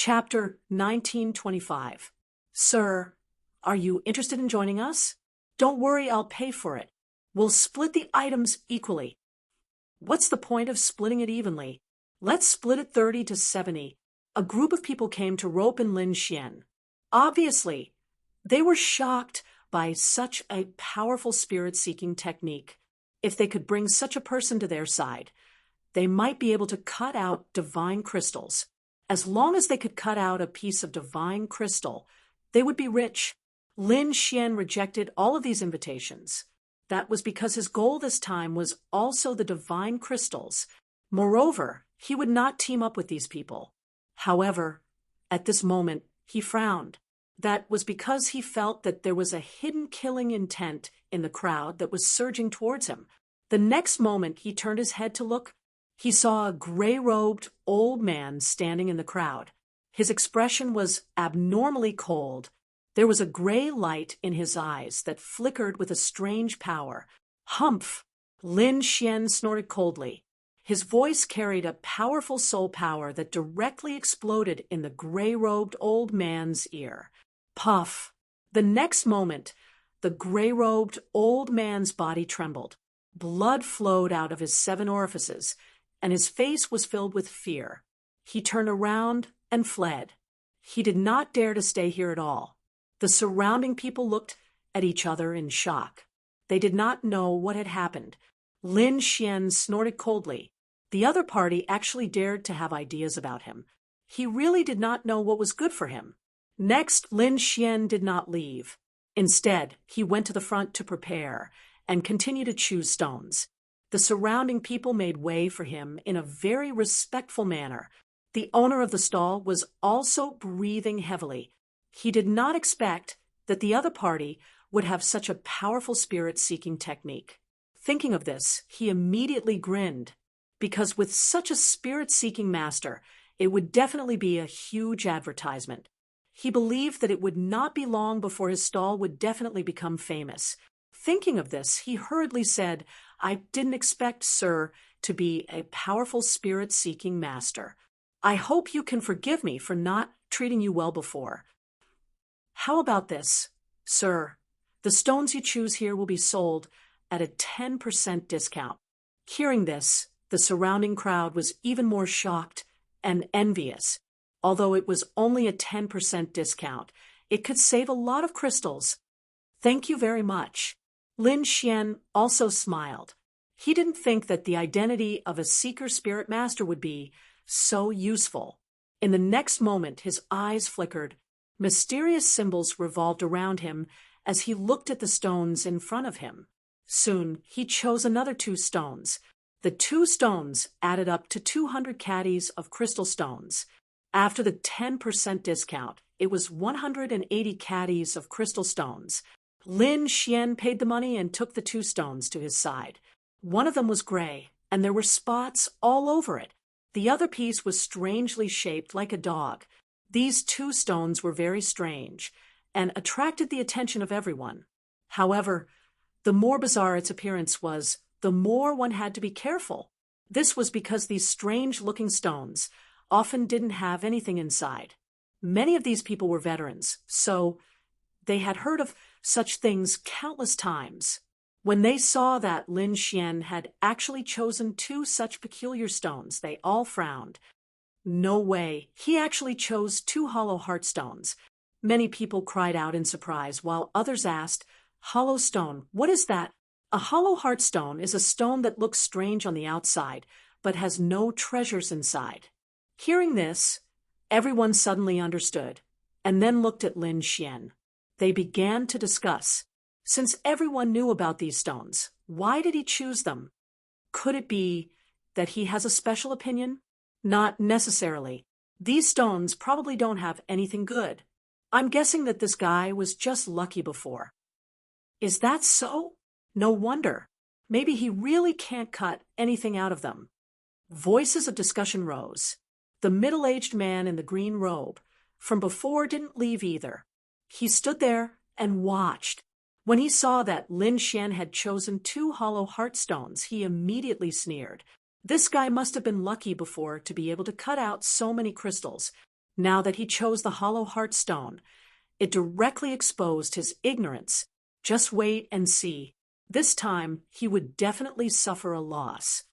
Chapter 1925. Sir, are you interested in joining us? Don't worry, I'll pay for it. We'll split the items equally. What's the point of splitting it evenly? Let's split it 30 to 70. A group of people came to rope in Lin Xian. Obviously, they were shocked by such a powerful spirit-seeking technique. If they could bring such a person to their side, they might be able to cut out divine crystals. As long as they could cut out a piece of divine crystal, they would be rich. Lin Xian rejected all of these invitations. That was because his goal this time was also the divine crystals. Moreover, he would not team up with these people. However, at this moment, he frowned. That was because he felt that there was a hidden killing intent in the crowd that was surging towards him. The next moment he turned his head to look, he saw a gray-robed old man standing in the crowd. His expression was abnormally cold. There was a gray light in his eyes that flickered with a strange power. Humph! Lin Xian snorted coldly. His voice carried a powerful soul power that directly exploded in the gray-robed old man's ear. Puff! The next moment, the gray-robed old man's body trembled. Blood flowed out of his 7 orifices, and his face was filled with fear. He turned around and fled. He did not dare to stay here at all. The surrounding people looked at each other in shock. They did not know what had happened. Lin Xian snorted coldly. The other party actually dared to have ideas about him. He really did not know what was good for him. Next, Lin Xian did not leave. Instead, he went to the front to prepare and continue to choose stones. The surrounding people made way for him in a very respectful manner. The owner of the stall was also breathing heavily. He did not expect that the other party would have such a powerful spirit-seeking technique. Thinking of this, he immediately grinned, because with such a spirit-seeking master, it would definitely be a huge advertisement. He believed that it would not be long before his stall would definitely become famous. Thinking of this, he hurriedly said, "I didn't expect, sir, to be a powerful spirit-seeking master. I hope you can forgive me for not treating you well before. How about this, sir? The stones you choose here will be sold at a 10% discount." Hearing this, the surrounding crowd was even more shocked and envious. Although it was only a 10% discount, it could save a lot of crystals. "Thank you very much." Lin Xian also smiled. He didn't think that the identity of a seeker spirit master would be so useful. In the next moment, his eyes flickered. Mysterious symbols revolved around him as he looked at the stones in front of him. Soon, he chose another 2 stones. The 2 stones added up to 200 caddies of crystal stones. After the 10% discount, it was 180 caddies of crystal stones. Lin Xian paid the money and took the 2 stones to his side. One of them was gray, and there were spots all over it. The other piece was strangely shaped like a dog. These 2 stones were very strange and attracted the attention of everyone. However, the more bizarre its appearance was, the more one had to be careful. This was because these strange-looking stones often didn't have anything inside. Many of these people were veterans, so they had heard of such things countless times. When they saw that Lin Xian had actually chosen 2 such peculiar stones, they all frowned. No way, he actually chose 2 hollow heart stones. Many people cried out in surprise, while others asked, "Hollow stone, what is that?" A hollow heart stone is a stone that looks strange on the outside, but has no treasures inside. Hearing this, everyone suddenly understood, and then looked at Lin Xian. They began to discuss. Since everyone knew about these stones, why did he choose them? Could it be that he has a special opinion? Not necessarily. These stones probably don't have anything good. I'm guessing that this guy was just lucky before. Is that so? No wonder. Maybe he really can't cut anything out of them. Voices of discussion rose. The middle-aged man in the green robe from before didn't leave either. He stood there and watched. When he saw that Lin Xian had chosen 2 hollow heart stones, he immediately sneered. This guy must have been lucky before to be able to cut out so many crystals. Now that he chose the hollow heart stone, it directly exposed his ignorance. Just wait and see. This time, he would definitely suffer a loss.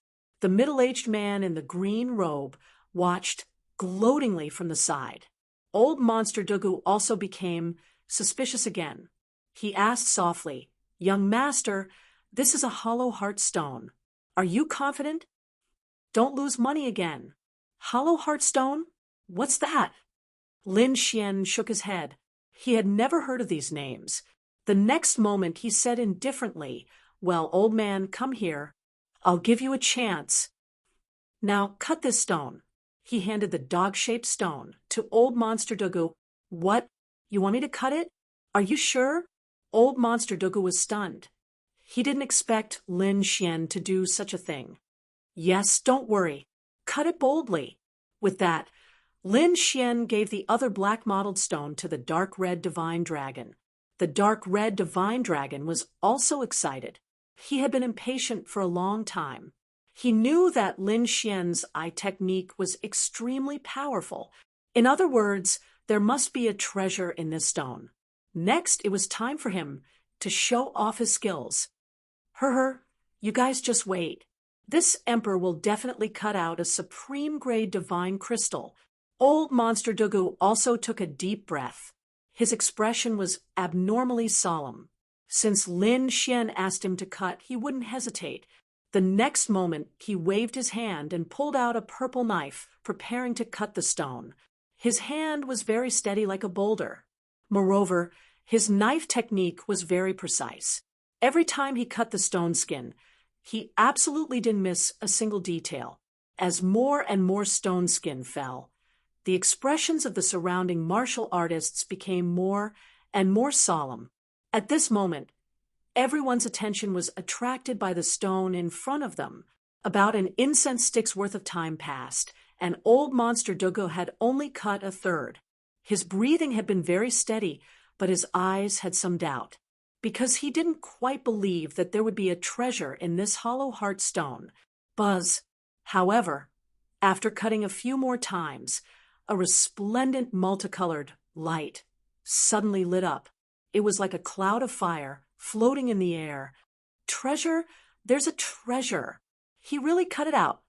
The middle-aged man in the green robe watched gloatingly from the side. Old Monster Dugu also became suspicious again. He asked softly, "Young master, this is a hollow heart stone. Are you confident? Don't lose money again." "Hollow heart stone? What's that?" Lin Xian shook his head. He had never heard of these names. The next moment he said indifferently, "Well, old man, come here. I'll give you a chance. Now cut this stone." He handed the dog-shaped stone to Old Monster Dugu. "What? You want me to cut it? Are you sure?" Old Monster Dugu was stunned. He didn't expect Lin Xian to do such a thing. "Yes, don't worry. Cut it boldly." With that, Lin Xian gave the other black-mottled stone to the dark red divine dragon. The dark red divine dragon was also excited. He had been impatient for a long time. He knew that Lin Xian's eye technique was extremely powerful. In other words, there must be a treasure in this stone. Next, it was time for him to show off his skills. You guys just wait. This emperor will definitely cut out a supreme-grade divine crystal." Old Monster Dugu also took a deep breath. His expression was abnormally solemn. Since Lin Xian asked him to cut, he wouldn't hesitate. The next moment, he waved his hand and pulled out a purple knife, preparing to cut the stone. His hand was very steady like a boulder. Moreover, his knife technique was very precise. Every time he cut the stone skin, he absolutely didn't miss a single detail. As more and more stone skin fell, the expressions of the surrounding martial artists became more and more solemn. At this moment, everyone's attention was attracted by the stone in front of them. About an incense stick's worth of time passed, and Old Monster Dugu had only cut a third. His breathing had been very steady, but his eyes had some doubt, because he didn't quite believe that there would be a treasure in this hollow heart stone. Buzz! However, after cutting a few more times, a resplendent multicolored light suddenly lit up. It was like a cloud of fire floating in the air. "Treasure? There's a treasure!" He really cut it out.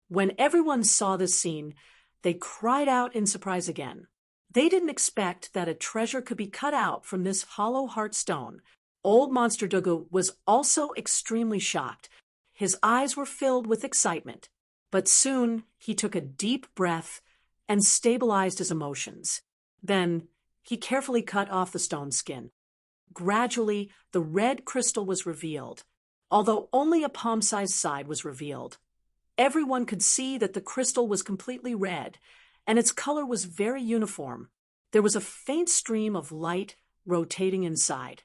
When everyone saw this scene, they cried out in surprise again. They didn't expect that a treasure could be cut out from this hollow heart stone. Old Monster Dugu was also extremely shocked. His eyes were filled with excitement. But soon he took a deep breath and stabilized his emotions. Then he carefully cut off the stone skin. Gradually, the red crystal was revealed, although only a palm-sized side was revealed. Everyone could see that the crystal was completely red, and its color was very uniform. There was a faint stream of light rotating inside,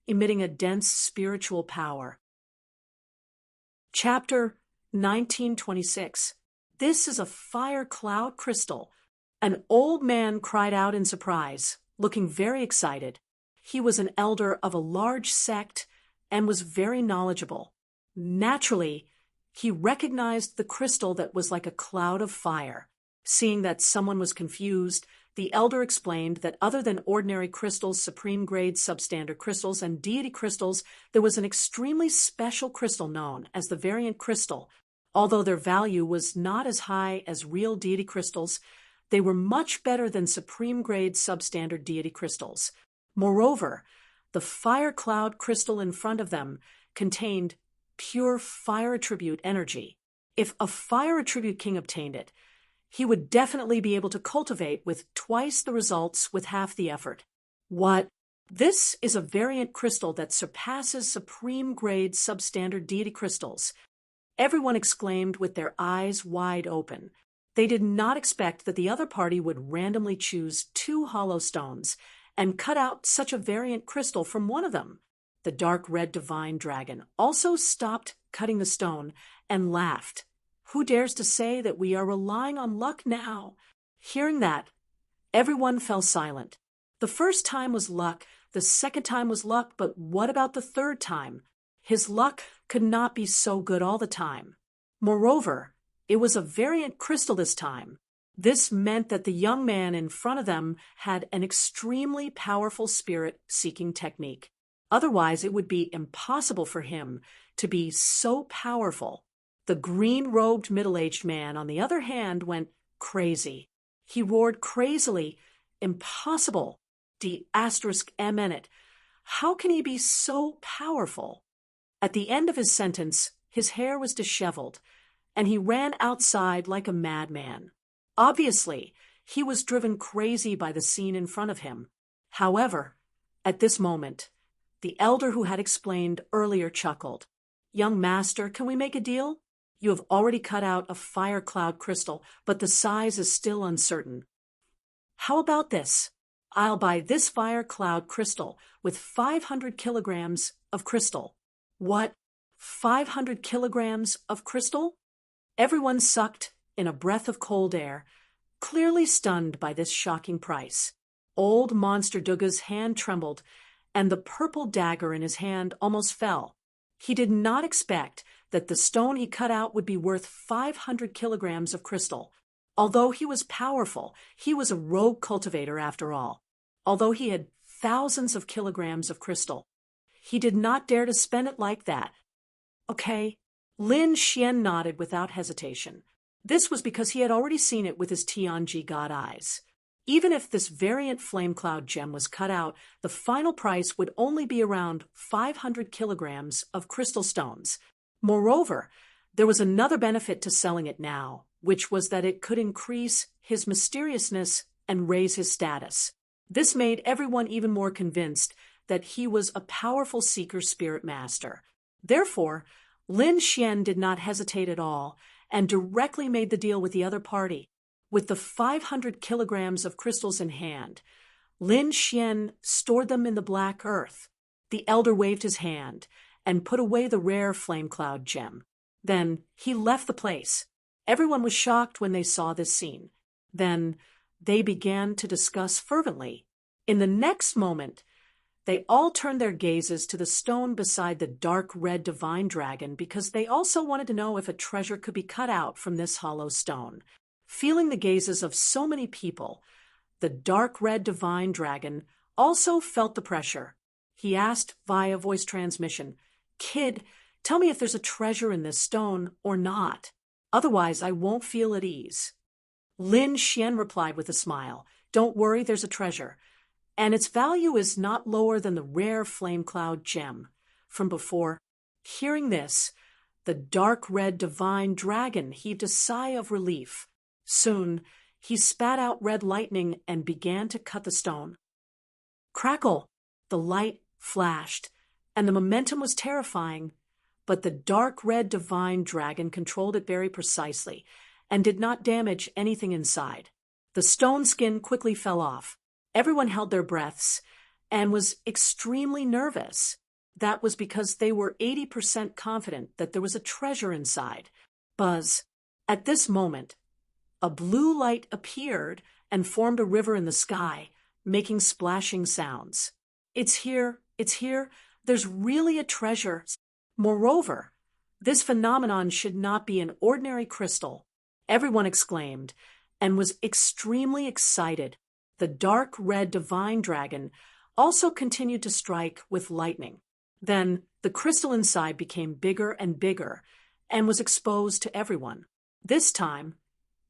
emitting a dense spiritual power. Chapter 1926. "This is a fire cloud crystal." An old man cried out in surprise, looking very excited. He was an elder of a large sect and was very knowledgeable. Naturally, he recognized the crystal that was like a cloud of fire. Seeing that someone was confused, the elder explained that other than ordinary crystals, supreme-grade substandard crystals, and deity crystals, there was an extremely special crystal known as the variant crystal. Although their value was not as high as real deity crystals, they were much better than supreme-grade substandard deity crystals. Moreover, the fire cloud crystal in front of them contained pure fire attribute energy. If a fire attribute king obtained it, he would definitely be able to cultivate with twice the results with half the effort. What? This is a variant crystal that surpasses supreme-grade substandard deity crystals. Everyone exclaimed with their eyes wide open. They did not expect that the other party would randomly choose 2 hollow stones and cut out such a variant crystal from one of them. The dark red divine dragon also stopped cutting the stone and laughed. "Who dares to say that we are relying on luck now?" Hearing that, everyone fell silent. The first time was luck, the second time was luck, but what about the third time? His luck could not be so good all the time. Moreover, it was a variant crystal this time. This meant that the young man in front of them had an extremely powerful spirit-seeking technique. Otherwise, it would be impossible for him to be so powerful. The green-robed middle-aged man, on the other hand, went crazy. He roared crazily, "Impossible! D***M***. How can he be so powerful?" At the end of his sentence, his hair was disheveled, and he ran outside like a madman. Obviously, he was driven crazy by the scene in front of him. However, at this moment, the elder who had explained earlier chuckled. "Young master, can we make a deal? You have already cut out a fire cloud crystal, but the size is still uncertain. How about this? I'll buy this fire cloud crystal with 500 kilograms of crystal." "What? 500 kilograms of crystal?" Everyone sucked in a breath of cold air, clearly stunned by this shocking price. Old Monster Dugga's hand trembled, and the purple dagger in his hand almost fell. He did not expect that the stone he cut out would be worth 500 kilograms of crystal. Although he was powerful, he was a rogue cultivator after all. Although he had thousands of kilograms of crystal, he did not dare to spend it like that. "Okay." Lin Xian nodded without hesitation. This was because he had already seen it with his Tianji god eyes. Even if this variant flame cloud gem was cut out, the final price would only be around 500 kilograms of crystal stones. Moreover, there was another benefit to selling it now, which was that it could increase his mysteriousness and raise his status. This made everyone even more convinced that he was a powerful seeker spirit master. Therefore, Lin Xian did not hesitate at all and directly made the deal with the other party. With the 500 kilograms of crystals in hand, Lin Xian stored them in the black earth. The elder waved his hand and put away the rare flame cloud gem. Then he left the place. Everyone was shocked when they saw this scene. Then they began to discuss fervently. In the next moment, they all turned their gazes to the stone beside the dark red divine dragon because they also wanted to know if a treasure could be cut out from this hollow stone. Feeling the gazes of so many people, the dark red divine dragon also felt the pressure. He asked via voice transmission, "Kid, tell me if there's a treasure in this stone or not. Otherwise, I won't feel at ease." Lin Xian replied with a smile, "Don't worry, there's a treasure. And its value is not lower than the rare flame cloud gem from before." Hearing this, the dark red divine dragon heaved a sigh of relief. Soon, he spat out red lightning and began to cut the stone. Crackle! The light flashed, and the momentum was terrifying, but the dark red divine dragon controlled it very precisely and did not damage anything inside. The stone skin quickly fell off. Everyone held their breaths and was extremely nervous. That was because they were 80% confident that there was a treasure inside. Buzz. At this moment, a blue light appeared and formed a river in the sky, making splashing sounds. "It's here, it's here. There's really a treasure." Moreover, this phenomenon should not be an ordinary crystal, everyone exclaimed, and was extremely excited. The dark red divine dragon also continued to strike with lightning. Then the crystal inside became bigger and bigger and was exposed to everyone. This time,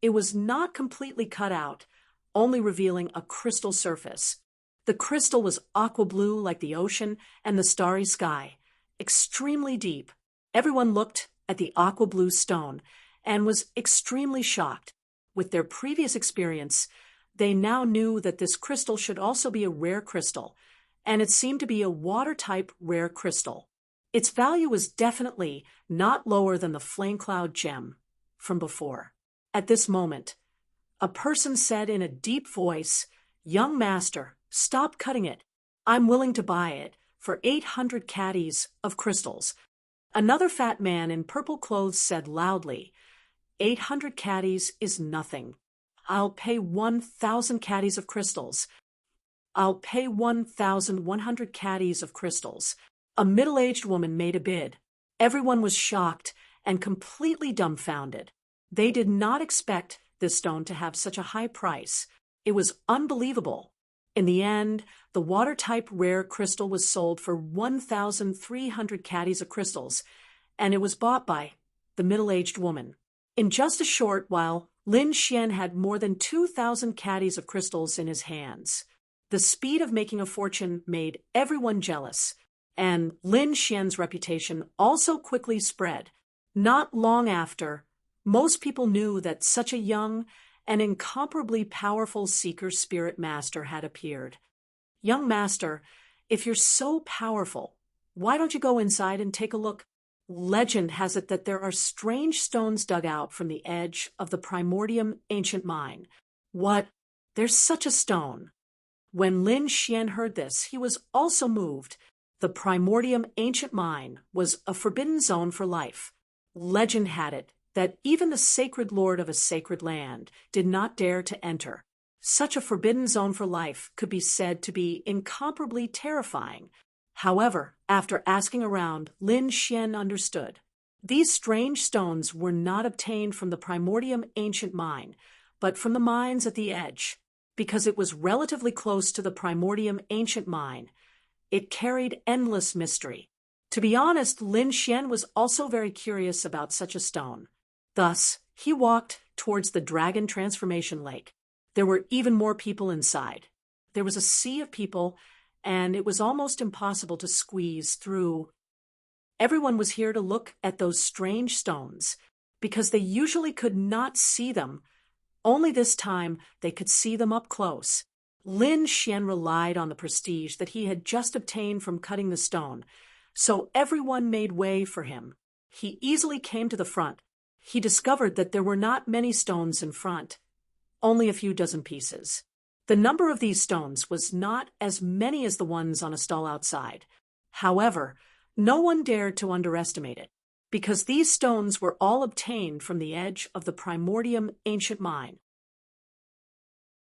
it was not completely cut out, only revealing a crystal surface. The crystal was aqua blue like the ocean and the starry sky, extremely deep. Everyone looked at the aqua blue stone and was extremely shocked. With their previous experience, they now knew that this crystal should also be a rare crystal, and it seemed to be a water-type rare crystal. Its value was definitely not lower than the flame cloud gem from before. At this moment, a person said in a deep voice, "Young master, stop cutting it. I'm willing to buy it for 800 caddies of crystals." Another fat man in purple clothes said loudly, 800 caddies is nothing. I'll pay 1,000 caddies of crystals. I'll pay 1,100 caddies of crystals. A middle-aged woman made a bid. Everyone was shocked and completely dumbfounded. They did not expect this stone to have such a high price. It was unbelievable. In the end, the water-type rare crystal was sold for 1,300 caddies of crystals, and it was bought by the middle-aged woman. In just a short while, Lin Xian had more than 2,000 caddies of crystals in his hands. The speed of making a fortune made everyone jealous, and Lin Xian's reputation also quickly spread. Not long after, most people knew that such a young and incomparably powerful seeker spirit master had appeared. Young master, if you're so powerful, why don't you go inside and take a look? Legend has it that there are strange stones dug out from the edge of the primordium ancient mine. What? There's such a stone. When Lin Xian heard this, he was also moved. The primordium ancient mine was a forbidden zone for life. Legend had it that even the sacred lord of a sacred land did not dare to enter. Such a forbidden zone for life could be said to be incomparably terrifying. However, after asking around, Lin Xian understood. These strange stones were not obtained from the primordium ancient mine, but from the mines at the edge. Because it was relatively close to the primordium ancient mine, it carried endless mystery. To be honest, Lin Xian was also very curious about such a stone. Thus, he walked towards the dragon transformation lake. There were even more people inside. There was a sea of people, and it was almost impossible to squeeze through. Everyone was here to look at those strange stones, because they usually could not see them. Only this time they could see them up close. Lin Xian relied on the prestige that he had just obtained from cutting the stone, so everyone made way for him. He easily came to the front. He discovered that there were not many stones in front, only a few dozen pieces. The number of these stones was not as many as the ones on a stall outside. However, no one dared to underestimate it, because these stones were all obtained from the edge of the primordium ancient mine.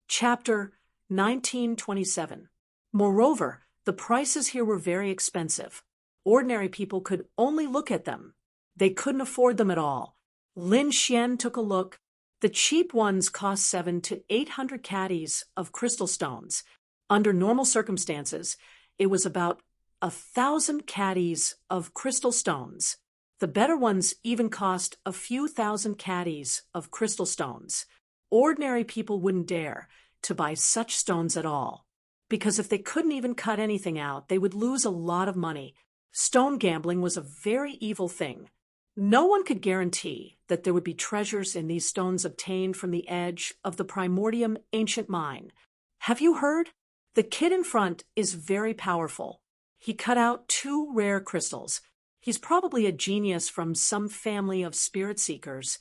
Chapter 1927. Moreover, the prices here were very expensive. Ordinary people could only look at them. They couldn't afford them at all. Lin Xian took a look. The cheap ones cost 700 to 800 caddies of crystal stones. Under normal circumstances, it was about 1,000 caddies of crystal stones. The better ones even cost a few thousand caddies of crystal stones. Ordinary people wouldn't dare to buy such stones at all, because if they couldn't even cut anything out, they would lose a lot of money. Stone gambling was a very evil thing. No one could guarantee that there would be treasures in these stones obtained from the edge of the primordium ancient mine. Have you heard? The kid in front is very powerful. He cut out 2 rare crystals. He's probably a genius from some family of spirit seekers.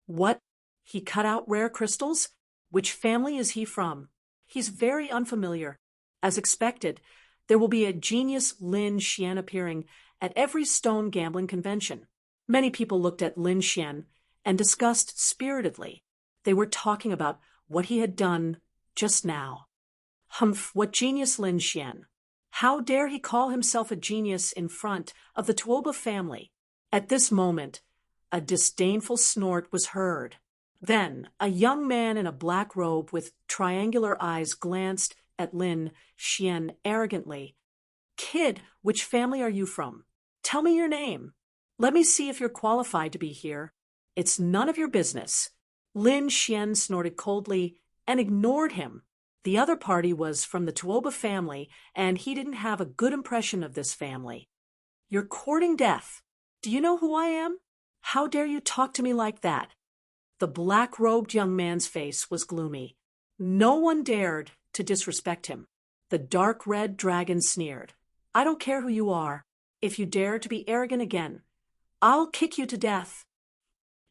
What? He cut out rare crystals? Which family is he from? He's very unfamiliar. As expected, there will be a genius Lin Xian appearing at every stone gambling convention. Many people looked at Lin Xian and discussed spiritedly. They were talking about what he had done just now. Humph, what genius Lin Xian! How dare he call himself a genius in front of the Tuoba family? At this moment, a disdainful snort was heard. Then, a young man in a black robe with triangular eyes glanced at Lin Xian arrogantly. Kid, which family are you from? Tell me your name. Let me see if you're qualified to be here. It's none of your business. Lin Xian snorted coldly and ignored him. The other party was from the Tuoba family, and he didn't have a good impression of this family. You're courting death. Do you know who I am? How dare you talk to me like that? The black-robed young man's face was gloomy. No one dared to disrespect him. The dark red dragon sneered. I don't care who you are. If you dare to be arrogant again, I'll kick you to death.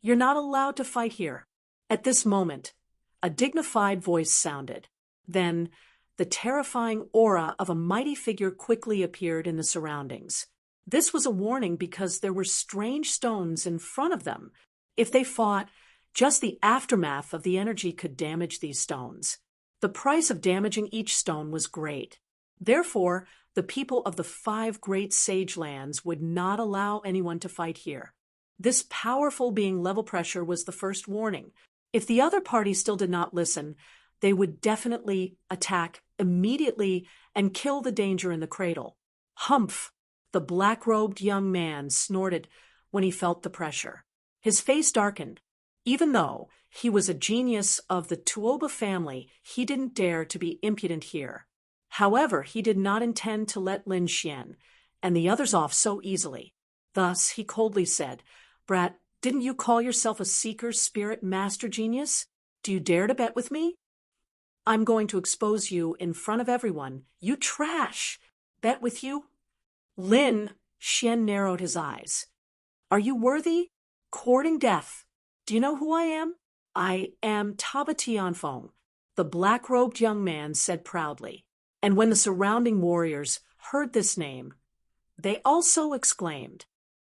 You're not allowed to fight here. At this moment, a dignified voice sounded. Then, the terrifying aura of a mighty figure quickly appeared in the surroundings. This was a warning because there were strange stones in front of them. If they fought, just the aftermath of the energy could damage these stones. The price of damaging each stone was great. Therefore, the people of the 5 great sage lands would not allow anyone to fight here. This powerful being level pressure was the first warning. If the other party still did not listen, they would definitely attack immediately and kill the danger in the cradle. Humph! The black-robed young man snorted when he felt the pressure. His face darkened. Even though he was a genius of the Tuoba family, he didn't dare to be impudent here. However, he did not intend to let Lin Xian and the others off so easily. Thus, he coldly said, "Brat, didn't you call yourself a seeker spirit master genius? Do you dare to bet with me? I'm going to expose you in front of everyone. You trash! Bet with you?" Lin Xian narrowed his eyes. "Are you worthy? Courting death. Do you know who I am? I am Taba Tianfeng," the black-robed young man said proudly. And when the surrounding warriors heard this name, they also exclaimed,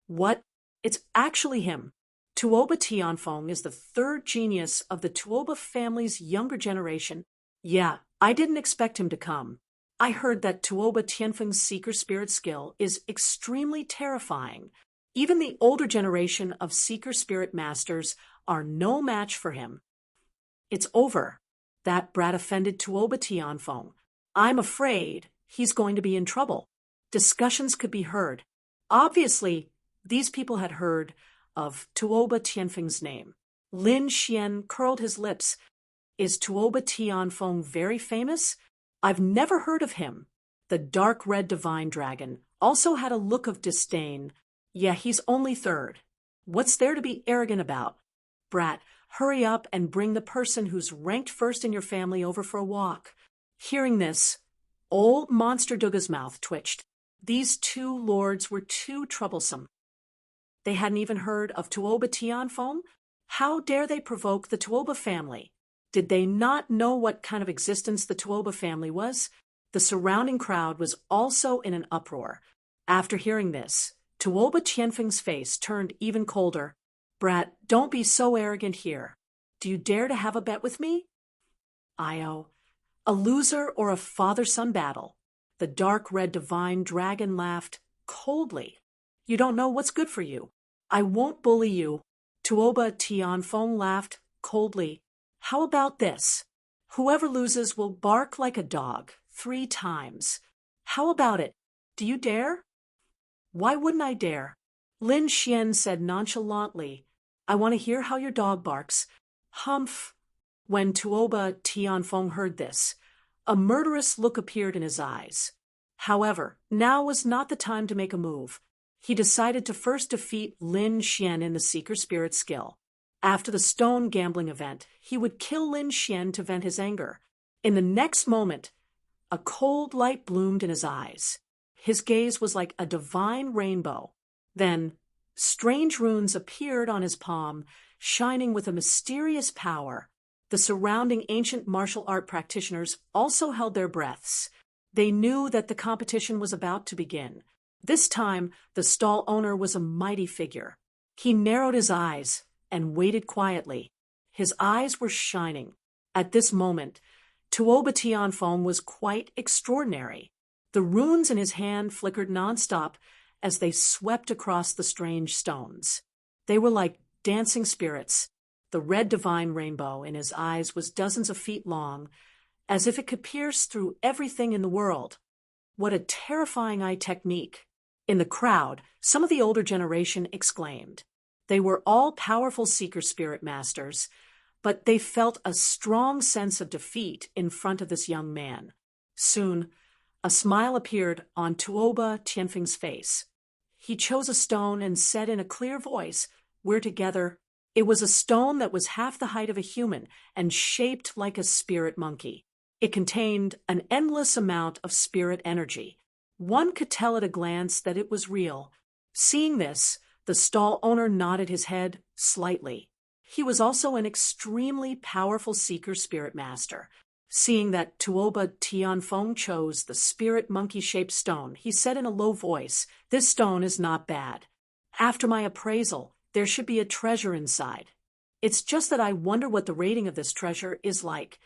"What? It's actually him. Tuoba Tianfeng is the third genius of the Tuoba family's younger generation. Yeah, I didn't expect him to come. I heard that Tuoba Tianfeng's seeker spirit skill is extremely terrifying. Even the older generation of seeker spirit masters are no match for him." "It's over. That brat offended Tuoba Tianfeng. I'm afraid he's going to be in trouble." Discussions could be heard. Obviously, these people had heard of Tuoba Tianfeng's name. Lin Xian curled his lips. "Is Tuoba Tianfeng very famous? I've never heard of him." The dark red divine dragon also had a look of disdain. "Yeah, he's only third. What's there to be arrogant about? Brat, hurry up and bring the person who's ranked first in your family over for a walk." Hearing this, old Monster Duga's mouth twitched. These two lords were too troublesome. They hadn't even heard of Tuoba Tianfeng? How dare they provoke the Tuoba family? Did they not know what kind of existence the Tuoba family was? The surrounding crowd was also in an uproar. After hearing this, Tuoba Tianfeng's face turned even colder. "Brat, don't be so arrogant here. Do you dare to have a bet with me?" "Io, a loser or a father-son battle." The dark red divine dragon laughed coldly. "You don't know what's good for you. I won't bully you." Tuoba Tianfeng laughed coldly. "How about this? Whoever loses will bark like a dog 3 times. How about it? Do you dare?" "Why wouldn't I dare?" Lin Xian said nonchalantly, "I want to hear how your dog barks." Humph! When Tuoba Tianfeng heard this, a murderous look appeared in his eyes. However, now was not the time to make a move. He decided to first defeat Lin Xian in the seeker spirit skill. After the stone gambling event, he would kill Lin Xian to vent his anger. In the next moment, a cold light bloomed in his eyes. His gaze was like a divine rainbow. Then, strange runes appeared on his palm, shining with a mysterious power. The surrounding ancient martial art practitioners also held their breaths. They knew that the competition was about to begin. This time, the stall owner was a mighty figure. He narrowed his eyes and waited quietly. His eyes were shining. At this moment, Tuoba Tianfeng was quite extraordinary. The runes in his hand flickered nonstop as they swept across the strange stones. They were like dancing spirits. The red divine rainbow in his eyes was dozens of feet long, as if it could pierce through everything in the world. What a terrifying eye technique! In the crowd, some of the older generation exclaimed. They were all powerful seeker spirit masters, but they felt a strong sense of defeat in front of this young man. Soon, a smile appeared on Tuoba Tianfeng's face. He chose a stone and said in a clear voice, "We're together." It was a stone that was half the height of a human and shaped like a spirit monkey. It contained an endless amount of spirit energy. One could tell at a glance that it was real. Seeing this, the stall owner nodded his head slightly. He was also an extremely powerful seeker spirit master. Seeing that Tuoba Tianfeng chose the spirit monkey-shaped stone, he said in a low voice, "This stone is not bad. After my appraisal, there should be a treasure inside. It's just that I wonder what the rating of this treasure is like."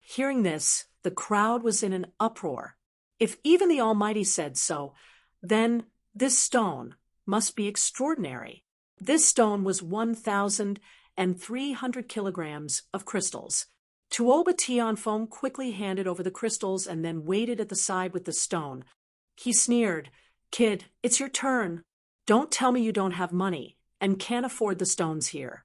Hearing this, the crowd was in an uproar. If even the Almighty said so, then this stone must be extraordinary. This stone was 1,000 and 300 kilograms of crystals. Tuoba Tianfeng quickly handed over the crystals and then waited at the side with the stone. He sneered, "Kid, it's your turn. Don't tell me you don't have money and can't afford the stones here."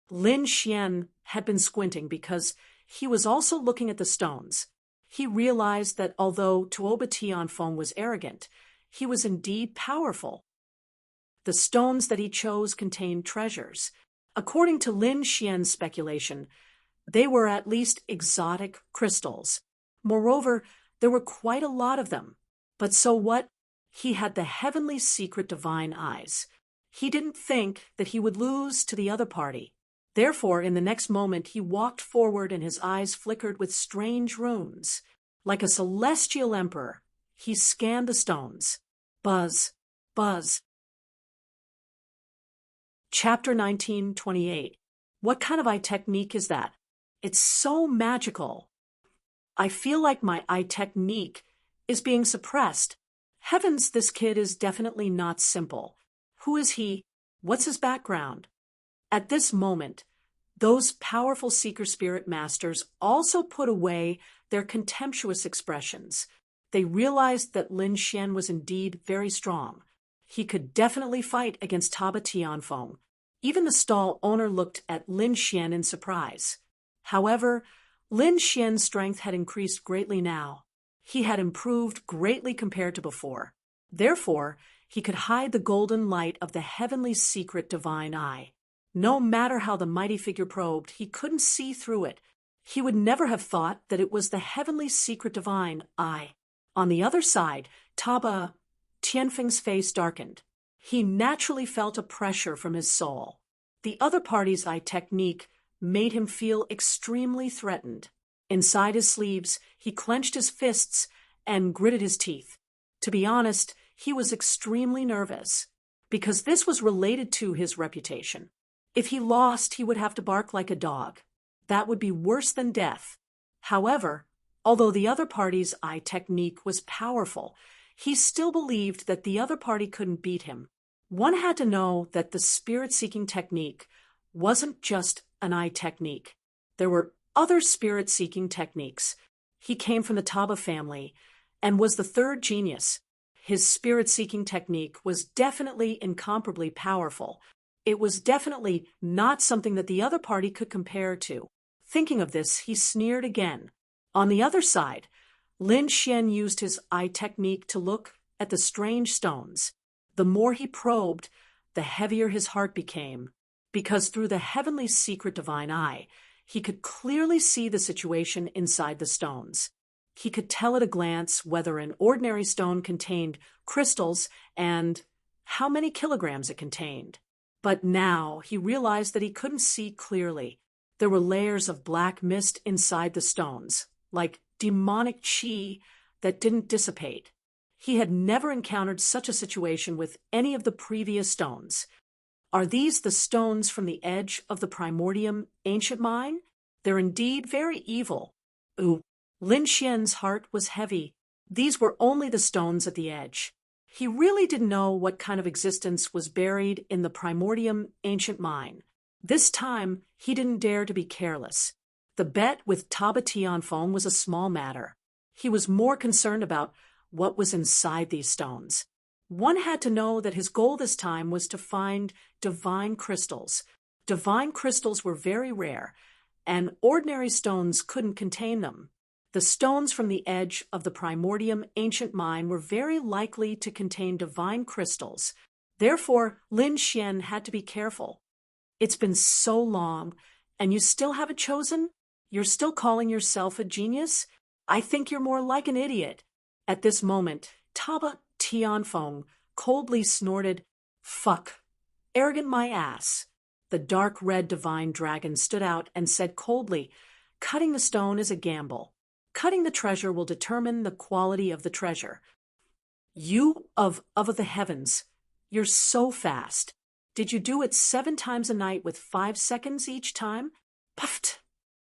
Lin Xian had been squinting because he was also looking at the stones. He realized that although Tuoba Tianfeng was arrogant, he was indeed powerful. The stones that he chose contained treasures. According to Lin Xian's speculation, they were at least exotic crystals. Moreover, there were quite a lot of them. But so what? He had the heavenly secret divine eyes. He didn't think that he would lose to the other party. Therefore, in the next moment, he walked forward and his eyes flickered with strange runes. Like a celestial emperor, he scanned the stones. Buzz, buzz. Chapter 1928. What kind of eye technique is that? It's so magical. I feel like my eye technique is being suppressed. Heavens, this kid is definitely not simple. Who is he? What's his background? At this moment, those powerful seeker spirit masters also put away their contemptuous expressions. They realized that Lin Xian was indeed very strong. He could definitely fight against Tuoba Tianfeng. Even the stall owner looked at Lin Xian in surprise. However, Lin Xian's strength had increased greatly now. He had improved greatly compared to before. Therefore, he could hide the golden light of the heavenly secret divine eye. No matter how the mighty figure probed, he couldn't see through it. He would never have thought that it was the heavenly secret divine eye. On the other side, Tuoba Tianfeng's face darkened. He naturally felt a pressure from his soul. The other party's eye technique made him feel extremely threatened. Inside his sleeves, he clenched his fists and gritted his teeth. To be honest, he was extremely nervous, because this was related to his reputation. If he lost, he would have to bark like a dog. That would be worse than death. However, although the other party's eye technique was powerful, he still believed that the other party couldn't beat him. One had to know that the spirit-seeking technique wasn't just an eye technique. There were other spirit-seeking techniques. He came from the Tuoba family and was the third genius. His spirit-seeking technique was definitely incomparably powerful. It was definitely not something that the other party could compare to. Thinking of this, he sneered again. On the other side, Lin Xian used his eye technique to look at the strange stones. The more he probed, the heavier his heart became, because through the heavenly secret divine eye, he could clearly see the situation inside the stones. He could tell at a glance whether an ordinary stone contained crystals and how many kilograms it contained. But now he realized that he couldn't see clearly. There were layers of black mist inside the stones, like demonic chi that didn't dissipate. He had never encountered such a situation with any of the previous stones. Are these the stones from the edge of the primordium ancient mine? They're indeed very evil. Ooh, Lin Xian's heart was heavy. These were only the stones at the edge. He really didn't know what kind of existence was buried in the primordium ancient mine. This time, he didn't dare to be careless. The bet with Tuoba Tianfeng was a small matter. He was more concerned about what was inside these stones. One had to know that his goal this time was to find divine crystals. Divine crystals were very rare, and ordinary stones couldn't contain them. The stones from the edge of the primordium ancient mine were very likely to contain divine crystals. Therefore, Lin Xian had to be careful. It's been so long, and you still haven't chosen? You're still calling yourself a genius? I think you're more like an idiot. At this moment, Tuoba Tianfeng coldly snorted, "Fuck. Arrogant my ass." The dark red divine dragon stood out and said coldly, "Cutting the stone is a gamble. Cutting the treasure will determine the quality of the treasure. You of the heavens, you're so fast. Did you do it 7 times a night with 5 seconds each time?" Puffed.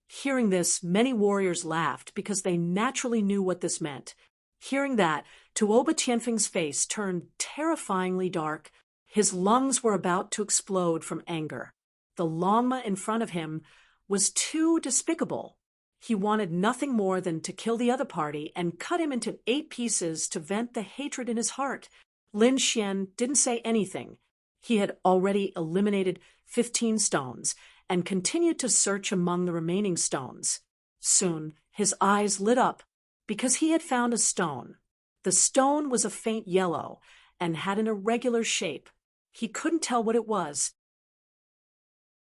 Hearing this, many warriors laughed because they naturally knew what this meant. Hearing that, Tuoba Tianfeng's face turned terrifyingly dark. His lungs were about to explode from anger. The Longma in front of him was too despicable. He wanted nothing more than to kill the other party and cut him into 8 pieces to vent the hatred in his heart. Lin Xian didn't say anything. He had already eliminated 15 stones and continued to search among the remaining stones. Soon, his eyes lit up because he had found a stone. The stone was a faint yellow and had an irregular shape. He couldn't tell what it was.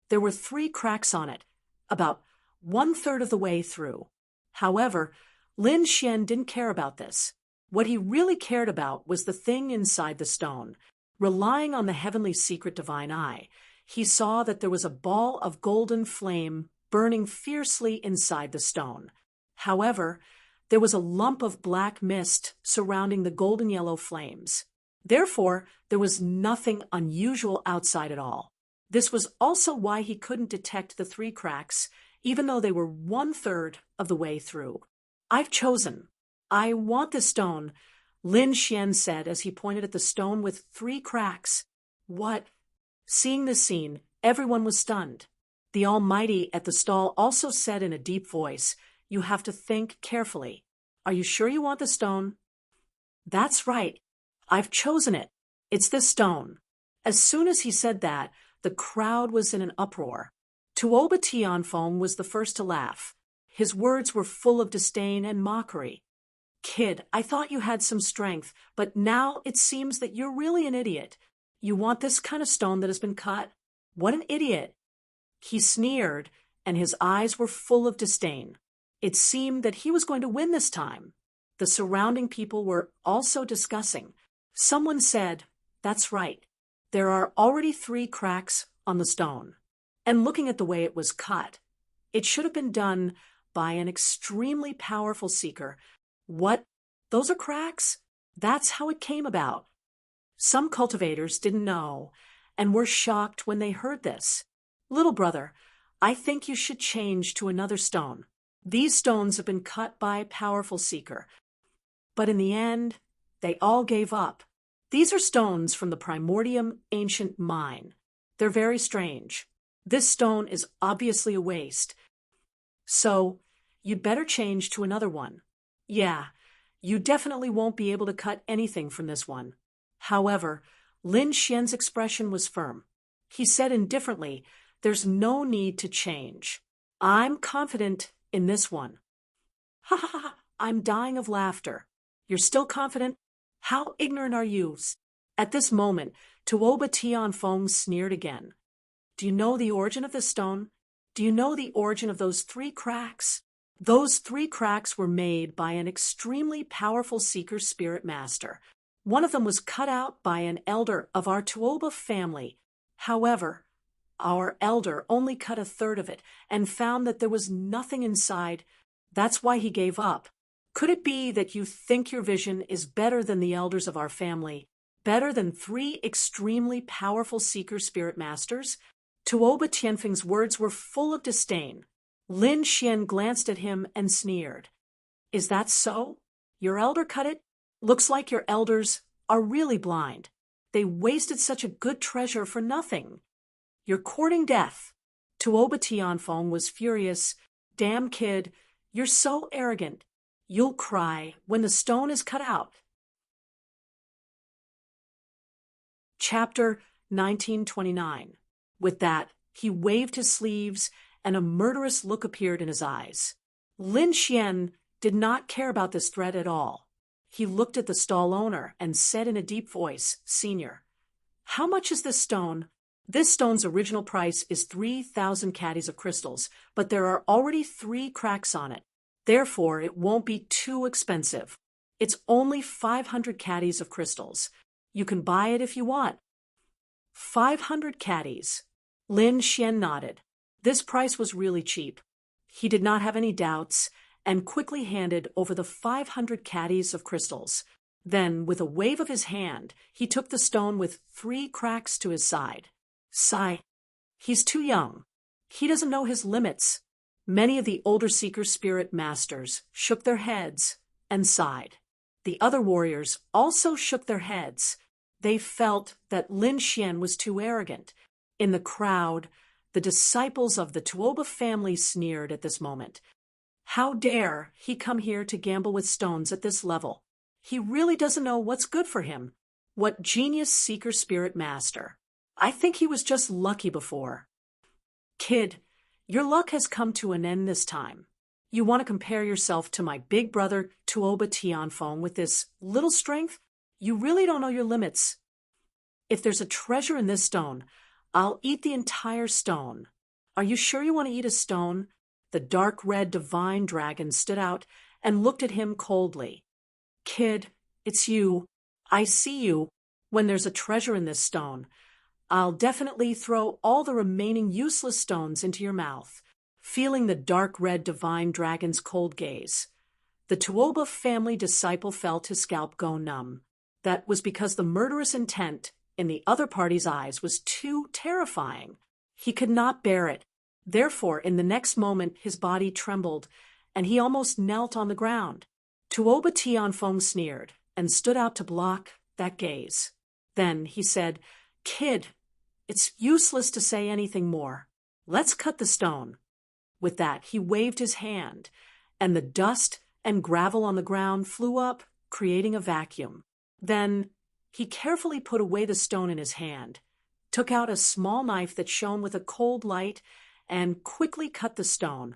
There were 3 cracks on it, about 1/3 of the way through. However, Lin Xian didn't care about this. What he really cared about was the thing inside the stone. Relying on the heavenly secret divine eye, he saw that there was a ball of golden flame burning fiercely inside the stone. However, there was a lump of black mist surrounding the golden yellow flames. Therefore, there was nothing unusual outside at all. This was also why he couldn't detect the 3 cracks, even though they were 1/3 of the way through. "I've chosen. I want this stone," Lin Xian said as he pointed at the stone with 3 cracks. "What?" Seeing this scene, everyone was stunned. The Almighty at the stall also said in a deep voice, "You have to think carefully. Are you sure you want the stone?" "That's right. I've chosen it. It's this stone." As soon as he said that, the crowd was in an uproar. Tuoba Tianfeng was the first to laugh. His words were full of disdain and mockery. "Kid, I thought you had some strength, but now it seems that you're really an idiot. You want this kind of stone that has been cut? What an idiot!" He sneered, and his eyes were full of disdain. It seemed that he was going to win this time. The surrounding people were also discussing. Someone said, "That's right. There are already 3 cracks on the stone. And looking at the way it was cut, it should have been done by an extremely powerful seeker." "What? Those are cracks?" "That's how it came about." Some cultivators didn't know and were shocked when they heard this. "Little brother, I think you should change to another stone. These stones have been cut by a powerful seeker." But in the end, they all gave up. "These are stones from the Primordium ancient mine. They're very strange. This stone is obviously a waste. So, you'd better change to another one. Yeah, you definitely won't be able to cut anything from this one." However, Lin Xian's expression was firm. He said indifferently, "There's no need to change. I'm confident in this one." "Ha ha ha, I'm dying of laughter. You're still confident? How ignorant are you?" At this moment, Tuoba Tianfeng sneered again. "Do you know the origin of this stone? Do you know the origin of those 3 cracks? Those 3 cracks were made by an extremely powerful seeker spirit master. One of them was cut out by an elder of our Tuoba family. However, our elder only cut 1/3 of it and found that there was nothing inside. That's why he gave up. Could it be that you think your vision is better than the elders of our family, better than 3 extremely powerful seeker spirit masters?" Tuoba Tianfeng's words were full of disdain. Lin Xian glanced at him and sneered. "Is that so? Your elder cut it? Looks like your elders are really blind. They wasted such a good treasure for nothing. You're courting death." Tuoba Tianfeng was furious. "Damn kid, you're so arrogant. You'll cry when the stone is cut out." Chapter 1929. With that, he waved his sleeves, and a murderous look appeared in his eyes. Lin Xian did not care about this threat at all. He looked at the stall owner and said in a deep voice, "Senior, how much is this stone?" "This stone's original price is 3,000 caddies of crystals, but there are already 3 cracks on it. Therefore, it won't be too expensive. It's only 500 caddies of crystals. You can buy it if you want." 500 caddies. Lin Xian nodded. This price was really cheap. He did not have any doubts and quickly handed over the 500 caddies of crystals. Then, with a wave of his hand, he took the stone with 3 cracks to his side. Sigh. He's too young. He doesn't know his limits. Many of the older seeker spirit masters shook their heads and sighed. The other warriors also shook their heads. They felt that Lin Xian was too arrogant. In the crowd, The disciples of the Tuoba family sneered at this moment. How dare he come here to gamble with stones at this level? He really doesn't know what's good for him. What genius seeker spirit master. I think he was just lucky before. Kid, your luck has come to an end this time. You want to compare yourself to my big brother Tuoba Tianfeng with this little strength? You really don't know your limits. If there's a treasure in this stone, I'll eat the entire stone. Are you sure you want to eat a stone? The dark red divine dragon stood out and looked at him coldly. Kid, it's you. I see you. When there's a treasure in this stone, I'll definitely throw all the remaining useless stones into your mouth, feeling the dark red divine dragon's cold gaze. The Tuoba family disciple felt his scalp go numb. That was because the murderous intent in the other party's eyes was too terrifying. He could not bear it. Therefore, in the next moment, his body trembled, and he almost knelt on the ground. Tuoba Tianfeng sneered and stood out to block that gaze. Then he said, Kid, it's useless to say anything more. Let's cut the stone. With that, he waved his hand, and the dust and gravel on the ground flew up, creating a vacuum. Then he carefully put away the stone in his hand, took out a small knife that shone with a cold light, and quickly cut the stone.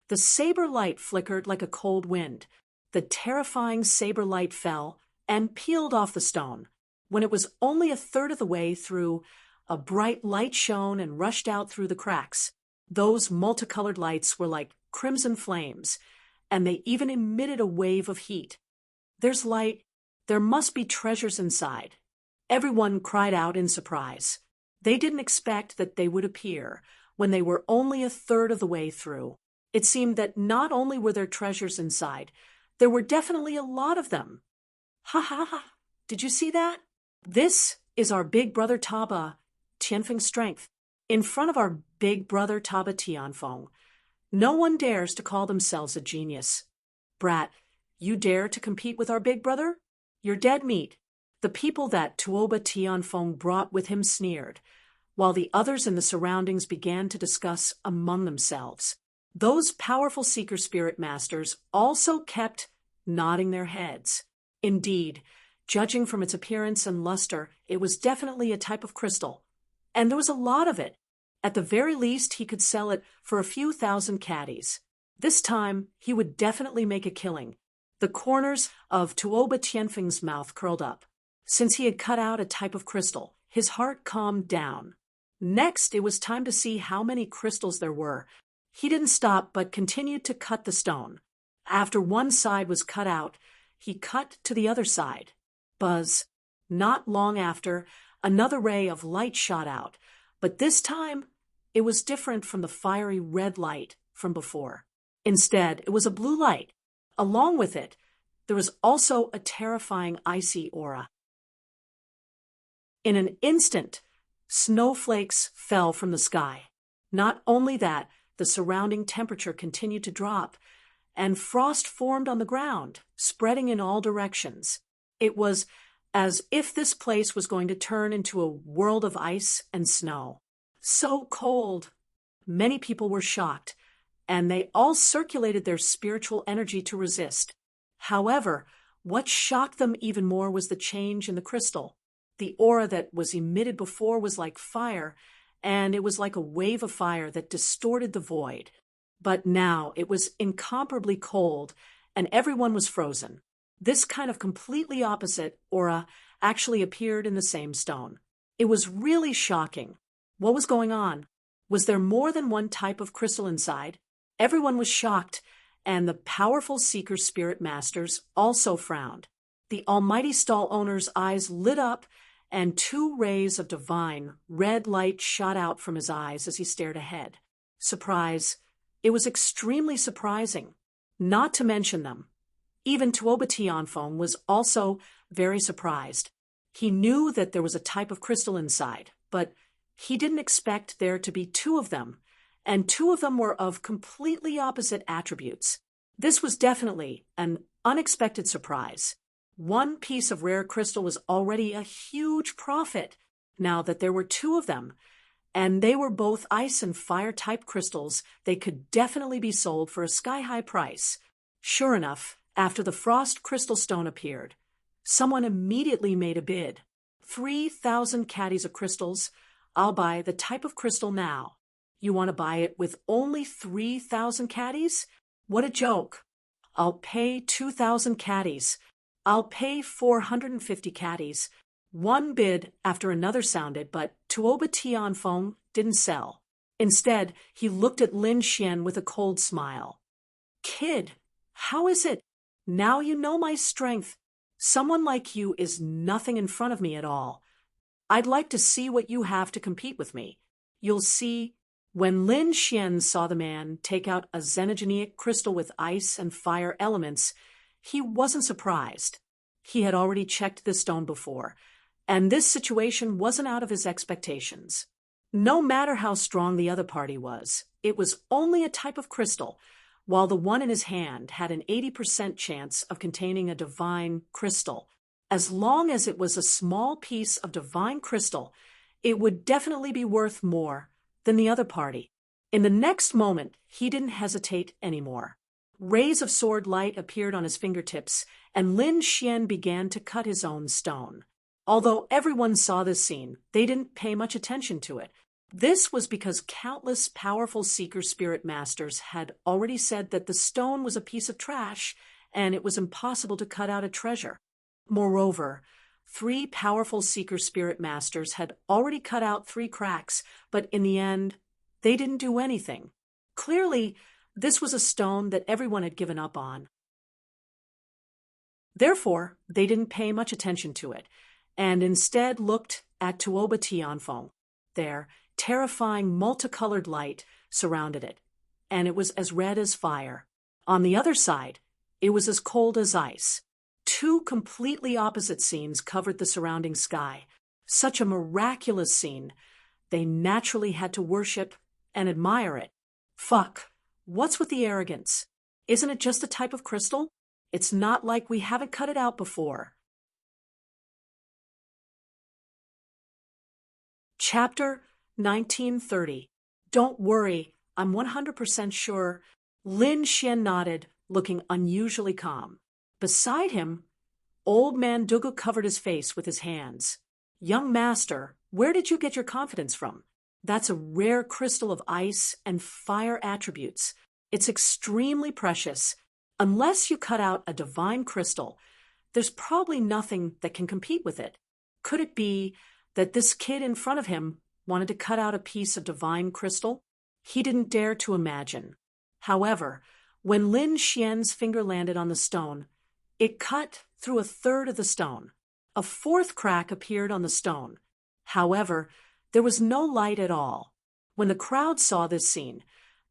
The saber light flickered like a cold wind. The terrifying saber light fell and peeled off the stone. When it was only a third of the way through, a bright light shone and rushed out through the cracks. Those multicolored lights were like crimson flames, and they even emitted a wave of heat. There's light. There must be treasures inside. Everyone cried out in surprise. They didn't expect that they would appear when they were only a third of the way through. It seemed that not only were there treasures inside, there were definitely a lot of them. Ha ha ha! Did you see that? This is our big brother Taba Tianfeng's strength. In front of our big brother Taba Tianfeng, no one dares to call themselves a genius. Brat, you dare to compete with our big brother? You're dead meat. The people that Tuoba Tianfeng brought with him sneered, while the others in the surroundings began to discuss among themselves. Those powerful seeker spirit masters also kept nodding their heads. Indeed, judging from its appearance and luster, it was definitely a type of crystal. And there was a lot of it. At the very least, he could sell it for a few thousand caddies. This time, he would definitely make a killing. The corners of Tuoba Tianfeng's mouth curled up. Since he had cut out a type of crystal, his heart calmed down. Next, it was time to see how many crystals there were. He didn't stop, but continued to cut the stone. After one side was cut out, he cut to the other side. Buzz. Not long after, another ray of light shot out, but this time it was different from the fiery red light from before. Instead, it was a blue light. Along with it, there was also a terrifying icy aura. In an instant, snowflakes fell from the sky. Not only that, the surrounding temperature continued to drop, and frost formed on the ground, spreading in all directions. It was as if this place was going to turn into a world of ice and snow. So cold! Many people were shocked, and they all circulated their spiritual energy to resist. However, what shocked them even more was the change in the crystal. The aura that was emitted before was like fire, and it was like a wave of fire that distorted the void. But now it was incomparably cold, and everyone was frozen. This kind of completely opposite aura actually appeared in the same stone. It was really shocking. What was going on? Was there more than one type of crystal inside? Everyone was shocked, and the powerful seeker spirit masters also frowned. The almighty stall owner's eyes lit up, and two rays of divine red light shot out from his eyes as he stared ahead. Surprise. It was extremely surprising. Not to mention them. Even Tuoba Tianfeng was also very surprised. He knew that there was a type of crystal inside, but he didn't expect there to be two of them, and two of them were of completely opposite attributes. This was definitely an unexpected surprise. One piece of rare crystal was already a huge profit, now that there were two of them, and they were both ice and fire type crystals. They could definitely be sold for a sky-high price. Sure enough, after the frost crystal stone appeared, someone immediately made a bid. 3,000 caddies of crystals. I'll buy the type of crystal now. You want to buy it with only 3,000 caddies? What a joke. I'll pay 2,000 caddies. I'll pay 450 caddies. One bid after another sounded, but Tuoba Tianfeng didn't sell. Instead, he looked at Lin Xian with a cold smile. Kid, how is it? Now you know my strength. Someone like you is nothing in front of me at all. I'd like to see what you have to compete with me. You'll see. When Lin Xian saw the man take out a xenogeneic crystal with ice and fire elements, he wasn't surprised. He had already checked this stone before, and this situation wasn't out of his expectations. No matter how strong the other party was, it was only a type of crystal, while the one in his hand had an 80% chance of containing a divine crystal. As long as it was a small piece of divine crystal, it would definitely be worth more than the other party. In the next moment, he didn't hesitate anymore. Rays of sword light appeared on his fingertips, and Lin Xian began to cut his own stone. Although everyone saw this scene, they didn't pay much attention to it. This was because countless powerful seeker spirit masters had already said that the stone was a piece of trash, and it was impossible to cut out a treasure. Moreover, 3 powerful seeker spirit masters had already cut out 3 cracks, but in the end, they didn't do anything. Clearly, this was a stone that everyone had given up on. Therefore, they didn't pay much attention to it, and instead looked at Tuoba Tianfeng. There, terrifying multicolored light surrounded it, and it was as red as fire. On the other side, it was as cold as ice. 2 completely opposite scenes covered the surrounding sky. Such a miraculous scene. They naturally had to worship and admire it. Fuck. What's with the arrogance? Isn't it just a type of crystal? It's not like we haven't cut it out before. Chapter 1930. Don't worry, I'm 100% sure. Lin Xian nodded, looking unusually calm. Beside him, old man Dugu covered his face with his hands. Young master, where did you get your confidence from? That's a rare crystal of ice and fire attributes. It's extremely precious. Unless you cut out a divine crystal, there's probably nothing that can compete with it. Could it be that this kid in front of him wanted to cut out a piece of divine crystal? He didn't dare to imagine. However, when Lin Xian's finger landed on the stone, it cut through 1/3 of the stone. A 4th crack appeared on the stone. However, there was no light at all. When the crowd saw this scene,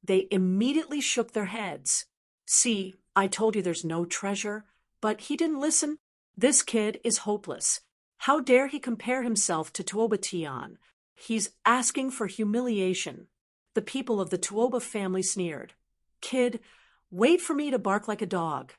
they immediately shook their heads. See, I told you there's no treasure, but he didn't listen. This kid is hopeless. How dare he compare himself to Tuoba Tian? He's asking for humiliation. The people of the Tuoba family sneered. Kid, wait for me to bark like a dog.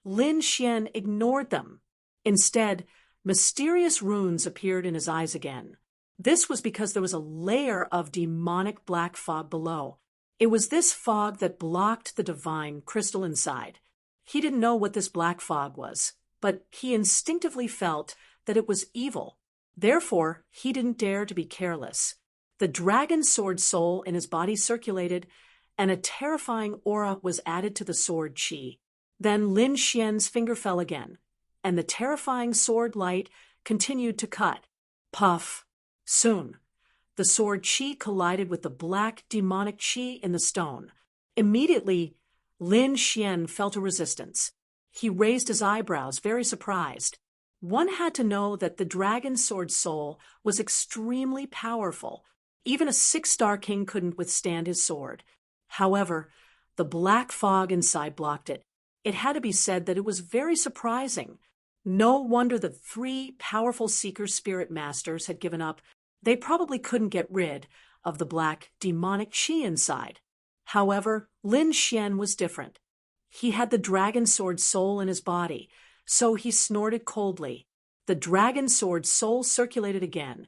Lin Xian ignored them. Instead, mysterious runes appeared in his eyes again. This was because there was a layer of demonic black fog below. It was this fog that blocked the divine crystal inside. He didn't know what this black fog was, but he instinctively felt that it was evil. Therefore, he didn't dare to be careless. The dragon sword soul in his body circulated, and a terrifying aura was added to the sword chi. Then Lin Xian's finger fell again, and the terrifying sword light continued to cut. Puff. Soon, the sword chi collided with the black demonic chi in the stone. Immediately, Lin Xian felt a resistance. He raised his eyebrows, very surprised. One had to know that the dragon sword soul was extremely powerful. Even a 6-star king couldn't withstand his sword. However, the black fog inside blocked it. It had to be said that it was very surprising. No wonder the 3 powerful seeker spirit masters had given up. They probably couldn't get rid of the black demonic chi inside. However, Lin Xian was different. He had the dragon sword soul in his body, so he snorted coldly. The dragon sword soul circulated again,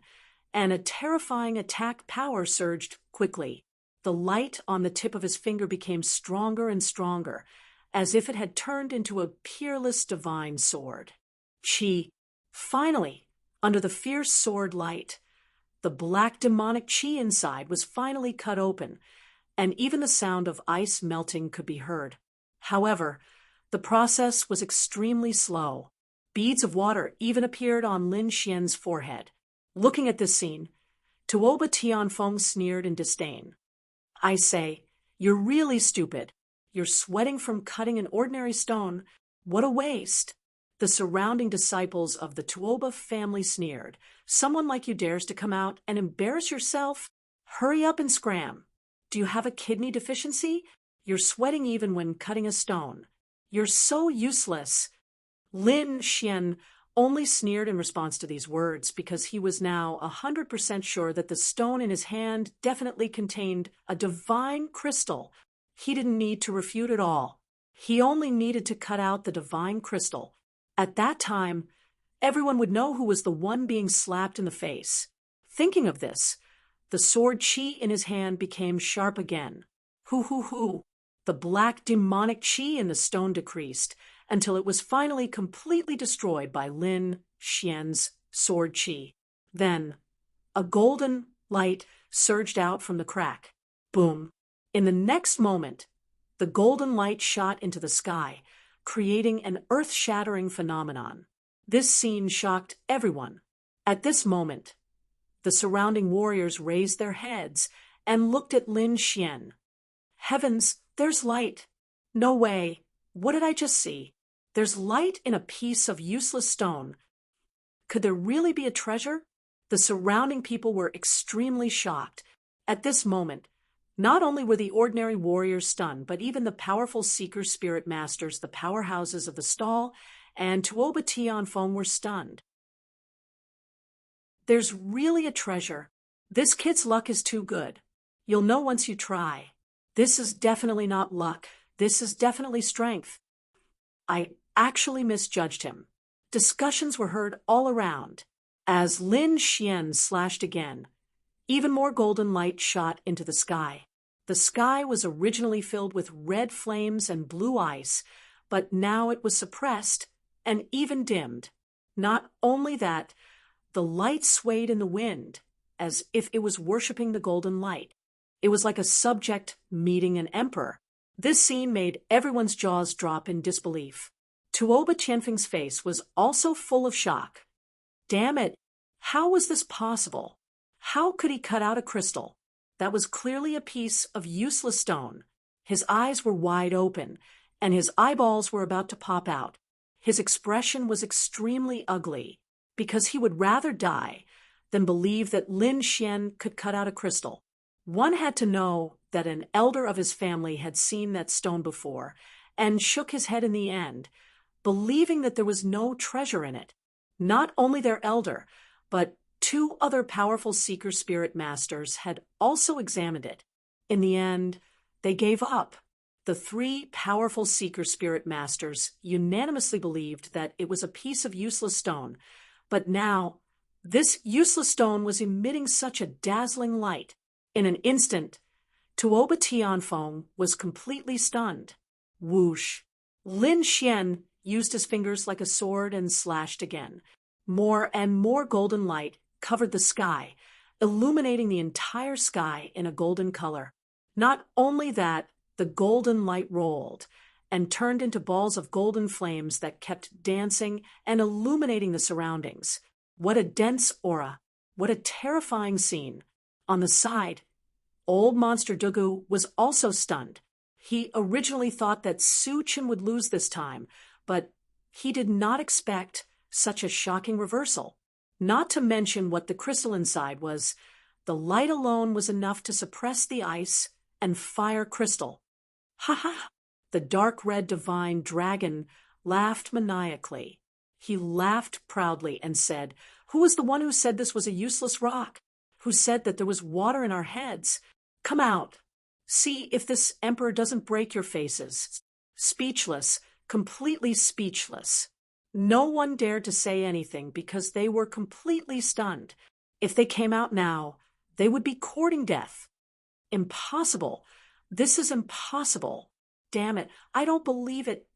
and a terrifying attack power surged quickly. The light on the tip of his finger became stronger and stronger, as if it had turned into a peerless divine sword. Chi. Finally, under the fierce sword light, the black demonic chi inside was finally cut open, and even the sound of ice melting could be heard. However, the process was extremely slow. Beads of water even appeared on Lin Xian's forehead. Looking at this scene, Tuoba Tianfeng sneered in disdain. I say, you're really stupid. You're sweating from cutting an ordinary stone. What a waste. The surrounding disciples of the Tuoba family sneered. Someone like you dares to come out and embarrass yourself? Hurry up and scram. Do you have a kidney deficiency? You're sweating even when cutting a stone. You're so useless. Lin Xian only sneered in response to these words because he was now 100% sure that the stone in his hand definitely contained a divine crystal. He didn't need to refute at all. He only needed to cut out the divine crystal. At that time, everyone would know who was the one being slapped in the face. Thinking of this, the sword chi in his hand became sharp again. Hoo. The black demonic chi in the stone decreased until it was finally completely destroyed by Lin Xian's sword chi. Then, a golden light surged out from the crack. Boom. In the next moment, the golden light shot into the sky, creating an earth-shattering phenomenon. This scene shocked everyone. At this moment, the surrounding warriors raised their heads and looked at Lin Xian. Heavens, there's light. No way. What did I just see? There's light in a piece of useless stone. Could there really be a treasure? The surrounding people were extremely shocked. At this moment, not only were the ordinary warriors stunned, but even the powerful seeker spirit masters, the powerhouses of the stall, and Tuoba Tianfeng were stunned. There's really a treasure. This kid's luck is too good. You'll know once you try. This is definitely not luck. This is definitely strength. I actually misjudged him. Discussions were heard all around. As Lin Xian slashed again, even more golden light shot into the sky. The sky was originally filled with red flames and blue ice, but now it was suppressed and even dimmed. Not only that, the light swayed in the wind, as if it was worshipping the golden light. It was like a subject meeting an emperor. This scene made everyone's jaws drop in disbelief. Tuoba Tianfeng's face was also full of shock. Damn it! How was this possible? How could he cut out a crystal? That was clearly a piece of useless stone. His eyes were wide open, and his eyeballs were about to pop out. His expression was extremely ugly, because he would rather die than believe that Lin Xian could cut out a crystal. One had to know that an elder of his family had seen that stone before, and shook his head in the end, believing that there was no treasure in it. Not only their elder, but 2 other powerful seeker spirit masters had also examined it. In the end, they gave up. The 3 powerful seeker spirit masters unanimously believed that it was a piece of useless stone, but now this useless stone was emitting such a dazzling light. In an instant, Tuoba Tianfeng was completely stunned. Whoosh! Lin Xian used his fingers like a sword and slashed again. More and more golden light covered the sky, illuminating the entire sky in a golden color. Not only that, the golden light rolled and turned into balls of golden flames that kept dancing and illuminating the surroundings. What a dense aura! What a terrifying scene! On the side, old Monster Dugu was also stunned. He originally thought that Su Chen would lose this time, but he did not expect such a shocking reversal. Not to mention what the crystal inside was. The light alone was enough to suppress the ice and fire crystal. Ha ha! The dark red divine dragon laughed maniacally. He laughed proudly and said, "Who was the one who said this was a useless rock? Who said that there was water in our heads? Come out. See if this emperor doesn't break your faces." Speechless, completely speechless. No one dared to say anything because they were completely stunned. If they came out now, they would be courting death. Impossible. This is impossible. Damn it, I don't believe it.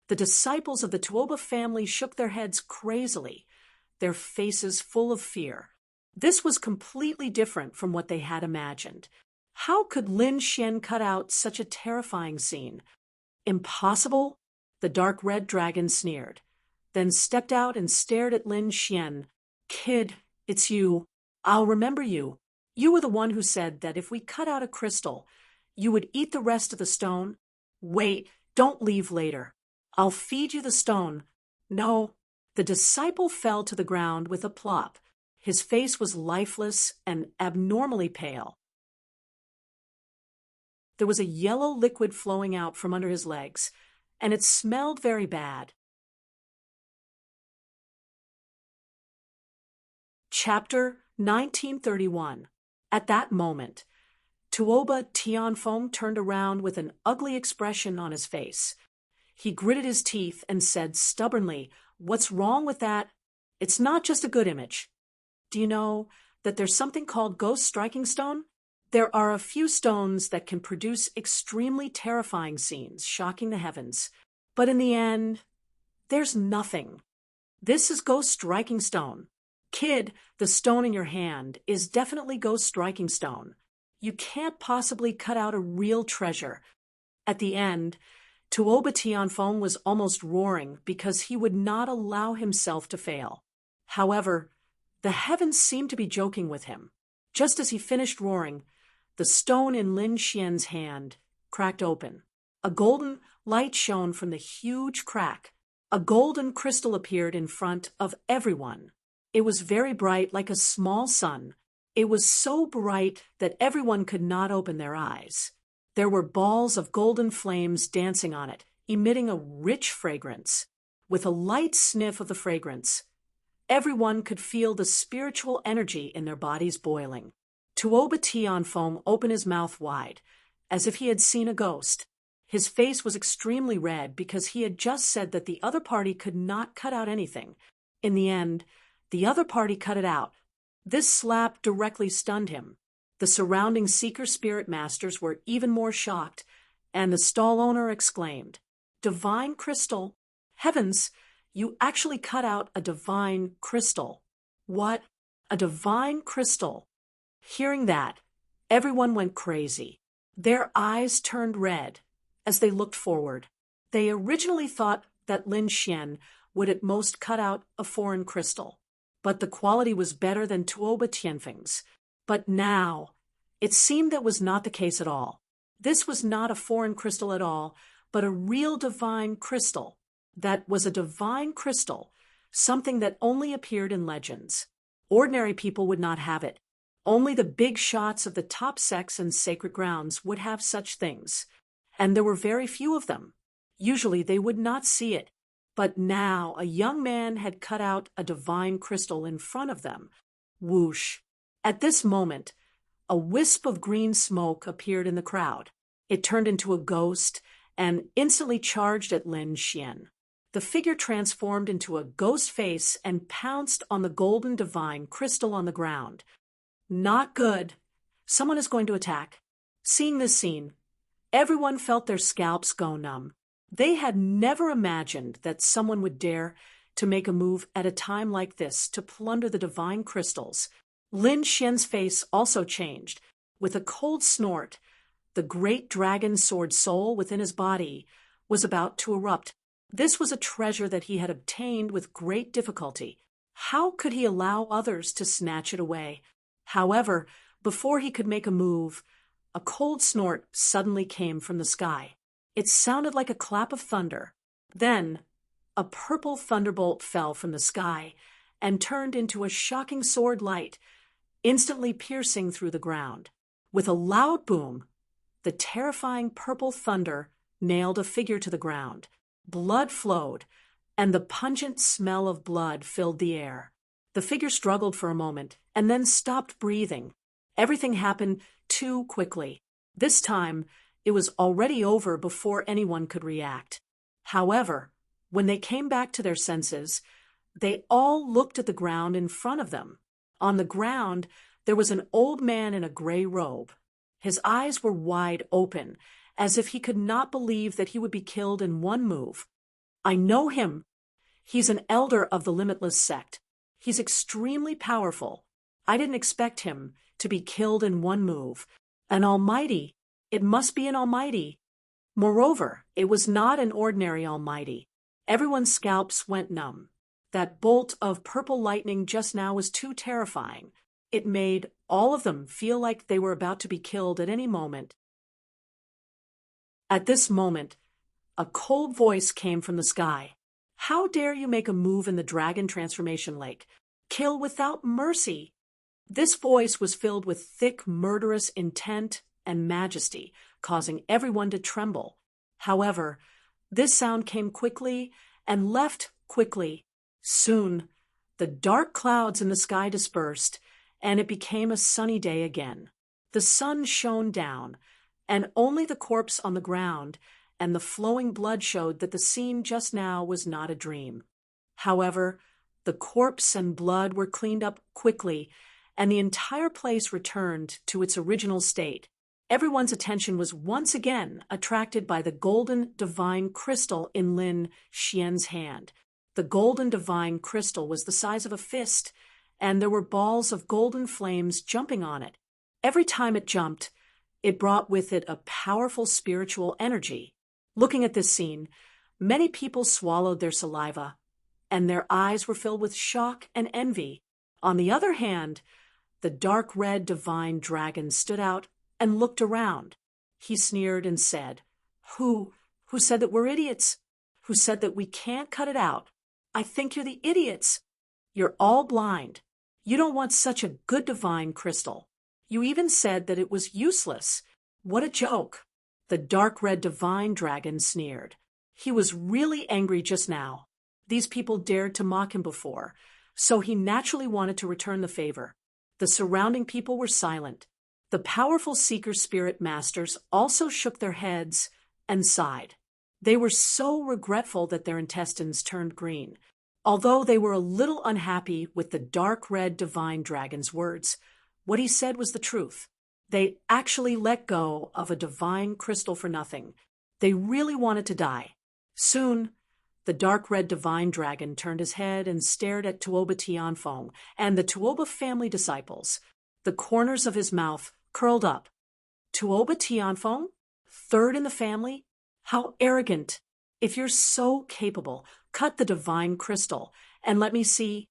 The disciples of the Tuoba family shook their heads crazily, their faces full of fear. This was completely different from what they had imagined. How could Lin Xian cut out such a terrifying scene? Impossible? The dark red dragon sneered, then stepped out and stared at Lin Xian. Kid, it's you. I'll remember you. You were the one who said that if we cut out a crystal, you would eat the rest of the stone. Wait, don't leave later. I'll feed you the stone. No. The disciple fell to the ground with a plop. His face was lifeless and abnormally pale. There was a yellow liquid flowing out from under his legs, and it smelled very bad. Chapter 1931. At that moment, Tuoba Tianfeng turned around with an ugly expression on his face. He gritted his teeth and said stubbornly, "What's wrong with that? It's not just a good image. Do you know that there's something called ghost striking stone? There are a few stones that can produce extremely terrifying scenes, shocking the heavens. But in the end, there's nothing. This is ghost striking stone. Kid, the stone in your hand is definitely ghost striking stone. You can't possibly cut out a real treasure." At the end, Tuoba Tianfeng was almost roaring because he would not allow himself to fail. However, the heavens seemed to be joking with him. Just as he finished roaring, the stone in Lin Xian's hand cracked open. A golden light shone from the huge crack. A golden crystal appeared in front of everyone. It was very bright, like a small sun. It was so bright that everyone could not open their eyes. There were balls of golden flames dancing on it, emitting a rich fragrance. With a light sniff of the fragrance, everyone could feel the spiritual energy in their bodies boiling. Tuoba Tianfeng opened his mouth wide, as if he had seen a ghost. His face was extremely red because he had just said that the other party could not cut out anything. In the end, the other party cut it out. This slap directly stunned him. The surrounding Seeker Spirit Masters were even more shocked, and the stall owner exclaimed, "Divine crystal! Heavens, you actually cut out a divine crystal." What? A divine crystal? Hearing that, everyone went crazy. Their eyes turned red as they looked forward. They originally thought that Lin Xian would at most cut out a foreign crystal, but the quality was better than Tuoba Tianfeng's. But now, it seemed that was not the case at all. This was not a foreign crystal at all, but a real divine crystal. That was a divine crystal, something that only appeared in legends. Ordinary people would not have it. Only the big shots of the top sects and sacred grounds would have such things, and there were very few of them. Usually they would not see it. But now a young man had cut out a divine crystal in front of them. Whoosh! At this moment, a wisp of green smoke appeared in the crowd. It turned into a ghost and instantly charged at Lin Xian. The figure transformed into a ghost face and pounced on the golden divine crystal on the ground. Not good. Someone is going to attack. Seeing this scene, everyone felt their scalps go numb. They had never imagined that someone would dare to make a move at a time like this to plunder the divine crystals. Lin Xian's face also changed. With a cold snort, the great dragon sword soul within his body was about to erupt. This was a treasure that he had obtained with great difficulty. How could he allow others to snatch it away? However, before he could make a move, a cold snort suddenly came from the sky. It sounded like a clap of thunder. Then, a purple thunderbolt fell from the sky and turned into a shocking sword light, instantly piercing through the ground. With a loud boom, the terrifying purple thunder nailed a figure to the ground. Blood flowed, and the pungent smell of blood filled the air. The figure struggled for a moment and then stopped breathing. Everything happened too quickly. This time, it was already over before anyone could react. However, when they came back to their senses, they all looked at the ground in front of them. On the ground, there was an old man in a gray robe. His eyes were wide open, as if he could not believe that he would be killed in one move. I know him. He's an elder of the Limitless sect. He's extremely powerful. I didn't expect him to be killed in one move. An almighty. It must be an almighty. Moreover, it was not an ordinary almighty. Everyone's scalps went numb. That bolt of purple lightning just now was too terrifying. It made all of them feel like they were about to be killed at any moment. At this moment, a cold voice came from the sky. How dare you make a move in the dragon transformation lake? Kill without mercy. This voice was filled with thick, murderous intent and majesty, causing everyone to tremble. However, this sound came quickly and left quickly. Soon, the dark clouds in the sky dispersed, and it became a sunny day again. The sun shone down, and only the corpse on the ground and the flowing blood showed that the scene just now was not a dream. However, the corpse and blood were cleaned up quickly, and the entire place returned to its original state. Everyone's attention was once again attracted by the golden divine crystal in Lin Xian's hand. The golden divine crystal was the size of a fist, and there were balls of golden flames jumping on it. Every time it jumped, it brought with it a powerful spiritual energy. Looking at this scene, many people swallowed their saliva, and their eyes were filled with shock and envy. On the other hand, the dark red divine dragon stood out and looked around. He sneered and said, Who said that we're idiots? Who said that we can't cut it out? I think you're the idiots. You're all blind. You don't want such a good divine crystal. You even said that it was useless. What a joke. The dark red divine dragon sneered. He was really angry just now. These people dared to mock him before, so he naturally wanted to return the favor. The surrounding people were silent. The powerful seeker spirit masters also shook their heads and sighed. They were so regretful that their intestines turned green. Although they were a little unhappy with the dark red divine dragon's words, what he said was the truth. They actually let go of a divine crystal for nothing. They really wanted to die. Soon, the dark red divine dragon turned his head and stared at Tuoba Tianfeng and the Tuoba family disciples. The corners of his mouth curled up. Tuoba Tianfeng? Third in the family? How arrogant! If you're so capable, cut the divine crystal and let me see.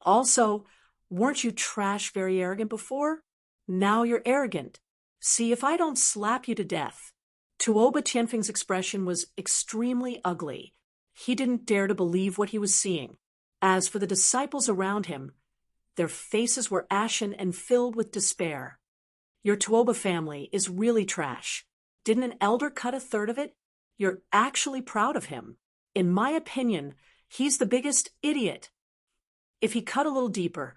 Also, weren't you trash very arrogant before? Now you're arrogant. See if I don't slap you to death. Tuoba Tianfeng's expression was extremely ugly. He didn't dare to believe what he was seeing. As for the disciples around him, their faces were ashen and filled with despair. Your Tuoba family is really trash. Didn't an elder cut a third of it? You're actually proud of him. In my opinion, he's the biggest idiot. If he cut a little deeper,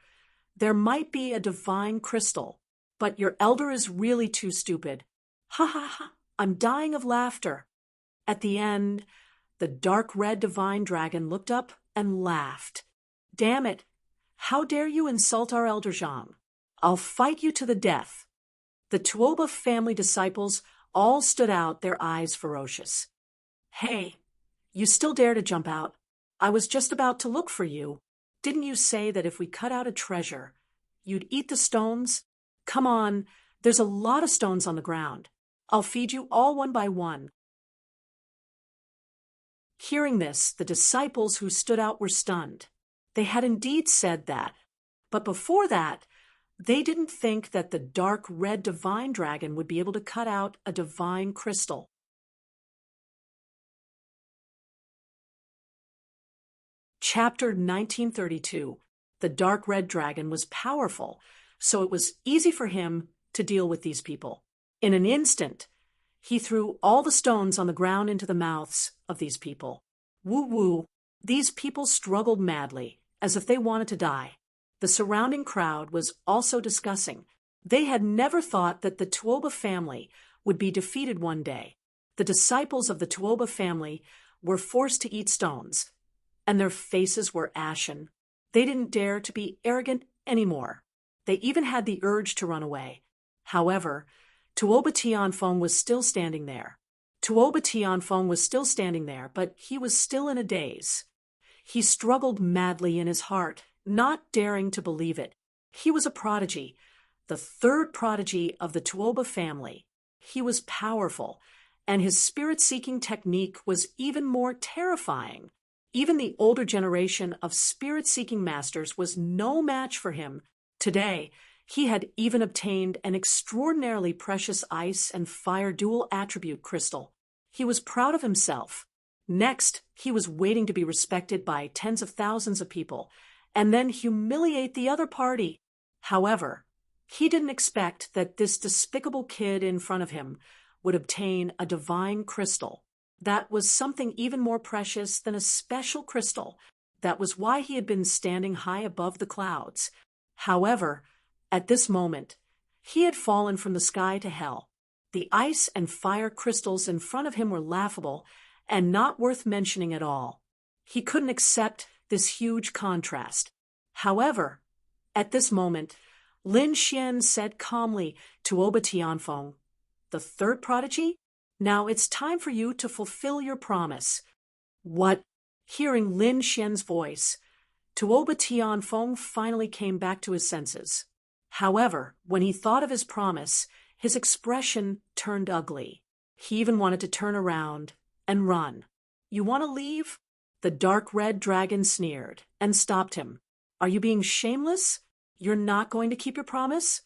there might be a divine crystal, but your elder is really too stupid. Ha ha ha, I'm dying of laughter. At the end, the dark red divine dragon looked up and laughed. Damn it! How dare you insult our elder Zhang? I'll fight you to the death. The Tuoba family disciples all stood out, their eyes ferocious. Hey, you still dare to jump out? I was just about to look for you. Didn't you say that if we cut out a treasure, you'd eat the stones? Come on, there's a lot of stones on the ground. I'll feed you all one by one. Hearing this, the disciples who stood out were stunned. They had indeed said that, but before that, they didn't think that the dark red divine dragon would be able to cut out a divine crystal. Chapter 1932. The dark red dragon was powerful, so it was easy for him to deal with these people. In an instant, he threw all the stones on the ground into the mouths of these people. Woo-woo! These people struggled madly, as if they wanted to die. The surrounding crowd was also discussing. They had never thought that the Tuoba family would be defeated one day. The disciples of the Tuoba family were forced to eat stones, and their faces were ashen. They didn't dare to be arrogant anymore. They even had the urge to run away. However, Tuoba Tianfeng was still standing there. Tuoba Tianfeng was still standing there, but he was still in a daze. He struggled madly in his heart, not daring to believe it. He was a prodigy, the third prodigy of the Tuoba family. He was powerful, and his spirit-seeking technique was even more terrifying. Even the older generation of spirit-seeking masters was no match for him. Today, he had even obtained an extraordinarily precious ice and fire dual attribute crystal. He was proud of himself. Next, he was waiting to be respected by tens of thousands of people, and then humiliate the other party. However, he didn't expect that this despicable kid in front of him would obtain a divine crystal. That was something even more precious than a special crystal. That was why he had been standing high above the clouds. However, at this moment, he had fallen from the sky to hell. The ice and fire crystals in front of him were laughable and not worth mentioning at all. He couldn't accept this huge contrast. However, at this moment, Lin Xian said calmly to Oba Tianfeng, "The third prodigy? Now it's time for you to fulfill your promise." What? Hearing Lin Xian's voice, Tuoba Tianfeng finally came back to his senses. However, when he thought of his promise, his expression turned ugly. He even wanted to turn around and run. "You want to leave?" The dark red dragon sneered and stopped him. "Are you being shameless? You're not going to keep your promise?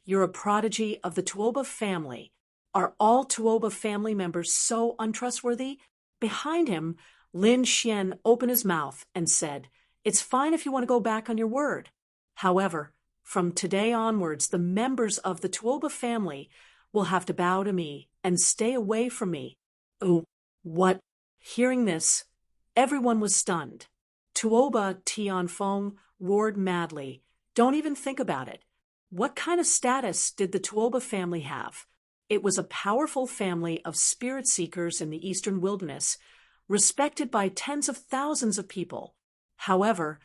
You're a prodigy of the Tuoba family. Are all Tuoba family members so untrustworthy?" Behind him, Lin Xian opened his mouth and said, "It's fine if you want to go back on your word. However, from today onwards, the members of the Tuoba family will have to bow to me and stay away from me." "Oh, what?" Hearing this, everyone was stunned. Tuoba Tianfeng roared madly. "Don't even think about it. What kind of status did the Tuoba family have? It was a powerful family of spirit seekers in the eastern wilderness, respected by tens of thousands of people. However,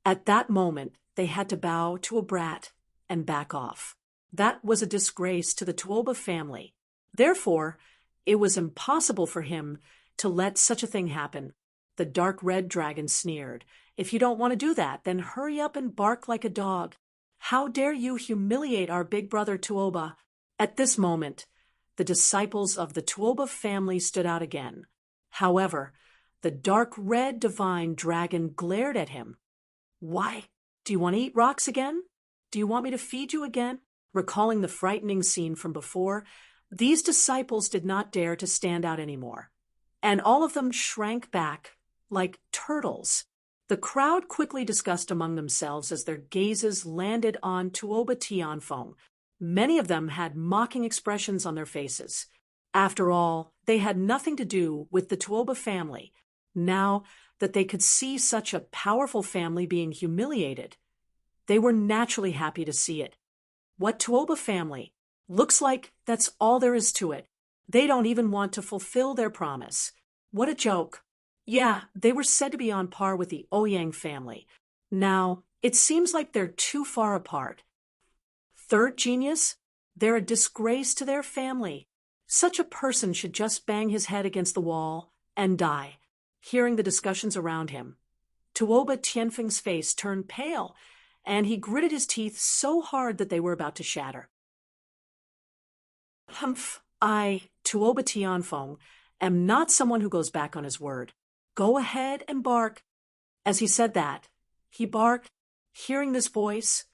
at that moment, they had to bow to a brat and back off. That was a disgrace to the Tuoba family. Therefore, it was impossible for him to let such a thing happen. The dark red dragon sneered. "If you don't want to do that, then hurry up and bark like a dog. How dare you humiliate our big brother Tuoba?" At this moment, the disciples of the Tuoba family stood out again. However, the dark red divine dragon glared at him. "Why? Do you want to eat rocks again? Do you want me to feed you again?" Recalling the frightening scene from before, these disciples did not dare to stand out anymore, and all of them shrank back like turtles. The crowd quickly discussed among themselves as their gazes landed on Tuoba Tianfeng. Many of them had mocking expressions on their faces. After all, they had nothing to do with the Tuoba family. Now that they could see such a powerful family being humiliated, they were naturally happy to see it. What Tuoba family? Looks like that's all there is to it. They don't even want to fulfill their promise. What a joke. Yeah, they were said to be on par with the Ouyang family. Now, it seems like they're too far apart. Third genius? They're a disgrace to their family. Such a person should just bang his head against the wall and die. Hearing the discussions around him, Tuoba Tianfeng's face turned pale, and he gritted his teeth so hard that they were about to shatter. "Humph, I, Tuoba Tianfeng, am not someone who goes back on his word. Go ahead and bark." As he said that, he barked. Hearing this voice,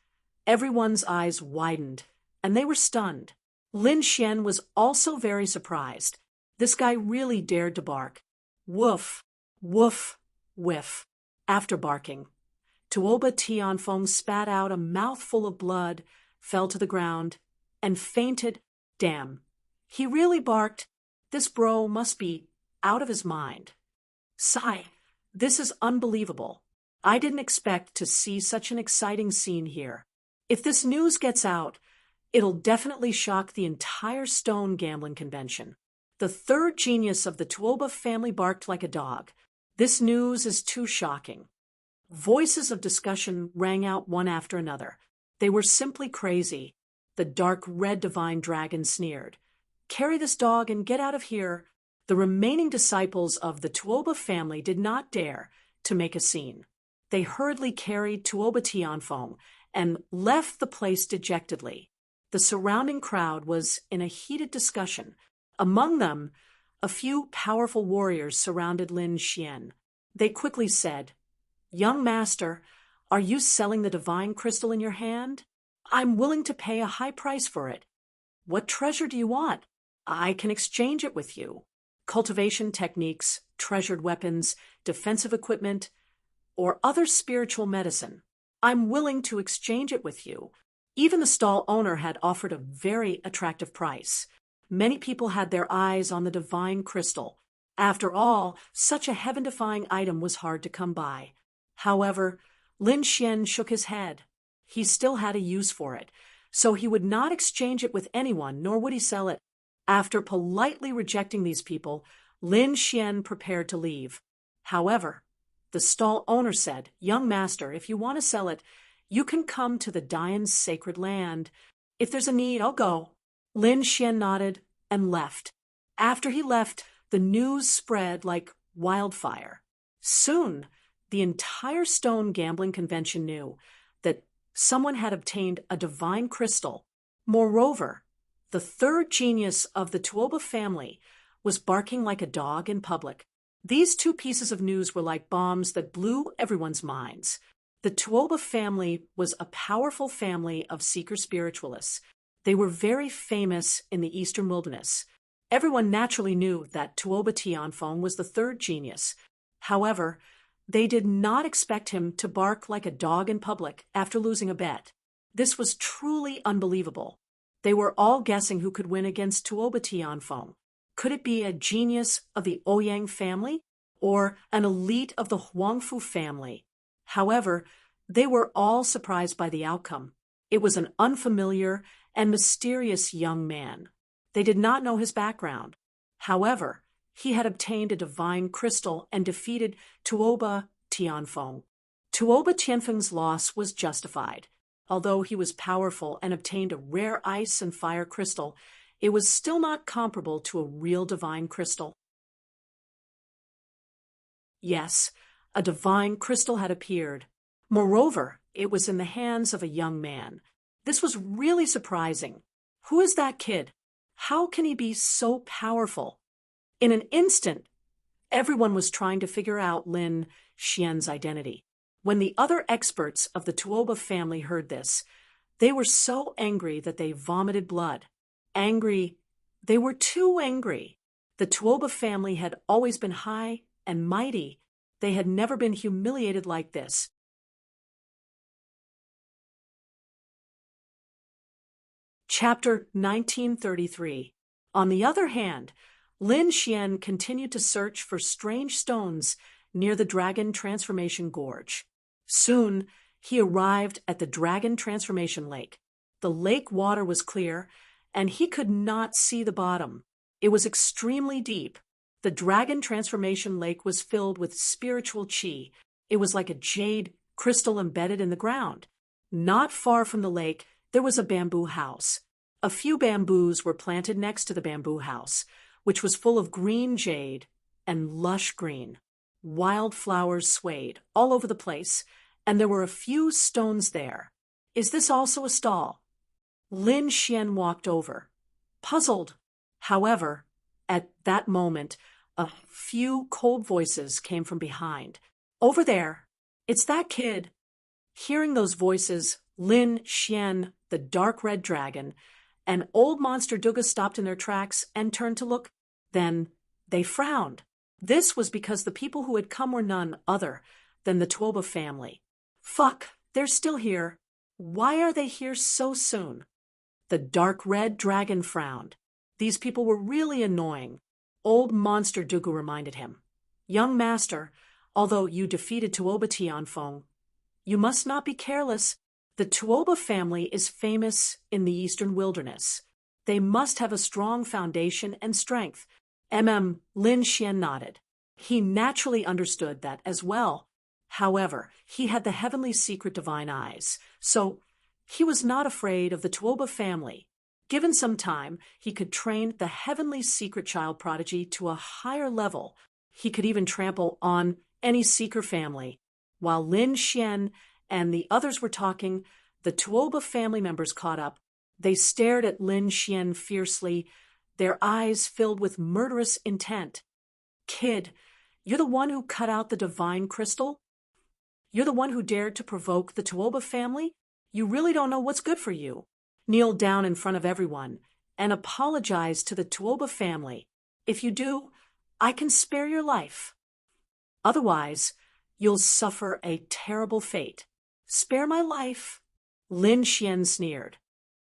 everyone's eyes widened, and they were stunned. Lin Xian was also very surprised. This guy really dared to bark. Woof, woof, whiff. After barking, Tuoba Tianfeng spat out a mouthful of blood, fell to the ground, and fainted. Damn, he really barked. This bro must be out of his mind. Sigh, this is unbelievable. I didn't expect to see such an exciting scene here. If this news gets out, it'll definitely shock the entire stone gambling convention. The third genius of the Tuoba family barked like a dog. This news is too shocking. Voices of discussion rang out one after another. They were simply crazy. The dark red divine dragon sneered. Carry this dog and get out of here. The remaining disciples of the Tuoba family did not dare to make a scene. They hurriedly carried Tuoba Tianfeng and left the place dejectedly. The surrounding crowd was in a heated discussion. Among them, a few powerful warriors surrounded Lin Xian. They quickly said, "Young master, are you selling the divine crystal in your hand? I'm willing to pay a high price for it. What treasure do you want? I can exchange it with you. Cultivation techniques, treasured weapons, defensive equipment, or other spiritual medicine. I'm willing to exchange it with you." Even the stall owner had offered a very attractive price. Many people had their eyes on the divine crystal. After all, such a heaven-defying item was hard to come by. However, Lin Xian shook his head. He still had a use for it, so he would not exchange it with anyone, nor would he sell it. After politely rejecting these people, Lin Xian prepared to leave. However, the stall owner said, "Young master, if you want to sell it, you can come to the Dayan's sacred land. If there's a need, I'll go." Lin Xian nodded and left. After he left, the news spread like wildfire. Soon, the entire stone gambling convention knew that someone had obtained a divine crystal. Moreover, the third genius of the Tuoba family was barking like a dog in public. These two pieces of news were like bombs that blew everyone's minds. The Tuoba family was a powerful family of seeker spiritualists. They were very famous in the eastern wilderness. Everyone naturally knew that Tuoba Tianfeng was the third genius. However, they did not expect him to bark like a dog in public after losing a bet. This was truly unbelievable. They were all guessing who could win against Tuoba Tianfeng. Could it be a genius of the Ouyang family or an elite of the Huangfu family? However, they were all surprised by the outcome. It was an unfamiliar and mysterious young man. They did not know his background. However, he had obtained a divine crystal and defeated Tuoba Tianfeng. Tuoba Tianfeng's loss was justified. Although he was powerful and obtained a rare ice and fire crystal, it was still not comparable to a real divine crystal. Yes, a divine crystal had appeared. Moreover, it was in the hands of a young man. This was really surprising. Who is that kid? How can he be so powerful? In an instant, everyone was trying to figure out Lin Xian's identity. When the other experts of the Tuoba family heard this, they were so angry that they vomited blood. Angry. They were too angry. The Tuoba family had always been high and mighty. They had never been humiliated like this. Chapter 1933. On the other hand, Lin Xian continued to search for strange stones near the Dragon Transformation Gorge. Soon, he arrived at the Dragon Transformation Lake. The lake water was clear, and he could not see the bottom. It was extremely deep. The Dragon Transformation Lake was filled with spiritual qi. It was like a jade crystal embedded in the ground. Not far from the lake, there was a bamboo house. A few bamboos were planted next to the bamboo house, which was full of green jade and lush green. Wild flowers swayed all over the place, and there were a few stones there. "Is this also a stall?" Lin Xian walked over, puzzled. However, at that moment, a few cold voices came from behind. "Over there! It's that kid!" Hearing those voices, Lin Xian, the dark red dragon, and old monster Duga stopped in their tracks and turned to look. Then they frowned. This was because the people who had come were none other than the Tuoba family. "Fuck, they're still here. Why are they here so soon?" The dark red dragon frowned. These people were really annoying. Old monster Dugu reminded him. "Young master, although you defeated Tuoba Tianfeng, you must not be careless. The Tuoba family is famous in the eastern wilderness. They must have a strong foundation and strength." Lin Xian nodded. He naturally understood that as well. However, he had the heavenly secret divine eyes, so he was not afraid of the Tuoba family. Given some time, he could train the heavenly secret child prodigy to a higher level. He could even trample on any seeker family. While Lin Xian and the others were talking, the Tuoba family members caught up. They stared at Lin Xian fiercely, their eyes filled with murderous intent. "Kid, you're the one who cut out the divine crystal? You're the one who dared to provoke the Tuoba family? You really don't know what's good for you. Kneel down in front of everyone and apologize to the Tuoba family. If you do, I can spare your life. Otherwise, you'll suffer a terrible fate." "Spare my life?" Lin Xian sneered.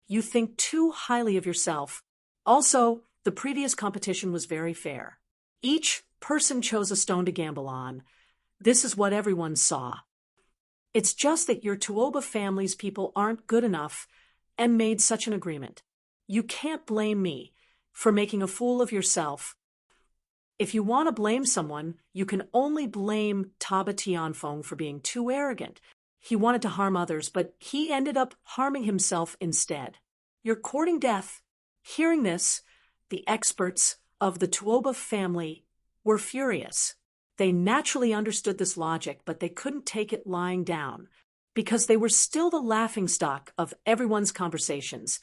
"You think too highly of yourself. Also, the previous competition was very fair. Each person chose a stone to gamble on. This is what everyone saw. It's just that your Tuoba family's people aren't good enough and made such an agreement. You can't blame me for making a fool of yourself. If you want to blame someone, you can only blame Taba Tianfeng for being too arrogant. He wanted to harm others, but he ended up harming himself instead. You're courting death." Hearing this, the experts of the Tuoba family were furious. They naturally understood this logic, but they couldn't take it lying down. Because they were still the laughingstock of everyone's conversations,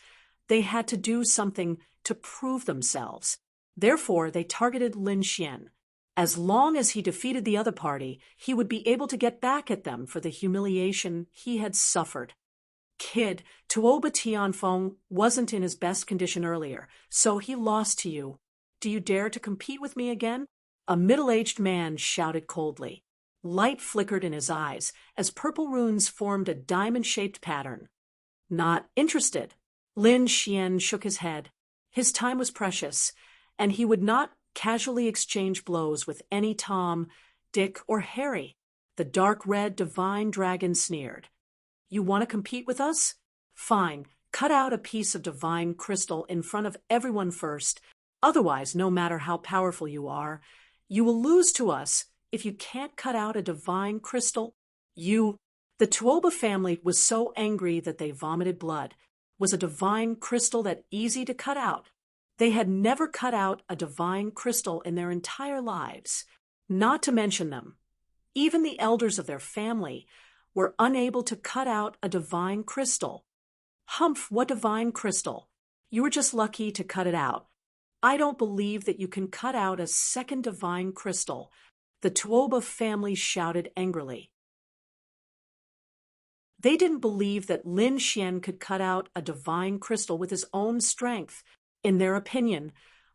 they had to do something to prove themselves. Therefore, they targeted Lin Xian. As long as he defeated the other party, he would be able to get back at them for the humiliation he had suffered. "Kid, Tuoba Tianfeng wasn't in his best condition earlier, so he lost to you. Do you dare to compete with me again?" A middle-aged man shouted coldly. Light flickered in his eyes as purple runes formed a diamond-shaped pattern. "Not interested." Lin Xian shook his head. His time was precious, and he would not casually exchange blows with any Tom, Dick, or Harry. The dark red divine dragon sneered. "You want to compete with us? Fine, cut out a piece of divine crystal in front of everyone first. Otherwise, no matter how powerful you are, you will lose to us if you can't cut out a divine crystal." The Tuoba family was so angry that they vomited blood. Was a divine crystal that easy to cut out? They had never cut out a divine crystal in their entire lives. Not to mention them. Even the elders of their family were unable to cut out a divine crystal. "Humph, what divine crystal? You were just lucky to cut it out. I don't believe that you can cut out a second divine crystal," the Tuoba family shouted angrily. They didn't believe that Lin Xian could cut out a divine crystal with his own strength. In their opinion,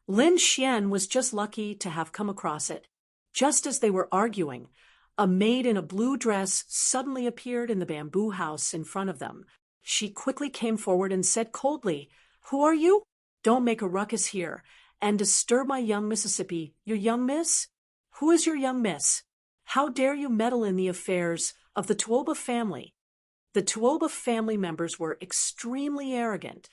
Lin Xian was just lucky to have come across it. Just as they were arguing, a maid in a blue dress suddenly appeared in the bamboo house in front of them. She quickly came forward and said coldly, "Who are you? Don't make a ruckus here and disturb my young Mississippi. Your young miss? Who is your young miss? How dare you meddle in the affairs of the Tuoba family?" The Tuoba family members were extremely arrogant.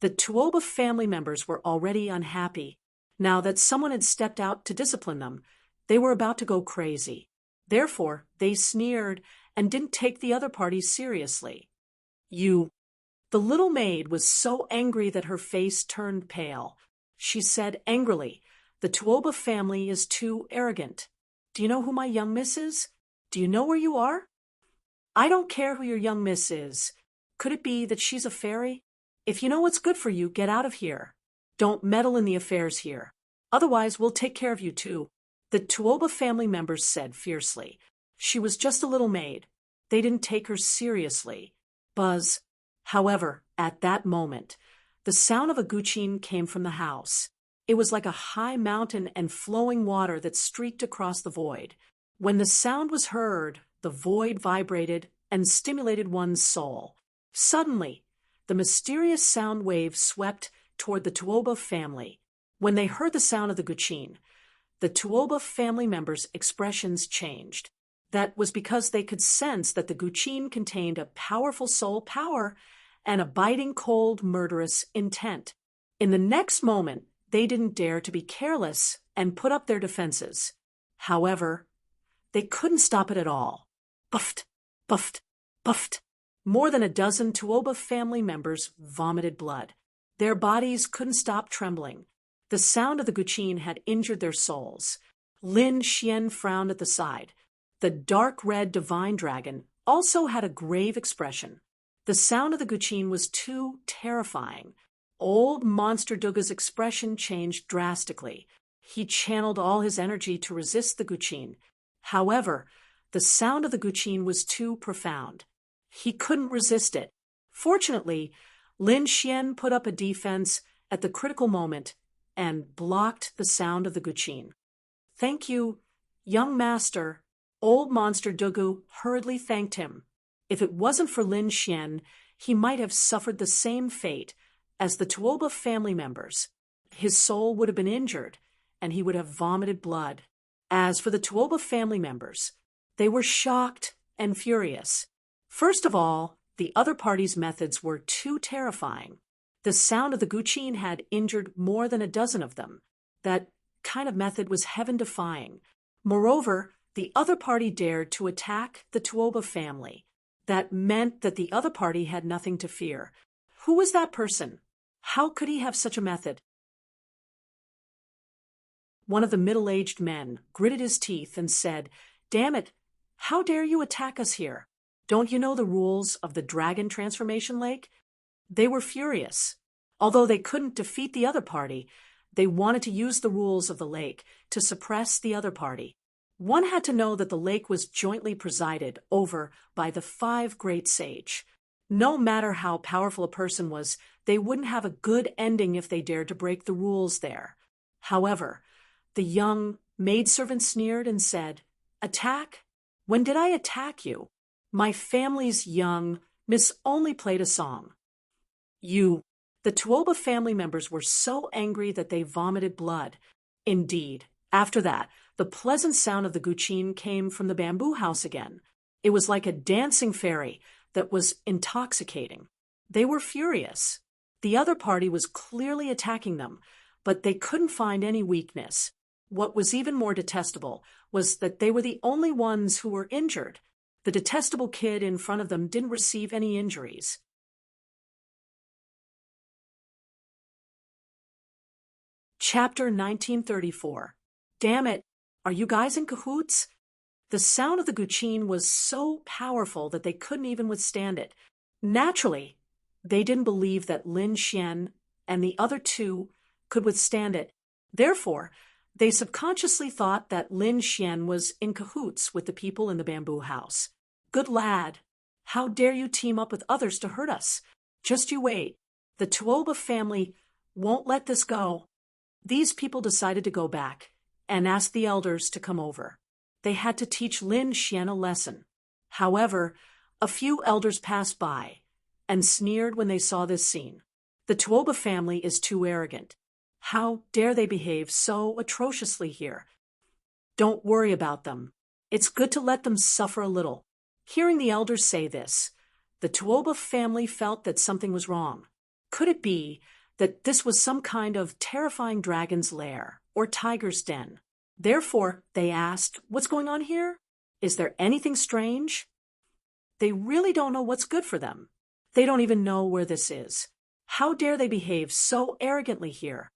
The Tuoba family members were already unhappy. Now that someone had stepped out to discipline them, they were about to go crazy. Therefore, they sneered and didn't take the other party seriously. The little maid was so angry that her face turned pale. She said angrily, "The Tuoba family is too arrogant. Do you know who my young miss is? Do you know where you are?" "I don't care who your young miss is. Could it be that she's a fairy? If you know what's good for you, get out of here. Don't meddle in the affairs here. Otherwise, we'll take care of you too," the Tuoba family members said fiercely. She was just a little maid. They didn't take her seriously. Buzz. However, at that moment, the sound of a guqin came from the house. It was like a high mountain and flowing water that streaked across the void. When the sound was heard, the void vibrated and stimulated one's soul. Suddenly, the mysterious sound wave swept toward the Tuoba family. When they heard the sound of the guqin, the Tuoba family members' expressions changed. That was because they could sense that the guqin contained a powerful soul power and a biting cold, murderous intent. In the next moment, they didn't dare to be careless and put up their defenses. However, they couldn't stop it at all. Buffed, buffed, buffed. More than a dozen Tuoba family members vomited blood. Their bodies couldn't stop trembling. The sound of the guqin had injured their souls. Lin Xian frowned at the side. The dark red divine dragon also had a grave expression. The sound of the guqin was too terrifying. Old Monster Duga's expression changed drastically. He channeled all his energy to resist the guqin. However, the sound of the guqin was too profound. He couldn't resist it. Fortunately, Lin Xian put up a defense at the critical moment and blocked the sound of the guqin. Thank you, young master. Old Monster Dugu hurriedly thanked him. If it wasn't for Lin Xian, he might have suffered the same fate as the Tuoba family members. His soul would have been injured, and he would have vomited blood. As for the Tuoba family members, they were shocked and furious. First of all, the other party's methods were too terrifying. The sound of the guqin had injured more than a dozen of them. That kind of method was heaven-defying. Moreover, the other party dared to attack the Tuoba family. That meant that the other party had nothing to fear. Who was that person? How could he have such a method? One of the middle-aged men gritted his teeth and said, "Damn it, how dare you attack us here? Don't you know the rules of the Dragon Transformation Lake?" They were furious. Although they couldn't defeat the other party, they wanted to use the rules of the lake to suppress the other party. One had to know that the lake was jointly presided over by the 5 great sage. No matter how powerful a person was, they wouldn't have a good ending if they dared to break the rules there. However, the young maidservant sneered and said, "Attack? When did I attack you? My family's young. Miss only played a song." The Tuoba family members were so angry that they vomited blood. Indeed, after that, the pleasant sound of the guqin came from the bamboo house again. It was like a dancing fairy that was intoxicating. They were furious. The other party was clearly attacking them, but they couldn't find any weakness. What was even more detestable was that they were the only ones who were injured. The detestable kid in front of them didn't receive any injuries. Chapter 1934. Damn it, are you guys in cahoots? The sound of the guqin was so powerful that they couldn't even withstand it. Naturally, they didn't believe that Lin Xian and the other 2 could withstand it. Therefore, they subconsciously thought that Lin Xian was in cahoots with the people in the bamboo house. Good lad. How dare you team up with others to hurt us? Just you wait. The Tuoba family won't let this go. These people decided to go back and ask the elders to come over. They had to teach Lin Xian a lesson. However, a few elders passed by and sneered when they saw this scene. The Tuoba family is too arrogant. How dare they behave so atrociously here? Don't worry about them. It's good to let them suffer a little. Hearing the elders say this, the Tuoba family felt that something was wrong. Could it be that this was some kind of terrifying dragon's lair or tiger's den? Therefore, they asked, "What's going on here? Is there anything strange?" They really don't know what's good for them. They don't even know where this is. How dare they behave so arrogantly here?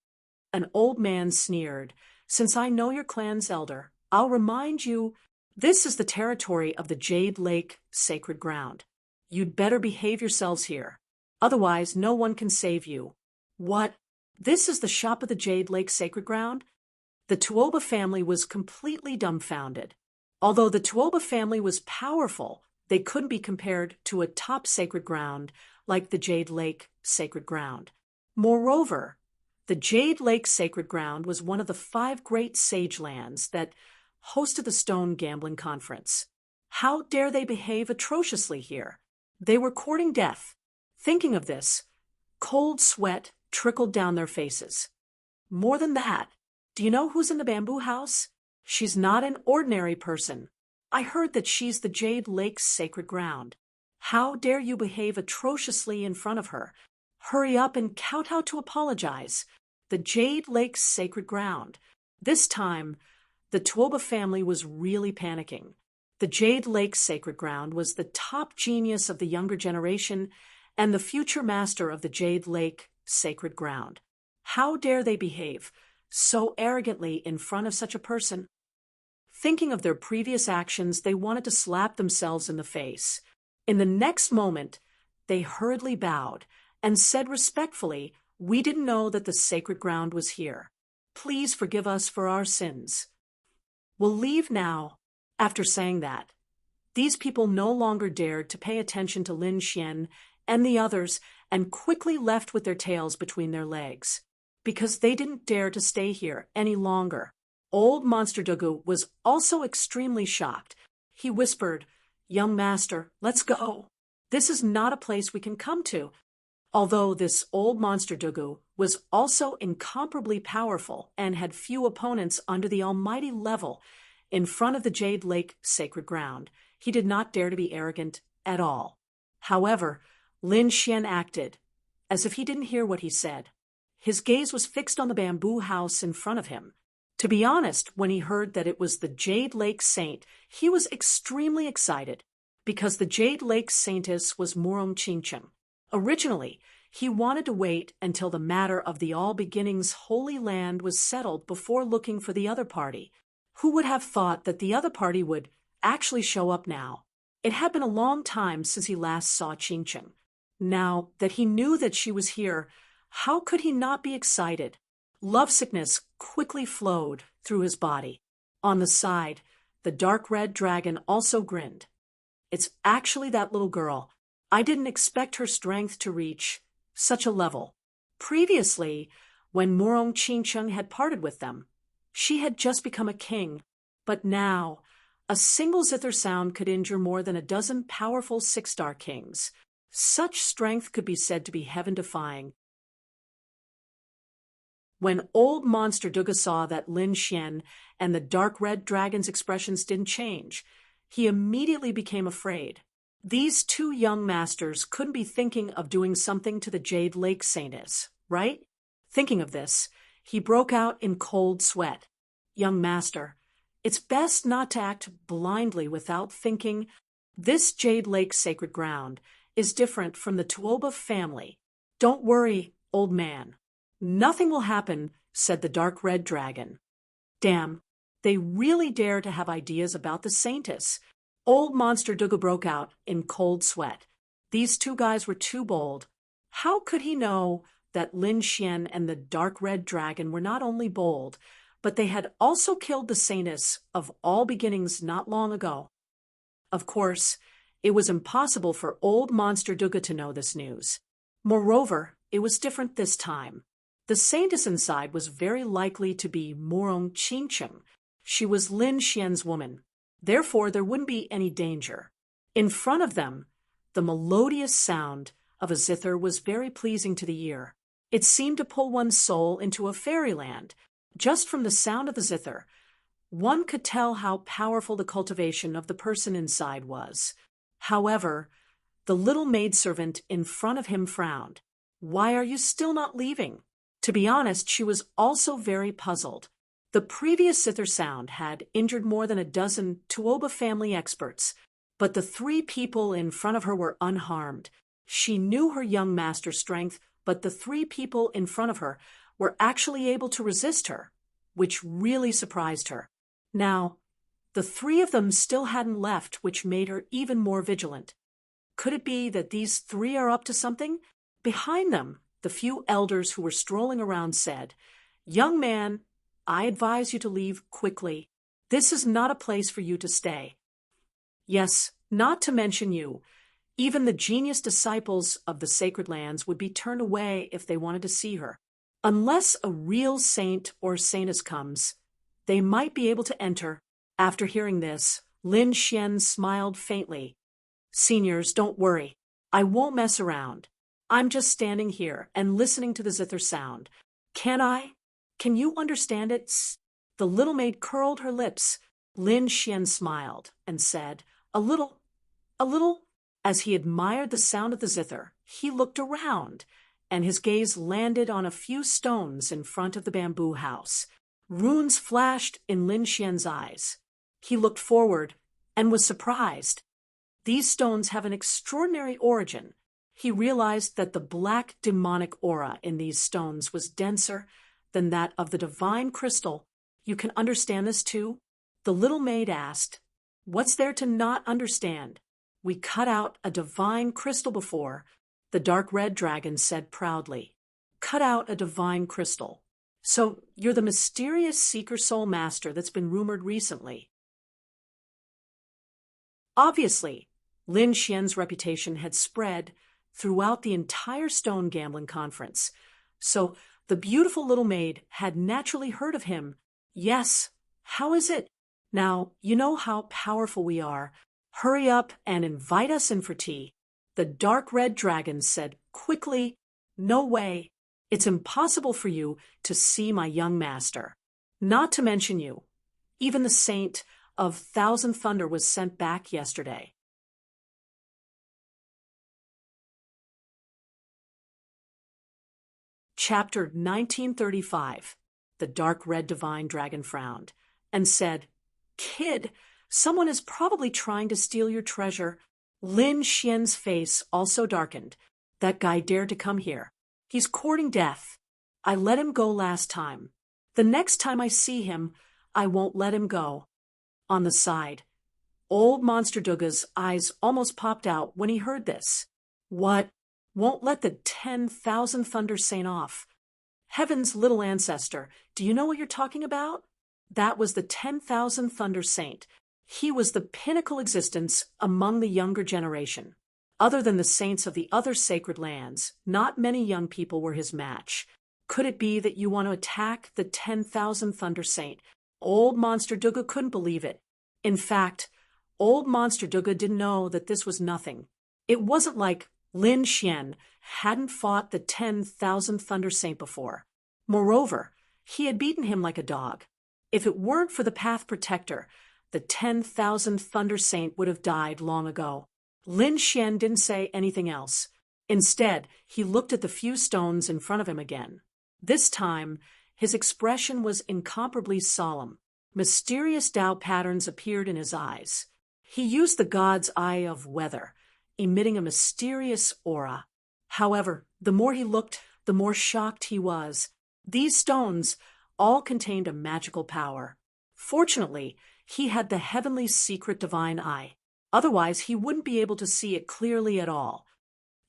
An old man sneered, "Since I know your clan's elder, I'll remind you, this is the territory of the Jade Lake sacred ground. You'd better behave yourselves here. Otherwise, no one can save you." What? This is the shop of the Jade Lake sacred ground? The Tuoba family was completely dumbfounded. Although the Tuoba family was powerful, they couldn't be compared to a top sacred ground like the Jade Lake sacred ground. Moreover, the Jade Lake sacred ground was one of the 5 great sage lands that hosted the Stone Gambling Conference. How dare they behave atrociously here? They were courting death. Thinking of this, cold sweat trickled down their faces. More than that, do you know who's in the bamboo house? She's not an ordinary person. I heard that she's the Jade Lake's sacred ground. How dare you behave atrociously in front of her? Hurry up and kowtow to apologize. The Jade Lake's sacred ground. This time, the Tuoba family was really panicking. The Jade Lake Sacred Ground was the top genius of the younger generation and the future master of the Jade Lake Sacred Ground. How dare they behave so arrogantly in front of such a person? Thinking of their previous actions, they wanted to slap themselves in the face. In the next moment, they hurriedly bowed and said respectfully, "We didn't know that the sacred ground was here. Please forgive us for our sins. We'll leave now." After saying that, these people no longer dared to pay attention to Lin Xian and the others and quickly left with their tails between their legs, because they didn't dare to stay here any longer. Old Monster Dugu was also extremely shocked. He whispered, "Young master, let's go. This is not a place we can come to." Although this old Monster Dugu was also incomparably powerful and had few opponents under the almighty level in front of the Jade Lake Sacred Ground, he did not dare to be arrogant at all. However, Lin Xian acted as if he didn't hear what he said. His gaze was fixed on the bamboo house in front of him. To be honest, when he heard that it was the Jade Lake Saint, he was extremely excited, because the Jade Lake Saintess was Murong Qingcheng. Originally, he wanted to wait until the matter of the All Beginnings Holy Land was settled before looking for the other party. Who would have thought that the other party would actually show up now? It had been a long time since he last saw Qingcheng. Now that he knew that she was here, how could he not be excited? Lovesickness quickly flowed through his body. On the side, the dark red dragon also grinned. "It's actually that little girl. I didn't expect her strength to reach such a level." Previously, when Murong Qingcheng had parted with them, she had just become a king, but now a single zither sound could injure more than a dozen powerful six-star kings. Such strength could be said to be heaven-defying. When old Monster Duga saw that Lin Xian and the dark red dragon's expressions didn't change, he immediately became afraid. These two young masters couldn't be thinking of doing something to the Jade Lake Saintess, right? Thinking of this, he broke out in cold sweat. "Young master, it's best not to act blindly without thinking. This Jade Lake Sacred Ground is different from the Tuoba family. Don't worry, old man. Nothing will happen," said the dark red dragon. Damn, they really dare to have ideas about the Saintess. Old Monster Duga broke out in cold sweat. These two guys were too bold. How could he know that Lin Xian and the dark red dragon were not only bold, but they had also killed the Saintess of All Beginnings not long ago? Of course, it was impossible for old Monster Duga to know this news. Moreover, it was different this time. The Saintess inside was very likely to be Murong Qingcheng. She was Lin Xian's woman. Therefore, there wouldn't be any danger. In front of them, the melodious sound of a zither was very pleasing to the ear. It seemed to pull one's soul into a fairyland. Just from the sound of the zither, one could tell how powerful the cultivation of the person inside was. However, the little maidservant in front of him frowned. "Why are you still not leaving?" To be honest, she was also very puzzled. The previous zither sound had injured more than a dozen Tuoba family experts, but the three people in front of her were unharmed. She knew her young master's strength, but the three people in front of her were actually able to resist her, which really surprised her. Now, the three of them still hadn't left, which made her even more vigilant. Could it be that these three are up to something? Behind them, the few elders who were strolling around said, "Young man, I advise you to leave quickly. This is not a place for you to stay." Yes, not to mention you. Even the genius disciples of the sacred lands would be turned away if they wanted to see her. Unless a real saint or saintess comes, they might be able to enter. After hearing this, Lin Xian smiled faintly. "Seniors, don't worry. I won't mess around. I'm just standing here and listening to the zither sound. Can you understand it?" The little maid curled her lips. Lin Xian smiled and said, a little. As he admired the sound of the zither, he looked around, and his gaze landed on a few stones in front of the bamboo house. Runes flashed in Lin Xian's eyes. He looked forward and was surprised. These stones have an extraordinary origin. He realized that the black demonic aura in these stones was denser than that of the divine crystal. You can understand this too? The little maid asked, "What's there to not understand? We cut out a divine crystal before," the dark red dragon said proudly. "Cut out a divine crystal. So you're the mysterious Seeker Soul Master that's been rumored recently." Obviously, Lin Xian's reputation had spread throughout the entire stone gambling conference, so the beautiful little maid had naturally heard of him. "Yes, how is it? Now, you know how powerful we are. Hurry up and invite us in for tea," the dark red dragon said quickly. "No way. It's impossible for you to see my young master. Not to mention you. Even the saint of Thousand Thunder was sent back yesterday." Chapter 1935. The dark red divine dragon frowned and said, "Kid, someone is probably trying to steal your treasure." Lin Xian's face also darkened. "That guy dared to come here. He's courting death. I let him go last time. The next time I see him, I won't let him go." On the side, old Monster Duga's eyes almost popped out when he heard this. "What? Won't let the 10,000 Thunder Saint off? Heaven's little ancestor, do you know what you're talking about?" That was the 10,000 Thunder Saint. He was the pinnacle existence among the younger generation. Other than the saints of the other sacred lands, not many young people were his match. "Could it be that you want to attack the 10,000 Thunder Saint?" Old Monster Duga couldn't believe it. In fact, old Monster Duga didn't know that this was nothing. It wasn't like Lin Xian hadn't fought the 10,000 Thunder Saint before. Moreover, he had beaten him like a dog. If it weren't for the Path Protector, the 10,000 Thunder Saint would have died long ago. Lin Xian didn't say anything else. Instead, he looked at the few stones in front of him again. This time, his expression was incomparably solemn. Mysterious Tao patterns appeared in his eyes. He used the god's eye of weather, emitting a mysterious aura. However, the more he looked, the more shocked he was. These stones all contained a magical power. Fortunately, he had the heavenly secret divine eye. Otherwise, he wouldn't be able to see it clearly at all.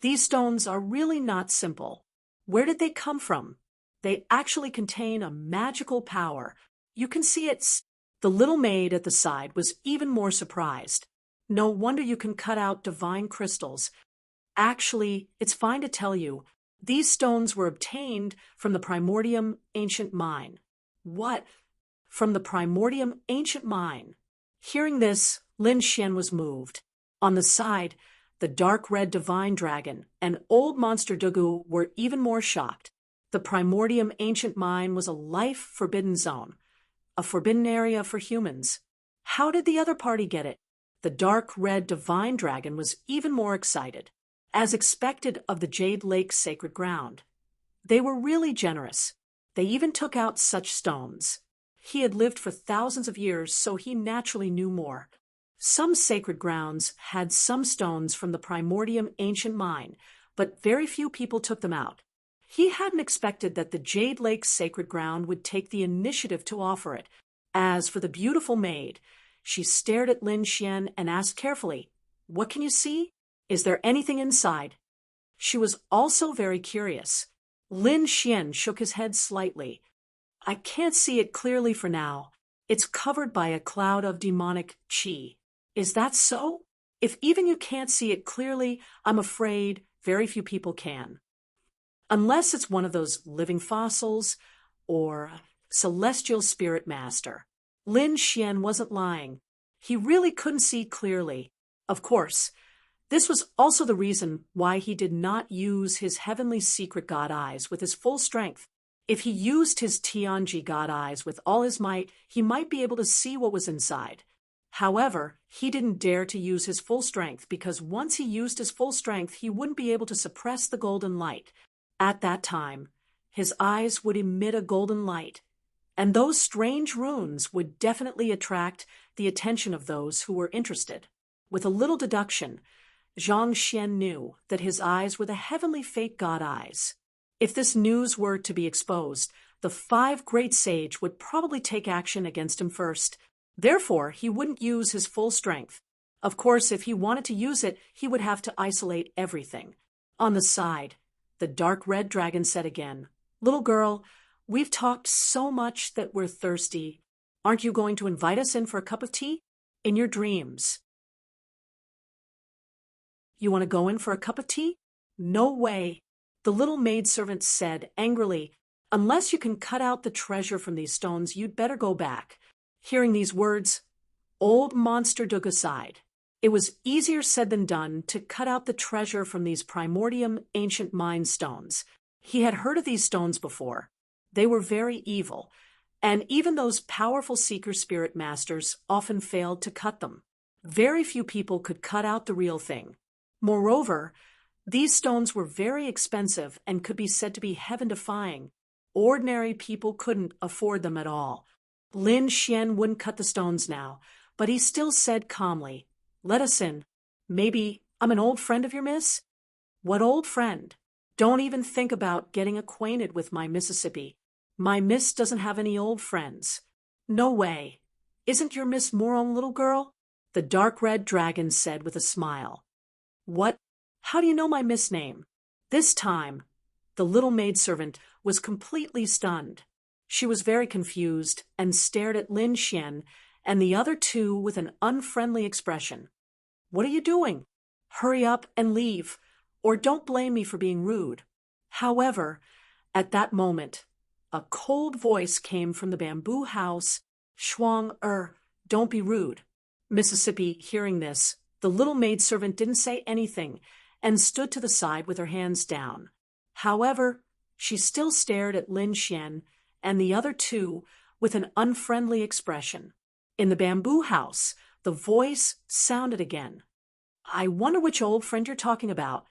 These stones are really not simple. Where did they come from? They actually contain a magical power. You can see it. The little maid at the side was even more surprised. "No wonder you can cut out divine crystals. Actually, it's fine to tell you, these stones were obtained from the Primordium Ancient Mine." "What? From the Primordium Ancient Mine?" Hearing this, Lin Xian was moved. On the side, the dark red divine dragon and old Monster Dugu were even more shocked. The Primordium Ancient Mine was a life-forbidden zone, a forbidden area for humans. How did the other party get it? The dark red divine dragon was even more excited. As expected of the Jade Lake sacred ground, they were really generous. They even took out such stones. He had lived for thousands of years, so he naturally knew more. Some sacred grounds had some stones from the Primordium Ancient Mine, but very few people took them out. He hadn't expected that the Jade Lake sacred ground would take the initiative to offer it. As for the beautiful maid, she stared at Lin Xian and asked carefully, "What can you see? Is there anything inside?" She was also very curious. Lin Xian shook his head slightly. "I can't see it clearly for now. It's covered by a cloud of demonic qi." "Is that so? If even you can't see it clearly, I'm afraid very few people can. Unless it's one of those living fossils or celestial spirit master." Lin Xian wasn't lying. He really couldn't see clearly. Of course, this was also the reason why he did not use his heavenly secret god eyes with his full strength. If he used his Tianji god eyes with all his might, he might be able to see what was inside. However, he didn't dare to use his full strength because once he used his full strength, he wouldn't be able to suppress the golden light. At that time, his eyes would emit a golden light, and those strange runes would definitely attract the attention of those who were interested. With a little deduction, Zhang Xian knew that his eyes were the heavenly fate god eyes. If this news were to be exposed, the 5 great sage would probably take action against him first. Therefore, he wouldn't use his full strength. Of course, if he wanted to use it, he would have to isolate everything. On the side, the dark red dragon said again, "Little girl, we've talked so much that we're thirsty. Aren't you going to invite us in for a cup of tea? In your dreams." "You want to go in for a cup of tea?" "No way," the little maidservant said angrily. "Unless you can cut out the treasure from these stones, you'd better go back." Hearing these words, old Monster Duga sighed. It was easier said than done to cut out the treasure from these primordium ancient mind stones. He had heard of these stones before. They were very evil, and even those powerful seeker spirit masters often failed to cut them. Very few people could cut out the real thing. Moreover, these stones were very expensive and could be said to be heaven-defying. Ordinary people couldn't afford them at all. Lin Xian wouldn't cut the stones now, but he still said calmly, "Let us in. Maybe I'm an old friend of your miss?" "What old friend? Don't even think about getting acquainted with my Mississippi. My miss doesn't have any old friends." "No way. Isn't your Miss Moron, little girl?" the dark red dragon said with a smile. "What? How do you know my miss name?" This time, the little maidservant was completely stunned. She was very confused and stared at Lin Xian and the other 2 with an unfriendly expression. "What are you doing? Hurry up and leave, or don't blame me for being rude." However, at that moment, a cold voice came from the bamboo house. "Shuang, don't be rude." Mississippi, hearing this, the little maidservant didn't say anything and stood to the side with her hands down. However, she still stared at Lin Xian and the other 2 with an unfriendly expression. In the bamboo house, the voice sounded again. "I wonder which old friend you're talking about.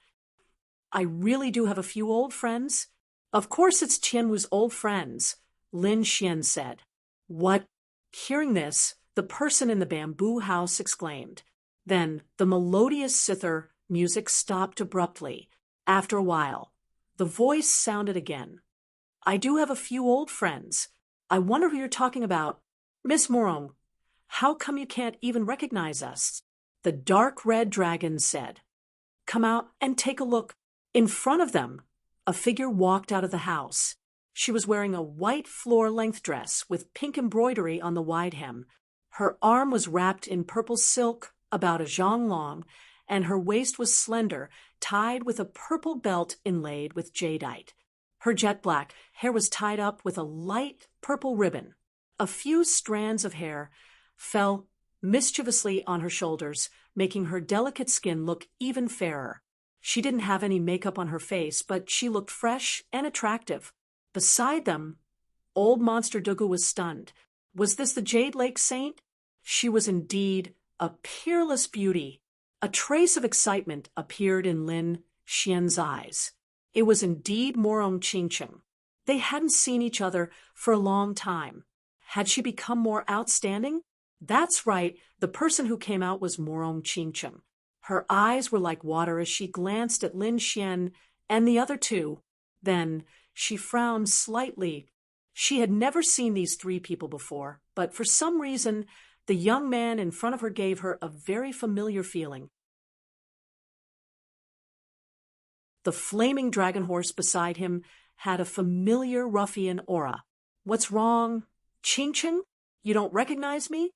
I really do have a few old friends." "Of course it's Qianwu's old friends," Lin Xian said. "What?" Hearing this, the person in the bamboo house exclaimed. Then the melodious zither music stopped abruptly. After a while, the voice sounded again. "I do have a few old friends. I wonder who you're talking about. Miss Morong, how come you can't even recognize us?" The dark red dragon said. "Come out and take a look." In front of them, a figure walked out of the house. She was wearing a white floor-length dress with pink embroidery on the wide hem. Her arm was wrapped in purple silk about a zhang long, and her waist was slender, tied with a purple belt inlaid with jadeite. Her jet-black hair was tied up with a light purple ribbon. A few strands of hair fell mischievously on her shoulders, making her delicate skin look even fairer. She didn't have any makeup on her face, but she looked fresh and attractive. Beside them, old Monster Dugu was stunned. Was this the Jade Lake Saint? She was indeed a peerless beauty. A trace of excitement appeared in Lin Xian's eyes. It was indeed Morong Qingcheng. They hadn't seen each other for a long time. Had she become more outstanding? That's right, the person who came out was Morong Qingcheng. Her eyes were like water as she glanced at Lin Xian and the other 2. Then she frowned slightly. She had never seen these 3 people before, but for some reason, the young man in front of her gave her a very familiar feeling. The flaming dragon horse beside him had a familiar ruffian aura. "What's wrong? Qingcheng? You don't recognize me?"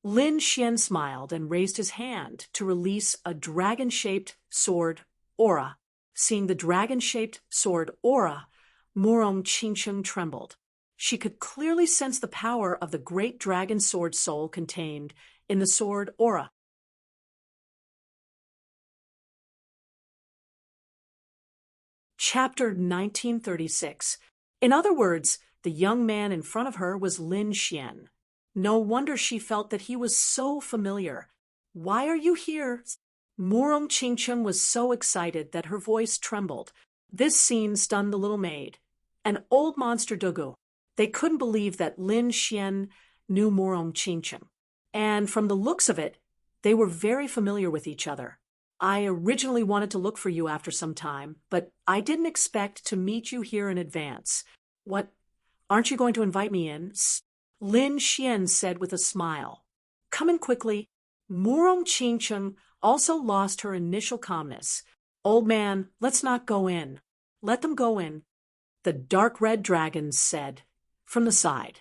Lin Xian smiled and raised his hand to release a dragon-shaped sword aura. Seeing the dragon-shaped sword aura, Morong Qingcheng trembled. She could clearly sense the power of the great dragon sword soul contained in the sword aura. Chapter 1936. In other words, the young man in front of her was Lin Xian. No wonder she felt that he was so familiar. "Why are you here?" Morong Qingcheng was so excited that her voice trembled. This scene stunned the little maid. "An old Monster Dugu. They couldn't believe that Lin Xian knew Morong Qingcheng. And from the looks of it, they were very familiar with each other. I originally wanted to look for you after some time, but I didn't expect to meet you here in advance. What? Aren't you going to invite me in? Lin Xian said with a smile. Come in quickly. Morong Qingcheng also lost her initial calmness. Old man, let's not go in. Let them go in, the dark red dragon said from the side.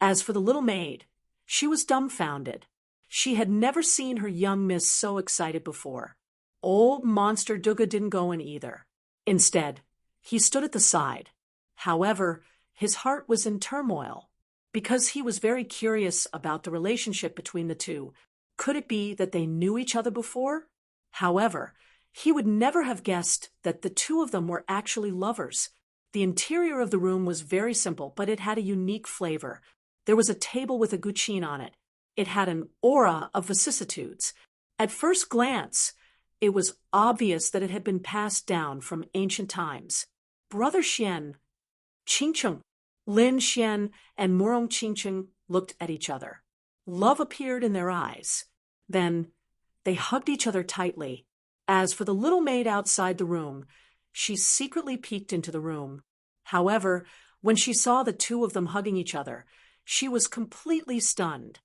As for the little maid, she was dumbfounded. She had never seen her young miss so excited before. Old monster Duga didn't go in either. Instead, he stood at the side. However, his heart was in turmoil, because he was very curious about the relationship between the two. Could it be that they knew each other before? However, he would never have guessed that the two of them were actually lovers. The interior of the room was very simple, but it had a unique flavor. There was a table with a guqin on it. It had an aura of vicissitudes. At first glance, it was obvious that it had been passed down from ancient times. Brother Xian, Qingcheng, Lin Xian, and Morong Qingcheng looked at each other. Love appeared in their eyes. Then they hugged each other tightly. As for the little maid outside the room, she secretly peeked into the room. However, when she saw the two of them hugging each other, she was completely stunned.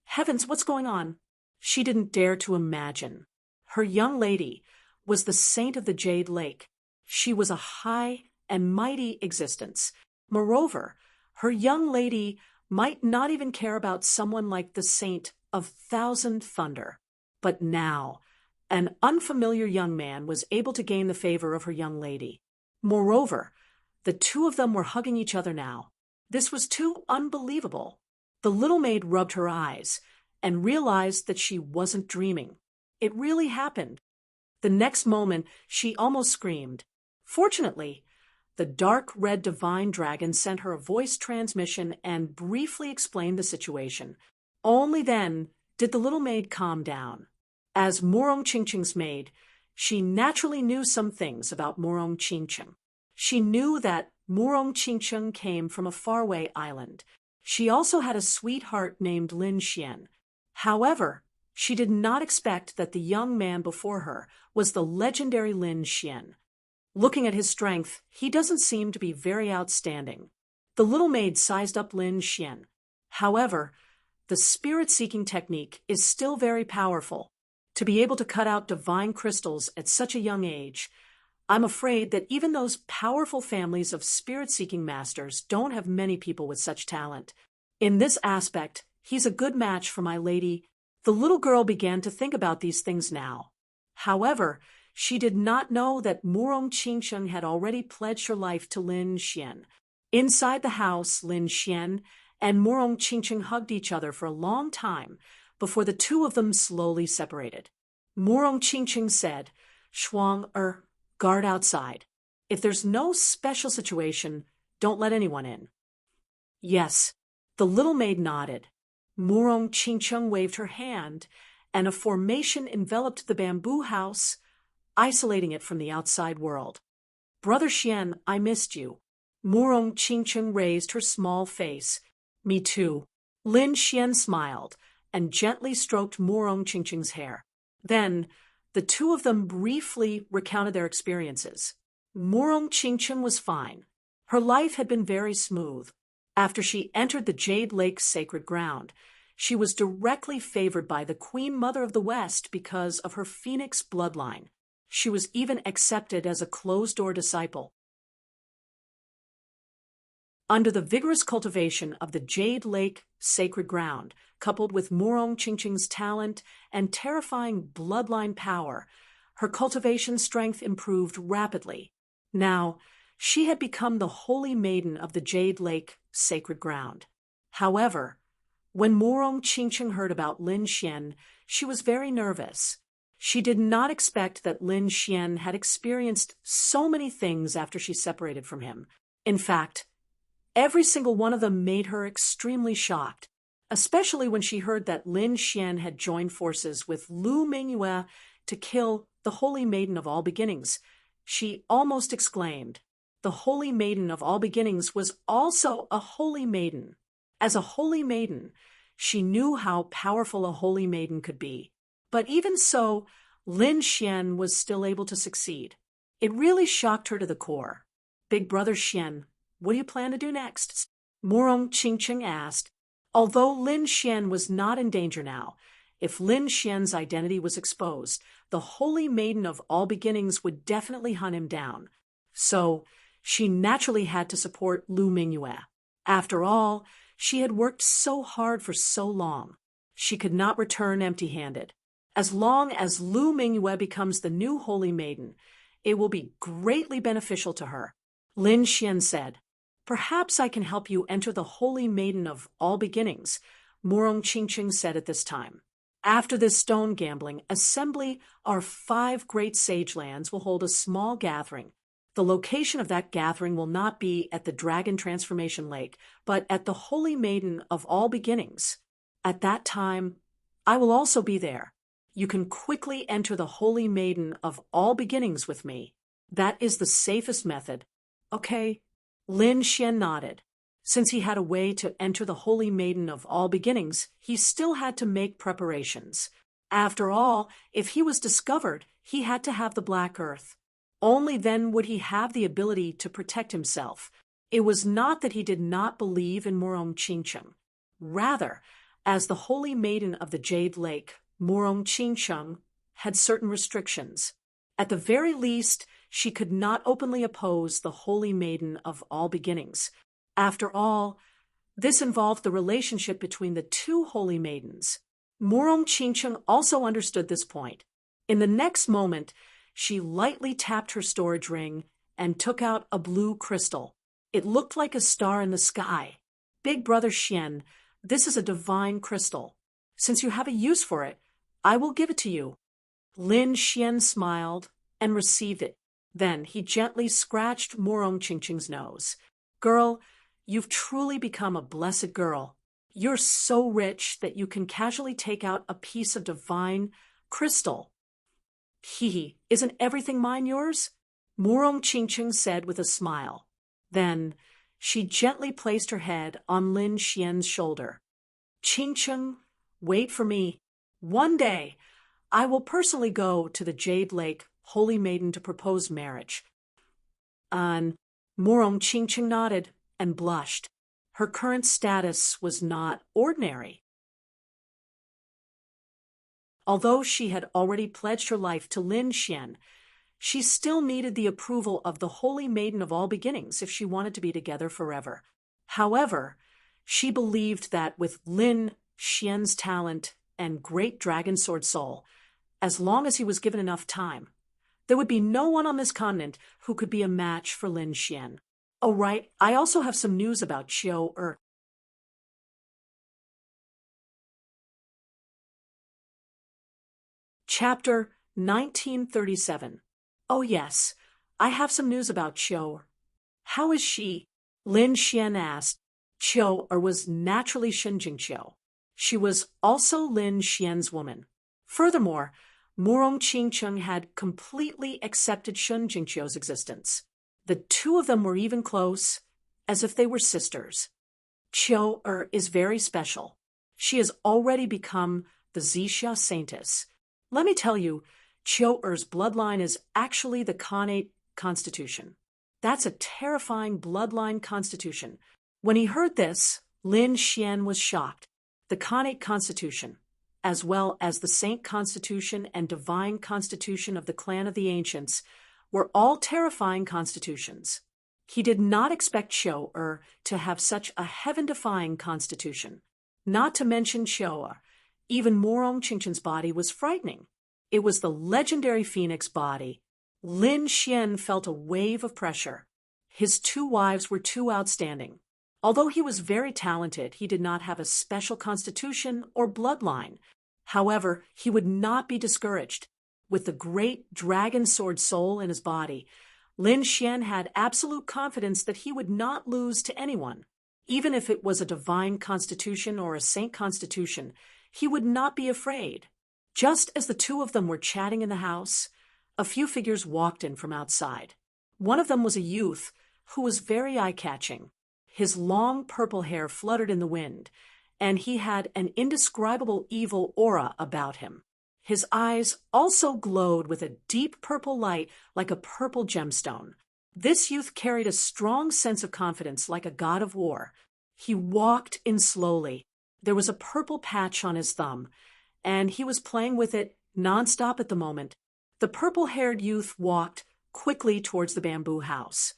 Heavens, what's going on? She didn't dare to imagine. Her young lady was the saint of the Jade Lake. She was a high and mighty existence. Moreover, her young lady might not even care about someone like the saint of Thousand Thunder. But now, an unfamiliar young man was able to gain the favor of her young lady. Moreover, the two of them were hugging each other now. This was too unbelievable. The little maid rubbed her eyes and realized that she wasn't dreaming. It really happened. The next moment, she almost screamed. Fortunately, the dark red divine dragon sent her a voice transmission and briefly explained the situation. Only then did the little maid calm down. As Morong Qingcheng's maid, she naturally knew some things about Morong Qingcheng. She knew that Morong Qingcheng came from a faraway island. She also had a sweetheart named Lin Xian. However, she did not expect that the young man before her was the legendary Lin Xian. Looking at his strength, he doesn't seem to be very outstanding. The little maid sized up Lin Xian. However, the spirit-seeking technique is still very powerful. To be able to cut out divine crystals at such a young age, I'm afraid that even those powerful families of spirit-seeking masters don't have many people with such talent. In this aspect, he's a good match for my lady. The little girl began to think about these things now. However, she did not know that Morong Qingcheng had already pledged her life to Lin Xian. Inside the house, Lin Xian and Morong Qingcheng hugged each other for a long time before the two of them slowly separated. Morong Qingcheng said, Shuang, guard outside. If there's no special situation, don't let anyone in. Yes, the little maid nodded. Morong Qingcheng waved her hand, and a formation enveloped the bamboo house, isolating it from the outside world. Brother Xian, I missed you. Morong Qingcheng raised her small face. Me too. Lin Xian smiled and gently stroked Morong Qingcheng's hair. Then, the two of them briefly recounted their experiences. Morong Qingcheng was fine. Her life had been very smooth. After she entered the Jade Lake's sacred ground, she was directly favored by the Queen Mother of the West because of her phoenix bloodline. She was even accepted as a closed-door disciple. Under the vigorous cultivation of the Jade Lake sacred ground, coupled with Morong Qingcheng's talent and terrifying bloodline power, her cultivation strength improved rapidly. Now, she had become the holy maiden of the Jade Lake sacred ground. However, when Morong Qingcheng heard about Lin Xian, she was very nervous. She did not expect that Lin Xian had experienced so many things after she separated from him. In fact, every single one of them made her extremely shocked, especially when she heard that Lin Xian had joined forces with Lu Mingyue to kill the Holy Maiden of all beginnings. She almost exclaimed, The Holy Maiden of all beginnings was also a holy maiden. As a holy maiden, she knew how powerful a holy maiden could be. But even so, Lin Xian was still able to succeed. It really shocked her to the core. Big Brother Xian, what do you plan to do next? Morong Qingqing asked. Although Lin Xian was not in danger now, if Lin Xian's identity was exposed, the Holy Maiden of all beginnings would definitely hunt him down. So, she naturally had to support Lu Mingyue. After all, she had worked so hard for so long. She could not return empty-handed. As long as Lu Mingyue becomes the new Holy Maiden, it will be greatly beneficial to her. Lin Xian said, "Perhaps I can help you enter the Holy Maiden of all beginnings," Morong Qingqing said at this time. After this stone gambling assembly, our 5 great sage lands will hold a small gathering. The location of that gathering will not be at the Dragon Transformation Lake, but at the Holy Maiden of all beginnings. At that time, I will also be there. You can quickly enter the Holy Maiden of all beginnings with me. That is the safest method. Okay. Lin Xian nodded. Since he had a way to enter the Holy Maiden of all beginnings, he still had to make preparations. After all, if he was discovered, he had to have the Black Earth. Only then would he have the ability to protect himself. It was not that he did not believe in Morong Qingqing. Rather, as the Holy Maiden of the Jade Lake, Morong Qingqing had certain restrictions. At the very least, she could not openly oppose the Holy Maiden of all beginnings. After all, this involved the relationship between the 2 Holy Maidens. Morong Qingqing also understood this point. In the next moment, she lightly tapped her storage ring and took out a blue crystal. It looked like a star in the sky. Big Brother Xian, this is a divine crystal. Since you have a use for it, I will give it to you. Lin Xian smiled and received it. Then he gently scratched Morong Qingqing's nose. Girl, you've truly become a blessed girl. You're so rich that you can casually take out a piece of divine crystal. Isn't everything mine yours? Morong Qingqing said with a smile. Then she gently placed her head on Lin Xian's shoulder. Qingqing, wait for me. One day, I will personally go to the Jade Lake Holy Maiden to propose marriage. And Morong Qingqing nodded and blushed. Her current status was not ordinary. Although she had already pledged her life to Lin Xian, she still needed the approval of the Holy Maiden of all beginnings if she wanted to be together forever. However, she believed that with Lin Xian's talent and great dragon sword soul, as long as he was given enough time, there would be no one on this continent who could be a match for Lin Xian. Oh, right, I also have some news about Qiu Er. Chapter 1937. Oh yes, I have some news about Qiu Er. How is she? Lin Xian asked. Qiu Er was naturally Shenjing Qiu. She was also Lin Xian's woman. Furthermore, Morong Qingqing had completely accepted Shenjing Qiu's existence. The 2 of them were even close, as if they were sisters. Qiu Er is very special. She has already become the Zixia Saintess. Let me tell you, Qiu Er's bloodline is actually the Khanate constitution. That's a terrifying bloodline constitution. When he heard this, Lin Xian was shocked. The Khanate constitution, as well as the Saint Constitution and Divine Constitution of the Clan of the Ancients, were all terrifying constitutions. He did not expect Qiu Er to have such a heaven-defying constitution. Not to mention Qiu Er, even Morong Qingqing's body was frightening. It was the legendary phoenix body. Lin Xian felt a wave of pressure. His 2 wives were too outstanding. Although he was very talented, he did not have a special constitution or bloodline. However, he would not be discouraged. With the great dragon sword soul in his body, Lin Xian had absolute confidence that he would not lose to anyone. Even if it was a divine constitution or a saint constitution, he would not be afraid. Just as the 2 of them were chatting in the house, a few figures walked in from outside. One of them was a youth who was very eye-catching. His long purple hair fluttered in the wind, and he had an indescribable evil aura about him. His eyes also glowed with a deep purple light like a purple gemstone. This youth carried a strong sense of confidence like a god of war. He walked in slowly. There was a purple patch on his thumb, and he was playing with it nonstop at the moment. The purple-haired youth walked quickly towards the bamboo house.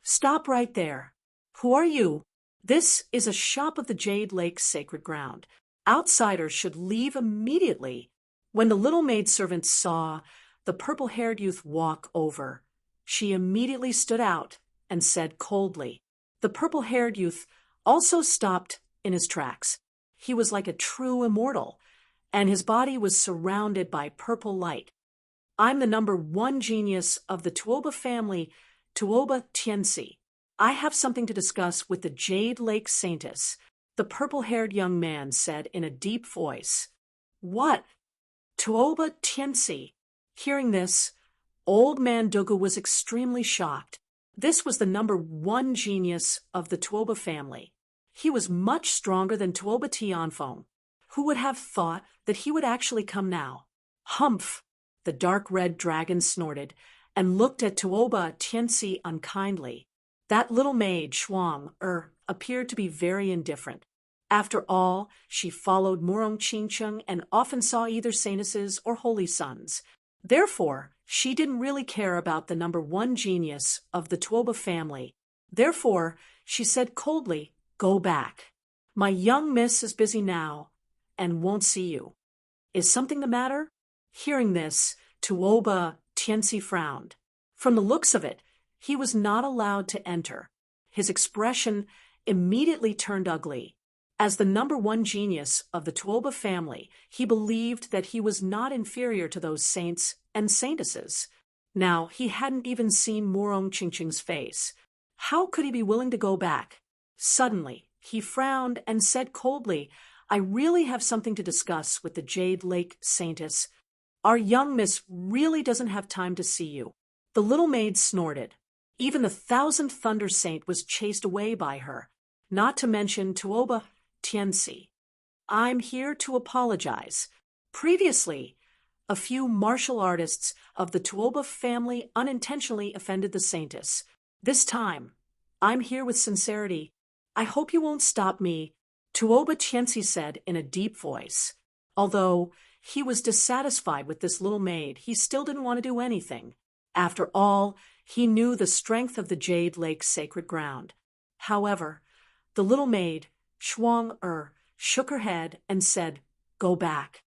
"Stop right there. Who are you?" "This is a shop of the Jade Lake Sacred Ground. Outsiders should leave immediately." When the little maidservant saw the purple-haired youth walk over, she immediately stood out and said coldly. The purple-haired youth also stopped in his tracks. He was like a true immortal, and his body was surrounded by purple light. "I'm the number 1 genius of the Tuoba family, Tuoba Tiansi. I have something to discuss with the Jade Lake Saintess," the purple-haired young man said in a deep voice. "What? Tuoba Tiansi?" Hearing this, old man Dugu was extremely shocked. This was the number 1 genius of the Tuoba family. He was much stronger than Tuoba Tianfeng. Who would have thought that he would actually come now? "Humph!" The dark red dragon snorted and looked at Tuoba Tiansi unkindly. That little maid, Shuang appeared to be very indifferent. After all, she followed Murong Qingcheng and often saw either saintesses or holy sons. Therefore, she didn't really care about the number 1 genius of the Tuoba family. Therefore, she said coldly, "Go back. My young miss is busy now and won't see you. Is something the matter?" Hearing this, Tuoba Tiansi frowned. From the looks of it, he was not allowed to enter. His expression immediately turned ugly. As the number 1 genius of the Tuoba family, he believed that he was not inferior to those saints and saintesses. Now, he hadn't even seen Murong Qingcheng's face. How could he be willing to go back? Suddenly, he frowned and said coldly, "I really have something to discuss with the Jade Lake Saintess. Our young miss really doesn't have time to see you." The little maid snorted. Even the 1,000th Thunder Saint was chased away by her, not to mention Tuoba Tiansi. "I'm here to apologize. Previously, a few martial artists of the Tuoba family unintentionally offended the saintess. This time, I'm here with sincerity. I hope you won't stop me," Tuoba Tiansi said in a deep voice. Although he was dissatisfied with this little maid, he still didn't want to do anything. After all, he knew the strength of the Jade Lake Sacred Ground. However, the little maid, Shuang shook her head and said, "Go back.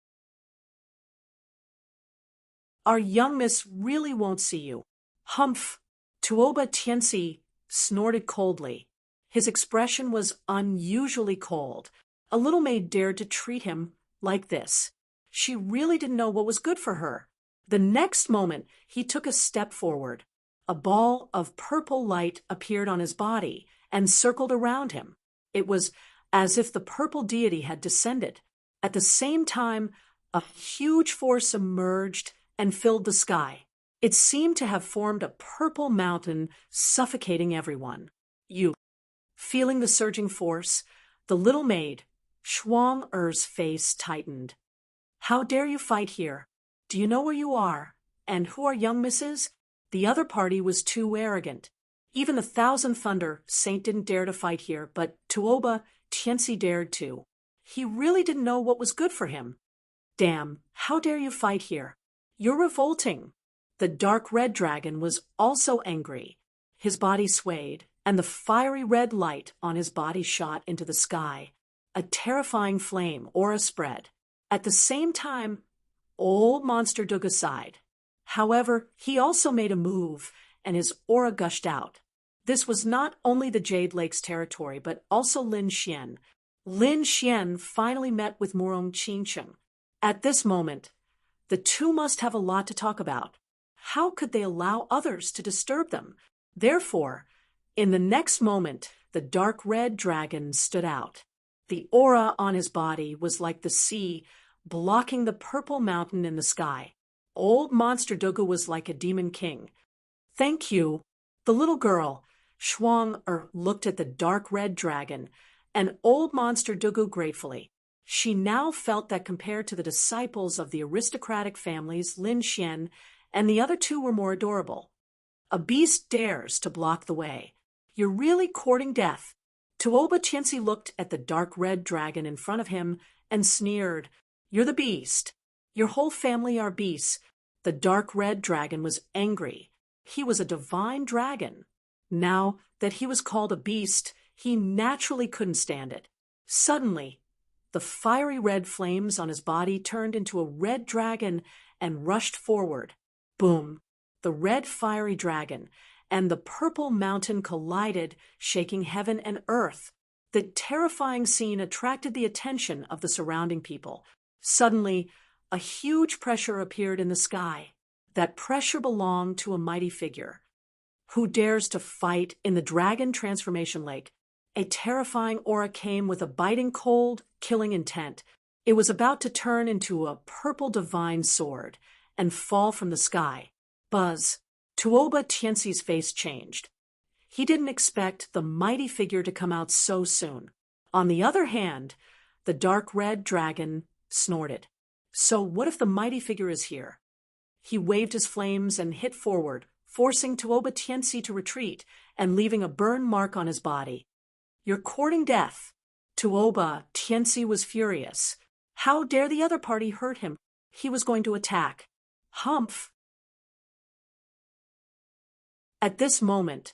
Our young miss really won't see you." "Humph!" Tuoba Tiansi snorted coldly. His expression was unusually cold. A little maid dared to treat him like this. She really didn't know what was good for her. The next moment, he took a step forward. A ball of purple light appeared on his body and circled around him. It was as if the purple deity had descended. At the same time, a huge force emerged and filled the sky. It seemed to have formed a purple mountain, suffocating everyone. Feeling the surging force, the little maid, Shuang face tightened. "How dare you fight here? Do you know where you are? And who are young misses?" The other party was too arrogant. Even the 1,000th Thunder Saint didn't dare to fight here, but Tuoba Tiansi dared to. He really didn't know what was good for him. "Damn, how dare you fight here? You're revolting." The dark red dragon was also angry. His body swayed, and the fiery red light on his body shot into the sky. A terrifying flame aura spread. At the same time, old Monster Duga sighed. However, he also made a move, and his aura gushed out. This was not only the Jade Lake's territory, but also Lin Xian. Lin Xian finally met with Murong Qingcheng. At this moment, the two must have a lot to talk about. How could they allow others to disturb them? Therefore, in the next moment, the dark red dragon stood out. The aura on his body was like the sea, blocking the purple mountain in the sky. Old Monster Duga was like a demon king. "Thank you." The little girl, Shuang looked at the dark red dragon, and old monster Dugu gratefully. She now felt that compared to the disciples of the aristocratic families Lin Xian and the other two were more adorable. A beast dares to block the way. You're really courting death. Tuoba Tianxi looked at the dark red dragon in front of him and sneered. You're the beast. Your whole family are beasts. The dark red dragon was angry. He was a divine dragon. Now that he was called a beast, he naturally couldn't stand it. Suddenly, the fiery red flames on his body turned into a red dragon and rushed forward. Boom! The red fiery dragon and the purple mountain collided, shaking heaven and earth. The terrifying scene attracted the attention of the surrounding people. Suddenly, a huge pressure appeared in the sky. That pressure belonged to a mighty figure. Who dares to fight in the dragon transformation lake? A terrifying aura came with a biting cold, killing intent. It was about to turn into a purple divine sword and fall from the sky. Buzz! Tuoba Tianxi's face changed. He didn't expect the mighty figure to come out so soon. On the other hand, the dark red dragon snorted. So what if the mighty figure is here? He waved his flames and hit forward, forcing Tuoba Tianxi to retreat and leaving a burn mark on his body. You're courting death. Tuoba Tianxi was furious. How dare the other party hurt him? He was going to attack. Humph! At this moment,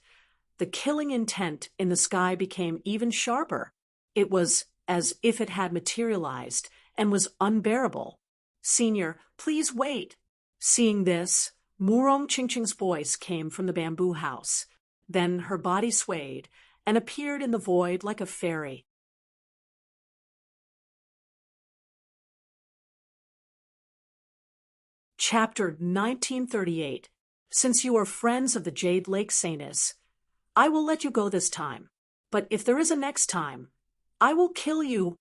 the killing intent in the sky became even sharper. It was as if it had materialized and was unbearable. Senior, please wait. Seeing this, Murong Qingqing's voice came from the bamboo house. Then her body swayed and appeared in the void like a fairy. Chapter 1938. Since you are friends of the Jade Lake Saintess, I will let you go this time. But if there is a next time, I will kill you.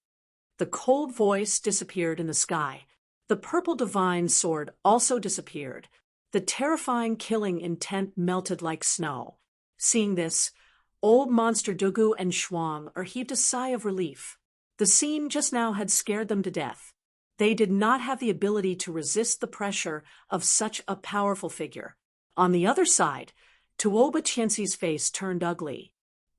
The cold voice disappeared in the sky. The purple divine sword also disappeared. The terrifying killing intent melted like snow. Seeing this, old monster Dugu and Shuang heaved a sigh of relief. The scene just now had scared them to death. They did not have the ability to resist the pressure of such a powerful figure. On the other side, Tuoba Tianxi's face turned ugly.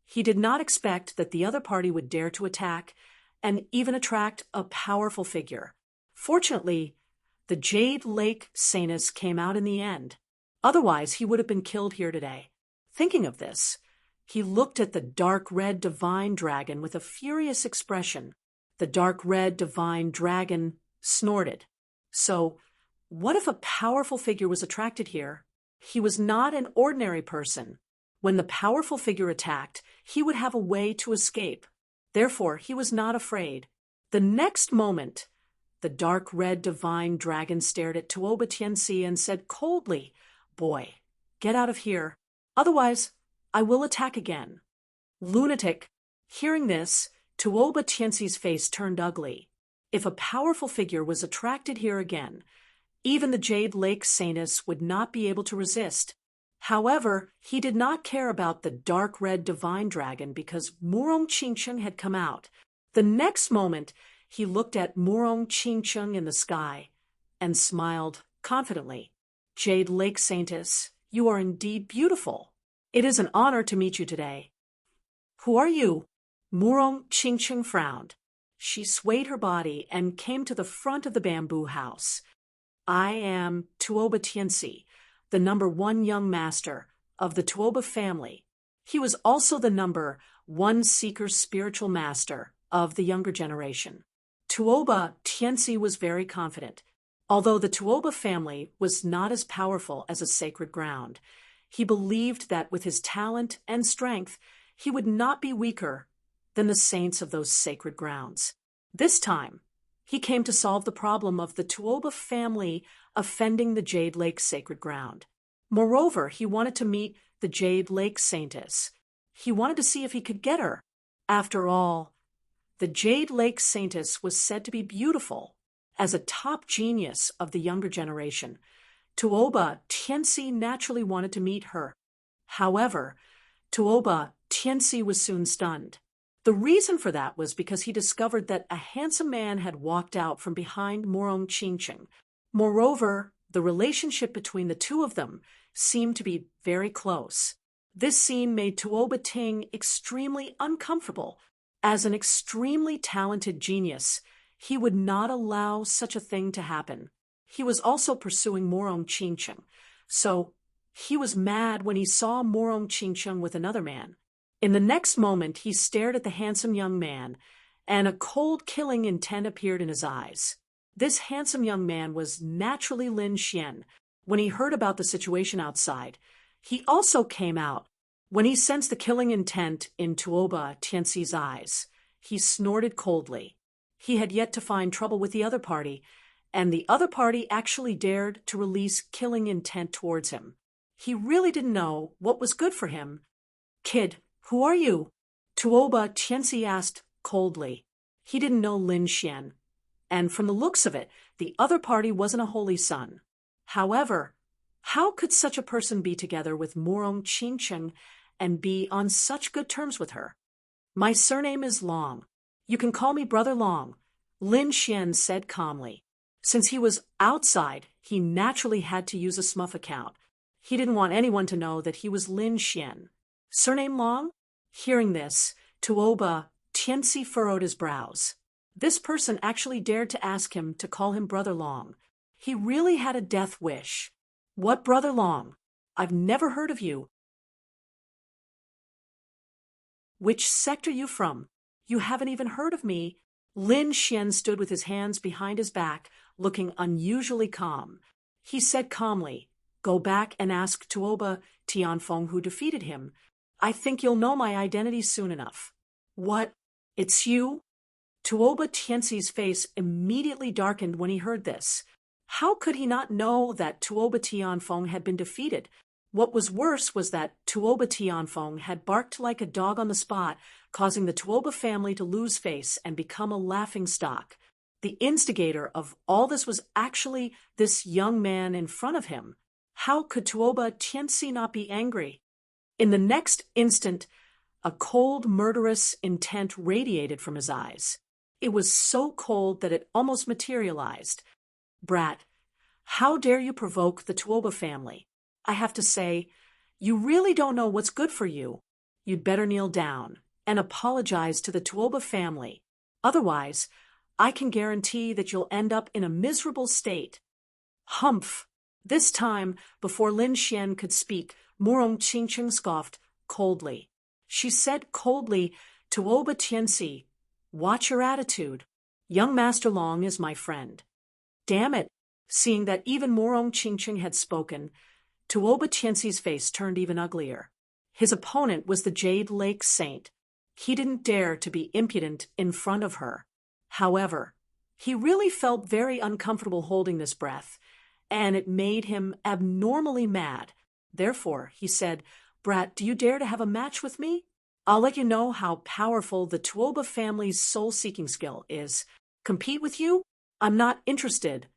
He did not expect that the other party would dare to attack and even attract a powerful figure. Fortunately, the Jade Lake Saintess came out in the end. Otherwise, he would have been killed here today. Thinking of this, he looked at the dark red divine dragon with a furious expression. The dark red divine dragon snorted. So, what if a powerful figure was attracted here? He was not an ordinary person. When the powerful figure attacked, he would have a way to escape. Therefore, he was not afraid. The next moment, the dark red divine dragon stared at Tuoba Tianxi and said coldly, "Boy, get out of here. Otherwise, I will attack again." Lunatic. Hearing this, Tuoba Tianxi's face turned ugly. If a powerful figure was attracted here again, even the Jade Lake Saintess would not be able to resist. However, he did not care about the dark red divine dragon because Murong Qingqing had come out. The next moment, he looked at Murong Qingqing in the sky and smiled confidently. "Jade Lake Saintess, you are indeed beautiful. It is an honor to meet you today." "Who are you?" Murong Qingqing frowned. She swayed her body and came to the front of the bamboo house. "I am Tuoba Tianxi, the #1 young master of the Tuoba family." He was also the #1 seeker spiritual master of the younger generation. Tuoba Tianxi was very confident. Although the Tuoba family was not as powerful as a sacred ground, he believed that with his talent and strength, he would not be weaker than the saints of those sacred grounds. This time, he came to solve the problem of the Tuoba family offending the Jade Lake sacred ground. Moreover, he wanted to meet the Jade Lake Saintess. He wanted to see if he could get her. After all, the Jade Lake Saintess was said to be beautiful. As a top genius of the younger generation, Tuoba Tianxi naturally wanted to meet her. However, Tuoba Tianxi was soon stunned. The reason for that was because he discovered that a handsome man had walked out from behind Morong Qingqing. Moreover, the relationship between the two of them seemed to be very close. This scene made Tuoba Ting extremely uncomfortable. As an extremely talented genius, he would not allow such a thing to happen. He was also pursuing Morong Qingqing, so he was mad when he saw Morong Qingqing with another man. In the next moment, he stared at the handsome young man, and a cold killing intent appeared in his eyes. This handsome young man was naturally Lin Xian. When he heard about the situation outside, he also came out. When he sensed the killing intent in Tuoba Tianxi's eyes, he snorted coldly. He had yet to find trouble with the other party, and the other party actually dared to release killing intent towards him. He really didn't know what was good for him. "Kid, who are you?" Tuoba Tianxi asked coldly. He didn't know Lin Xian, and from the looks of it, the other party wasn't a holy son. However, how could such a person be together with Morong Qingqing and be on such good terms with her? "My surname is Long. You can call me Brother Long," Lin Xian said calmly. Since he was outside, he naturally had to use a smurf account. He didn't want anyone to know that he was Lin Xian. "Surname Long?" Hearing this, Tuoba Tianxi furrowed his brows. This person actually dared to ask him to call him Brother Long. He really had a death wish. "What Brother Long? I've never heard of you. Which sect are you from? You haven't even heard of me." Lin Xian stood with his hands behind his back, looking unusually calm. He said calmly, "Go back and ask Tuoba Tianfeng who defeated him. I think you'll know my identity soon enough." "What? It's you?" Tuoba Tianxi's face immediately darkened when he heard this. How could he not know that Tuoba Tianfeng had been defeated? What was worse was that Tuoba Tianfeng had barked like a dog on the spot, causing the Tuoba family to lose face and become a laughingstock. The instigator of all this was actually this young man in front of him. How could Tuoba Tianxi not be angry? In the next instant, a cold, murderous intent radiated from his eyes. It was so cold that it almost materialized. "Brat, how dare you provoke the Tuoba family? I have to say, you really don't know what's good for you. You'd better kneel down and apologize to the Tuoba family. Otherwise, I can guarantee that you'll end up in a miserable state." "Humph!" This time, before Lin Xian could speak, Morong Qingqing scoffed coldly. She said coldly, "Tuoba Tianxi, watch your attitude. Young Master Long is my friend." Damn it! Seeing that even Morong Qingqing had spoken, Tuoba Tianxi's face turned even uglier. His opponent was the Jade Lake Saint. He didn't dare to be impudent in front of her. However, he really felt very uncomfortable holding this breath, and it made him abnormally mad. Therefore, he said, "Brat, do you dare to have a match with me? I'll let you know how powerful the Tuoba family's soul-seeking skill is. Compete with you? I'm not interested."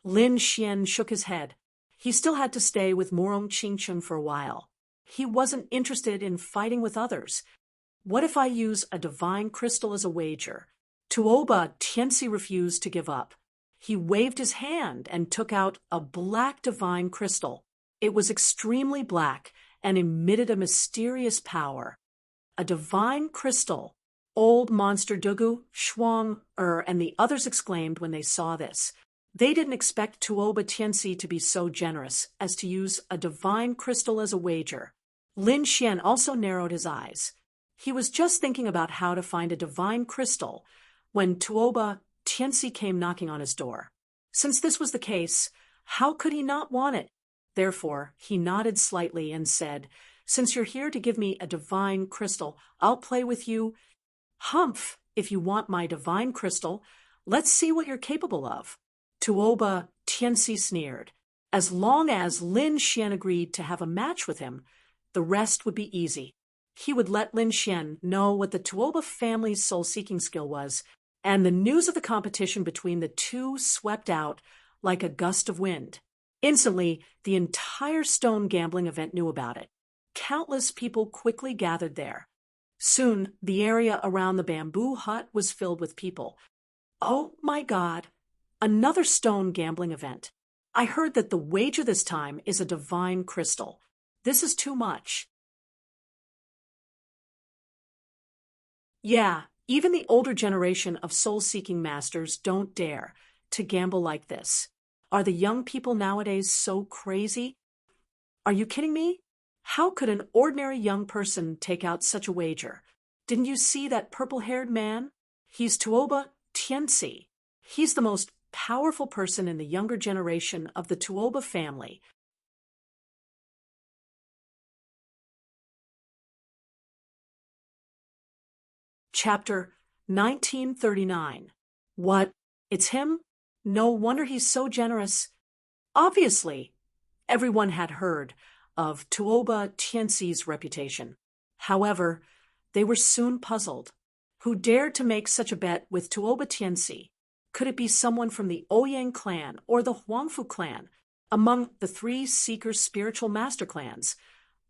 Lin Xian shook his head. He still had to stay with Morong Qingqing for a while. He wasn't interested in fighting with others. "What if I use a divine crystal as a wager?" Tuoba Tianxi refused to give up. He waved his hand and took out a black divine crystal. It was extremely black and emitted a mysterious power. A divine crystal. Old Monster Dugu, Shuang, and the others exclaimed when they saw this. They didn't expect Tuoba Tianxi to be so generous as to use a divine crystal as a wager. Lin Xian also narrowed his eyes. He was just thinking about how to find a divine crystal when Tuoba Tianxi came knocking on his door. Since this was the case, how could he not want it? Therefore, he nodded slightly and said, "Since you're here to give me a divine crystal, I'll play with you." "Humph! If you want my divine crystal, let's see what you're capable of." Tuoba Tianxi sneered. As long as Lin Xian agreed to have a match with him, the rest would be easy. He would let Lin Xian know what the Tuoba family's soul-seeking skill was, and the news of the competition between the two swept out like a gust of wind. Instantly, the entire stone gambling event knew about it. Countless people quickly gathered there. Soon, the area around the bamboo hut was filled with people. Oh my God! Another stone gambling event. I heard that the wager this time is a divine crystal. This is too much. Yeah, even the older generation of soul-seeking masters don't dare to gamble like this. Are the young people nowadays so crazy? Are you kidding me? How could an ordinary young person take out such a wager? Didn't you see that purple-haired man? He's Tuoba Tianci. He's the most powerful person in the younger generation of the Tuoba family. Chapter 1939. What? It's him? No wonder he's so generous. Obviously, everyone had heard of Tuoba Tianxi's reputation. However, they were soon puzzled. Who dared to make such a bet with Tuoba Tianxi? Could it be someone from the Ouyang clan or the Huangfu clan? Among the three Seeker spiritual master clans,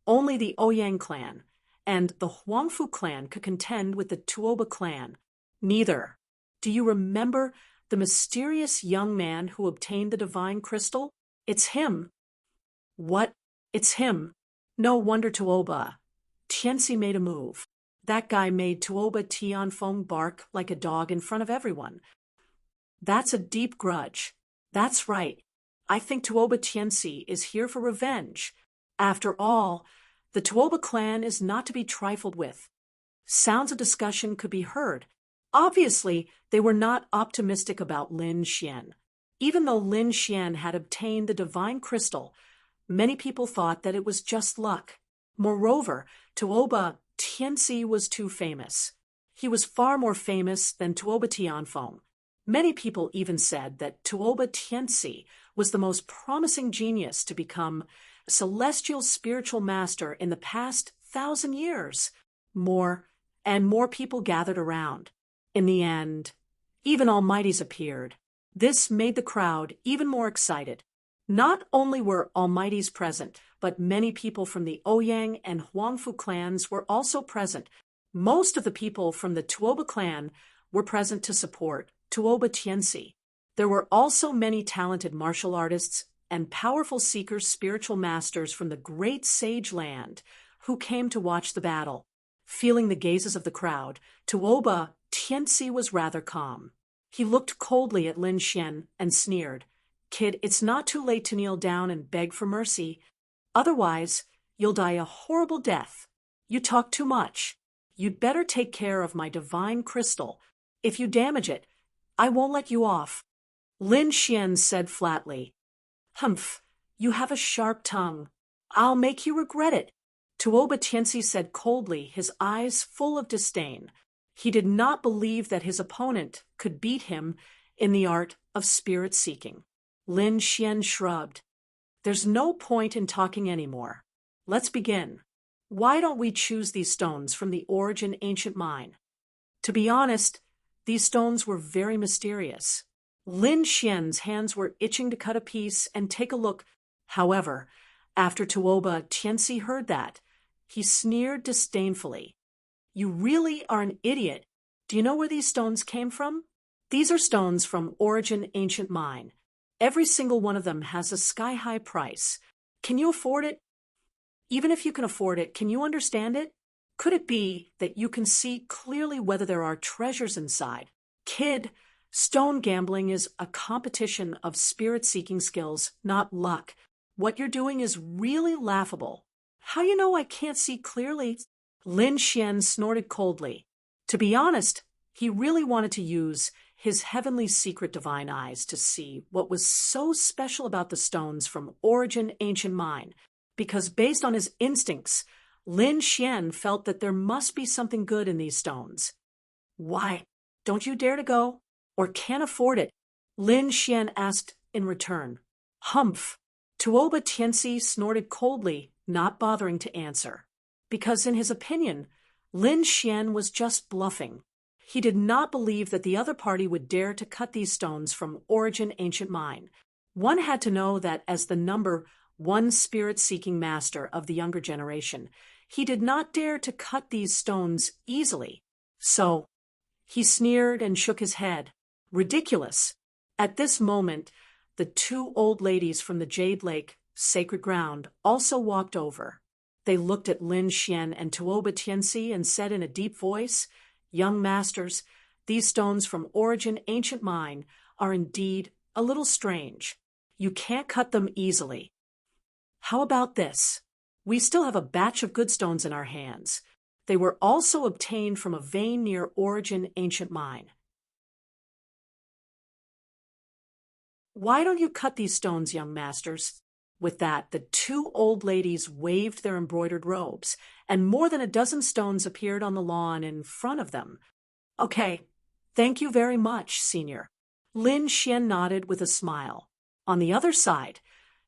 only the Ouyang clan and the Huangfu clan could contend with the Tuoba clan. Neither. Do you remember the mysterious young man who obtained the divine crystal? It's him. What? It's him. No wonder Tuoba Tianxi made a move. That guy made Tuoba Tianfeng bark like a dog in front of everyone. That's a deep grudge. That's right. I think Tuoba Tianxi is here for revenge. After all, the Tuoba clan is not to be trifled with. Sounds of discussion could be heard. Obviously, they were not optimistic about Lin Xian. Even though Lin Xian had obtained the divine crystal, many people thought that it was just luck. Moreover, Tuoba Tianxi was too famous. He was far more famous than Tuoba Tianfeng. Many people even said that Tuoba Tianxi was the most promising genius to become a celestial spiritual master in the past 1,000 years. More and more people gathered around. In the end, even Almighties appeared. This made the crowd even more excited. Not only were Almighties present, but many people from the Ouyang and Huangfu clans were also present. Most of the people from the Tuoba clan were present to support Tuoba Tianxi. There were also many talented martial artists and powerful seekers, spiritual masters from the great sage land who came to watch the battle. Feeling the gazes of the crowd, Tuoba Tianxi was rather calm. He looked coldly at Lin Xian and sneered. Kid, it's not too late to kneel down and beg for mercy. Otherwise, you'll die a horrible death. You talk too much. You'd better take care of my divine crystal. If you damage it, I won't let you off. Lin Xian said flatly. Humph, you have a sharp tongue. I'll make you regret it. Tuoba Tianxi said coldly, his eyes full of disdain. He did not believe that his opponent could beat him in the art of spirit seeking. Lin Xian shrugged. There's no point in talking anymore. Let's begin. Why don't we choose these stones from the Origin ancient mine? To be honest, these stones were very mysterious. Lin Xian's hands were itching to cut a piece and take a look. However, after Tuoba Tianxi heard that, he sneered disdainfully. You really are an idiot. Do you know where these stones came from? These are stones from Origin ancient mine. Every single one of them has a sky-high price. Can you afford it? Even if you can afford it, can you understand it? Could it be that you can see clearly whether there are treasures inside? Kid, stone gambling is a competition of spirit-seeking skills, not luck. What you're doing is really laughable. How you know I can't see clearly? Lin Xian snorted coldly. To be honest, he really wanted to use his heavenly secret divine eyes to see what was so special about the stones from Origin ancient mine, because based on his instincts, Lin Xian felt that there must be something good in these stones. Why, don't you dare to go, or can't afford it? Lin Xian asked in return. Humph! Tuoba Tianxi snorted coldly, not bothering to answer. Because in his opinion, Lin Xian was just bluffing. He did not believe that the other party would dare to cut these stones from Origin ancient mine. One had to know that as the number one spirit-seeking master of the younger generation. He did not dare to cut these stones easily. So, he sneered and shook his head. Ridiculous. At this moment, the two old ladies from the Jade Lake, sacred ground, also walked over. They looked at Lin Xian and Tuoba Tianxi and said in a deep voice, "Young masters, these stones from Origin Ancient Mine are indeed a little strange. You can't cut them easily. How about this? We still have a batch of good stones in our hands. They were also obtained from a vein near Origin Ancient Mine. Why don't you cut these stones, young masters?" With that, the two old ladies waved their embroidered robes, and more than a dozen stones appeared on the lawn in front of them. "Okay, thank you very much, Senior." Lin Xian nodded with a smile. On the other side,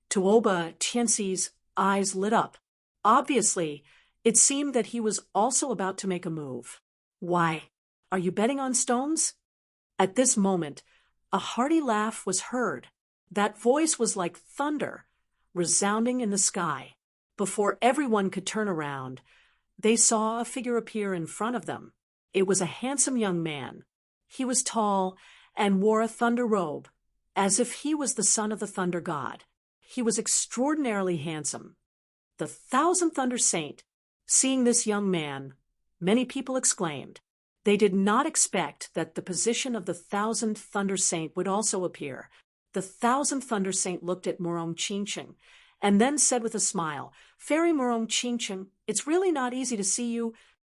Tuoba Tianxi's eyes lit up. Obviously, it seemed that he was also about to make a move. "Why, are you betting on stones?" At this moment, a hearty laugh was heard. That voice was like thunder, resounding in the sky. Before everyone could turn around, they saw a figure appear in front of them. It was a handsome young man. He was tall and wore a thunder robe, as if he was the son of the thunder god. He was extraordinarily handsome. The Thousand Thunder Saint. Seeing this young man, many people exclaimed. They did not expect that the position of the Thousand Thunder Saint would also appear. The Thousand Thunder Saint looked at Murong Qingcheng and then said with a smile, "Fairy Murong Qingcheng, it's really not easy to see you."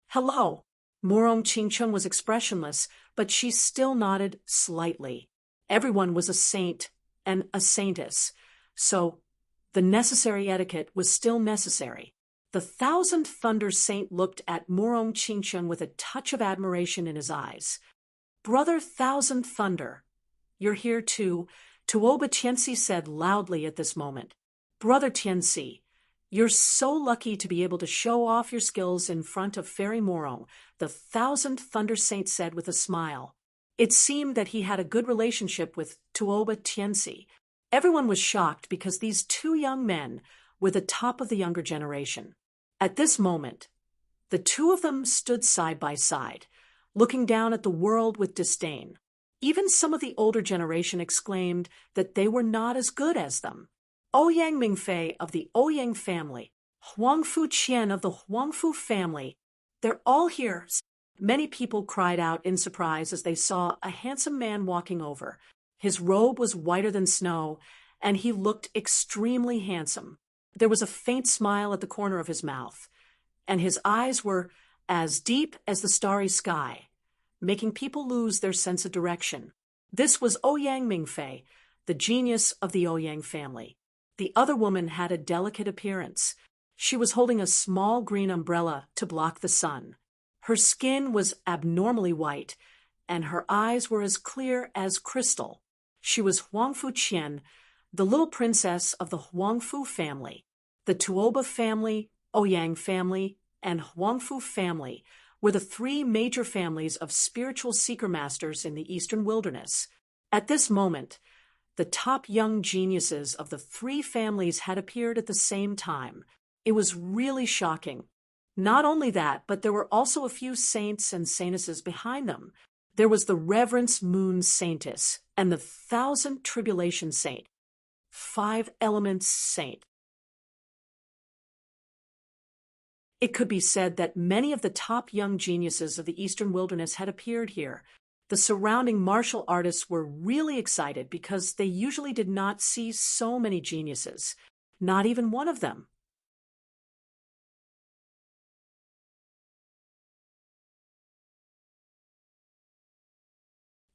"Hello." Murong Qingcheng was expressionless, but she still nodded slightly. Everyone was a saint and a saintess, so the necessary etiquette was still necessary. The Thousand Thunder Saint looked at Murong Qingcheng with a touch of admiration in his eyes. "Brother Thousand Thunder, you're here too," Tuoba Tianxi said loudly at this moment. "Brother Tianxi, you're so lucky to be able to show off your skills in front of Fairy Murong," the Thousand Thunder Saint said with a smile. It seemed that he had a good relationship with Tuoba Tianxi. Everyone was shocked because these two young men were the top of the younger generation. At this moment, the two of them stood side by side, looking down at the world with disdain. Even some of the older generation exclaimed that they were not as good as them. Ouyang Mingfei of the Ouyang family, Huangfu Qian of the Huangfu family, they're all here. Many people cried out in surprise as they saw a handsome man walking over. His robe was whiter than snow, and he looked extremely handsome. There was a faint smile at the corner of his mouth, and his eyes were as deep as the starry sky, making people lose their sense of direction. This was Ouyang Mingfei, the genius of the Ouyang family. The other woman had a delicate appearance. She was holding a small green umbrella to block the sun. Her skin was abnormally white, and her eyes were as clear as crystal. She was Huangfu Qian, the little princess of the Huangfu family. The Tuoba family, Ouyang family, and Huangfu family were the three major families of spiritual seeker masters in the Eastern Wilderness. At this moment, the top young geniuses of the three families had appeared at the same time. It was really shocking. Not only that, but there were also a few saints and saintesses behind them. There was the Reverence Moon Saintess and the Thousand Tribulation Saint, 5 Elements Saint. It could be said that many of the top young geniuses of the Eastern Wilderness had appeared here. The surrounding martial artists were really excited because they usually did not see so many geniuses, not even one of them.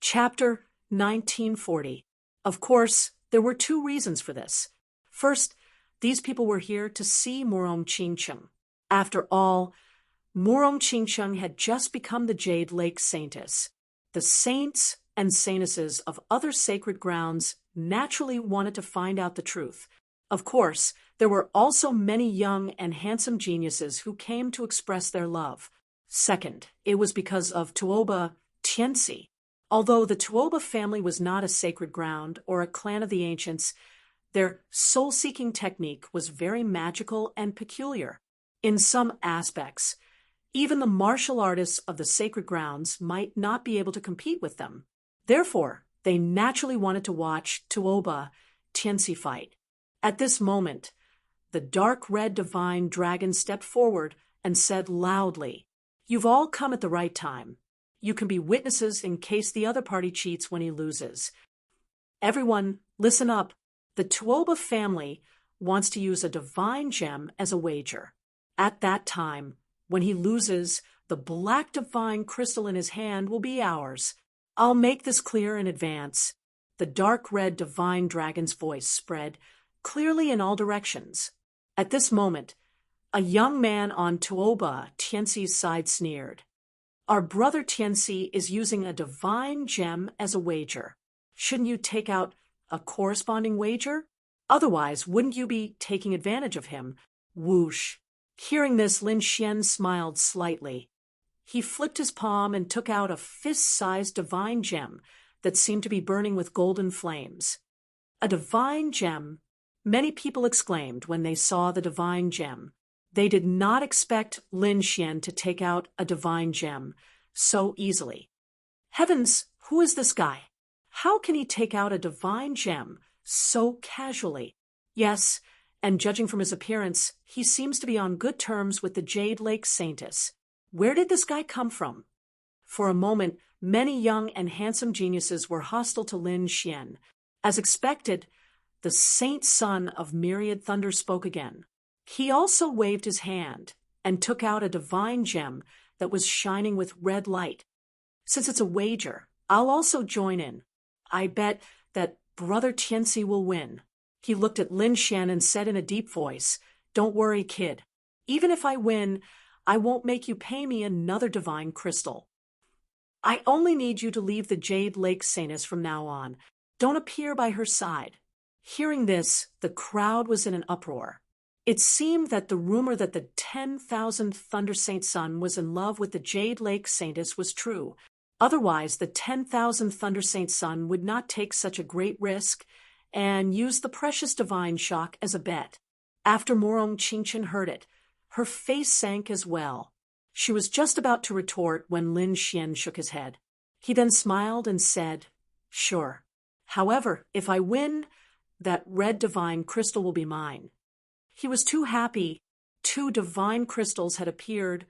Chapter 1940. Of course, there were 2 reasons for this. First, these people were here to see Murong Qingcheng. After all, Murong Qingcheng had just become the Jade Lake Saintess. The saints and saintesses of other sacred grounds naturally wanted to find out the truth. Of course, there were also many young and handsome geniuses who came to express their love. Second, it was because of Tuoba Tianxi. Although the Tuoba family was not a sacred ground or a clan of the ancients, Their soul-seeking technique was very magical and peculiar. In some aspects, even the martial artists of the sacred grounds might not be able to compete with them. Therefore, they naturally wanted to watch Tuoba Tianci fight. At this moment, the dark red divine dragon stepped forward and said loudly, "You've all come at the right time. You can be witnesses in case the other party cheats when he loses. Everyone, listen up. The Tuoba family wants to use a divine gem as a wager. At that time, when he loses, the black divine crystal in his hand will be ours. I'll make this clear in advance." The dark red divine dragon's voice spread clearly in all directions. At this moment, a young man on Tuoba Tianci's side sneered. "Our brother Tianci is using a divine gem as a wager. Shouldn't you take out a corresponding wager? Otherwise, wouldn't you be taking advantage of him?" Whoosh. Hearing this, Lin Xian smiled slightly. He flipped his palm and took out a fist-sized divine gem that seemed to be burning with golden flames. A divine gem? Many people exclaimed when they saw the divine gem. They did not expect Lin Xian to take out a divine gem so easily. Heavens, who is this guy? How can he take out a divine gem so casually? Yes, and judging from his appearance, he seems to be on good terms with the Jade Lake Saintess. Where did this guy come from? For a moment, many young and handsome geniuses were hostile to Lin Xian. As expected, the saint son of myriad thunder spoke again. He also waved his hand and took out a divine gem that was shining with red light. "Since it's a wager, I'll also join in. I bet that Brother Tianci will win." He looked at Lin Xian and said in a deep voice, "Don't worry, kid. Even if I win, I won't make you pay me another divine crystal. I only need you to leave the Jade Lake Saintess from now on. Don't appear by her side." Hearing this, the crowd was in an uproar. It seemed that the rumor that the 10,000th Thunder Saint son was in love with the Jade Lake Saintess was true. Otherwise, the 10,000th Thunder Saint son would not take such a great risk and use the precious divine shock as a bet. After Morong Qingchen heard it, her face sank as well. She was just about to retort when Lin Xian shook his head. He then smiled and said, "Sure. However, if I win, that red divine crystal will be mine." He was too happy. 2 divine crystals had appeared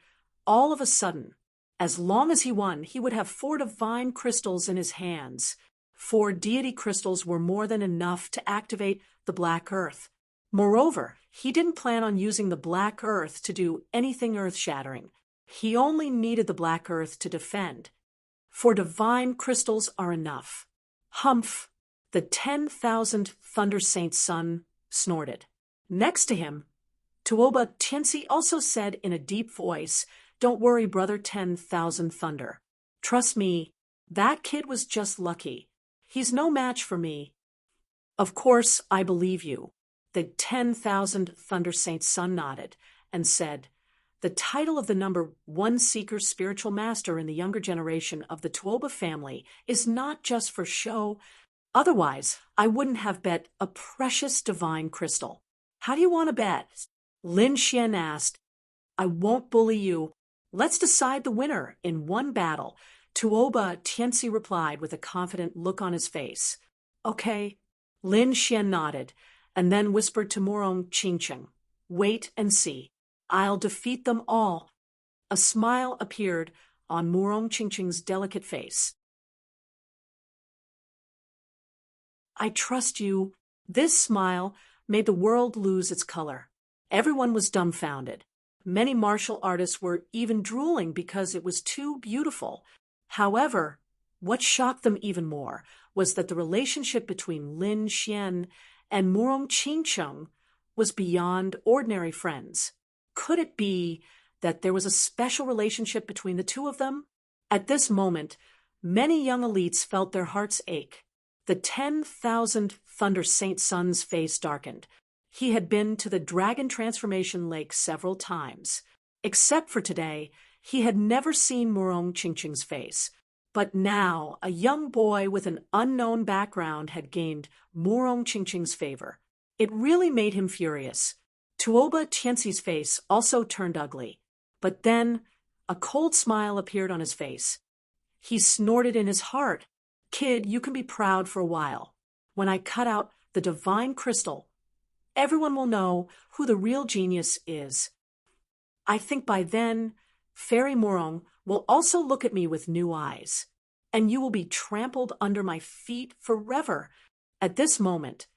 all of a sudden. As long as he won, he would have 4 divine crystals in his hands. 4 deity crystals were more than enough to activate the Black Earth. Moreover, he didn't plan on using the Black Earth to do anything earth-shattering. He only needed the Black Earth to defend. 4 divine crystals are enough. Humph! The 10,000th Thunder Saint's son snorted. Next to him, Tuoba Tianci also said in a deep voice, "Don't worry, brother 10,000 Thunder. Trust me, that kid was just lucky. He's no match for me." "Of course, I believe you." The 10,000 Thunder Saint's son nodded and said, "The title of the number 1 Seeker Spiritual Master in the younger generation of the Tuoba family is not just for show. Otherwise, I wouldn't have bet a precious divine crystal." "How do you want to bet?" Lin Xian asked. "I won't bully you. Let's decide the winner in one battle." Tuoba Tianci replied with a confident look on his face. "Okay." Lin Xian nodded and then whispered to Morong Qingchen, "Wait and see. I'll defeat them all." A smile appeared on Morong Qingchen's delicate face. "I trust you." This smile made the world lose its color. Everyone was dumbfounded. Many martial artists were even drooling because it was too beautiful. However, what shocked them even more was that the relationship between Lin Xian and Morong Qingchen was beyond ordinary friends. Could it be that there was a special relationship between the two of them? At this moment, many young elites felt their hearts ache. The 10,000 Thunder Saint son's face darkened. He had been to the Dragon Transformation Lake several times. Except for today, he had never seen Morong Qingchen's face. But now, a young boy with an unknown background had gained Morong Qingchen's favor. It really made him furious. Tuoba Tianxi's face also turned ugly. But then, a cold smile appeared on his face. He snorted in his heart. Kid, you can be proud for a while. When I cut out the divine crystal, everyone will know who the real genius is. I think by then, Fairy Morong will also look at me with new eyes, and you will be trampled under my feet forever. At this moment,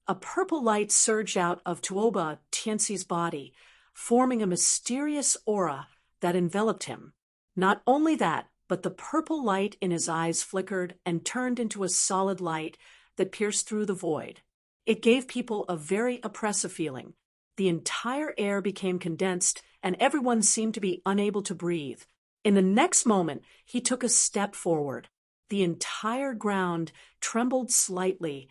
a purple light surged out of Tuoba Tianxi's body, forming a mysterious aura that enveloped him. Not only that, but the purple light in his eyes flickered and turned into a solid light that pierced through the void. It gave people a very oppressive feeling. The entire air became condensed, and everyone seemed to be unable to breathe. In the next moment, he took a step forward. The entire ground trembled slightly,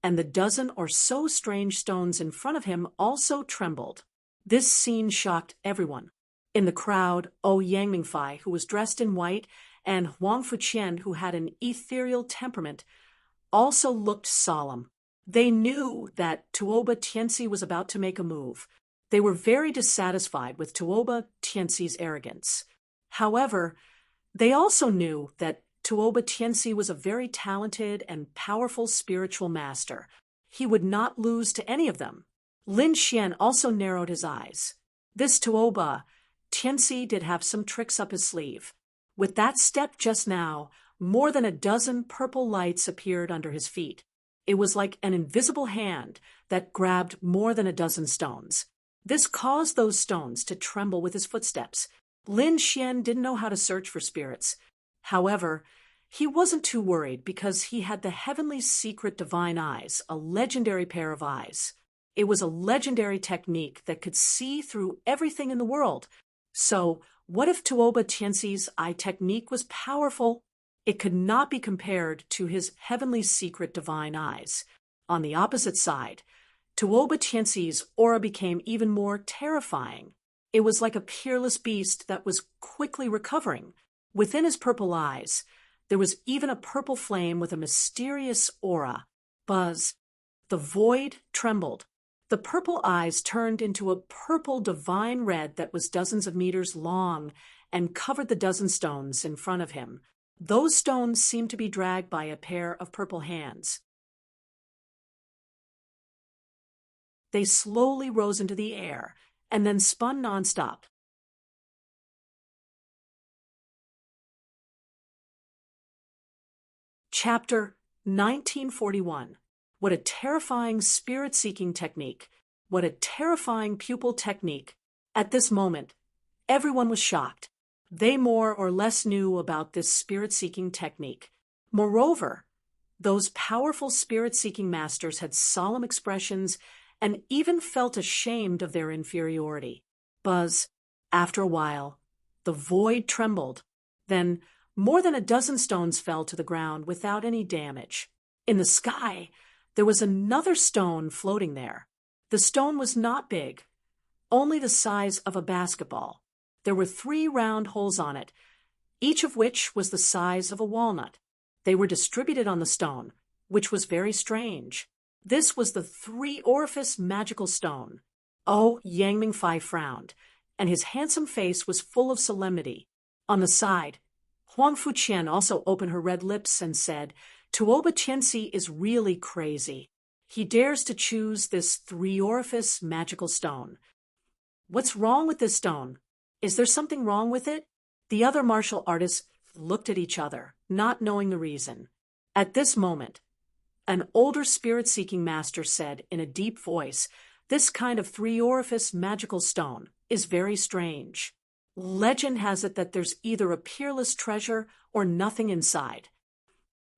and the dozen or so strange stones in front of him also trembled. This scene shocked everyone. In the crowd, Yang Mingfei, who was dressed in white, and Huang Fuqian, who had an ethereal temperament, also looked solemn. They knew that Tuoba Tianxi was about to make a move. They were very dissatisfied with Tuoba Tianxi's arrogance. However, they also knew that Tuoba Tianxi was a very talented and powerful spiritual master. He would not lose to any of them. Lin Xian also narrowed his eyes. This Tuoba Tianxi did have some tricks up his sleeve. With that step just now, more than a dozen purple lights appeared under his feet. It was like an invisible hand that grabbed more than a dozen stones. This caused those stones to tremble with his footsteps. Lin Xian didn't know how to search for spirits. However, he wasn't too worried because he had the heavenly secret divine eyes, a legendary pair of eyes. It was a legendary technique that could see through everything in the world. So, what if Tuoba Tianxi's eye technique was powerful? It could not be compared to his heavenly secret divine eyes. On the opposite side, Tuoba Tianxi's aura became even more terrifying. It was like a peerless beast that was quickly recovering. Within his purple eyes, there was even a purple flame with a mysterious aura. Buzz. The void trembled. The purple eyes turned into a purple divine red that was dozens of meters long and covered the dozen stones in front of him. Those stones seemed to be dragged by a pair of purple hands. They slowly rose into the air and then spun nonstop. Chapter 1941. What a terrifying spirit-seeking technique. What a terrifying pupil technique. At this moment, everyone was shocked. They more or less knew about this spirit-seeking technique. Moreover, those powerful spirit-seeking masters had solemn expressions and even felt ashamed of their inferiority. Buzz, after a while, the void trembled. Then, more than a dozen stones fell to the ground without any damage. In the sky, there was another stone floating there. The stone was not big, only the size of a basketball. There were 3 round holes on it, each of which was the size of a walnut. They were distributed on the stone, which was very strange. This was the 3-orifice magical stone. Yang Mingfei frowned, and his handsome face was full of solemnity. On the side, Huang Fuqian also opened her red lips and said, Tuoba Tianxi is really crazy. He dares to choose this 3-orifice magical stone. What's wrong with this stone? Is there something wrong with it? The other martial artists looked at each other, not knowing the reason. At this moment, an older spirit-seeking master said in a deep voice, this kind of 3-orifice magical stone is very strange. Legend has it that there's either a peerless treasure or nothing inside.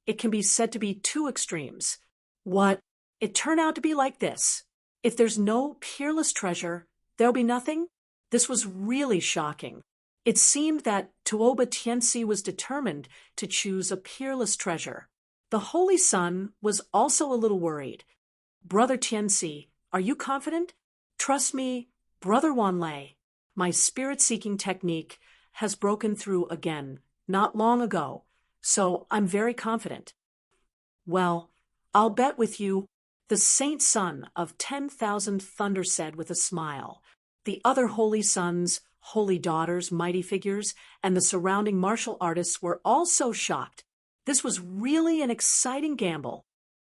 It can be said to be 2 extremes. What? It turned out to be like this. If there's no peerless treasure, there'll be nothing? This was really shocking. It seemed that Tuoba Tianxi was determined to choose a peerless treasure. The Holy Sun was also a little worried. Brother Tianxi, are you confident? Trust me, Brother Wanlei. My spirit-seeking technique has broken through again, not long ago, so I'm very confident. Well, I'll bet with you The saint son of 10,000 thunder said with a smile. The other holy sons, holy daughters, mighty figures, and the surrounding martial artists were all so shocked. This was really an exciting gamble.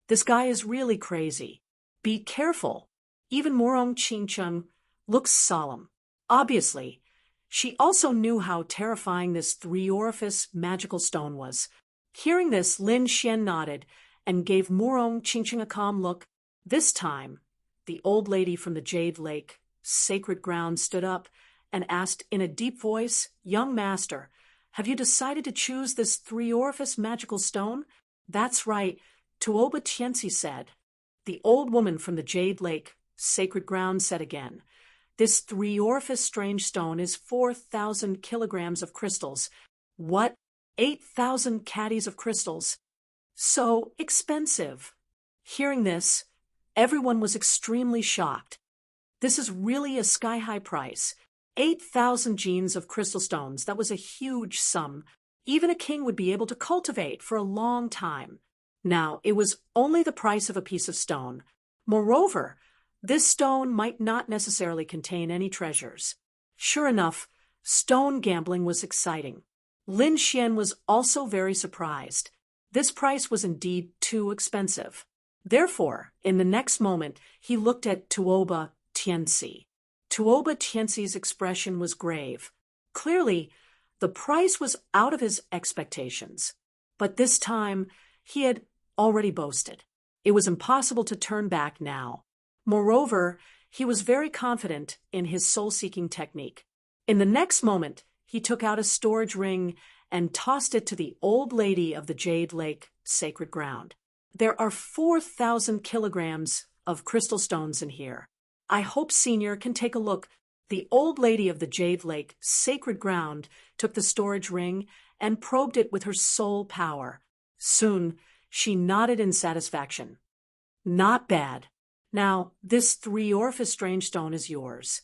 This guy is really crazy. Be careful. Even Morong Chingcheng looks solemn. Obviously, she also knew how terrifying this three-orifice magical stone was. Hearing this, Lin Xian nodded and gave Morong Chingcheng a calm look. This time, the old lady from the Jade Lake sacred ground stood up and asked in a deep voice, "Young master, have you decided to choose this three-orifice magical stone?" "That's right," Tuoba Tianxi said. The old woman from the Jade Lake sacred ground said again, "This three-orifice strange stone is 4,000 kilograms of crystals." "What? 8,000 caddies of crystals? So expensive." Hearing this, everyone was extremely shocked. This is really a sky-high price. 8,000 genes of crystal stones, that was a huge sum. Even a king would be able to cultivate for a long time. Now, it was only the price of a piece of stone. Moreover, this stone might not necessarily contain any treasures. Sure enough, stone gambling was exciting. Lin Xian was also very surprised. This price was indeed too expensive. Therefore, in the next moment, he looked at Tuoba Tianxi. Tuoba Tianxi's expression was grave. Clearly, the price was out of his expectations. But this time, he had already boasted. It was impossible to turn back now. Moreover, he was very confident in his soul-seeking technique. In the next moment, he took out a storage ring and tossed it to the old lady of the Jade Lake sacred ground. "There are 4,000 kilograms of crystal stones in here. I hope Senior can take a look." The old lady of the Jade Lake sacred ground took the storage ring and probed it with her soul power. Soon, she nodded in satisfaction. "Not bad. Now, this three-orifice strange stone is yours."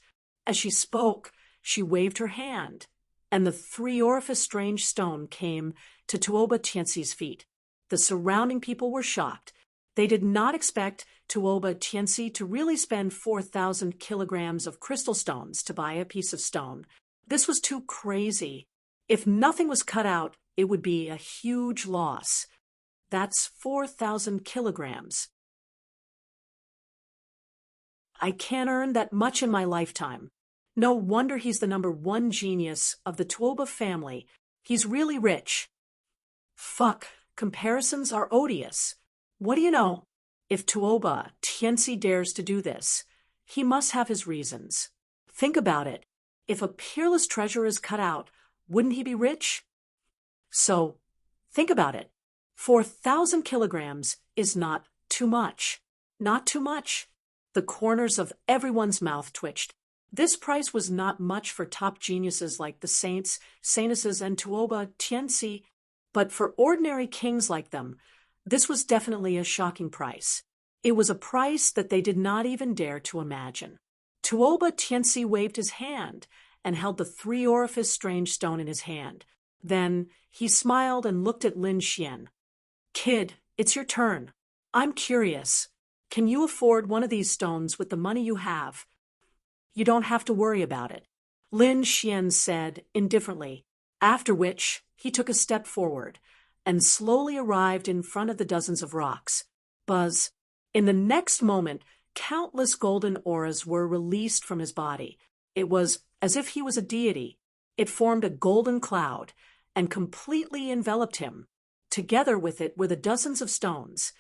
As she spoke, she waved her hand, and the three-orifice strange stone came to Tuoba Tianxi's feet. The surrounding people were shocked. They did not expect Tuoba Tianxi to really spend 4,000 kilograms of crystal stones to buy a piece of stone. This was too crazy. If nothing was cut out, it would be a huge loss. That's 4,000 kilograms. I can't earn that much in my lifetime. No wonder he's the #1 genius of the Tuoba family. He's really rich. Fuck, comparisons are odious. What do you know? If Tuoba Tianxi dares to do this, he must have his reasons. Think about it. If a peerless treasure is cut out, wouldn't he be rich? So, think about it. 4,000 kilograms is not too much. Not too much. The corners of everyone's mouth twitched. This price was not much for top geniuses like the saints, saintesses, and Tuoba Tianxi, but for ordinary kings like them, this was definitely a shocking price. It was a price that they did not even dare to imagine. Tuoba Tianxi waved his hand and held the three-orifice strange stone in his hand. Then he smiled and looked at Lin Xian. "Kid, it's your turn. I'm curious. Can you afford one of these stones with the money you have?" "You don't have to worry about it," Lin Xian said indifferently, after which he took a step forward and slowly arrived in front of the dozens of rocks. Buzz. In the next moment, countless golden auras were released from his body. It was as if he was a deity. It formed a golden cloud and completely enveloped him. Together with it were the dozens of stones.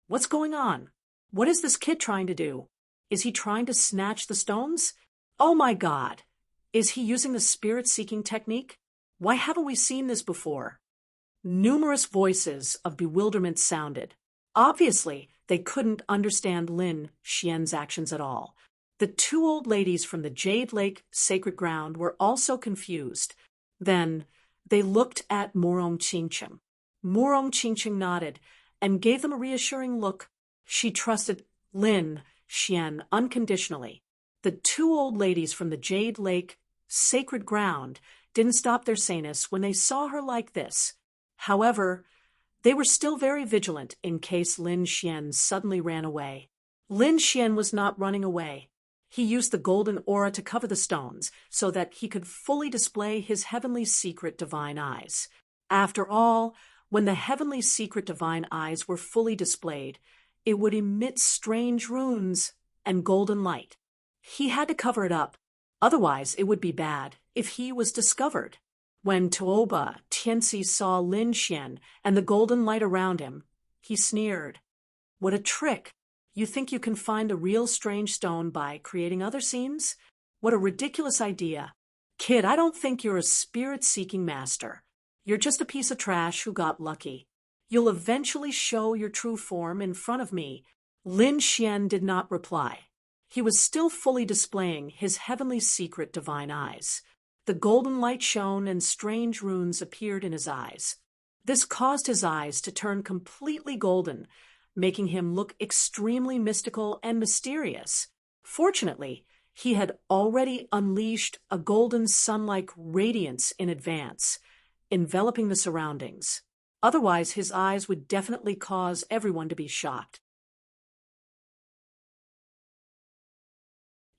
What's going on? What is this kid trying to do? Is he trying to snatch the stones? Oh my God! Is he using the spirit-seeking technique? Why haven't we seen this before? Numerous voices of bewilderment sounded. Obviously, they couldn't understand Lin Xian's actions at all. The two old ladies from the Jade Lake sacred ground were also confused. Then they looked at Morong Chingcheng. Morong Chingcheng nodded and gave them a reassuring look. She trusted Lin Xian unconditionally. The two old ladies from the Jade Lake sacred ground didn't stop their saneness when they saw her like this. However, they were still very vigilant in case Lin Xian suddenly ran away. Lin Xian was not running away. He used the golden aura to cover the stones so that he could fully display his heavenly secret divine eyes. After all, when the heavenly secret divine eyes were fully displayed, it would emit strange runes and golden light. He had to cover it up, otherwise it would be bad if he was discovered. When Tuoba Tianxi saw Lin Xian and the golden light around him, he sneered. What a trick! You think you can find a real strange stone by creating other scenes? What a ridiculous idea. Kid, I don't think you're a spirit-seeking master. You're just a piece of trash who got lucky. You'll eventually show your true form in front of me. Lin Xian did not reply. He was still fully displaying his heavenly secret divine eyes. The golden light shone and strange runes appeared in his eyes. This caused his eyes to turn completely golden, making him look extremely mystical and mysterious. Fortunately, he had already unleashed a golden sun-like radiance in advance, enveloping the surroundings. Otherwise, his eyes would definitely cause everyone to be shocked.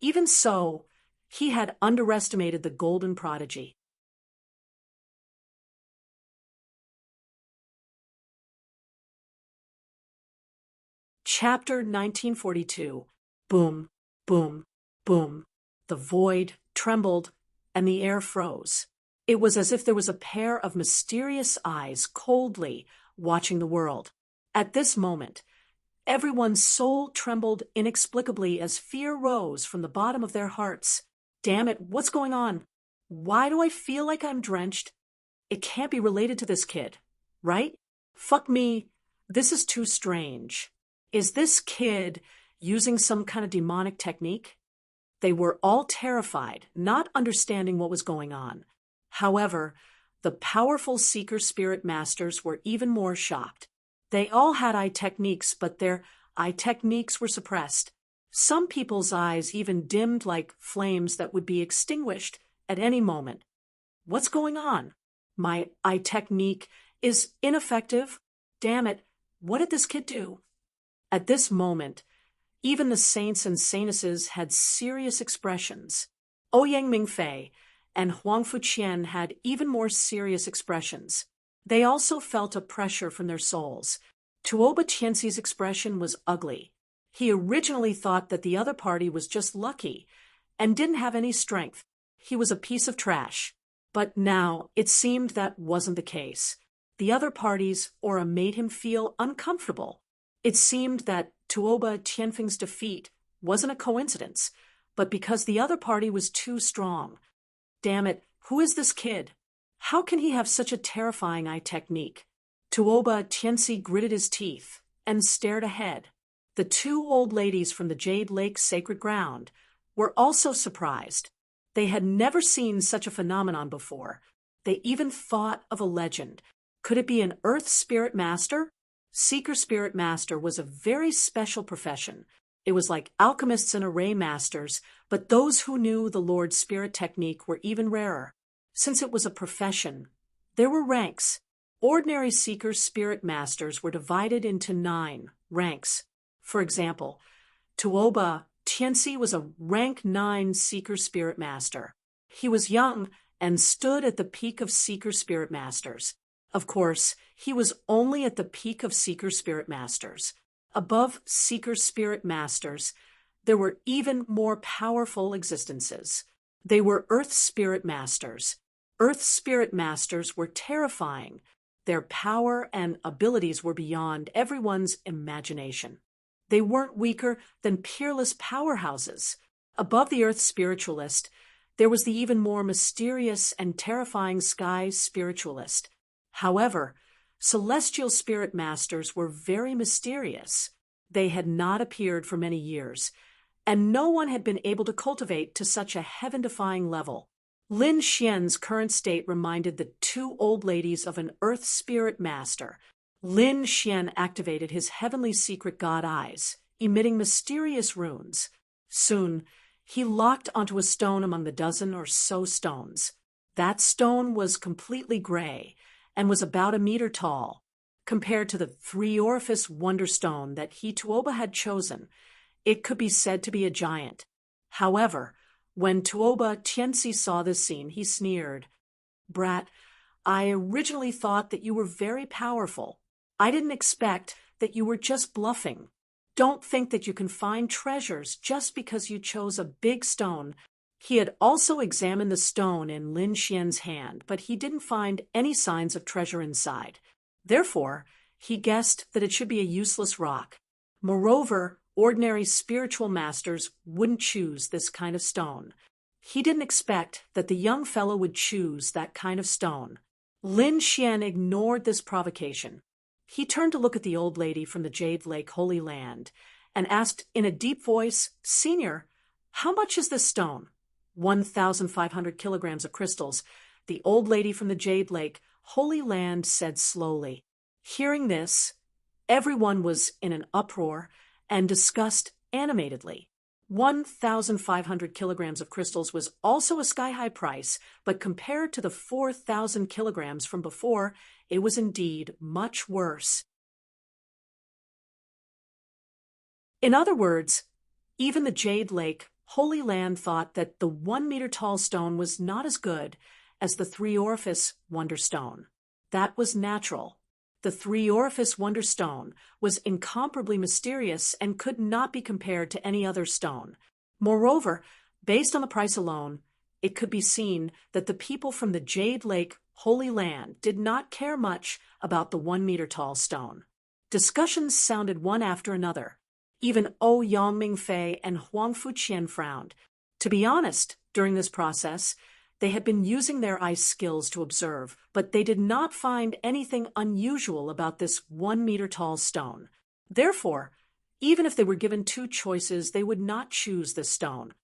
Even so, he had underestimated the golden prodigy. Chapter 1942. Boom, boom, boom. The void trembled, and the air froze. It was as if there was a pair of mysterious eyes coldly watching the world. At this moment, everyone's soul trembled inexplicably as fear rose from the bottom of their hearts. Damn it, what's going on? Why do I feel like I'm drenched? It can't be related to this kid, right? Fuck me, this is too strange. Is this kid using some kind of demonic technique? They were all terrified, not understanding what was going on. However, the powerful seeker spirit masters were even more shocked. They all had eye techniques, but their eye techniques were suppressed. Some people's eyes even dimmed like flames that would be extinguished at any moment. What's going on? My eye technique is ineffective. Damn it, what did this kid do? At this moment, even the saints and saintesses had serious expressions. Ouyang Mingfei and Huang Fuqian had even more serious expressions. They also felt a pressure from their souls. Tuoba Tianxi's expression was ugly. He originally thought that the other party was just lucky and didn't have any strength. He was a piece of trash. But now it seemed that wasn't the case. The other party's aura made him feel uncomfortable. It seemed that Tuoba Tianfeng's defeat wasn't a coincidence, but because the other party was too strong. Damn it, who is this kid? How can he have such a terrifying eye technique? Tuoba Tianxi gritted his teeth and stared ahead. The two old ladies from the Jade Lake Sacred Ground were also surprised. They had never seen such a phenomenon before. They even thought of a legend. Could it be an Earth Spirit Master? Seeker Spirit Master was a very special profession. It was like alchemists and array masters, but those who knew the Lord's Spirit technique were even rarer. Since it was a profession, there were ranks. Ordinary Seeker Spirit Masters were divided into 9 ranks. For example, Tuoba Tianxi was a rank 9 Seeker Spirit Master. He was young and stood at the peak of Seeker Spirit Masters. Of course, he was only at the peak of Seeker Spirit Masters. Above Seeker Spirit Masters, there were even more powerful existences. They were Earth Spirit Masters. Earth Spirit Masters were terrifying. Their power and abilities were beyond everyone's imagination. They weren't weaker than peerless powerhouses. Above the Earth Spiritualist, there was the even more mysterious and terrifying Sky Spiritualist. However, Celestial Spirit Masters were very mysterious. They had not appeared for many years, and no one had been able to cultivate to such a heaven-defying level. Lin Xian's current state reminded the two old ladies of an Earth Spirit Master. Lin Xian activated his heavenly secret god eyes, emitting mysterious runes. Soon, he locked onto a stone among the dozen or so stones. That stone was completely gray and was about 1 meter tall. Compared to the 3-orifice wonder stone that he Tuoba had chosen, it could be said to be a giant. However, when Tuoba Tianxi saw this scene, he sneered, "Brat, I originally thought that you were very powerful. I didn't expect that you were just bluffing. Don't think that you can find treasures just because you chose a big stone." He had also examined the stone in Lin Xian's hand, but he didn't find any signs of treasure inside. Therefore, he guessed that it should be a useless rock. Moreover, ordinary spiritual masters wouldn't choose this kind of stone. He didn't expect that the young fellow would choose that kind of stone. Lin Xian ignored this provocation. He turned to look at the old lady from the Jade Lake Holy Land and asked in a deep voice, "Senior, how much is this stone?" 1,500 kilograms of crystals, the old lady from the Jade Lake Holy Land said slowly. Hearing this, everyone was in an uproar and discussed animatedly. 1,500 kilograms of crystals was also a sky-high price, but compared to the 4,000 kilograms from before, it was indeed much worse. In other words, even the Jade Lake Holy Land thought that the 1-meter-tall stone was not as good as the 3-orifice Wonder Stone. That was natural. The 3-orifice Wonder Stone was incomparably mysterious and could not be compared to any other stone. Moreover, based on the price alone, it could be seen that the people from the Jade Lake Holy Land did not care much about the 1-meter-tall stone. Discussions sounded one after another. Even O Yangming Fei and Huang Fuqian frowned. To be honest, during this process, they had been using their ice skills to observe, but they did not find anything unusual about this 1-meter-tall stone. Therefore, even if they were given two choices, they would not choose this stone.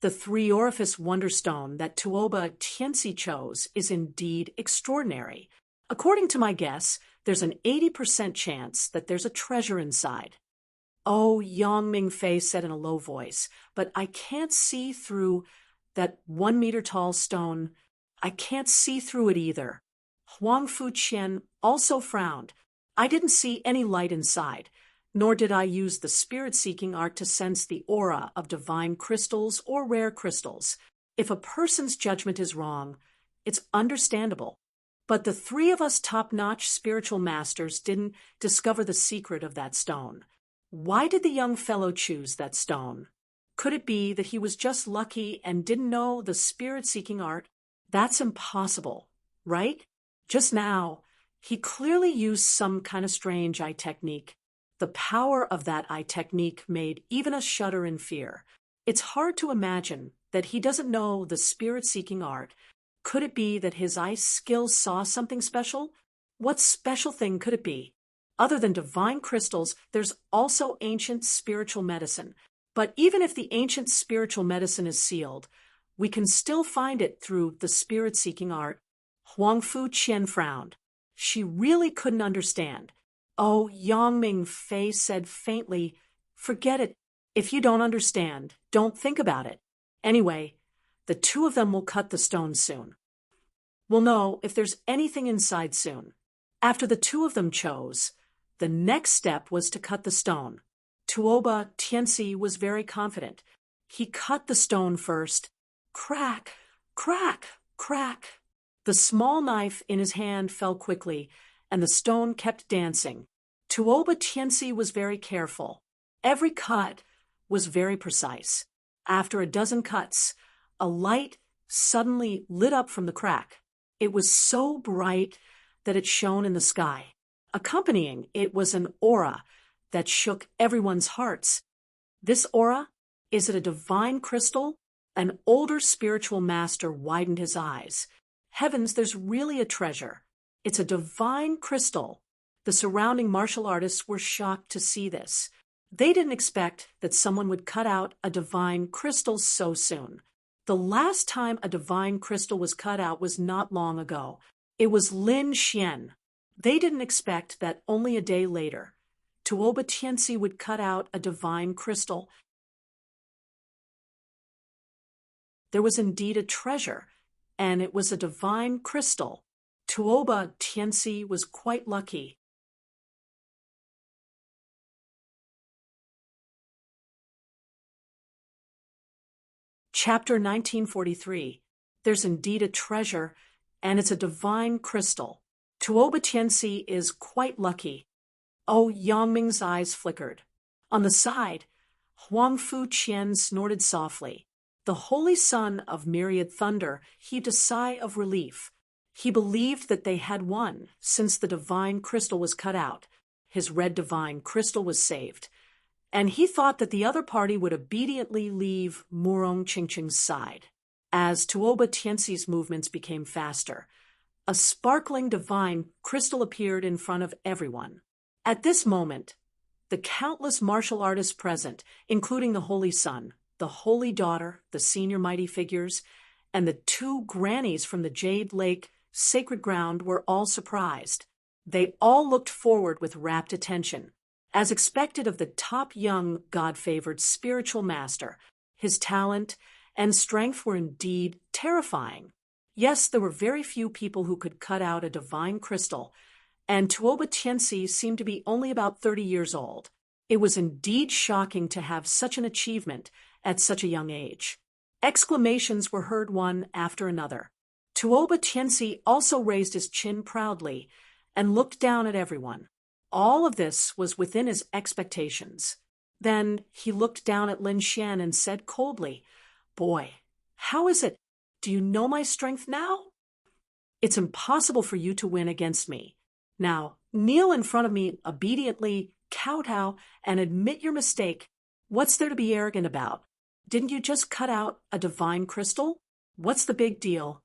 The 3-orifice Wonder Stone that Tuoba Tianxi chose is indeed extraordinary. According to my guess, there's an 80% chance that there's a treasure inside. "Oh," Yangming Fei said in a low voice, "but I can't see through that 1-meter-tall stone. I can't see through it either." Huang Fuqian also frowned. "I didn't see any light inside, nor did I use the spirit-seeking art to sense the aura of divine crystals or rare crystals. If a person's judgment is wrong, it's understandable. But the three of us top-notch spiritual masters didn't discover the secret of that stone. Why did the young fellow choose that stone? Could it be that he was just lucky and didn't know the spirit-seeking art? That's impossible, right? Just now, he clearly used some kind of strange eye technique. The power of that eye technique made even us shudder in fear. It's hard to imagine that he doesn't know the spirit-seeking art. Could it be that his eye skill saw something special? What special thing could it be? Other than divine crystals, there's also ancient spiritual medicine. But even if the ancient spiritual medicine is sealed, we can still find it through the spirit-seeking art." Huang Fuqian frowned. She really couldn't understand. Oh, Yangming Fei said faintly, "Forget it. If you don't understand, don't think about it. Anyway, the two of them will cut the stone soon. We'll know if there's anything inside soon." After the two of them chose, the next step was to cut the stone. Tuoba Tianxi was very confident. He cut the stone first. Crack, crack, crack. The small knife in his hand fell quickly, and the stone kept dancing. Tuoba Tianxi was very careful. Every cut was very precise. After a dozen cuts, a light suddenly lit up from the crack. It was so bright that it shone in the sky. Accompanying it was an aura that shook everyone's hearts. This aura? Is it a divine crystal? An older spiritual master widened his eyes. Heavens, there's really a treasure. It's a divine crystal. The surrounding martial artists were shocked to see this. They didn't expect that someone would cut out a divine crystal so soon. The last time a divine crystal was cut out was not long ago. It was Lin Xian. They didn't expect that only a day later, Tuoba Tianxi would cut out a divine crystal. There was indeed a treasure, and it was a divine crystal. Tuoba Tianxi was quite lucky. Chapter 1943. There's indeed a treasure, and it's a divine crystal. Tuoba Tianxi is quite lucky. Oh, Yangming's eyes flickered. On the side, Huang Fu Qian snorted softly. The holy son of myriad thunder heaved a sigh of relief. He believed that they had won, since the divine crystal was cut out. His red divine crystal was saved. And he thought that the other party would obediently leave Murong Qingqing's side. As Tuoba Tianxi's movements became faster, a sparkling divine crystal appeared in front of everyone. At this moment, the countless martial artists present, including the Holy Son, the Holy Daughter, the senior mighty figures, and the two grannies from the Jade Lake sacred ground were all surprised. They all looked forward with rapt attention. As expected of the top young, God-favored spiritual master, his talent and strength were indeed terrifying. Yes, there were very few people who could cut out a divine crystal, and Tuoba Tianxi seemed to be only about 30 years old. It was indeed shocking to have such an achievement at such a young age. Exclamations were heard one after another. Tuoba Tianxi also raised his chin proudly and looked down at everyone. All of this was within his expectations. Then he looked down at Lin Xian and said coldly, "Boy, how is it? Do you know my strength now? It's impossible for you to win against me. Now, kneel in front of me obediently, kowtow, and admit your mistake. What's there to be arrogant about? Didn't you just cut out a divine crystal? What's the big deal?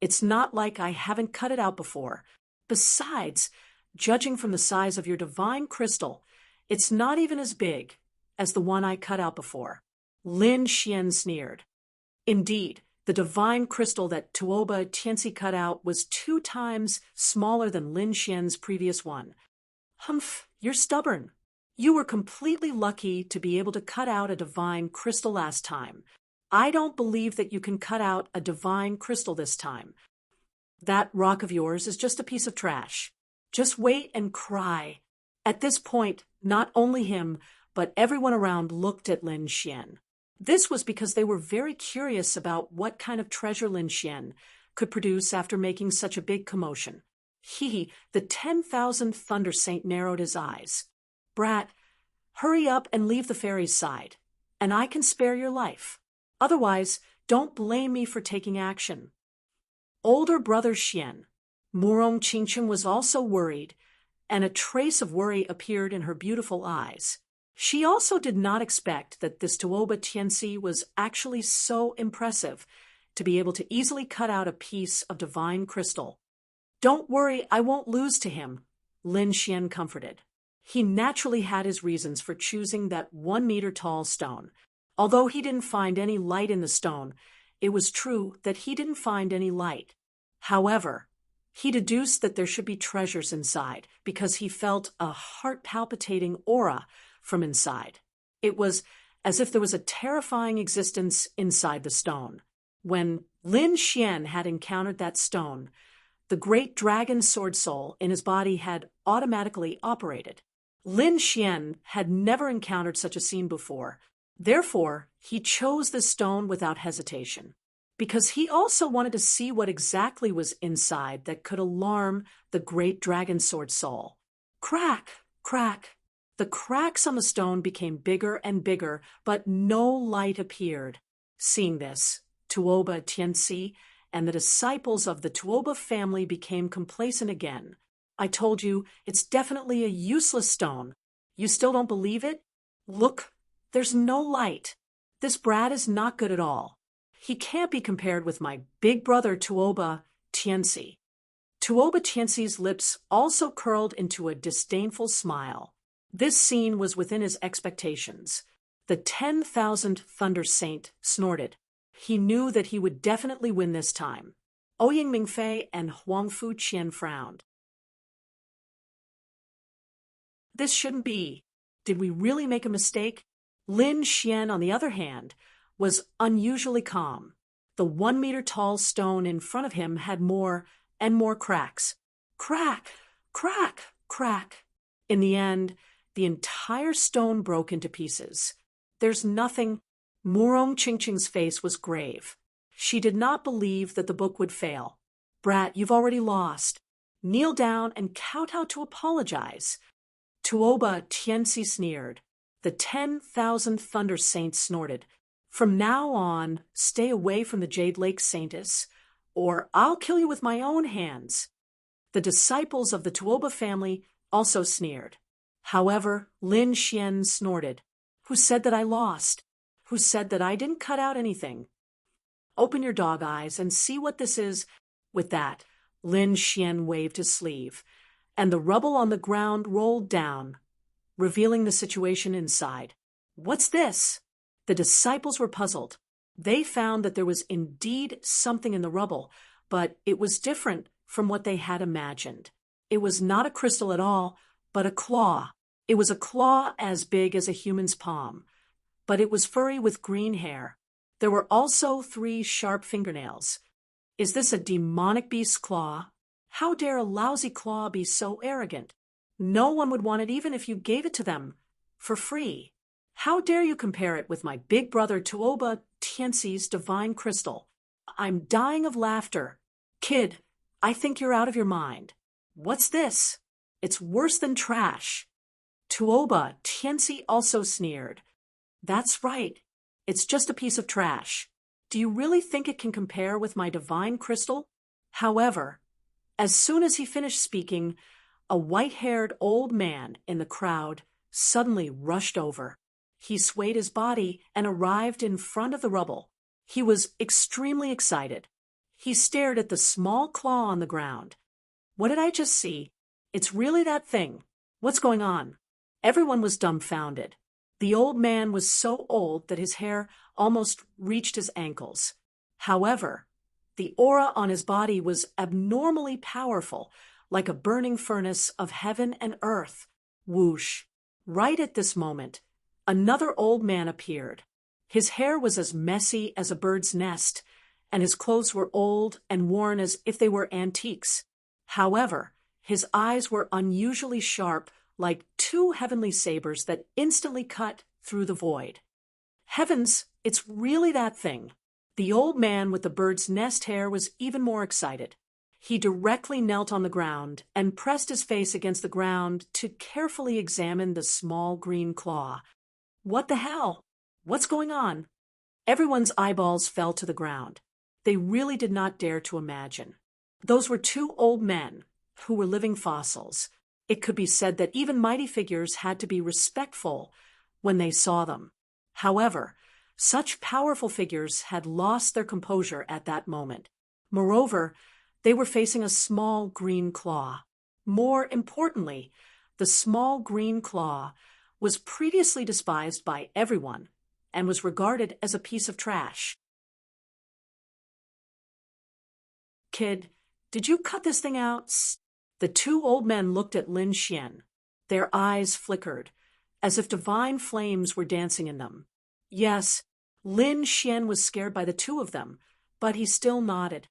It's not like I haven't cut it out before. Besides, judging from the size of your divine crystal, it's not even as big as the one I cut out before." Lin Xian sneered. Indeed, the divine crystal that Tuoba Tianxi cut out was 2 times smaller than Lin Xian's previous one. "Humph, you're stubborn. You were completely lucky to be able to cut out a divine crystal last time. I don't believe that you can cut out a divine crystal this time. That rock of yours is just a piece of trash. Just wait and cry." At this point, not only him, but everyone around looked at Lin Xian. This was because they were very curious about what kind of treasure Lin Xian could produce after making such a big commotion. The 10,000 Thunder Saint, narrowed his eyes. "Brat, hurry up and leave the fairy's side, and I can spare your life. Otherwise, don't blame me for taking action." Older brother Xian, Murong Qingqing, was also worried, and a trace of worry appeared in her beautiful eyes. She also did not expect that this Tuoba Tianxi was actually so impressive to be able to easily cut out a piece of divine crystal. "Don't worry, I won't lose to him," Lin Xian comforted. He naturally had his reasons for choosing that 1-meter-tall stone. Although he didn't find any light in the stone, it was true that he didn't find any light. However, he deduced that there should be treasures inside because he felt a heart-palpitating aura from inside. It was as if there was a terrifying existence inside the stone. When Lin Xian had encountered that stone, the great dragon sword soul in his body had automatically operated. Lin Xian had never encountered such a scene before. Therefore, he chose the stone without hesitation, because he also wanted to see what exactly was inside that could alarm the great dragon sword soul. Crack! Crack! The cracks on the stone became bigger and bigger, but no light appeared. Seeing this, Tuoba Tianxi and the disciples of the Tuoba family became complacent again. "I told you, it's definitely a useless stone. You still don't believe it? Look, there's no light. This brat is not good at all. He can't be compared with my big brother Tuoba Tianxi." Tuoba Tianxi's lips also curled into a disdainful smile. This scene was within his expectations. The 10,000 Thunder Saint snorted. He knew that he would definitely win this time. Ouyang Mingfei and Huang Fu Qian frowned. "This shouldn't be. Did we really make a mistake?" Lin Xian, on the other hand, was unusually calm. The 1-meter-tall stone in front of him had more and more cracks. Crack! Crack! Crack! In the end, the entire stone broke into pieces. "There's nothing Murong Chingching's face was grave. She did not believe that the book would fail. Brat, you've already lost. Kneel down and kowtow to apologize. Tuoba Tianxi sneered. The 10,000 Thunder Saints snorted. From now on, stay away from the Jade Lake Saintess, or I'll kill you with my own hands. The disciples of the Tuoba family also sneered. However, Lin Xian snorted. Who said that I lost? Who said that I didn't cut out anything? Open your dog eyes and see what this is. With that, Lin Xian waved his sleeve, and the rubble on the ground rolled down, revealing the situation inside. What's this? The disciples were puzzled. They found that there was indeed something in the rubble, but it was different from what they had imagined. It was not a crystal at all, but a claw. It was a claw as big as a human's palm, but it was furry with green hair. There were also 3 sharp fingernails. Is this a demonic beast's claw? How dare a lousy claw be so arrogant? No one would want it even if you gave it to them for free. How dare you compare it with my big brother Tuoba Tianxi's divine crystal? I'm dying of laughter. Kid, I think you're out of your mind. What's this? It's worse than trash. Tuoba Tianxi also sneered. That's right. It's just a piece of trash. Do you really think it can compare with my divine crystal? However, as soon as he finished speaking, a white-haired old man in the crowd suddenly rushed over. He swayed his body and arrived in front of the rubble. He was extremely excited. He stared at the small claw on the ground. What did I just see? It's really that thing. What's going on? Everyone was dumbfounded. The old man was so old that his hair almost reached his ankles. However, the aura on his body was abnormally powerful, like a burning furnace of heaven and earth. Whoosh! Right at this moment, another old man appeared. His hair was as messy as a bird's nest, and his clothes were old and worn as if they were antiques. However, his eyes were unusually sharp, like 2 heavenly sabers that instantly cut through the void. Heavens, it's really that thing. The old man with the bird's nest hair was even more excited. He directly knelt on the ground and pressed his face against the ground to carefully examine the small green claw. What the hell? What's going on? Everyone's eyeballs fell to the ground. They really did not dare to imagine. Those were 2 old men who were living fossils. It could be said that even mighty figures had to be respectful when they saw them. However, such powerful figures had lost their composure at that moment. Moreover, they were facing a small green claw. More importantly, the small green claw was previously despised by everyone and was regarded as a piece of trash. Kid, did you cut this thing out? The 2 old men looked at Lin Xian. Their eyes flickered, as if divine flames were dancing in them. Yes, Lin Xian was scared by the 2 of them, but he still nodded.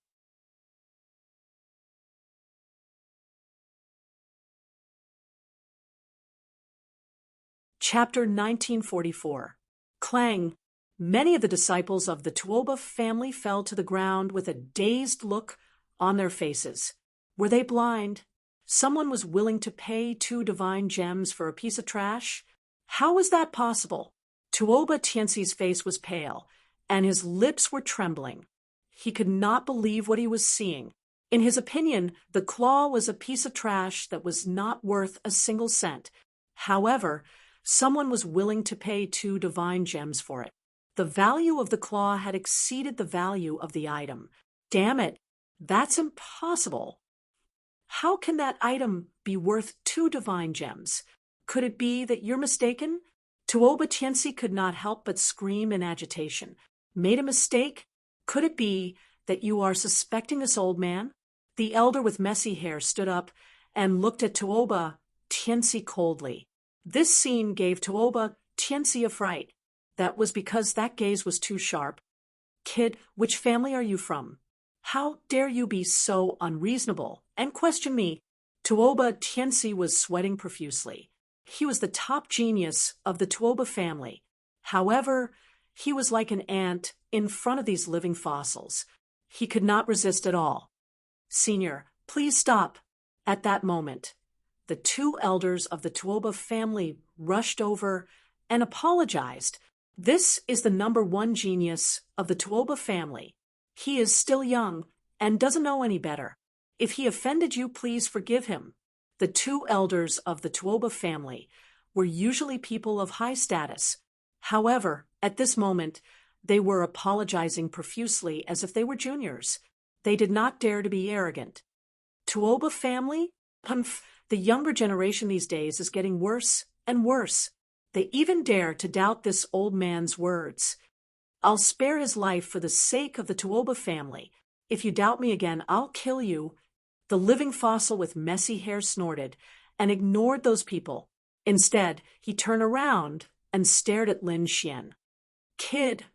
Chapter 1944. Clang! Many of the disciples of the Tuoba family fell to the ground with a dazed look on their faces. Were they blind? Someone was willing to pay 2 divine gems for a piece of trash? How was that possible? Tuoba Tianxi's face was pale, and his lips were trembling. He could not believe what he was seeing. In his opinion, the claw was a piece of trash that was not worth a single cent. However, someone was willing to pay 2 divine gems for it. The value of the claw had exceeded the value of the item. Damn it, that's impossible. How can that item be worth 2 divine gems? Could it be that you're mistaken? Tuoba Tianxi could not help but scream in agitation. Made a mistake? Could it be that you are suspecting this old man? The elder with messy hair stood up and looked at Tuoba Tianxi coldly. This scene gave Tuoba Tianxi a fright. That was because that gaze was too sharp. Kid, which family are you from? How dare you be so unreasonable and question me? Tuoba Tianxi was sweating profusely. He was the top genius of the Tuoba family. However, He was like an ant in front of these living fossils. He could not resist at all. Senior, please stop. At that moment, the two elders of the Tuoba family rushed over and apologized. This is the #1 genius of the Tuoba family. He is still young and doesn't know any better. If he offended you, please forgive him. The two elders of the Tuoba family were usually people of high status. However, at this moment, they were apologizing profusely as if they were juniors. They did not dare to be arrogant. Tuoba family? The younger generation these days is getting worse and worse. They even dare to doubt this old man's words. I'll spare his life for the sake of the Tuoba family. If you doubt me again, I'll kill you. The living fossil with messy hair snorted and ignored those people. Instead, he turned around and stared at Lin Xian. Kid,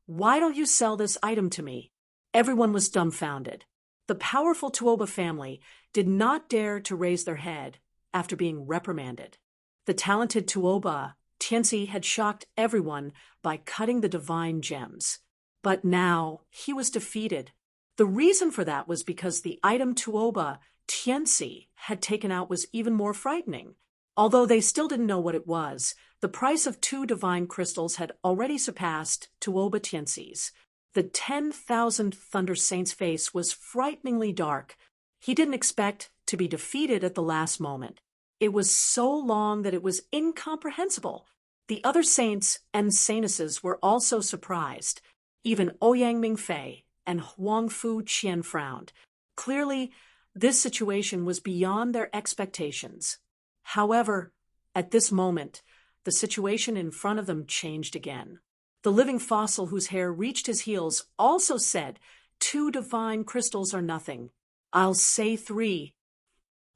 why don't you sell this item to me? Everyone was dumbfounded. The powerful Tuoba family did not dare to raise their head after being reprimanded. The talented Tuoba Tianzi had shocked everyone by cutting the divine gems. But now he was defeated. The reason for that was because the item Tuoba Tianzi had taken out was even more frightening. Although they still didn't know what it was, the price of 2 divine crystals had already surpassed Tuoba Tianzi's. The 10,000 Thunder Saint's face was frighteningly dark. He didn't expect to be defeated at the last moment. It was so long that it was incomprehensible. The other saints and saintesses were also surprised. Even Ouyang Mingfei and Huang Fu Qian frowned. Clearly, this situation was beyond their expectations. However, at this moment, the situation in front of them changed again. The living fossil whose hair reached his heels also said, 2 divine crystals are nothing. I'll say 3.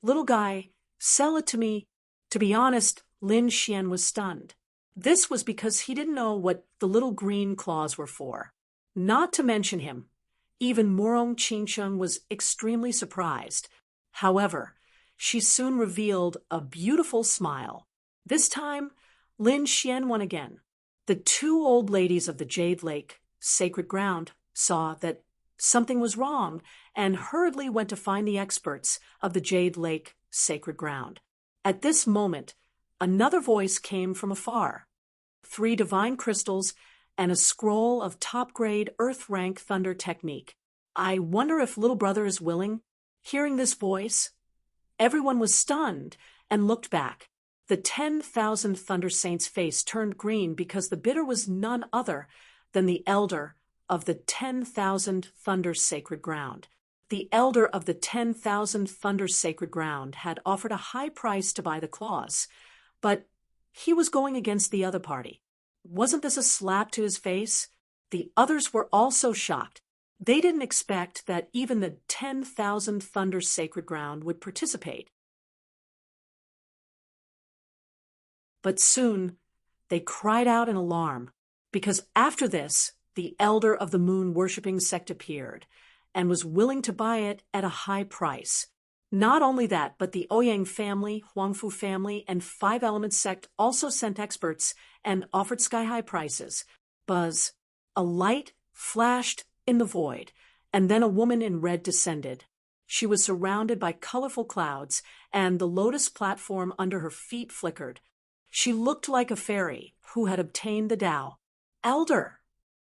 Little guy, sell it to me. To be honest, Lin Xian was stunned. This was because he didn't know what the little green claws were for. Not to mention him, even Morong Qingcheng was extremely surprised. However, she soon revealed a beautiful smile. This time, Lin Xian won again. The 2 old ladies of the Jade Lake, sacred ground, saw that something was wrong and hurriedly went to find the experts of the Jade Lake, sacred ground. At this moment, another voice came from afar. 3 divine crystals and a scroll of top-grade Earth-rank thunder technique. I wonder if little brother is willing? Hearing this voice, everyone was stunned and looked back. The 10,000 Thunder Saints' face turned green because the bidder was none other than the elder of the 10,000 Thunder Sacred Ground. The elder of the 10,000 Thunder Sacred Ground had offered a high price to buy the claws, but he was going against the other party. Wasn't this a slap to his face? The others were also shocked. They didn't expect that even the 10,000 Thunder Sacred Ground would participate. But soon, they cried out in alarm, because after this, the elder of the moon-worshipping sect appeared, and was willing to buy it at a high price. Not only that, but the Ouyang family, Huangfu family, and 5 Elements sect also sent experts and offered sky-high prices. Buzz, a light flashed in the void, and then a woman in red descended. She was surrounded by colorful clouds, and the lotus platform under her feet flickered. She looked like a fairy who had obtained the Tao. Elder!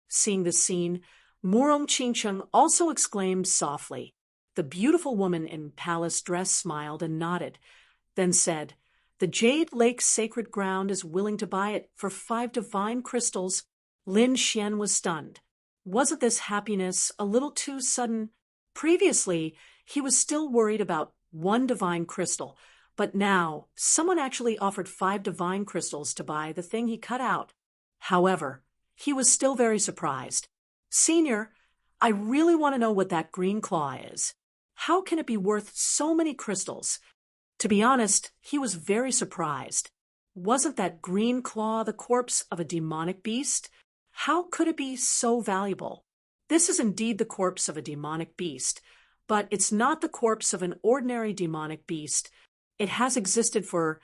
Seeing this scene, Morong Qingcheng also exclaimed softly. The beautiful woman in palace dress smiled and nodded, then said, The Jade Lake Sacred Ground is willing to buy it for 5 divine crystals. Lin Xian was stunned. Wasn't this happiness a little too sudden? Previously, he was still worried about 1 divine crystal, but now someone actually offered 5 divine crystals to buy the thing he cut out. However, he was still very surprised. Senior, I really want to know what that green claw is. How can it be worth so many crystals? To be honest, he was very surprised. Wasn't that green claw the corpse of a demonic beast? How could it be so valuable? This is indeed the corpse of a demonic beast, but it's not the corpse of an ordinary demonic beast. It has existed for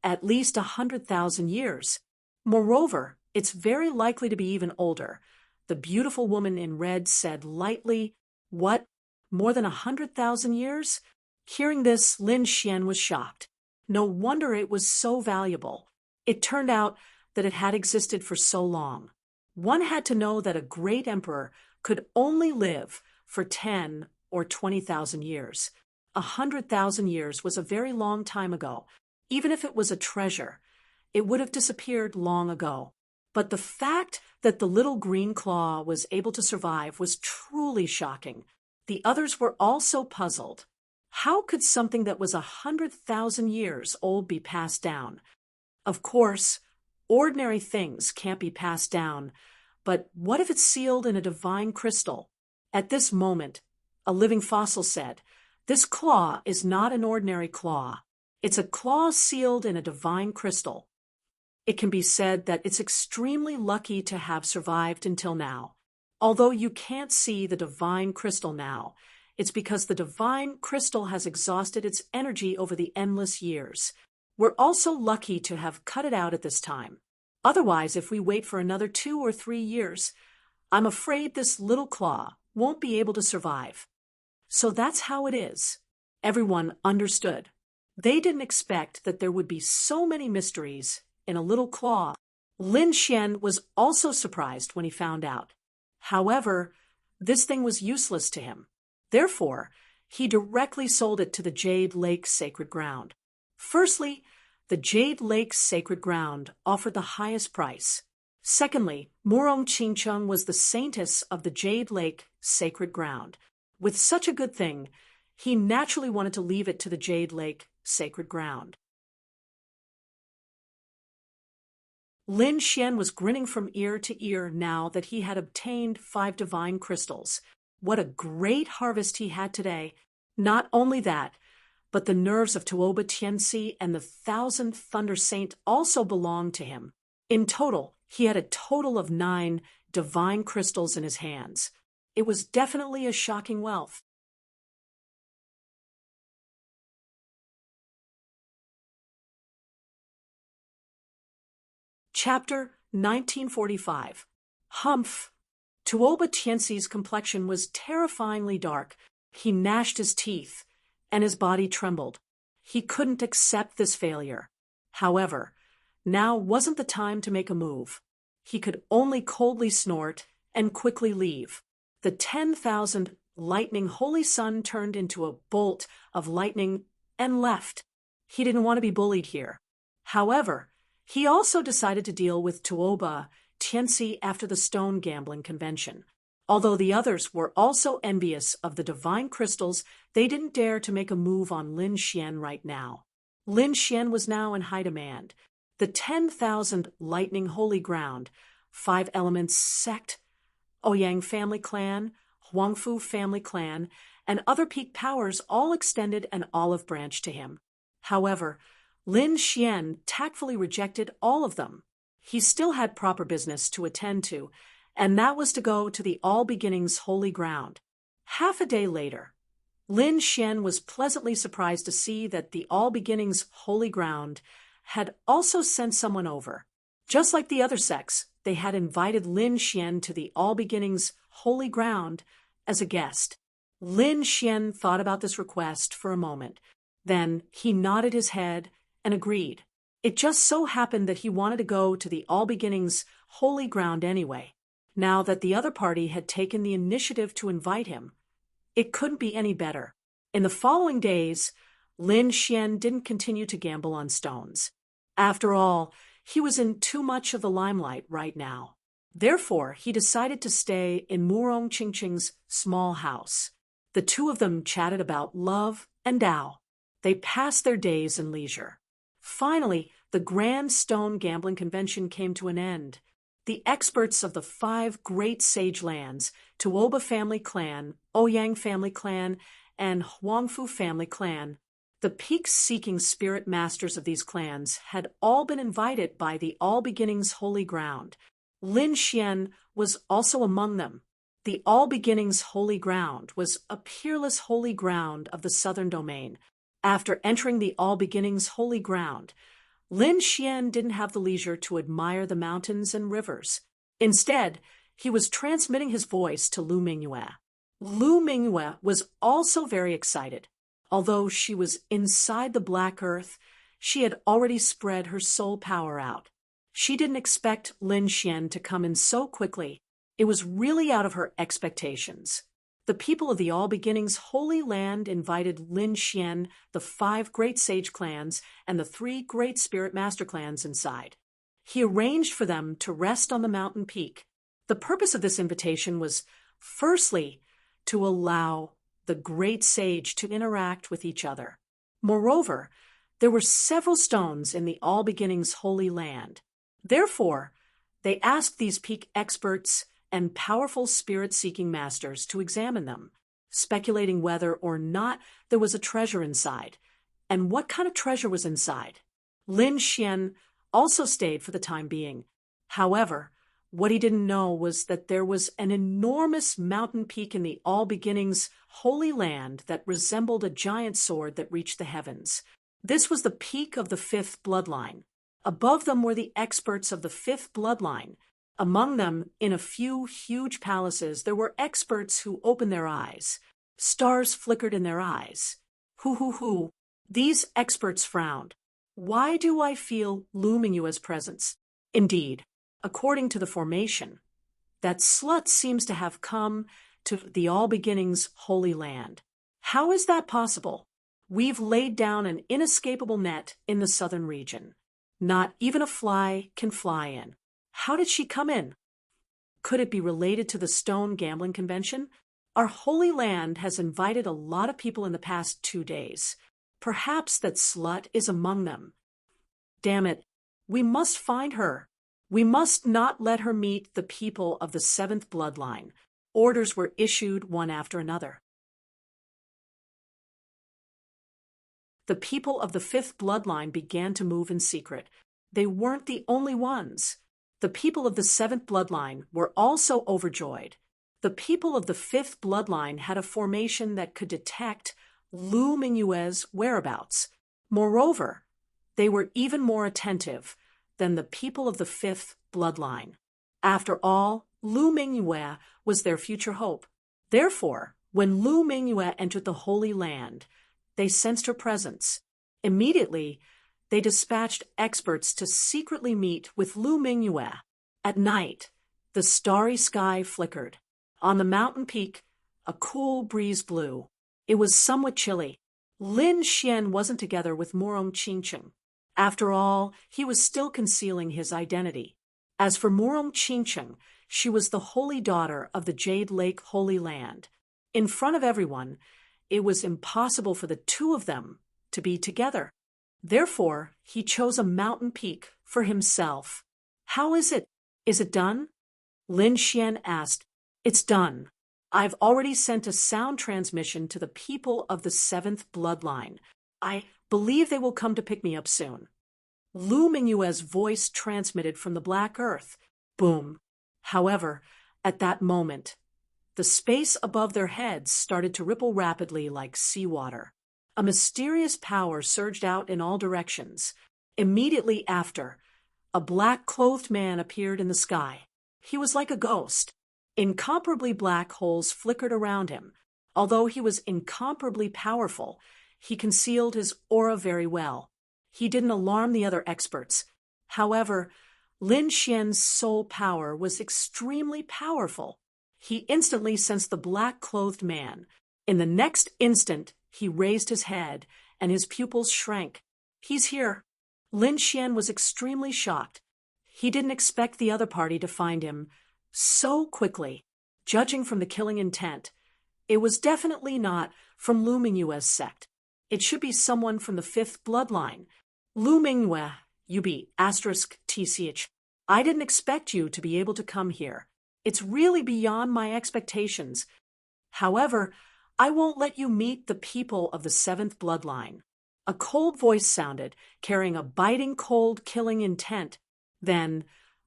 at least 100,000 years. Moreover, It's very likely to be even older. The beautiful woman in red said lightly, "What? More than 100,000 years?" Hearing this, Lin Xian was shocked. No wonder it was so valuable. It turned out that it had existed for so long. One had to know that a great emperor could only live for 10 or 20,000 years. 100,000 years was a very long time ago. Even if it was a treasure, it would have disappeared long ago. But the fact that the little green claw was able to survive was truly shocking. The others were also puzzled. How could something that was 100,000 years old be passed down? Of course, ordinary things can't be passed down, but what if it's sealed in a divine crystal? At this moment, a living fossil said, "This claw is not an ordinary claw. It's a claw sealed in a divine crystal." It can be said that it's extremely lucky to have survived until now. Although you can't see the divine crystal now, it's because the divine crystal has exhausted its energy over the endless years. We're also lucky to have cut it out at this time. Otherwise, if we wait for another 2 or 3 years, I'm afraid this little claw won't be able to survive. So that's how it is. Everyone understood. They didn't expect that there would be so many mysteries in a little claw. Lin Xian was also surprised when he found out. However, this thing was useless to him. Therefore, he directly sold it to the Jade Lake Sacred Ground. Firstly, the Jade Lake Sacred Ground offered the highest price. Secondly, Murong Qingcheng was the saintess of the Jade Lake Sacred Ground. With such a good thing, he naturally wanted to leave it to the Jade Lake Sacred Ground. Lin Xian was grinning from ear to ear now that he had obtained 5 divine crystals. What a great harvest he had today. Not only that, but the nerves of Tuoba Tianxi and the 1,000 Thunder Saint also belonged to him. In total, he had a total of 9 divine crystals in his hands. It was definitely a shocking wealth. Chapter 1945. Humph! Tuoba Tianxi's complexion was terrifyingly dark. He gnashed his teeth, and his body trembled. He couldn't accept this failure. However, now wasn't the time to make a move. He could only coldly snort and quickly leave. The 10,000 lightning holy sun turned into a bolt of lightning and left. He didn't want to be bullied here. However, he also decided to deal with Tuoba Tianxi after the stone gambling convention. Although the others were also envious of the divine crystals, they didn't dare to make a move on Lin Xian right now. Lin Xian was now in high demand. The 10,000 lightning holy ground, 5 elements sect, Ouyang family clan, Huangfu family clan, and other peak powers all extended an olive branch to him. However, Lin Xian tactfully rejected all of them. He still had proper business to attend to, and that was to go to the All Beginnings Holy Ground. Half a day later, Lin Xian was pleasantly surprised to see that the All Beginnings Holy Ground had also sent someone over. Just like the other sects, they had invited Lin Xian to the All Beginnings Holy Ground as a guest. Lin Xian thought about this request for a moment. Then he nodded his head and agreed. It just so happened that he wanted to go to the All Beginnings Holy Ground anyway. Now that the other party had taken the initiative to invite him, it couldn't be any better. In the following days, Lin Xian didn't continue to gamble on stones. After all, he was in too much of the limelight right now. Therefore, he decided to stay in Murong Qingqing's small house. The two of them chatted about love and Tao. They passed their days in leisure. Finally, the Grand Stone Gambling Convention came to an end. The experts of the 5 great sage lands, Tuoba family clan, Ouyang family clan, and Huangfu family clan, the peak-seeking spirit masters of these clans had all been invited by the All Beginnings Holy Ground. Lin Xian was also among them. The All Beginnings Holy Ground was a peerless holy ground of the southern domain. After entering the All Beginnings Holy Ground, Lin Xian didn't have the leisure to admire the mountains and rivers. Instead, he was transmitting his voice to Lu Mingyue. Lu Mingyue was also very excited. Although she was inside the black earth, she had already spread her soul power out. She didn't expect Lin Xian to come in so quickly. It was really out of her expectations. The people of the All Beginnings Holy Land invited Lin Xian, the 5 great sage clans, and the 3 great spirit master clans inside. He arranged for them to rest on the mountain peak. The purpose of this invitation was, firstly, to allow the great sage to interact with each other. Moreover, there were several stones in the All Beginnings Holy Land. Therefore, they asked these peak experts and powerful spirit-seeking masters to examine them, speculating whether or not there was a treasure inside, and what kind of treasure was inside. Lin Xian also stayed for the time being. However, what he didn't know was that there was an enormous mountain peak in the All Beginnings Holy Land that resembled a giant sword that reached the heavens. This was the peak of the 5th bloodline. Above them were the experts of the 5th bloodline. Among them, in a few huge palaces, there were experts who opened their eyes. Stars flickered in their eyes. Hoo. These experts frowned. Why do I feel Lu Mingyue's presence? Indeed, according to the formation, that slut seems to have come to the All Beginnings Holy Land. How is that possible? We've laid down an inescapable net in the southern region. Not even a fly can fly in. How did she come in? Could it be related to the stone gambling convention? Our Holy Land has invited a lot of people in the past 2 days. Perhaps that slut is among them. Damn it, we must find her. We must not let her meet the people of the 7th bloodline. Orders were issued one after another. The people of the 5th bloodline began to move in secret. They weren't the only ones. The people of the 7th bloodline were also overjoyed. The people of the 5th bloodline had a formation that could detect Lu Mingyue's whereabouts. Moreover, they were even more attentive than the people of the 5th bloodline. After all, Lu Mingyue was their future hope. Therefore, when Lu Mingyue entered the Holy Land, they sensed her presence. Immediately, they dispatched experts to secretly meet with Lu Mingyue. At night, the starry sky flickered. On the mountain peak, a cool breeze blew. It was somewhat chilly. Lin Xian wasn't together with Murong Qingcheng. After all, he was still concealing his identity. As for Murong Qingcheng, she was the holy daughter of the Jade Lake Holy Land. In front of everyone, it was impossible for the 2 of them to be together. Therefore, he chose a mountain peak for himself. How is it? Is it done? Lin Xian asked. It's done. I've already sent a sound transmission to the people of the 7th bloodline. I believe they will come to pick me up soon. Lu Mingyue's voice transmitted from the black earth. Boom. However, at that moment, the space above their heads started to ripple rapidly like seawater. A mysterious power surged out in all directions. Immediately after, a black-clothed man appeared in the sky. He was like a ghost. Incomparably black holes flickered around him. Although he was incomparably powerful, he concealed his aura very well. He didn't alarm the other experts. However, Lin Xian's soul power was extremely powerful. He instantly sensed the black-clothed man. In the next instant, he raised his head, and his pupils shrank. He's here. Lin Xian was extremely shocked. He didn't expect the other party to find him so quickly. Judging from the killing intent, it was definitely not from Lu Mingyue's sect. It should be someone from the 5th bloodline. Lu Mingyue, you be *TCH. I didn't expect you to be able to come here. It's really beyond my expectations. However, I won't let you meet the people of the 7th bloodline. A cold voice sounded, carrying a biting cold killing intent. Then,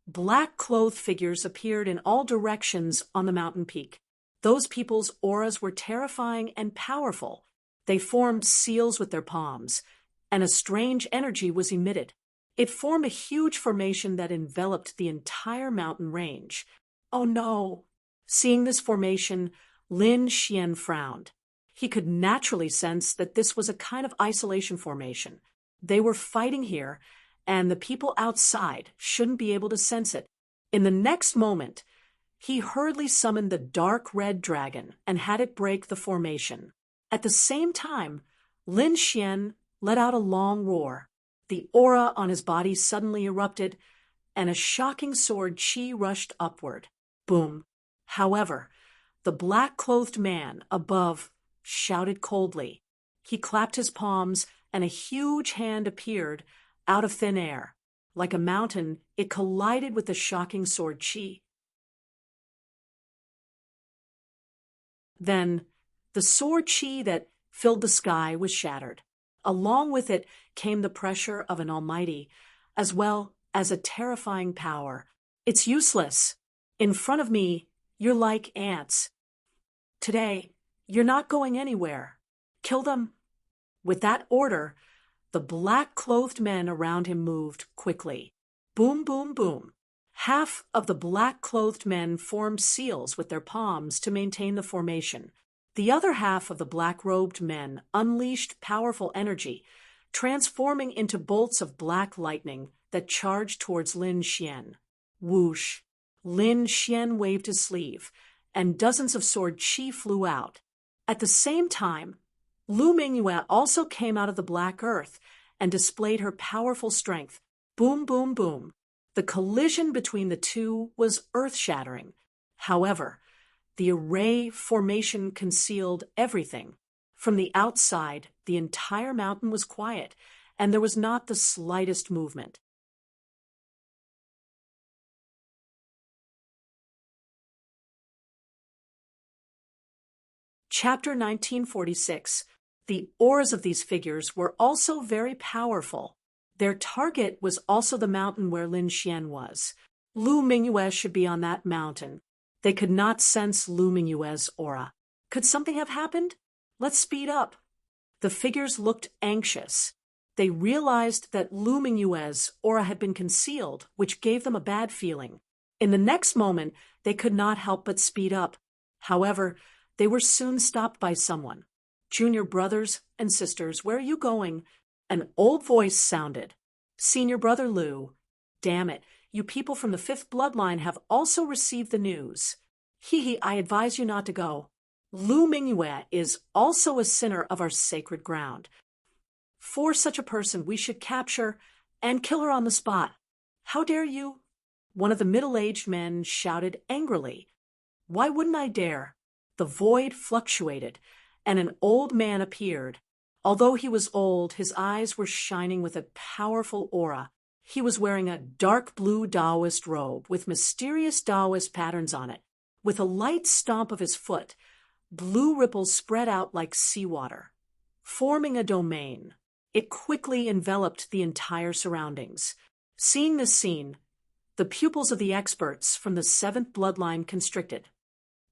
black-clothed figures appeared in all directions on the mountain peak. Those people's auras were terrifying and powerful. They formed seals with their palms, and a strange energy was emitted. It formed a huge formation that enveloped the entire mountain range. Oh no! Seeing this formation, Lin Xian frowned. He could naturally sense that this was a kind of isolation formation. They were fighting here, and the people outside shouldn't be able to sense it. In the next moment, he hurriedly summoned the dark red dragon and had it break the formation. At the same time, Lin Xian let out a long roar. The aura on his body suddenly erupted, and a shocking sword chi rushed upward. Boom. However, the black-clothed man above shouted coldly. He clapped his palms, and a huge hand appeared out of thin air. Like a mountain, it collided with the shocking sword chi. Then, the sword chi that filled the sky was shattered. Along with it came the pressure of an almighty, as well as a terrifying power. It's useless. In front of me, you're like ants. Today, you're not going anywhere. Kill them. With that order, the black-clothed men around him moved quickly. Boom, boom, boom. Half of the black-clothed men formed seals with their palms to maintain the formation. The other half of the black-robed men unleashed powerful energy, transforming into bolts of black lightning that charged towards Lin Xian. Whoosh! Lin Xian waved his sleeve, and dozens of sword chi flew out. At the same time, Lu Mingyue also came out of the black earth and displayed her powerful strength. Boom, boom, boom. The collision between the two was earth-shattering. However, the array formation concealed everything. From the outside, the entire mountain was quiet, and there was not the slightest movement. Chapter 1946. The auras of these figures were also very powerful. Their target was also the mountain where Lin Xian was. Lu Mingyue should be on that mountain. They could not sense Lu Mingyue's aura. Could something have happened? Let's speed up. The figures looked anxious. They realized that Lu Mingyue's aura had been concealed, which gave them a bad feeling. In the next moment, they could not help but speed up. However, they were soon stopped by someone. Junior brothers and sisters, where are you going? An old voice sounded. Senior brother Lu. Damn it, you people from the fifth bloodline have also received the news. Hee, I advise you not to go. Lu Mingyue is also a sinner of our sacred ground. For such a person, we should capture and kill her on the spot. How dare you? One of the middle-aged men shouted angrily. Why wouldn't I dare? The void fluctuated, and an old man appeared. Although he was old, his eyes were shining with a powerful aura. He was wearing a dark blue Taoist robe with mysterious Taoist patterns on it. With a light stomp of his foot, blue ripples spread out like seawater, forming a domain. It quickly enveloped the entire surroundings. Seeing this scene, the pupils of the experts from the seventh bloodline constricted.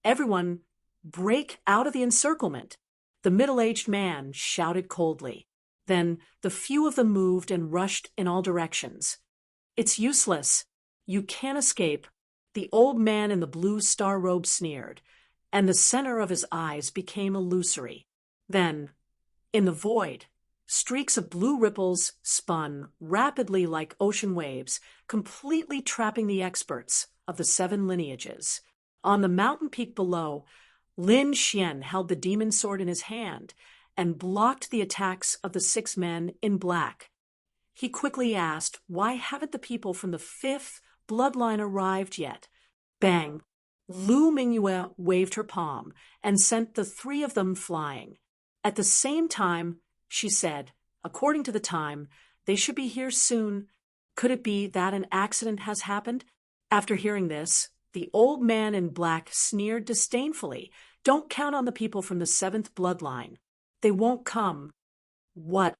Everyone, break out of the encirclement. The middle-aged man shouted coldly. Then the few of them moved and rushed in all directions. It's useless. You can't escape. The old man in the blue star robe sneered, and the center of his eyes became illusory. Then, in the void, streaks of blue ripples spun rapidly like ocean waves, completely trapping the experts of the seven lineages. On the mountain peak below, Lin Xian held the demon sword in his hand and blocked the attacks of the 6 men in black. He quickly asked, why haven't the people from the 5th bloodline arrived yet? Bang! Lu Mingyue waved her palm and sent the 3 of them flying. At the same time, she said, according to the time, they should be here soon. Could it be that an accident has happened? After hearing this, the old man in black sneered disdainfully. Don't count on the people from the 7th bloodline. They won't come. What?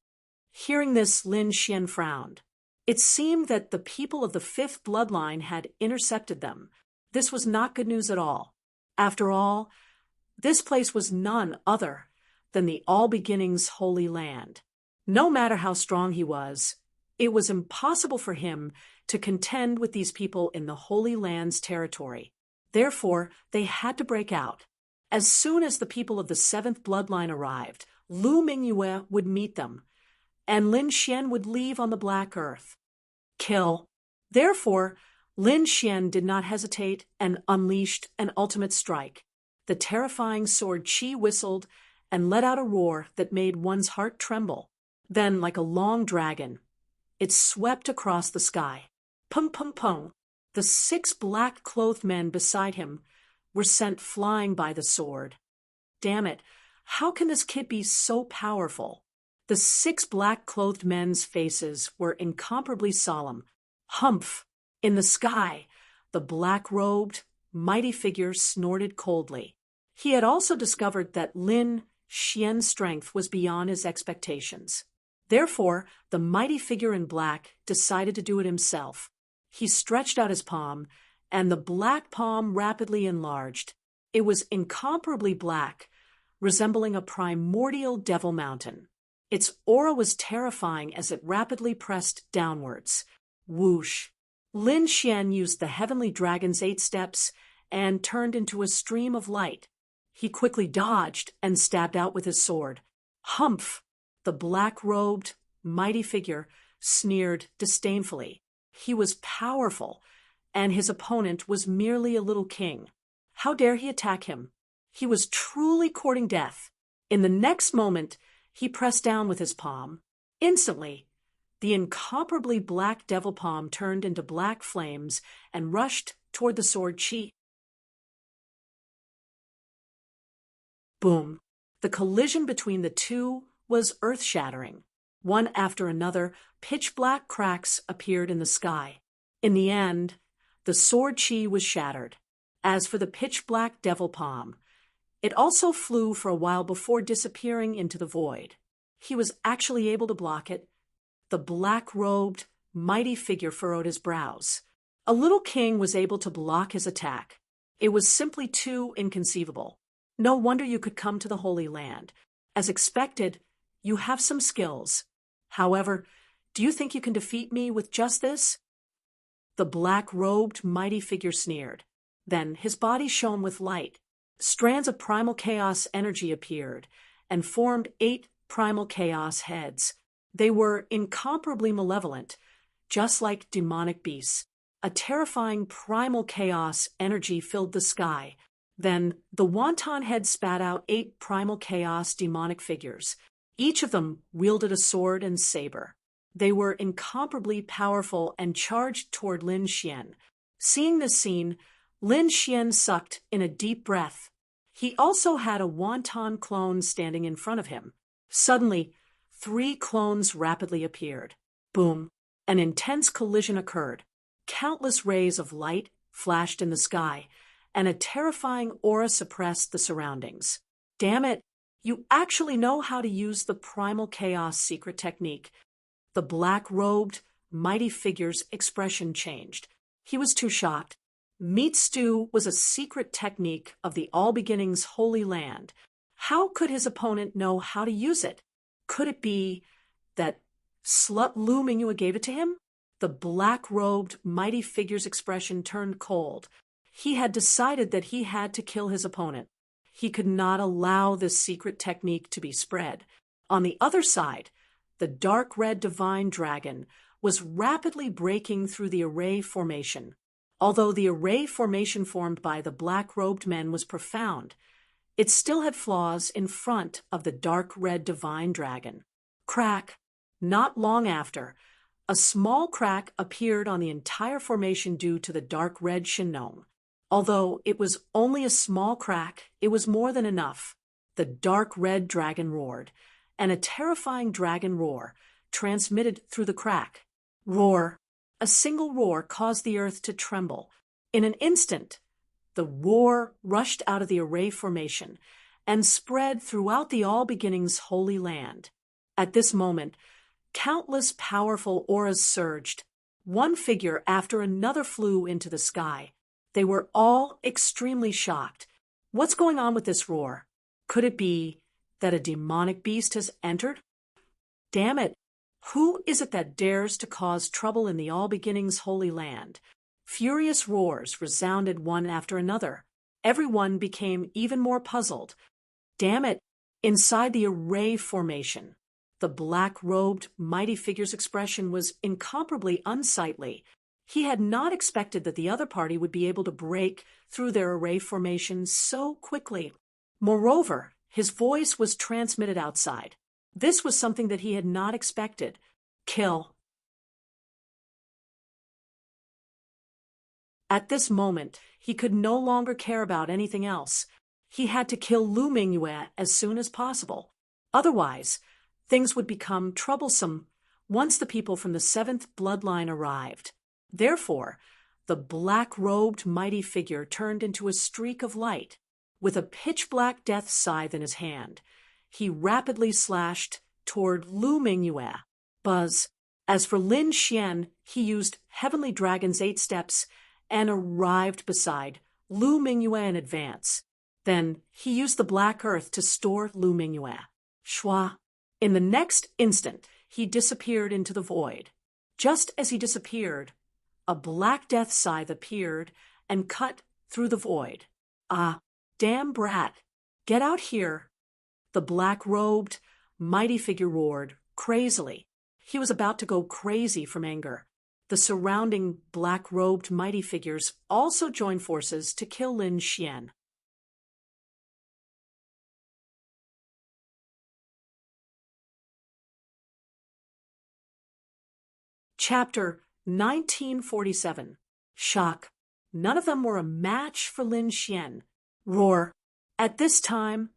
Hearing this, Lin Xian frowned. It seemed that the people of the 5th bloodline had intercepted them. This was not good news at all. After all, this place was none other than the All Beginnings Holy Land. No matter how strong he was, It was impossible for him to contend with these people in the Holy Land's territory. Therefore, they had to break out. As soon as the people of the seventh bloodline arrived, Lu Mingyue would meet them, and Lin Xian would leave on the Black Earth. Kill. Therefore, Lin Xian did not hesitate and unleashed an ultimate strike. The terrifying sword Qi whistled and let out a roar that made one's heart tremble. Then, like a long dragon, it swept across the sky. Pung pung pung. The 6 black-clothed men beside him were sent flying by the sword. Damn it, how can this kid be so powerful? The 6 black-clothed men's faces were incomparably solemn. Humph! In the sky, the black-robed, mighty figure snorted coldly. He had also discovered that Lin Xian's strength was beyond his expectations. Therefore, the mighty figure in black decided to do it himself. He stretched out his palm, and the black palm rapidly enlarged. It was incomparably black, resembling a primordial devil mountain. Its aura was terrifying as it rapidly pressed downwards. Whoosh! Lin Xian used the heavenly dragon's 8 steps and turned into a stream of light. He quickly dodged and stabbed out with his sword. Humph! The black-robed, mighty figure sneered disdainfully. He was powerful, and his opponent was merely a little king. How dare he attack him? He was truly courting death. In the next moment, he pressed down with his palm. Instantly, the incomparably black devil palm turned into black flames and rushed toward the sword Qi. Boom! The collision between the two was earth-shattering. One after another, pitch-black cracks appeared in the sky. In the end, the sword Qi was shattered. As for the pitch-black devil palm, it also flew for a while before disappearing into the void. He was actually able to block it. The black-robed, mighty figure furrowed his brows. A little king was able to block his attack. It was simply too inconceivable. No wonder you could come to the Holy Land. As expected, you have some skills. However, do you think you can defeat me with just this? The black-robed, mighty figure sneered. Then his body shone with light. Strands of primal chaos energy appeared and formed 8 primal chaos heads. They were incomparably malevolent, just like demonic beasts. A terrifying primal chaos energy filled the sky. Then the wonton head spat out 8 primal chaos demonic figures. Each of them wielded a sword and saber. They were incomparably powerful and charged toward Lin Xian. Seeing this scene, Lin Xian sucked in a deep breath. He also had a wonton clone standing in front of him. Suddenly, 3 clones rapidly appeared. Boom! An intense collision occurred. Countless rays of light flashed in the sky, and a terrifying aura suppressed the surroundings. Damn it! You actually know how to use the primal chaos secret technique. The black-robed, mighty figure's expression changed. He was too shocked. Meat stew was a secret technique of the All Beginnings Holy Land. How could his opponent know how to use it? Could it be that slut Lu Mingyue gave it to him? The black-robed, mighty figure's expression turned cold. He had decided that he had to kill his opponent. He could not allow this secret technique to be spread. On the other side, the dark red divine dragon was rapidly breaking through the array formation. Although the array formation formed by the black-robed men was profound, it still had flaws in front of the dark red divine dragon. Crack! Not long after, a small crack appeared on the entire formation due to the dark red Shinong. Although it was only a small crack, it was more than enough. The dark red dragon roared, and a terrifying dragon roar transmitted through the crack. Roar! A single roar caused the earth to tremble. In an instant, the roar rushed out of the array formation and spread throughout the All Beginnings Holy Land. At this moment, countless powerful auras surged. One figure after another flew into the sky. They were all extremely shocked. What's going on with this roar? Could it be that a demonic beast has entered? Damn it! Who is it that dares to cause trouble in the All Beginnings Holy Land? Furious roars resounded one after another. Everyone became even more puzzled. Damn it! Inside the array formation, the black-robed, mighty figure's expression was incomparably unsightly. He had not expected that the other party would be able to break through their array formation so quickly. Moreover, his voice was transmitted outside. This was something that he had not expected. Kill. At this moment, he could no longer care about anything else. He had to kill Lu Mingyue as soon as possible. Otherwise, things would become troublesome once the people from the seventh bloodline arrived. Therefore, the black-robed mighty figure turned into a streak of light. With a pitch-black death scythe in his hand, he rapidly slashed toward Lu Mingyue. Buzz. As for Lin Xian, he used Heavenly Dragon's 8 steps and arrived beside Lu Mingyue in advance. Then he used the black earth to store Lu Mingyue. Shua. In the next instant, he disappeared into the void. Just as he disappeared, a black death scythe appeared and cut through the void. Ah, damn brat! Get out here! The black-robed, mighty figure roared, crazily. He was about to go crazy from anger. The surrounding black-robed mighty figures also joined forces to kill Lin Xian. Chapter 1947. Shock. None of them were a match for Lin Xian. Roar. At this time,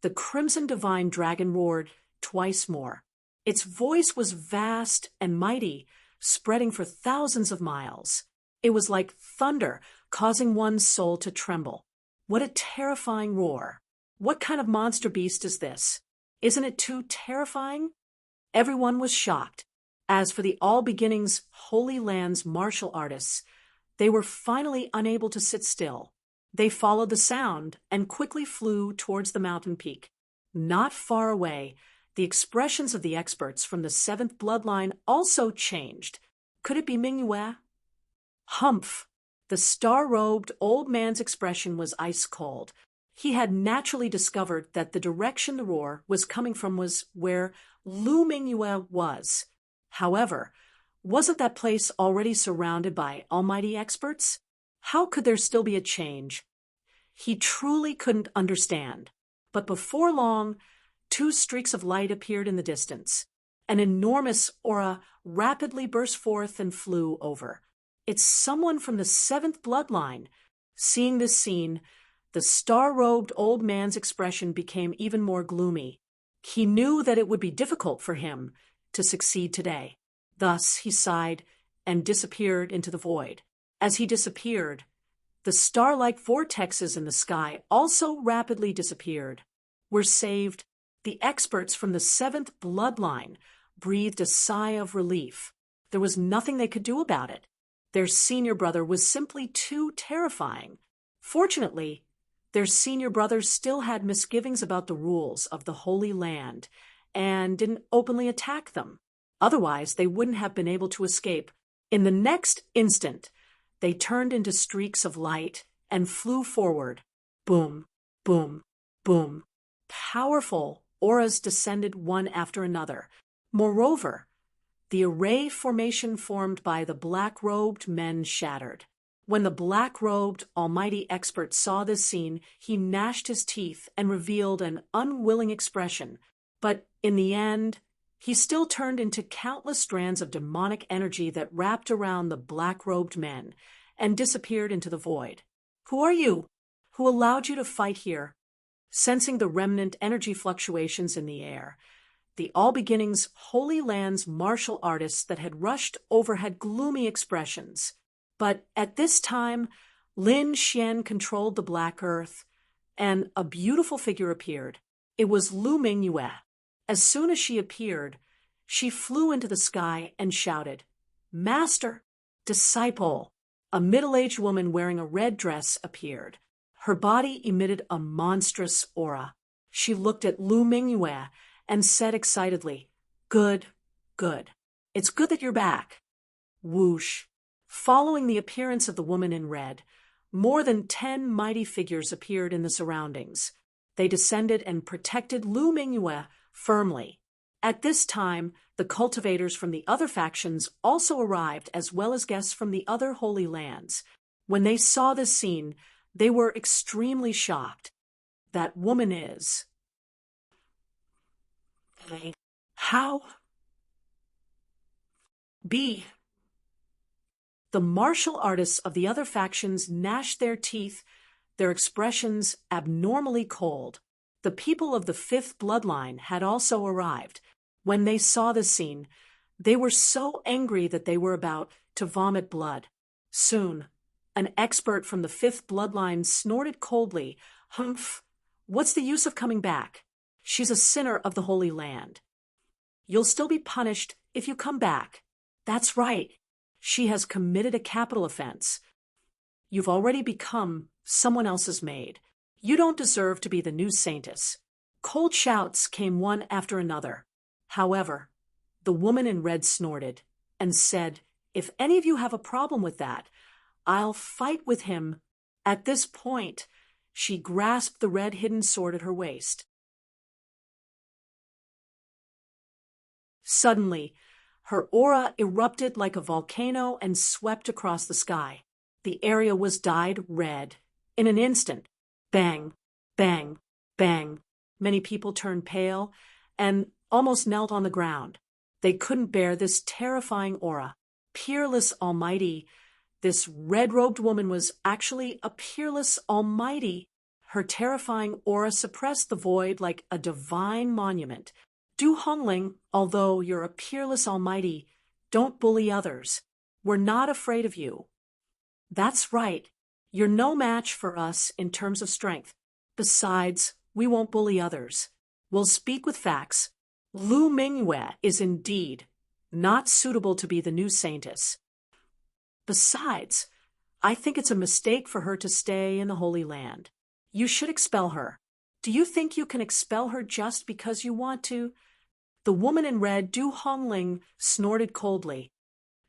the Crimson Divine Dragon roared twice more. Its voice was vast and mighty, spreading for thousands of miles. It was like thunder, causing one's soul to tremble. What a terrifying roar. What kind of monster beast is this? Isn't it too terrifying? Everyone was shocked. As for the All Beginnings Holy Land's martial artists, they were finally unable to sit still. They followed the sound and quickly flew towards the mountain peak. Not far away, the expressions of the experts from the seventh bloodline also changed. Could it be Mingyue? Humph! The star-robed old man's expression was ice-cold. He had naturally discovered that the direction the roar was coming from was where Lu Mingyue was. However, wasn't that place already surrounded by almighty experts? How could there still be a change? He truly couldn't understand. But before long, 2 streaks of light appeared in the distance. An enormous aura rapidly burst forth and flew over. It's someone from the seventh bloodline. Seeing this scene, the star-robed old man's expression became even more gloomy. He knew that it would be difficult for him to succeed today. Thus he sighed and disappeared into the void. As he disappeared, the star-like vortexes in the sky also rapidly disappeared. We're saved. The experts from the seventh bloodline breathed a sigh of relief. There was nothing they could do about it. Their senior brother was simply too terrifying. Fortunately, their senior brother still had misgivings about the rules of the Holy Land and didn't openly attack them. Otherwise, they wouldn't have been able to escape. In the next instant, they turned into streaks of light and flew forward. Boom, boom, boom. Powerful auras descended one after another. Moreover, the array formation formed by the black-robed men shattered. When the black-robed, almighty expert saw this scene, he gnashed his teeth and revealed an unwilling expression. But in the end, he still turned into countless strands of demonic energy that wrapped around the black-robed men and disappeared into the void. Who are you? Who allowed you to fight here? Sensing the remnant energy fluctuations in the air, the All Beginnings Holy Land's martial artists that had rushed over had gloomy expressions. But at this time, Lin Xian controlled the Black Earth, and a beautiful figure appeared. It was Lu Mingyue. As soon as she appeared, she flew into the sky and shouted, "Master! Disciple!" A middle-aged woman wearing a red dress appeared. Her body emitted a monstrous aura. She looked at Lu Mingyue and said excitedly, "Good, Good. It's good that you're back. Whoosh. Following the appearance of the woman in red, more than 10 mighty figures appeared in the surroundings. They descended and protected Lu Mingyue firmly. At this time, the cultivators from the other factions also arrived, as well as guests from the other holy lands. When they saw this scene, they were extremely shocked. That woman is... How? B. The martial artists of the other factions gnashed their teeth, their expressions abnormally cold. The people of the fifth bloodline had also arrived. When they saw this scene, they were so angry that they were about to vomit blood. Soon, an expert from the fifth bloodline snorted coldly, "Humph, what's the use of coming back? She's a sinner of the Holy Land. You'll still be punished if you come back. That's right. She has committed a capital offense. You've already become someone else's maid. You don't deserve to be the new saintess." Cold shouts came one after another. However, the woman in red snorted and said, "If any of you have a problem with that, I'll fight with him." At this point, she grasped the red hidden sword at her waist. Suddenly, her aura erupted like a volcano and swept across the sky. The area was dyed red. In an instant, bang, bang, bang. Many people turned pale and almost knelt on the ground. They couldn't bear this terrifying aura. Peerless Almighty. This red-robed woman was actually a peerless Almighty. Her terrifying aura suppressed the void like a divine monument. Du Hongling, although you're a peerless Almighty, don't bully others. We're not afraid of you. That's right. You're no match for us in terms of strength. Besides, we won't bully others. We'll speak with facts. Lu Mingyue is indeed not suitable to be the new saintess. Besides, I think it's a mistake for her to stay in the Holy Land. You should expel her. Do you think you can expel her just because you want to? The woman in red, Du Hongling, snorted coldly.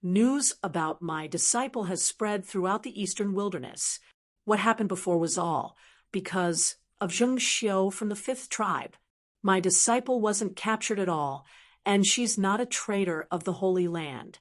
News about my disciple has spread throughout the eastern wilderness. What happened before was all because of Zheng Xiu from the fifth tribe. My disciple wasn't captured at all, and she's not a traitor of the Holy Land.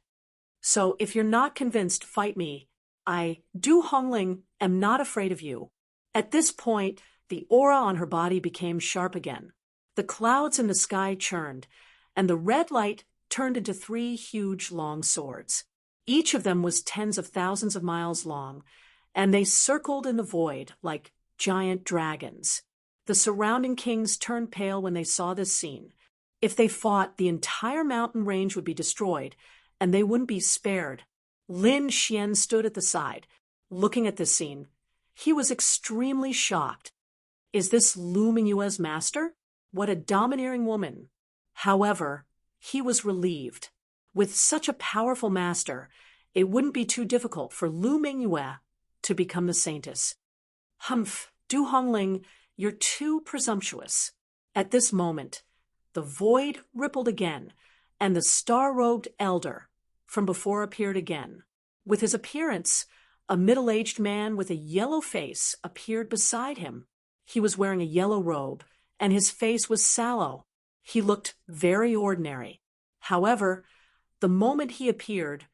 So if you're not convinced, fight me. I, Du Hongling, am not afraid of you. At this point, the aura on her body became sharp again. The clouds in the sky churned, and the red light turned into 3 huge long swords. Each of them was tens of thousands of miles long, and they circled in the void like giant dragons. The surrounding kings turned pale when they saw this scene. If they fought, the entire mountain range would be destroyed, and they wouldn't be spared. Lin Xian stood at the side, looking at this scene. He was extremely shocked. Is this Lu Mingyue's master? What a domineering woman. However, he was relieved. With such a powerful master, it wouldn't be too difficult for Lu Mingyue to become the saintess. Humph, Du Hongling, you're too presumptuous. At this moment, the void rippled again, and the star-robed elder from before appeared again. With his appearance, a middle-aged man with a yellow face appeared beside him. He was wearing a yellow robe, and his face was sallow. He looked very ordinary. However, the moment he appeared,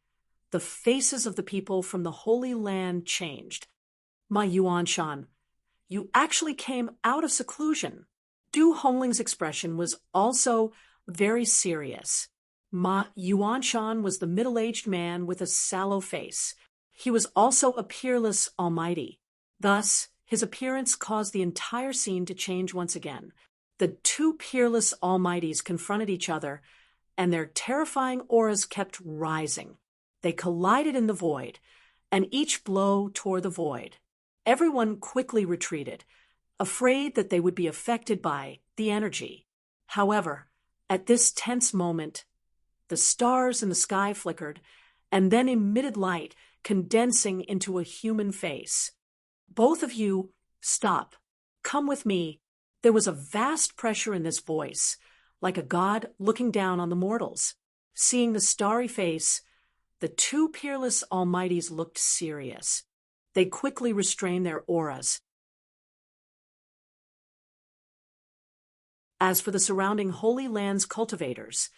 the faces of the people from the Holy Land changed. My Yuanshan, you actually came out of seclusion. Du Hongling's expression was also very serious. Ma Yuanshan was the middle-aged man with a sallow face. He was also a peerless Almighty. Thus, his appearance caused the entire scene to change once again. The 2 peerless Almighties confronted each other, and their terrifying auras kept rising. They collided in the void, and each blow tore the void. Everyone quickly retreated, afraid that they would be affected by the energy. However, at this tense moment, the stars in the sky flickered, and then emitted light, condensing into a human face. Both of you, stop. Come with me. There was a vast pressure in this voice, like a god looking down on the mortals. Seeing the starry face, the two peerless almighties looked serious. They quickly restrained their auras. As for the surrounding Holy Land's cultivators,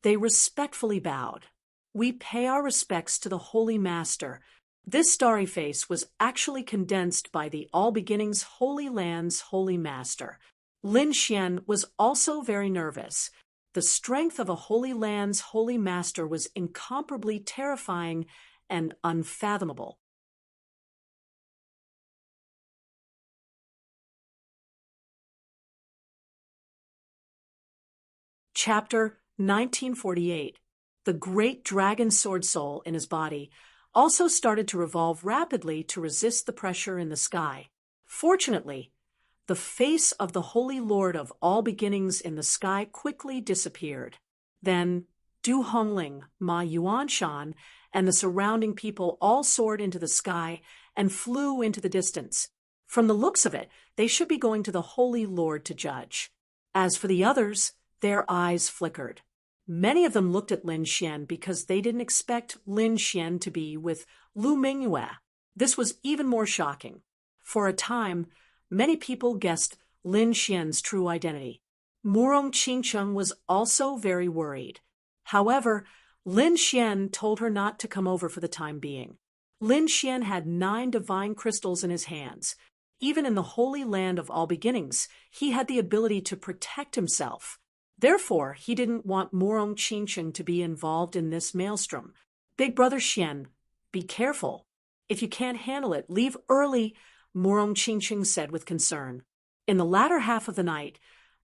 they respectfully bowed. We pay our respects to the Holy Master. This starry face was actually condensed by the All Beginnings Holy Land's Holy Master. Lin Xian was also very nervous. The strength of a Holy Land's Holy Master was incomparably terrifying and unfathomable. Chapter 1948. The great dragon sword soul in his body also started to revolve rapidly to resist the pressure in the sky. Fortunately, the face of the Holy Lord of all beginnings in the sky quickly disappeared. Then, Du Hongling, Ma Yuanshan, and the surrounding people all soared into the sky and flew into the distance. From the looks of it, they should be going to the Holy Lord to judge. As for the others, their eyes flickered. Many of them looked at Lin Xian because they didn't expect Lin Xian to be with Lu Mingyue. This was even more shocking. For a time, many people guessed Lin Xian's true identity. Murong Qingcheng was also very worried. However, Lin Xian told her not to come over for the time being. Lin Xian had 9 divine crystals in his hands. Even in the Holy Land of all beginnings, he had the ability to protect himself. Therefore, he didn't want Murong Qingcheng to be involved in this maelstrom. Big Brother Xian, be careful. If you can't handle it, leave early, Murong Qingcheng said with concern. In the latter half of the night,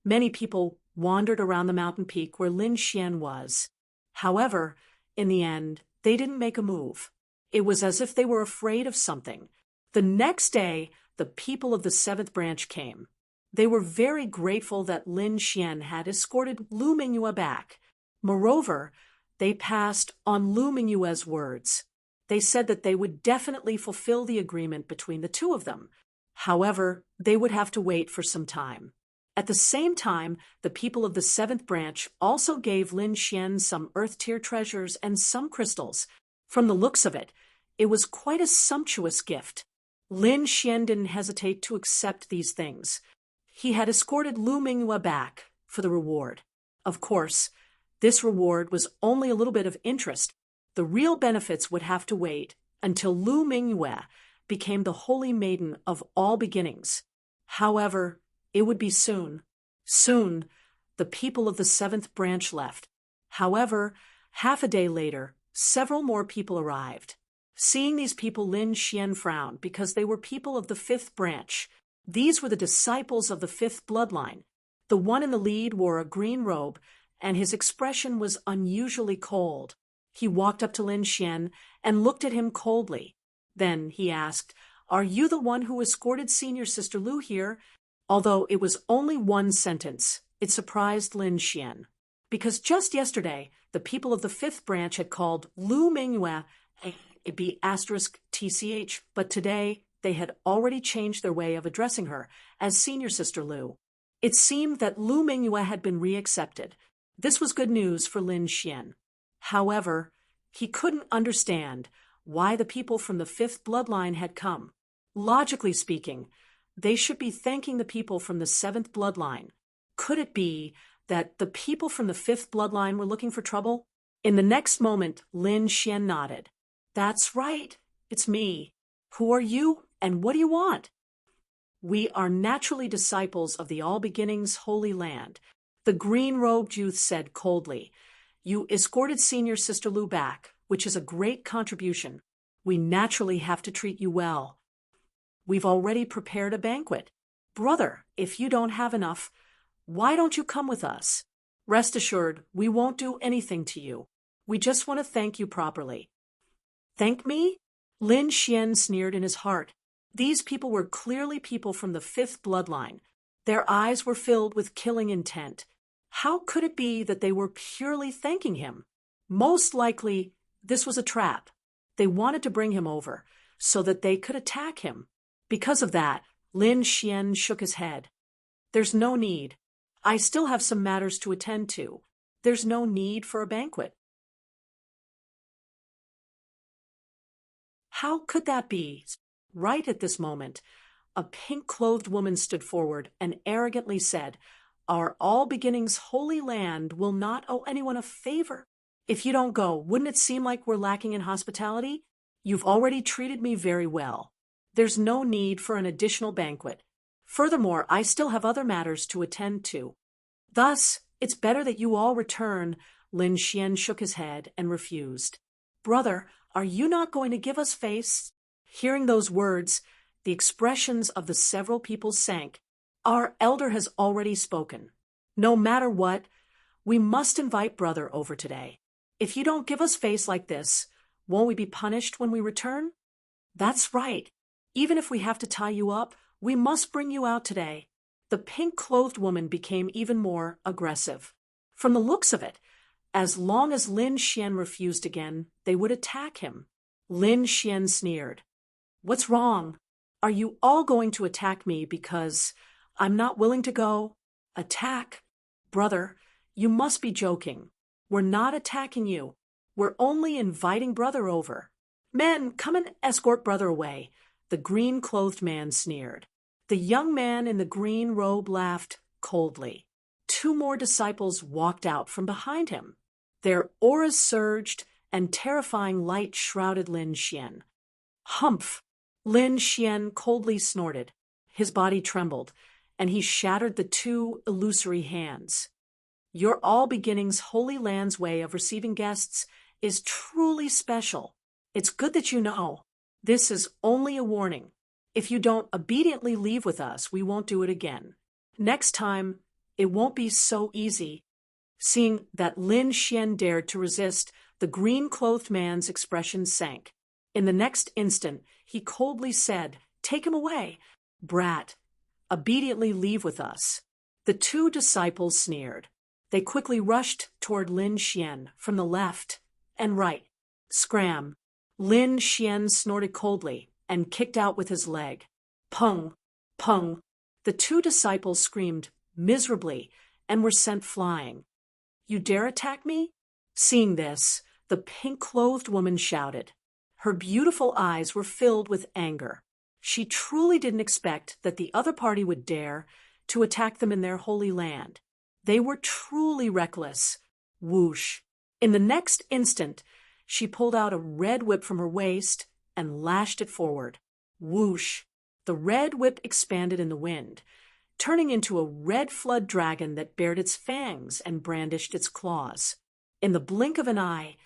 many people wandered around the mountain peak where Lin Xian was. However, in the end, they didn't make a move. It was as if they were afraid of something. The next day, the people of the 7th branch came. They were very grateful that Lin Xian had escorted Lu Mingyue back. Moreover, they passed on Lu Mingyue's words. They said that they would definitely fulfill the agreement between the two of them. However, they would have to wait for some time. At the same time, the people of the 7th branch also gave Lin Xian some earth-tier treasures and some crystals. From the looks of it, it was quite a sumptuous gift. Lin Xian didn't hesitate to accept these things. He had escorted Lu Mingyue back for the reward. Of course, this reward was only a little bit of interest. The real benefits would have to wait until Lu Mingyue became the holy maiden of all beginnings. However, it would be soon. Soon, the people of the 7th branch left. However, half a day later, several more people arrived. Seeing these people, Lin Xian frowned because they were people of the 5th branch. These were the disciples of the 5th bloodline. The one in the lead wore a green robe, and his expression was unusually cold. He walked up to Lin Xian and looked at him coldly. Then he asked, "Are you the one who escorted Senior Sister Lu here?" Although it was only one sentence, it surprised Lin Xian. Because just yesterday, the people of the 5th branch had called Lu Mingyue *TCH, but today they had already changed their way of addressing her as Senior Sister Lu. It seemed that Lu Mingyue had been reaccepted. This was good news for Lin Xian. However, he couldn't understand why the people from the 5th bloodline had come. Logically speaking, they should be thanking the people from the 7th bloodline. Could it be that the people from the 5th bloodline were looking for trouble? In the next moment, Lin Xian nodded. "That's right. It's me. Who are you, and what do you want?" "We are naturally disciples of the All Beginnings Holy Land," the green-robed youth said coldly. "You escorted Senior Sister Lu back, which is a great contribution. We naturally have to treat you well. We've already prepared a banquet. Brother, if you don't have enough, why don't you come with us? Rest assured, we won't do anything to you. We just want to thank you properly." "Thank me?" Lin Xian sneered in his heart. These people were clearly people from the 5th bloodline. Their eyes were filled with killing intent. How could it be that they were purely thanking him? Most likely, this was a trap. They wanted to bring him over so that they could attack him. Because of that, Lin Xian shook his head. "There's no need. I still have some matters to attend to. There's no need for a banquet. How could that be? Right at this moment, a pink-clothed woman stood forward and arrogantly said, "Our All Beginnings Holy Land will not owe anyone a favor. If you don't go, wouldn't it seem like we're lacking in hospitality? You've already treated me very well. There's no need for an additional banquet. Furthermore, I still have other matters to attend to. Thus, it's better that you all return." Lin Xian shook his head and refused. "Brother, are you not going to give us face?" Hearing those words, the expressions of the several people sank. "Our elder has already spoken. No matter what, we must invite brother over today. If you don't give us face like this, won't we be punished when we return?" "That's right. Even if we have to tie you up, we must bring you out today." The pink-clothed woman became even more aggressive. From the looks of it, as long as Lin Xian refused again, they would attack him. Lin Xian sneered. "What's wrong? Are you all going to attack me because I'm not willing to go?" "Attack? Brother, you must be joking. We're not attacking you. We're only inviting brother over." "Men, come and escort brother away," the green-clothed man sneered. The young man in the green robe laughed coldly. Two more disciples walked out from behind him. Their auras surged, and terrifying light shrouded Lin Xian. "Humph!" Lin Xian coldly snorted. His body trembled, and he shattered the two illusory hands. "Your All Beginnings Holy Land's way of receiving guests is truly special. It's good that you know. This is only a warning. If you don't obediently leave with us, we won't do it again. Next time, it won't be so easy." Seeing that Lin Xian dared to resist, the green-clothed man's expression sank. In the next instant, he coldly said, "Take him away. Brat, obediently leave with us." The two disciples sneered. They quickly rushed toward Lin Xian from the left and right. Scram! Lin Xian snorted coldly and kicked out with his leg. Pung! Pung! The two disciples screamed miserably and were sent flying. "You dare attack me?" Seeing this, the pink-clothed woman shouted. Her beautiful eyes were filled with anger. She truly didn't expect that the other party would dare to attack them in their holy land. They were truly reckless. Whoosh! In the next instant, she pulled out a red whip from her waist and lashed it forward. Whoosh! The red whip expanded in the wind, turning into a red flood dragon that bared its fangs and brandished its claws. In the blink of an eye,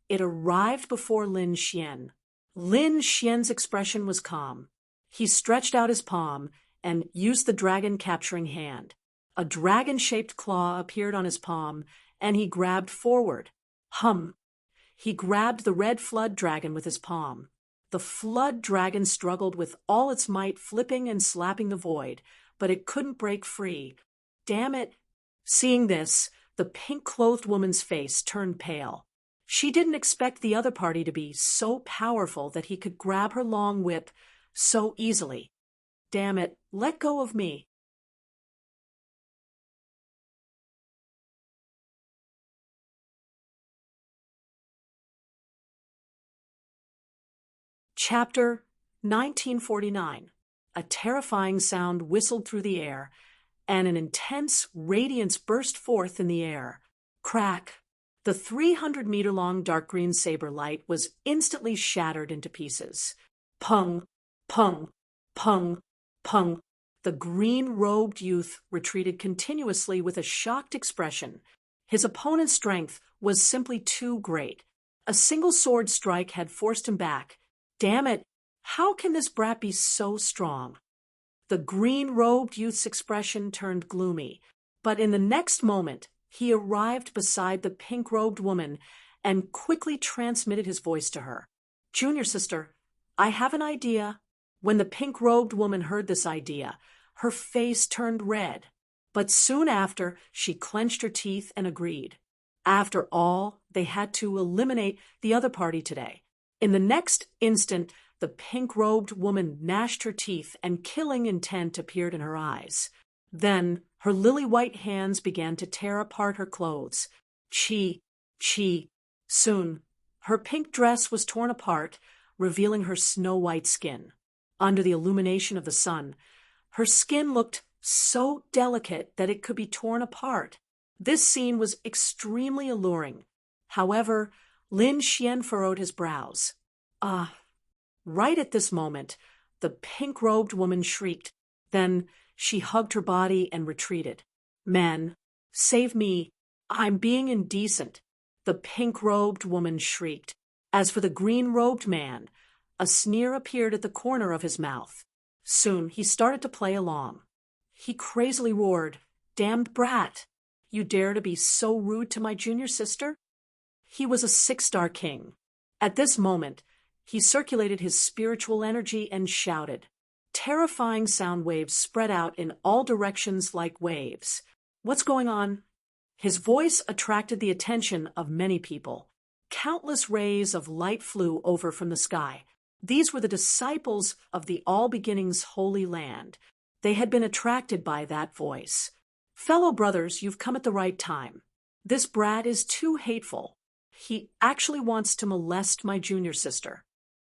it arrived before Lin Xian. Lin Xian's expression was calm. He stretched out his palm and used the dragon-capturing hand. A dragon-shaped claw appeared on his palm, and he grabbed forward. Hum! He grabbed the red flood dragon with his palm. The flood dragon struggled with all its might, flipping and slapping the void, but it couldn't break free. Damn it! Seeing this, the pink-clothed woman's face turned pale. She didn't expect the other party to be so powerful that he could grab her long whip so easily. Damn it, let go of me. Chapter 1949. A terrifying sound whistled through the air, and an intense radiance burst forth in the air. Crack! The 300-meter-long dark green saber light was instantly shattered into pieces. Pung! Pung! Pung! Pung! The green-robed youth retreated continuously with a shocked expression. His opponent's strength was simply too great. A single sword strike had forced him back. Damn it! How can this brat be so strong? The green-robed youth's expression turned gloomy, but in the next moment, he arrived beside the pink-robed woman and quickly transmitted his voice to her. "Junior sister, I have an idea." When the pink-robed woman heard this idea, her face turned red, but soon after, she clenched her teeth and agreed. After all, they had to eliminate the other party today. In the next instant, the pink-robed woman gnashed her teeth and killing intent appeared in her eyes. Then, her lily-white hands began to tear apart her clothes. Chi! Chi! Soon, her pink dress was torn apart, revealing her snow-white skin. Under the illumination of the sun, her skin looked so delicate that it could be torn apart. This scene was extremely alluring. However, Lin Xian furrowed his brows. Right at this moment, the pink-robed woman shrieked. Then she hugged her body and retreated. "Men, save me. I'm being indecent," the pink-robed woman shrieked. As for the green-robed man, a sneer appeared at the corner of his mouth. Soon he started to play along. He crazily roared, "Damned brat! You dare to be so rude to my junior sister?" He was a 6-star king. At this moment, he circulated his spiritual energy and shouted. Terrifying sound waves spread out in all directions like waves. "What's going on?" His voice attracted the attention of many people. Countless rays of light flew over from the sky. These were the disciples of the All Beginnings Holy Land. They had been attracted by that voice. "Fellow brothers, you've come at the right time. This brat is too hateful. He actually wants to molest my junior sister."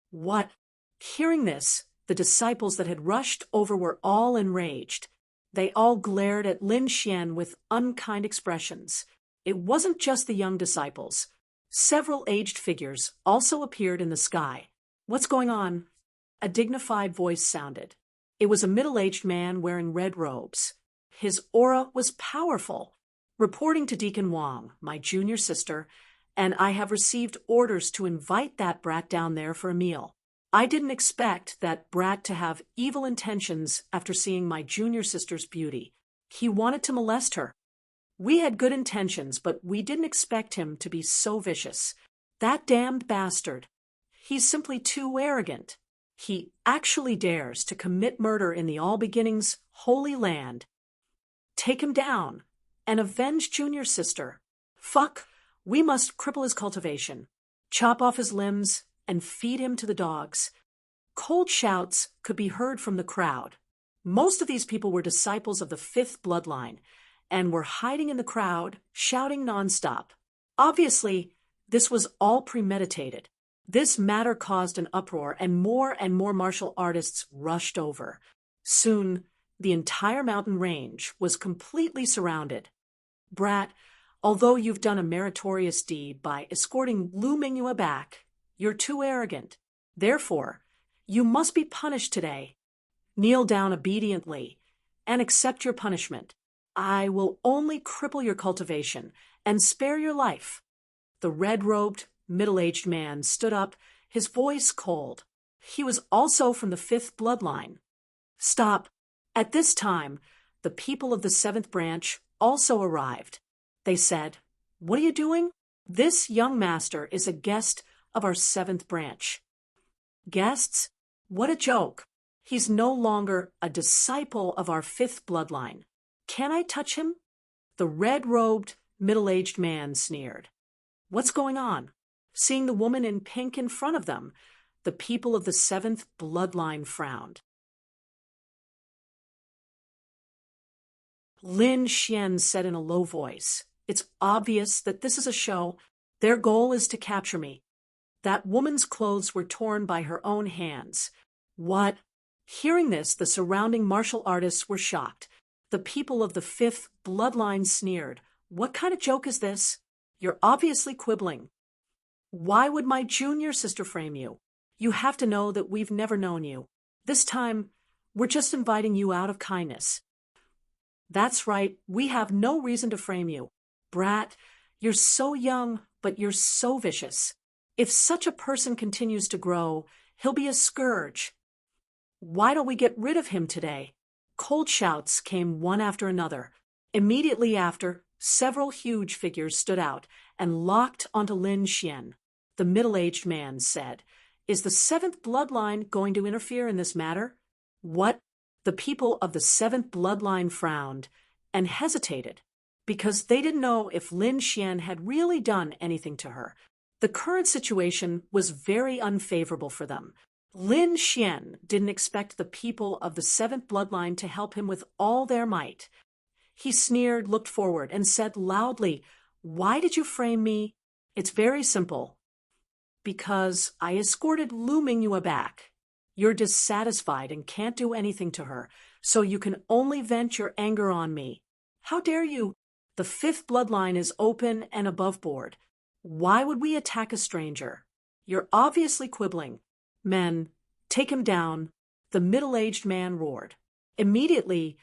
"What?" Hearing this, the disciples that had rushed over were all enraged. They all glared at Lin Xian with unkind expressions. It wasn't just the young disciples. Several aged figures also appeared in the sky. "What's going on?" A dignified voice sounded. It was a middle-aged man wearing red robes. His aura was powerful. "Reporting to Deacon Wang, my junior sister, and I have received orders to invite that brat down there for a meal. I didn't expect that brat to have evil intentions after seeing my junior sister's beauty. He wanted to molest her. We had good intentions, but we didn't expect him to be so vicious. That damned bastard. He's simply too arrogant. He actually dares to commit murder in the All Beginnings Holy Land. Take him down and avenge junior sister. Fuck, we must cripple his cultivation, chop off his limbs, and feed him to the dogs." Cold shouts could be heard from the crowd. Most of these people were disciples of the 5th bloodline and were hiding in the crowd, shouting nonstop. Obviously, this was all premeditated. This matter caused an uproar, and more martial artists rushed over. Soon, the entire mountain range was completely surrounded. "Brat, although you've done a meritorious deed by escorting Lu Mingyue back, you're too arrogant. Therefore, you must be punished today. Kneel down obediently and accept your punishment. I will only cripple your cultivation and spare your life." The red-robed, middle-aged man stood up, his voice cold. He was also from the 5th bloodline. "Stop." At this time, the people of the 7th branch also arrived. They said, "What are you doing? This young master is a guest of our 7th branch." "Guests? What a joke. He's no longer a disciple of our 5th bloodline. Can I touch him?" The red-robed, middle-aged man sneered. "What's going on?" Seeing the woman in pink in front of them, the people of the 7th bloodline frowned. Lin Xian said in a low voice, "It's obvious that this is a show. Their goal is to capture me." That woman's clothes were torn by her own hands. "What?" Hearing this, the surrounding martial artists were shocked. The people of the 5th bloodline sneered. "What kind of joke is this? You're obviously quibbling. Why would my junior sister frame you? You have to know that we've never known you. This time, we're just inviting you out of kindness." "That's right, we have no reason to frame you. Brat, you're so young, but you're so vicious. If such a person continues to grow, he'll be a scourge. Why don't we get rid of him today?" Cold shouts came one after another. Immediately after, several huge figures stood out and locked onto Lin Xian. The middle-aged man said, "Is the 7th bloodline going to interfere in this matter?" "What?" The people of the 7th bloodline frowned and hesitated because they didn't know if Lin Xian had really done anything to her. The current situation was very unfavorable for them. Lin Xian didn't expect the people of the 7th bloodline to help him with all their might. He sneered, looked forward, and said loudly, "Why did you frame me? It's very simple. Because I escorted Lu Mingyue back. You're dissatisfied and can't do anything to her, so you can only vent your anger on me. How dare you? The fifth bloodline is open and above board. Why would we attack a stranger? You're obviously quibbling. Men, take him down, the middle-aged man roared. Immediately,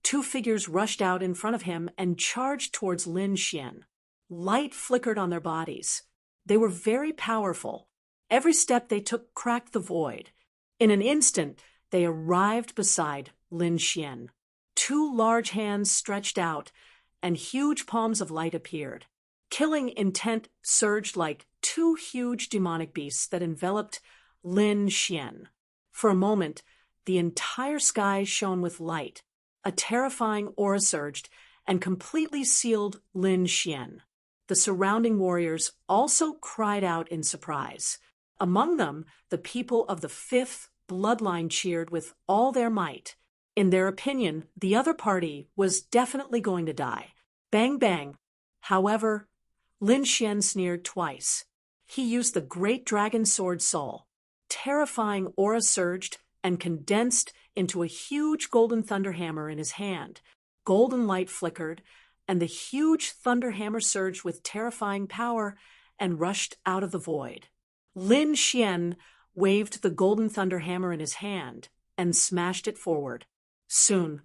two figures rushed out in front of him and charged towards Lin Xian. Light flickered on their bodies. They were very powerful. Every step they took cracked the void. In an instant, they arrived beside Lin Xian. Two large hands stretched out, and huge palms of light appeared. Killing intent surged like two huge demonic beasts that enveloped Lin Xian. For a moment, the entire sky shone with light. A terrifying aura surged and completely sealed Lin Xian. The surrounding warriors also cried out in surprise. Among them, the people of the fifth bloodline cheered with all their might. In their opinion, the other party was definitely going to die. Bang, bang. However, Lin Xian sneered twice. He used the great dragon sword soul. Terrifying aura surged and condensed into a huge golden thunder hammer in his hand. Golden light flickered, and the huge thunder hammer surged with terrifying power and rushed out of the void. Lin Xian waved the golden thunder hammer in his hand and smashed it forward. Soon,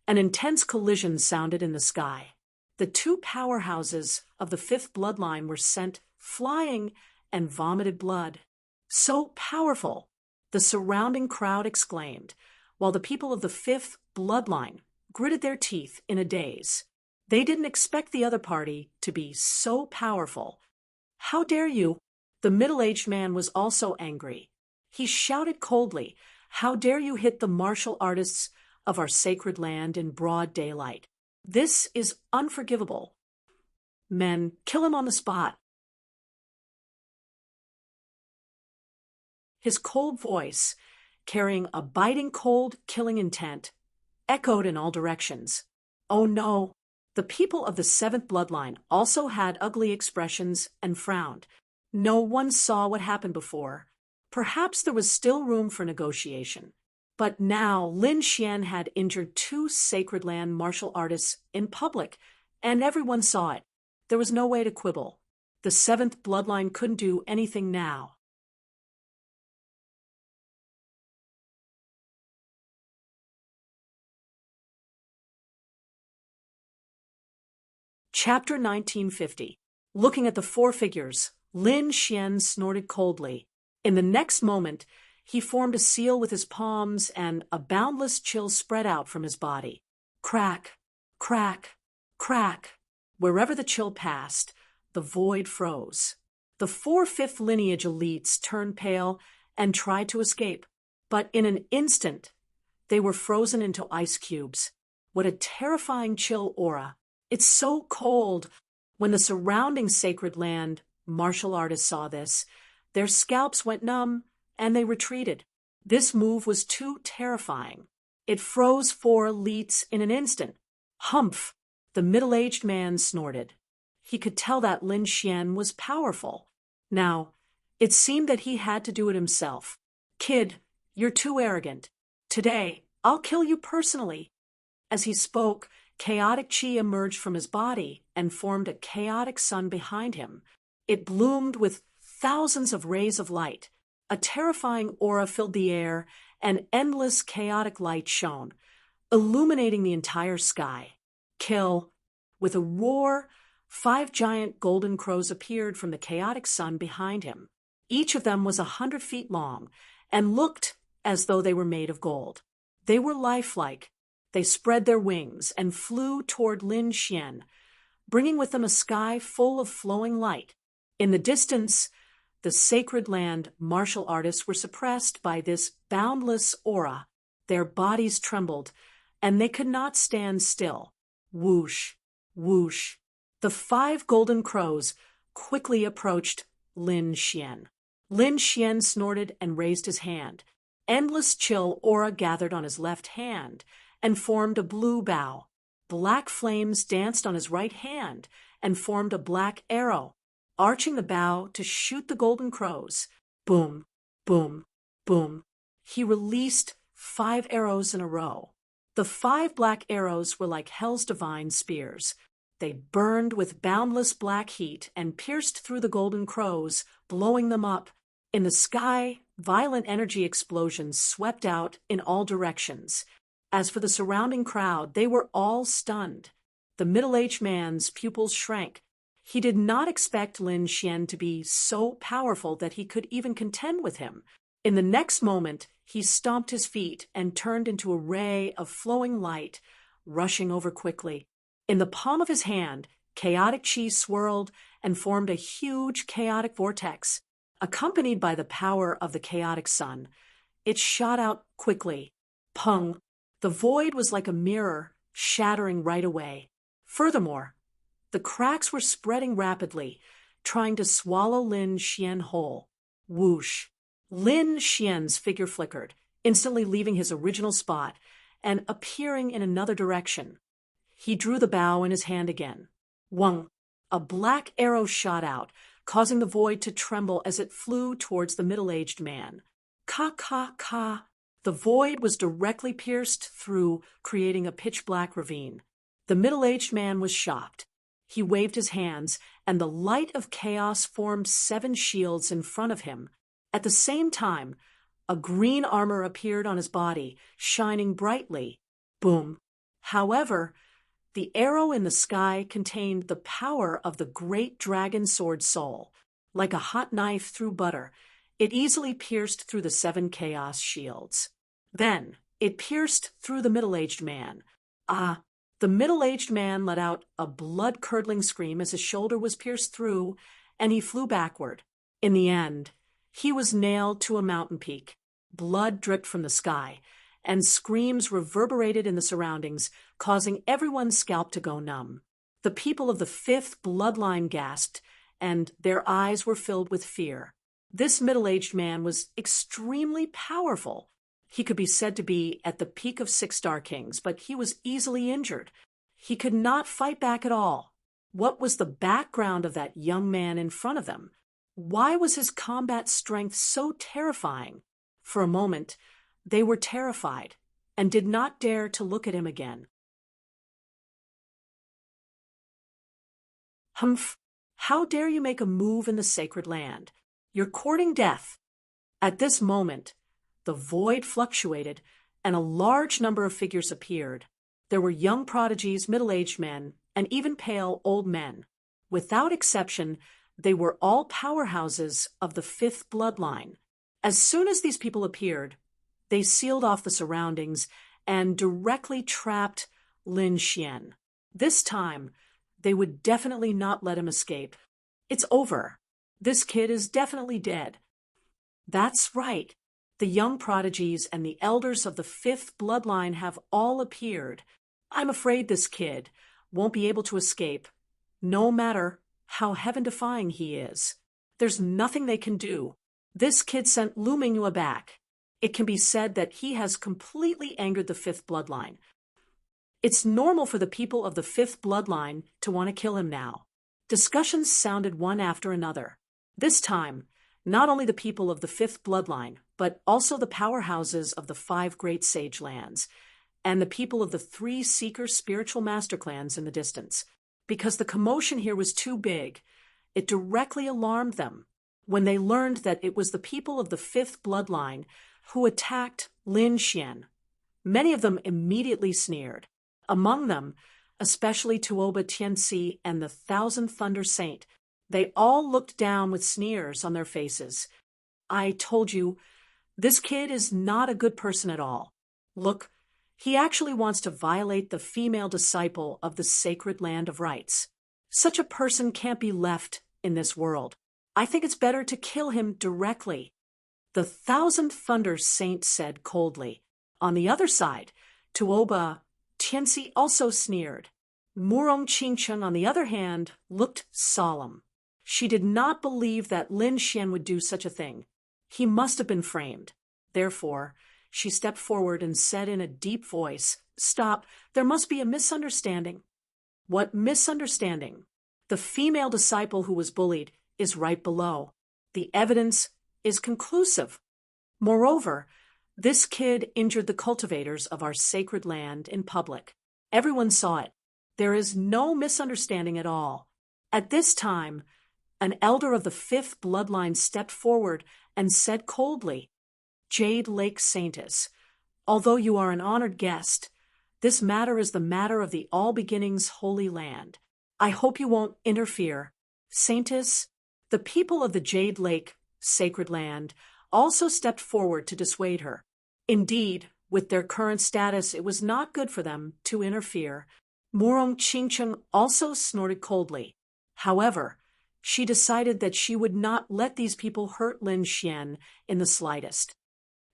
an intense collision sounded in the sky. The two powerhouses of the fifth bloodline were sent flying and vomited blood. So powerful, the surrounding crowd exclaimed, while the people of the fifth bloodline gritted their teeth in a daze. They didn't expect the other party to be so powerful. How dare you? The middle-aged man was also angry. He shouted coldly, "How dare you hit the martial artists of our sacred land in broad daylight? This is unforgivable. Men, kill him on the spot." His cold voice, carrying a biting cold killing intent, echoed in all directions. Oh no! The people of the seventh bloodline also had ugly expressions and frowned. No one saw what happened before. Perhaps there was still room for negotiation. But now Lin Xian had injured two sacred land martial artists in public, and everyone saw it. There was no way to quibble. The seventh bloodline couldn't do anything now. Chapter 1950. Looking at the four figures, Lin Xian snorted coldly. In the next moment, he formed a seal with his palms and a boundless chill spread out from his body. Crack, crack, crack. Wherever the chill passed, the void froze. The four fifth lineage elites turned pale and tried to escape, but in an instant, they were frozen into ice cubes. What a terrifying chill aura. It's so cold. When the surrounding sacred land martial artists saw this, their scalps went numb and they retreated. This move was too terrifying. It froze four elites in an instant. Humph! The middle-aged man snorted. He could tell that Lin Xian was powerful. Now, it seemed that he had to do it himself. Kid, you're too arrogant. Today, I'll kill you personally. As he spoke, chaotic chi emerged from his body and formed a chaotic sun behind him. It bloomed with thousands of rays of light. A terrifying aura filled the air, and endless chaotic light shone, illuminating the entire sky. Kill. With a roar, 5 giant golden crows appeared from the chaotic sun behind him. Each of them was 100 feet long and looked as though they were made of gold. They were lifelike. They spread their wings and flew toward Lin Xian, bringing with them a sky full of flowing light. In the distance, the sacred land martial artists were suppressed by this boundless aura. Their bodies trembled, and they could not stand still. Whoosh, whoosh. The 5 golden crows quickly approached Lin Xian. Lin Xian snorted and raised his hand. Endless chill aura gathered on his left hand and formed a blue bow. Black flames danced on his right hand and formed a black arrow. arching the bow to shoot the golden crows. Boom, boom, boom. He released 5 arrows in a row. The 5 black arrows were like hell's divine spears. They burned with boundless black heat and pierced through the golden crows, blowing them up. In the sky, violent energy explosions swept out in all directions. As for the surrounding crowd, they were all stunned. The middle-aged man's pupils shrank. He did not expect Lin Xian to be so powerful that he could even contend with him. In the next moment, he stomped his feet and turned into a ray of flowing light, rushing over quickly. In the palm of his hand, chaotic chi swirled and formed a huge chaotic vortex. Accompanied by the power of the chaotic sun, it shot out quickly. Pung! The void was like a mirror, shattering right away. Furthermore, the cracks were spreading rapidly, trying to swallow Lin Xian whole. Whoosh! Lin Xian's figure flickered, instantly leaving his original spot and appearing in another direction. He drew the bow in his hand again. Wung! A black arrow shot out, causing the void to tremble as it flew towards the middle-aged man. Ka ka ka! The void was directly pierced through, creating a pitch-black ravine. The middle-aged man was shocked. He waved his hands, and the light of chaos formed 7 shields in front of him. At the same time, a green armor appeared on his body, shining brightly. Boom! However, the arrow in the sky contained the power of the great dragon sword soul. Like a hot knife through butter, it easily pierced through the 7 chaos shields. Then, it pierced through the middle-aged man. The middle-aged man let out a blood-curdling scream as his shoulder was pierced through, and he flew backward. In the end, he was nailed to a mountain peak. Blood dripped from the sky, and screams reverberated in the surroundings, causing everyone's scalp to go numb. The people of the 5th bloodline gasped, and their eyes were filled with fear. This middle-aged man was extremely powerful. He could be said to be at the peak of 6 Star Kings, but he was easily injured. He could not fight back at all. What was the background of that young man in front of them? Why was his combat strength so terrifying? For a moment, they were terrified and did not dare to look at him again. Humph! How dare you make a move in the sacred land? You're courting death. At this moment, the void fluctuated, and a large number of figures appeared. There were young prodigies, middle-aged men, and even pale old men. Without exception, they were all powerhouses of the 5th bloodline. As soon as these people appeared, they sealed off the surroundings and directly trapped Lin Xian. This time, they would definitely not let him escape. It's over. This kid is definitely dead. That's right. The young prodigies and the elders of the 5th bloodline have all appeared. I'm afraid this kid won't be able to escape, no matter how heaven-defying he is. There's nothing they can do. This kid sent Lu Mingyue back. It can be said that he has completely angered the 5th bloodline. It's normal for the people of the 5th bloodline to want to kill him now. Discussions sounded one after another. This time, not only the people of the 5th bloodline, but also the powerhouses of the 5 great sage lands, and the people of the 3 seeker spiritual master clans in the distance. Because the commotion here was too big, it directly alarmed them when they learned that it was the people of the 5th bloodline who attacked Lin Xian. Many of them immediately sneered. Among them, especially Tuoba Tianxi and the Thousand Thunder Saint, they all looked down with sneers on their faces. I told you, this kid is not a good person at all. Look, he actually wants to violate the female disciple of the sacred land of rights. Such a person can't be left in this world. I think it's better to kill him directly. The Thousand Thunder Saint said coldly. On the other side, Tuoba Tianxi also sneered. Murong Qingcheng, on the other hand, looked solemn. She did not believe that Lin Xian would do such a thing. He must have been framed. Therefore, she stepped forward and said in a deep voice, "Stop, there must be a misunderstanding." What misunderstanding? The female disciple who was bullied is right below. The evidence is conclusive. Moreover, this kid injured the cultivators of our sacred land in public. Everyone saw it. There is no misunderstanding at all. At this time, an elder of the fifth bloodline stepped forward and said coldly, "Jade Lake Saintess, although you are an honored guest, this matter is the matter of the All Beginnings Holy Land. I hope you won't interfere. Saintess," the people of the Jade Lake sacred land also stepped forward to dissuade her. Indeed, with their current status, it was not good for them to interfere. Murong Qingcheng also snorted coldly. However, she decided that she would not let these people hurt Lin Xian in the slightest.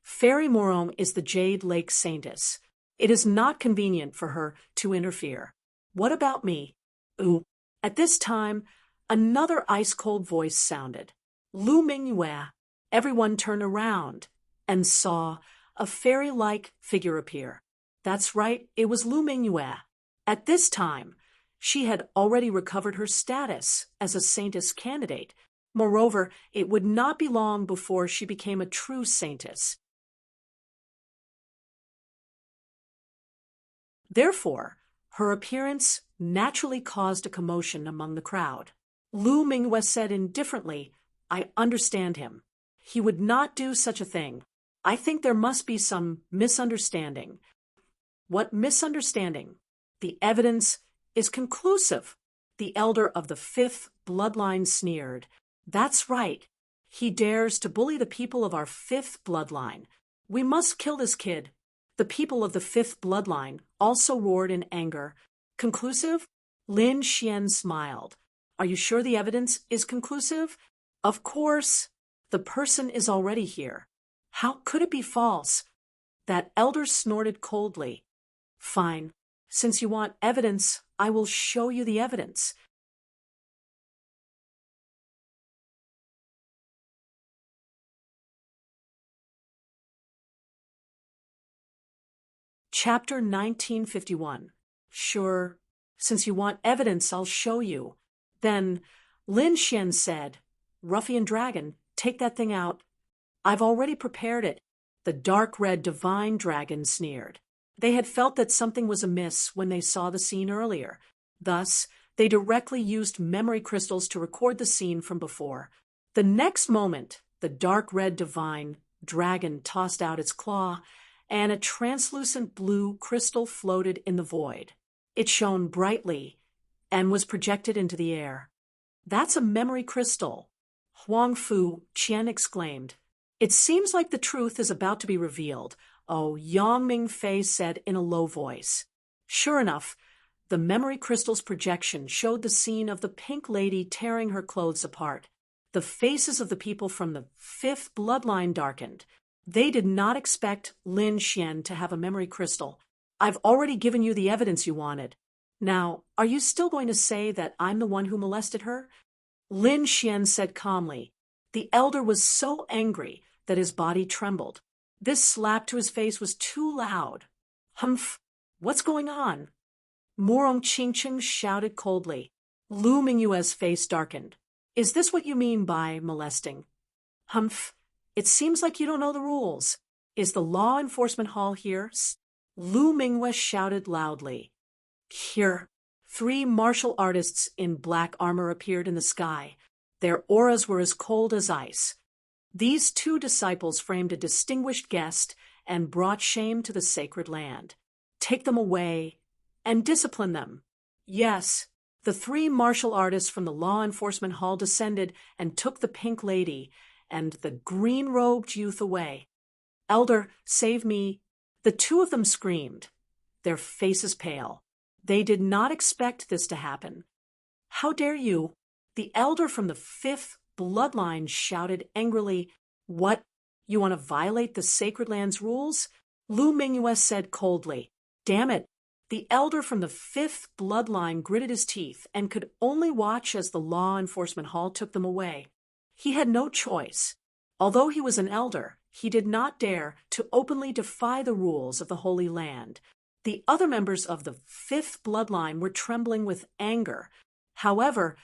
Fairy Murong is the Jade Lake Saintess. It is not convenient for her to interfere. What about me? Ooh. At this time, another ice-cold voice sounded. Lu Mingyue. Everyone turned around and saw a fairy-like figure appear. That's right, it was Lu Mingyue. At this time, she had already recovered her status as a saintess candidate. Moreover, it would not be long before she became a true saintess. Therefore, her appearance naturally caused a commotion among the crowd. Lu Mingyue said indifferently, "I understand him. He would not do such a thing. I think there must be some misunderstanding." What misunderstanding? The evidence is conclusive. The elder of the fifth bloodline sneered. That's right. He dares to bully the people of our fifth bloodline. We must kill this kid. The people of the fifth bloodline also roared in anger. Conclusive? Lin Xian smiled. Are you sure the evidence is conclusive? Of course. The person is already here. How could it be false? That elder snorted coldly. Fine. Since you want evidence, I will show you the evidence. Chapter 1951. Sure. Since you want evidence, I'll show you. Then Lin Xian said, "Ruffian dragon, take that thing out." "I've already prepared it." The dark red divine dragon sneered. They had felt that something was amiss when they saw the scene earlier. Thus, they directly used memory crystals to record the scene from before. The next moment, the dark red divine dragon tossed out its claw, and a translucent blue crystal floated in the void. It shone brightly and was projected into the air. "That's a memory crystal," Huang Fu Qian exclaimed. "It seems like the truth is about to be revealed," Yang Mingfei said in a low voice. Sure enough, the memory crystal's projection showed the scene of the pink lady tearing her clothes apart. The faces of the people from the fifth bloodline darkened. They did not expect Lin Xian to have a memory crystal. "I've already given you the evidence you wanted. Now, are you still going to say that I'm the one who molested her?" Lin Xian said calmly. The elder was so angry that his body trembled. This slap to his face was too loud. "Humph! What's going on?" Murong Qingcheng shouted coldly. Lu Mingyue's face darkened. "Is this what you mean by molesting?" "Humph! It seems like you don't know the rules. Is the law enforcement hall here?" Lu Mingyue shouted loudly. Here, 3 martial artists in black armor appeared in the sky. Their auras were as cold as ice. These 2 disciples framed a distinguished guest and brought shame to the sacred land. "Take them away and discipline them." Yes, the 3 martial artists from the law enforcement hall descended and took the pink lady and the green-robed youth away. "Elder, save me." The 2 of them screamed, their faces pale. They did not expect this to happen. "How dare you?" The elder from the fifth bloodline shouted angrily. "What? You want to violate the sacred land's rules?" Lu Mingyue said coldly. "Damn it." The elder from the fifth bloodline gritted his teeth and could only watch as the law enforcement hall took them away. He had no choice. Although he was an elder, he did not dare to openly defy the rules of the Holy Land. The other members of the fifth bloodline were trembling with anger. However,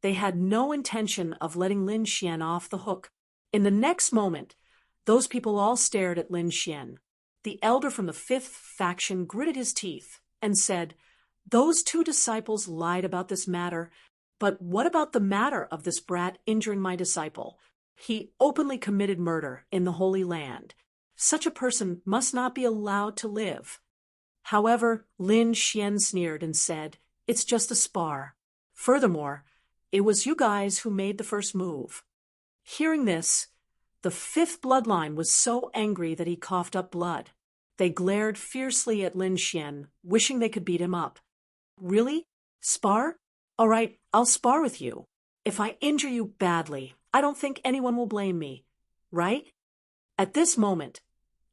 They had no intention of letting Lin Xian off the hook. In the next moment, those people all stared at Lin Xian. The elder from the fifth faction gritted his teeth and said, "Those two disciples lied about this matter, but what about the matter of this brat injuring my disciple? He openly committed murder in the Holy Land. Such a person must not be allowed to live." However, Lin Xian sneered and said, "It's just a spar. Furthermore, it was you guys who made the first move." Hearing this, the fifth bloodline was so angry that he coughed up blood. They glared fiercely at Lin Xian, wishing they could beat him up. "Really? Spar? All right, I'll spar with you. If I injure you badly, I don't think anyone will blame me, right?" At this moment,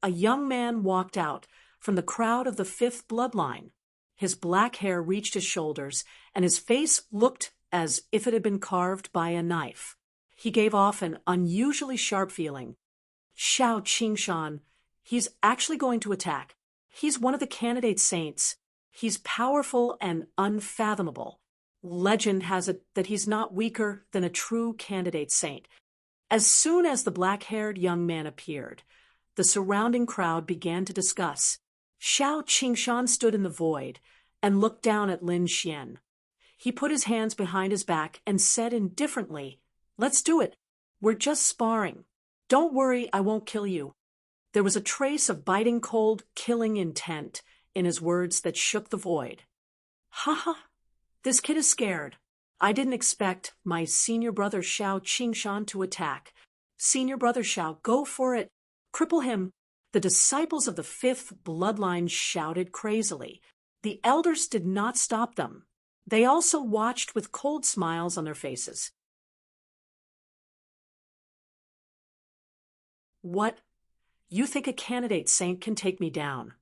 a young man walked out from the crowd of the fifth bloodline. His black hair reached his shoulders, and his face looked as if it had been carved by a knife. He gave off an unusually sharp feeling. "Xiao Qingshan, he's actually going to attack. He's one of the candidate saints. He's powerful and unfathomable. Legend has it that he's not weaker than a true candidate saint." As soon as the black-haired young man appeared, the surrounding crowd began to discuss. Xiao Qingshan stood in the void and looked down at Lin Xian. He put his hands behind his back and said indifferently, "Let's do it. We're just sparring. Don't worry, I won't kill you." There was a trace of biting cold, killing intent in his words that shook the void. "Haha, this kid is scared. I didn't expect my senior brother Xiao Qingshan to attack. Senior brother Xiao, go for it. Cripple him." The disciples of the fifth bloodline shouted crazily. The elders did not stop them. They also watched with cold smiles on their faces. "What? You think a candidate saint can take me down?"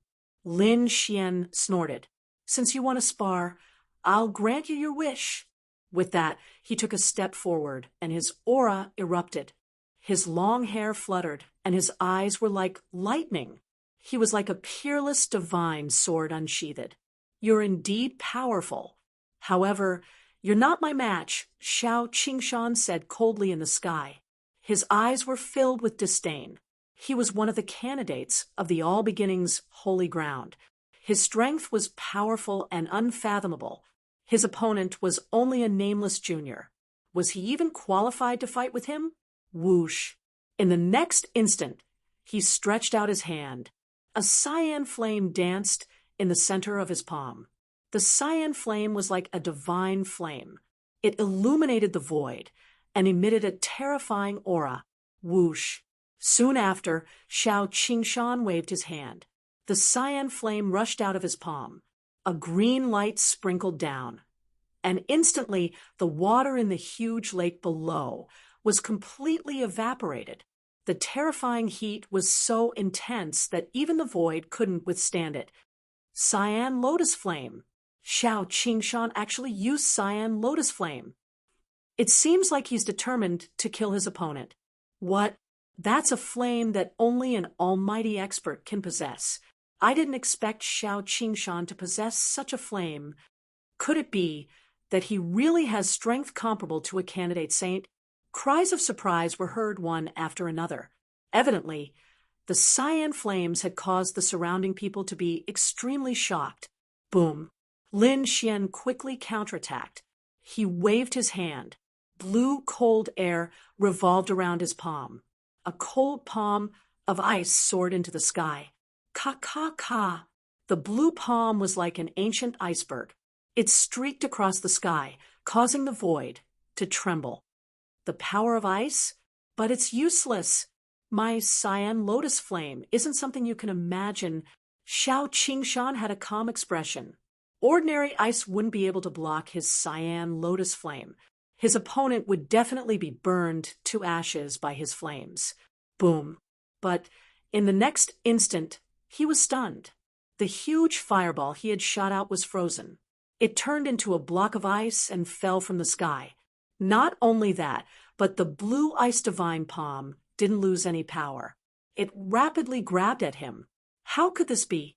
Lin Xian snorted. "Since you want to spar, I'll grant you your wish." With that, he took a step forward, and his aura erupted. His long hair fluttered, and his eyes were like lightning. He was like a peerless divine sword unsheathed. "You're indeed powerful. However, you're not my match," Xiao Qingshan said coldly in the sky. His eyes were filled with disdain. He was one of the candidates of the All Beginnings Holy Ground. His strength was powerful and unfathomable. His opponent was only a nameless junior. Was he even qualified to fight with him? Whoosh! In the next instant, he stretched out his hand. A cyan flame danced in the center of his palm. The cyan flame was like a divine flame. It illuminated the void and emitted a terrifying aura. Whoosh! Soon after, Xiao Qingshan waved his hand. The cyan flame rushed out of his palm. A green light sprinkled down, and instantly the water in the huge lake below was completely evaporated. The terrifying heat was so intense that even the void couldn't withstand it. Cyan lotus flame. Xiao Qingshan actually used cyan lotus flame. It seems like he's determined to kill his opponent. What? That's a flame that only an almighty expert can possess. I didn't expect Xiao Qingshan to possess such a flame. Could it be that he really has strength comparable to a candidate saint? Cries of surprise were heard one after another. Evidently, the cyan flames had caused the surrounding people to be extremely shocked. Boom! Lin Xian quickly counterattacked. He waved his hand. Blue, cold air revolved around his palm. A cold palm of ice soared into the sky. Ka-ka-ka! The blue palm was like an ancient iceberg. It streaked across the sky, causing the void to tremble. The power of ice? But it's useless. My cyan lotus flame isn't something you can imagine. Xiao Qingshan had a calm expression. Ordinary ice wouldn't be able to block his cyan lotus flame. His opponent would definitely be burned to ashes by his flames. Boom. But in the next instant, he was stunned. The huge fireball he had shot out was frozen. It turned into a block of ice and fell from the sky. Not only that, but the blue ice divine palm didn't lose any power. It rapidly grabbed at him. How could this be?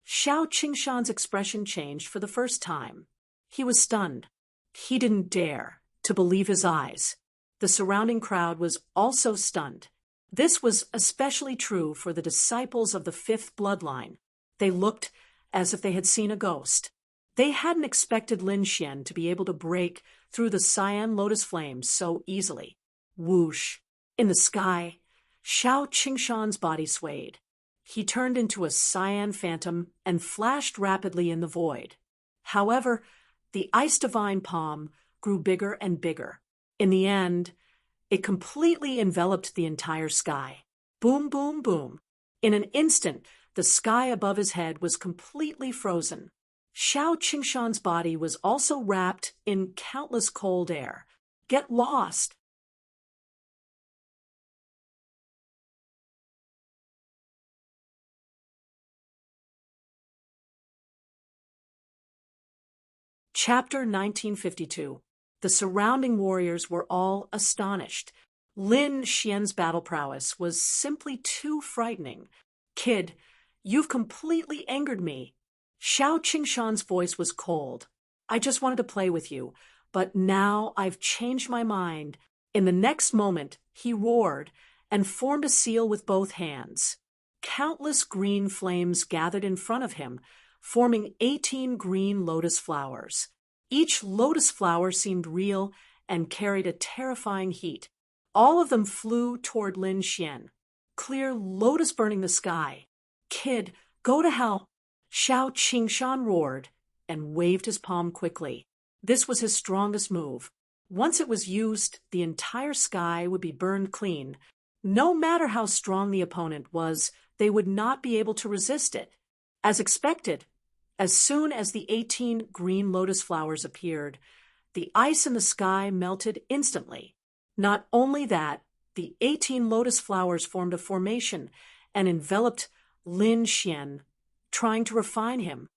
Xiao Qingshan's expression changed for the first time. He was stunned. He didn't dare to believe his eyes. The surrounding crowd was also stunned. This was especially true for the disciples of the fifth bloodline. They looked as if they had seen a ghost. They hadn't expected Lin Xian to be able to break through the cyan lotus flames so easily. Whoosh! In the sky, Xiao Qingshan's body swayed. He turned into a cyan phantom and flashed rapidly in the void. However, the ice divine palm grew bigger and bigger. In the end, it completely enveloped the entire sky. Boom, boom, boom. In an instant, the sky above his head was completely frozen. Xiao Qingshan's body was also wrapped in countless cold air. Get lost! Chapter 1952. The surrounding warriors were all astonished. Lin Xian's battle prowess was simply too frightening. Kid, you've completely angered me. Xiao Qingshan's voice was cold. I just wanted to play with you, but now I've changed my mind. In the next moment, he roared and formed a seal with both hands. Countless green flames gathered in front of him, forming 18 green lotus flowers. Each lotus flower seemed real and carried a terrifying heat. All of them flew toward Lin Xian. Clear lotus burning the sky. Kid, go to hell! Xiao Qingshan roared and waved his palm quickly. This was his strongest move. Once it was used, the entire sky would be burned clean. No matter how strong the opponent was, they would not be able to resist it. As expected, as soon as the 18 green lotus flowers appeared, the ice in the sky melted instantly. Not only that, the 18 lotus flowers formed a formation and enveloped Lin Xian, trying to refine him.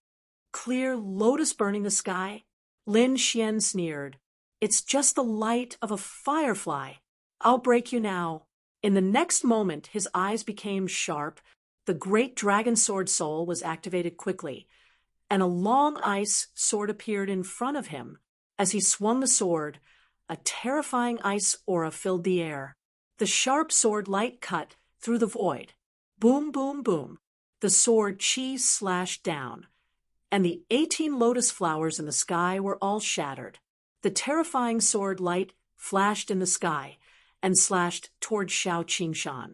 Clear lotus burning the sky? Lin Xian sneered. It's just the light of a firefly. I'll break you now. In the next moment, his eyes became sharp. The great dragon sword soul was activated quickly, and a long ice sword appeared in front of him. As he swung the sword, a terrifying ice aura filled the air. The sharp sword light cut through the void. Boom, boom, boom. The sword chi slashed down, and the 18 lotus flowers in the sky were all shattered. The terrifying sword light flashed in the sky and slashed toward Xiao Qingshan.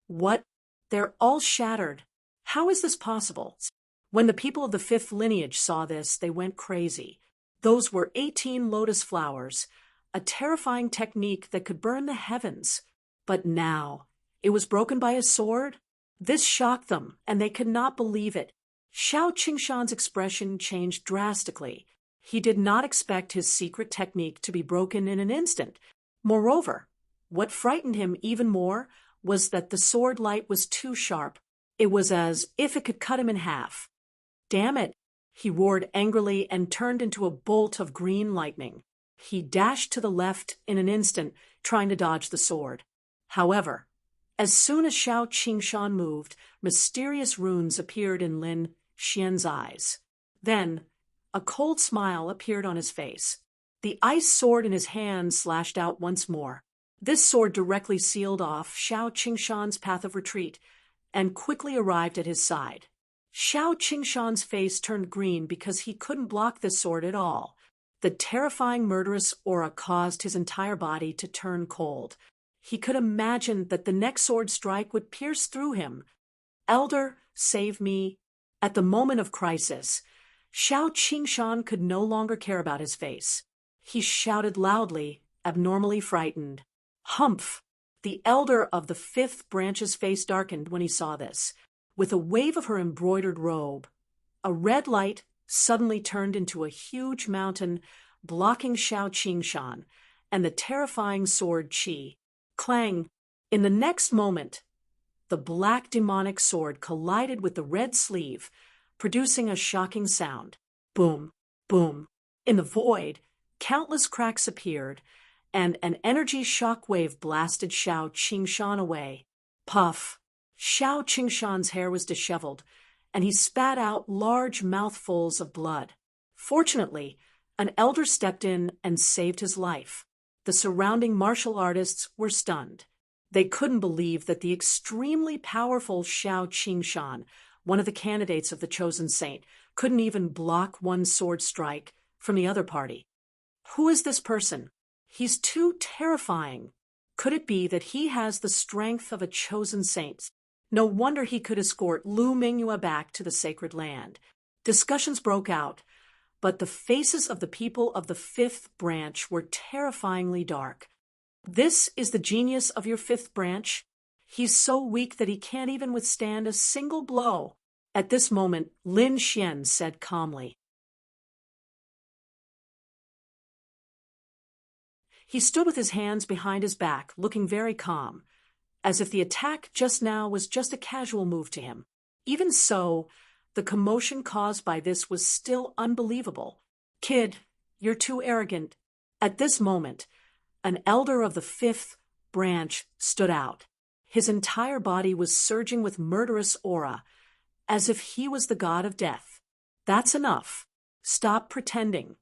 What? They're all shattered. How is this possible? When the people of the fifth lineage saw this, they went crazy. Those were 18 lotus flowers, a terrifying technique that could burn the heavens. But now, it was broken by a sword? This shocked them, and they could not believe it. Xiao Qingshan's expression changed drastically. He did not expect his secret technique to be broken in an instant. Moreover, what frightened him even more was that the sword light was too sharp. It was as if it could cut him in half. Damn it! He roared angrily and turned into a bolt of green lightning. He dashed to the left in an instant, trying to dodge the sword. However, as soon as Xiao Qingshan moved, mysterious runes appeared in Lin Xian's eyes. Then, a cold smile appeared on his face. The ice sword in his hand slashed out once more. This sword directly sealed off Xiao Qingshan's path of retreat and quickly arrived at his side. Xiao Qingshan's face turned green because he couldn't block this sword at all. The terrifying murderous aura caused his entire body to turn cold. He could imagine that the next sword strike would pierce through him. Elder, save me. At the moment of crisis, Xiao Qingshan could no longer care about his face. He shouted loudly, abnormally frightened. Humph! The elder of the fifth branch's face darkened when he saw this. With a wave of her embroidered robe, a red light suddenly turned into a huge mountain, blocking Xiao Qingshan and the terrifying sword Qi. Clang! In the next moment, the black demonic sword collided with the red sleeve, producing a shocking sound. Boom! Boom! In the void, countless cracks appeared, and an energy shock wave blasted Xiao Qingshan away. Puff! Xiao Qingshan's hair was disheveled, and he spat out large mouthfuls of blood. Fortunately, an elder stepped in and saved his life. The surrounding martial artists were stunned. They couldn't believe that the extremely powerful Xiao Qingshan, one of the candidates of the chosen saint, couldn't even block one sword strike from the other party. Who is this person? He's too terrifying. Could it be that he has the strength of a chosen saint? No wonder he could escort Lu Mingyue back to the sacred land. Discussions broke out, but the faces of the people of the fifth branch were terrifyingly dark. This is the genius of your fifth branch? He's so weak that he can't even withstand a single blow. At this moment, Lin Xian said calmly. He stood with his hands behind his back, looking very calm, as if the attack just now was just a casual move to him. Even so, the commotion caused by this was still unbelievable. Kid, you're too arrogant. At this moment, an elder of the fifth branch stood out. His entire body was surging with murderous aura, as if he was the god of death. That's enough. Stop pretending.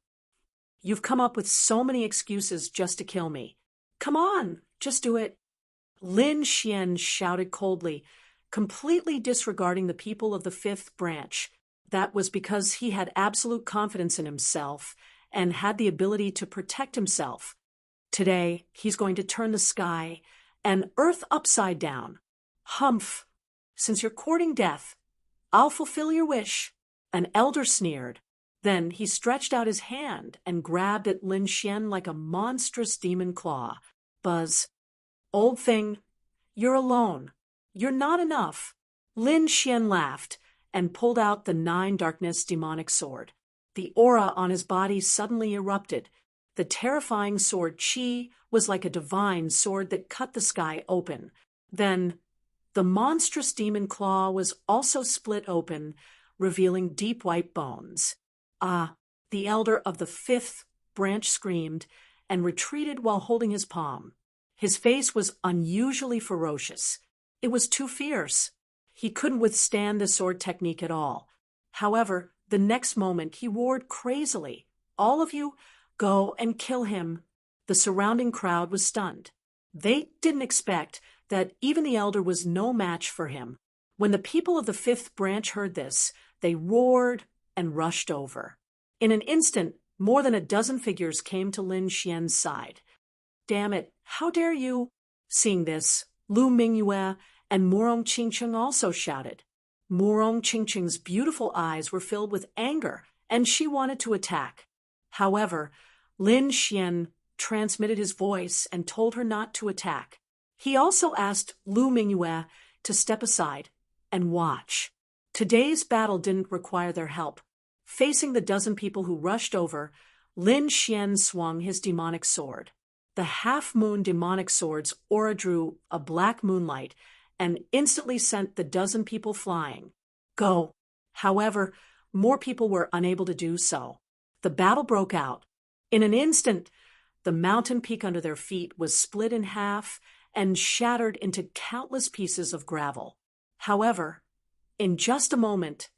You've come up with so many excuses just to kill me. Come on, just do it. Lin Xian shouted coldly, completely disregarding the people of the fifth branch. That was because he had absolute confidence in himself and had the ability to protect himself. Today, he's going to turn the sky and earth upside down. Humph! Since you're courting death, I'll fulfill your wish. An elder sneered. Then he stretched out his hand and grabbed at Lin Xian like a monstrous demon claw. Buzz. Old thing, you're alone. You're not enough. Lin Xian laughed and pulled out the 9 darkness demonic sword. The aura on his body suddenly erupted. The terrifying sword Qi was like a divine sword that cut the sky open. Then, the monstrous demon claw was also split open, revealing deep white bones. Ah, the elder of the fifth branch screamed and retreated while holding his palm. His face was unusually ferocious. It was too fierce. He couldn't withstand the sword technique at all. However, the next moment he roared crazily. All of you, go and kill him. The surrounding crowd was stunned. They didn't expect that even the elder was no match for him. When the people of the fifth branch heard this, they roared and rushed over. In an instant, more than a dozen figures came to Lin Xian's side. Damn it, how dare you? Seeing this, Lu Mingyue and Murong Qingcheng also shouted. Murong Qingcheng's beautiful eyes were filled with anger, and she wanted to attack. However, Lin Xian transmitted his voice and told her not to attack. He also asked Lu Mingyue to step aside and watch. Today's battle didn't require their help. Facing the dozen people who rushed over, Lin Xian swung his demonic sword. The half-moon demonic sword's aura drew a black moonlight and instantly sent the dozen people flying. Go! However, more people were unable to do so. The battle broke out. In an instant, the mountain peak under their feet was split in half and shattered into countless pieces of gravel. However, in just a moment,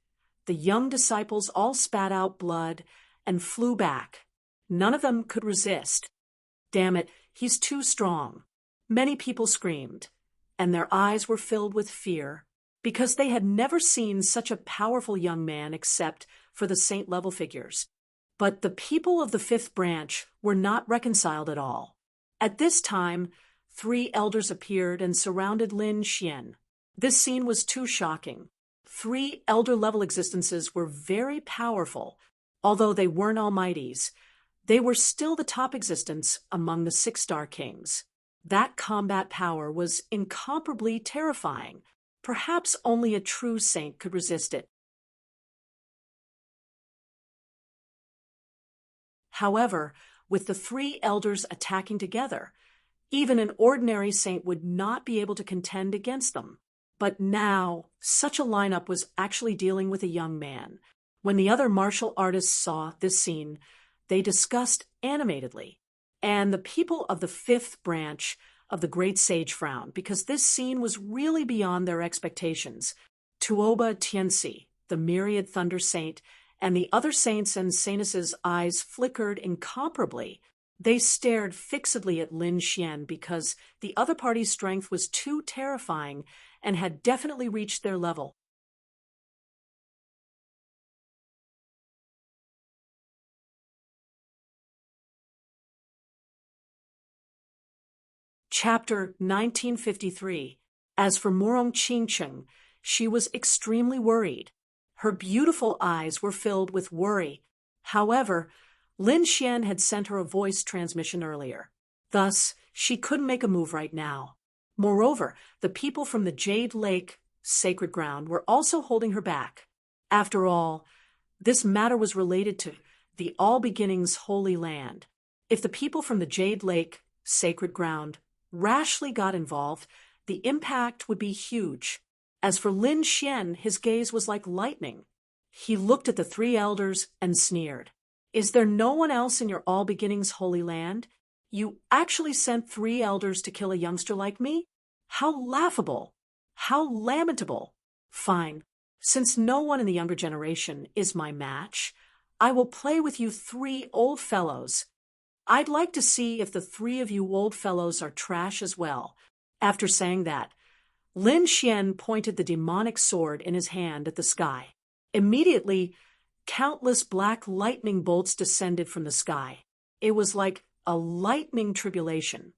the young disciples all spat out blood and flew back. None of them could resist. Damn it, he's too strong. Many people screamed, and their eyes were filled with fear, because they had never seen such a powerful young man except for the saint-level figures. But the people of the fifth branch were not reconciled at all. At this time, 3 elders appeared and surrounded Lin Xian. This scene was too shocking. 3 elder-level existences were very powerful. Although they weren't almighties, they were still the top existence among the 6-star kings. That combat power was incomparably terrifying. Perhaps only a true saint could resist it. However, with the 3 elders attacking together, even an ordinary saint would not be able to contend against them. But now, such a lineup was actually dealing with a young man. When the other martial artists saw this scene, they discussed animatedly. And the people of the fifth branch of the Great Sage frowned, because this scene was really beyond their expectations. Tuoba Tianxi, the myriad thunder saint, and the other saints and saintesses' eyes flickered incomparably. They stared fixedly at Lin Xian because the other party's strength was too terrifying and had definitely reached their level. Chapter 1953. As for Morong Qingcheng, she was extremely worried. Her beautiful eyes were filled with worry. However, Lin Xian had sent her a voice transmission earlier. Thus, she couldn't make a move right now. Moreover, the people from the Jade Lake sacred ground were also holding her back. After all, this matter was related to the All Beginnings Holy Land. If the people from the Jade Lake sacred ground rashly got involved, the impact would be huge. As for Lin Xian, his gaze was like lightning. He looked at the three elders and sneered. Is there no one else in your All Beginnings Holy Land? You actually sent 3 elders to kill a youngster like me? How laughable! How lamentable! Fine. Since no one in the younger generation is my match, I will play with you 3 old fellows. I'd like to see if the 3 of you old fellows are trash as well. After saying that, Lin Xian pointed the demonic sword in his hand at the sky. Immediately, countless black lightning bolts descended from the sky. It was like a lightning tribulation.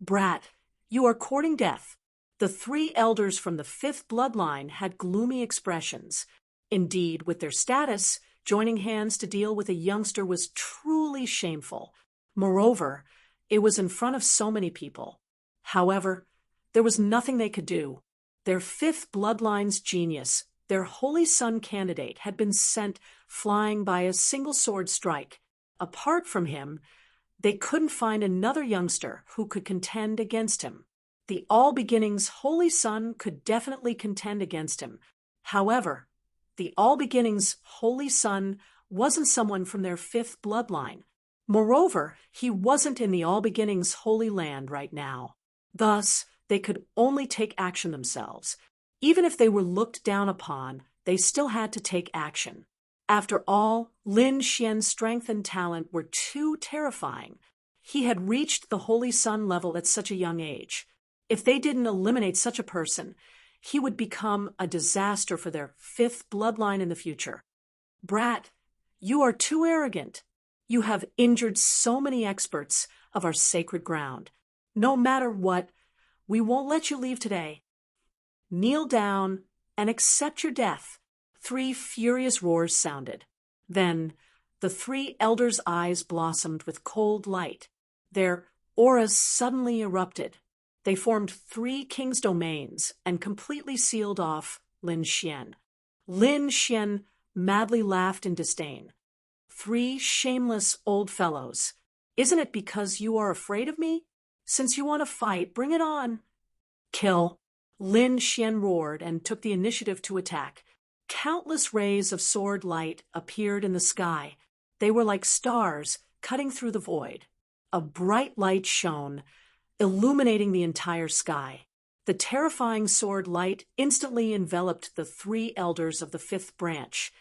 Brat, you are courting death. The 3 elders from the 5th bloodline had gloomy expressions. Indeed, with their status, joining hands to deal with a youngster was truly shameful. Moreover, it was in front of so many people. However, there was nothing they could do. Their 5th bloodline's genius, their holy son candidate, had been sent flying by a single sword strike. Apart from him, they couldn't find another youngster who could contend against him. The All Beginnings Holy Son could definitely contend against him. However, the All Beginnings Holy Son wasn't someone from their 5th bloodline. Moreover, he wasn't in the All Beginnings Holy Land right now. Thus, they could only take action themselves. Even if they were looked down upon, they still had to take action. After all, Lin Xian's strength and talent were too terrifying. He had reached the Holy Sun level at such a young age. If they didn't eliminate such a person, he would become a disaster for their 5th bloodline in the future. Brat, you are too arrogant. You have injured so many experts of our sacred ground. No matter what, we won't let you leave today. Kneel down and accept your death. 3 furious roars sounded. Then, the 3 elders' eyes blossomed with cold light. Their auras suddenly erupted. They formed 3 king's domains and completely sealed off Lin Xian. Lin Xian madly laughed in disdain. 3 shameless old fellows. Isn't it because you are afraid of me? Since you want to fight, bring it on. Kill. Lin Xian roared and took the initiative to attack. Countless rays of sword light appeared in the sky. They were like stars cutting through the void. A bright light shone, illuminating the entire sky. The terrifying sword light instantly enveloped the 3 elders of the 5th branch.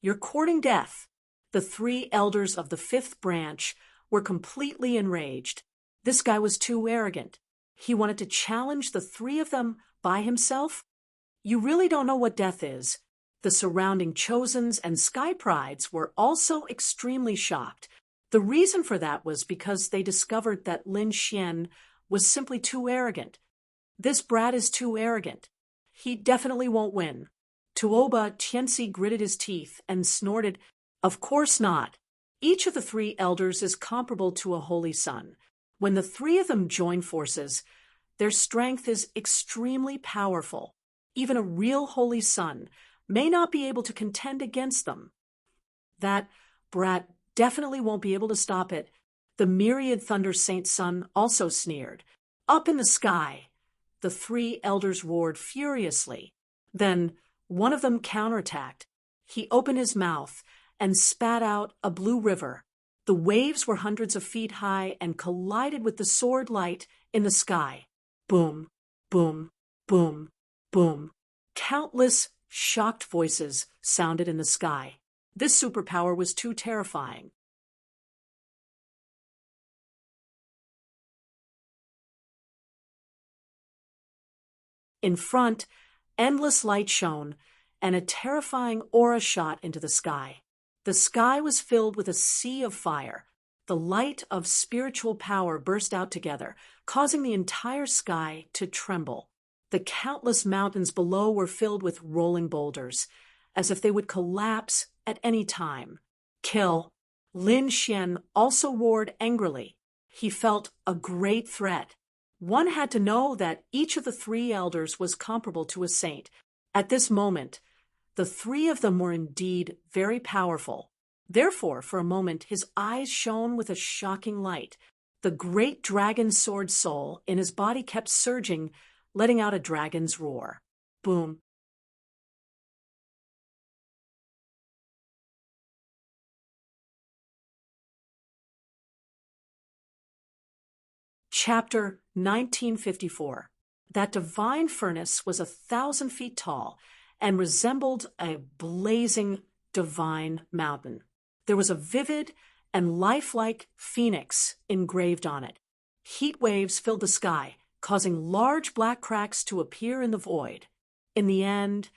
You're courting death. The 3 elders of the 5th branch were completely enraged. This guy was too arrogant. He wanted to challenge the 3 of them by himself? You really don't know what death is. The surrounding Chosens and Sky Prides were also extremely shocked. The reason for that was because they discovered that Lin Xian was simply too arrogant. This brat is too arrogant. He definitely won't win. Tuoba Tianxi gritted his teeth and snorted, "Of course not. Each of the 3 elders is comparable to a holy son. When the 3 of them join forces, their strength is extremely powerful. Even a real holy son may not be able to contend against them." That brat definitely won't be able to stop it. The myriad Thunder Saint Sun also sneered. Up in the sky, the 3 elders roared furiously. Then one of them counterattacked. He opened his mouth and spat out a blue river. The waves were hundreds of feet high and collided with the sword light in the sky. Boom, boom, boom, boom. Countless shocked voices sounded in the sky. This superpower was too terrifying. In front, endless light shone, and a terrifying aura shot into the sky. The sky was filled with a sea of fire. The light of spiritual power burst out together, causing the entire sky to tremble. The countless mountains below were filled with rolling boulders, as if they would collapse at any time. Kill! Lin Xian also roared angrily. He felt a great threat. One had to know that each of the three elders was comparable to a saint. At this moment, the three of them were indeed very powerful. Therefore, for a moment, his eyes shone with a shocking light. The great dragon sword soul in his body kept surging, letting out a dragon's roar. Boom. Chapter 1954. That divine furnace was 1,000 feet tall and resembled a blazing divine mountain. There was a vivid and lifelike phoenix engraved on it. Heat waves filled the sky, causing large black cracks to appear in the void. In the end,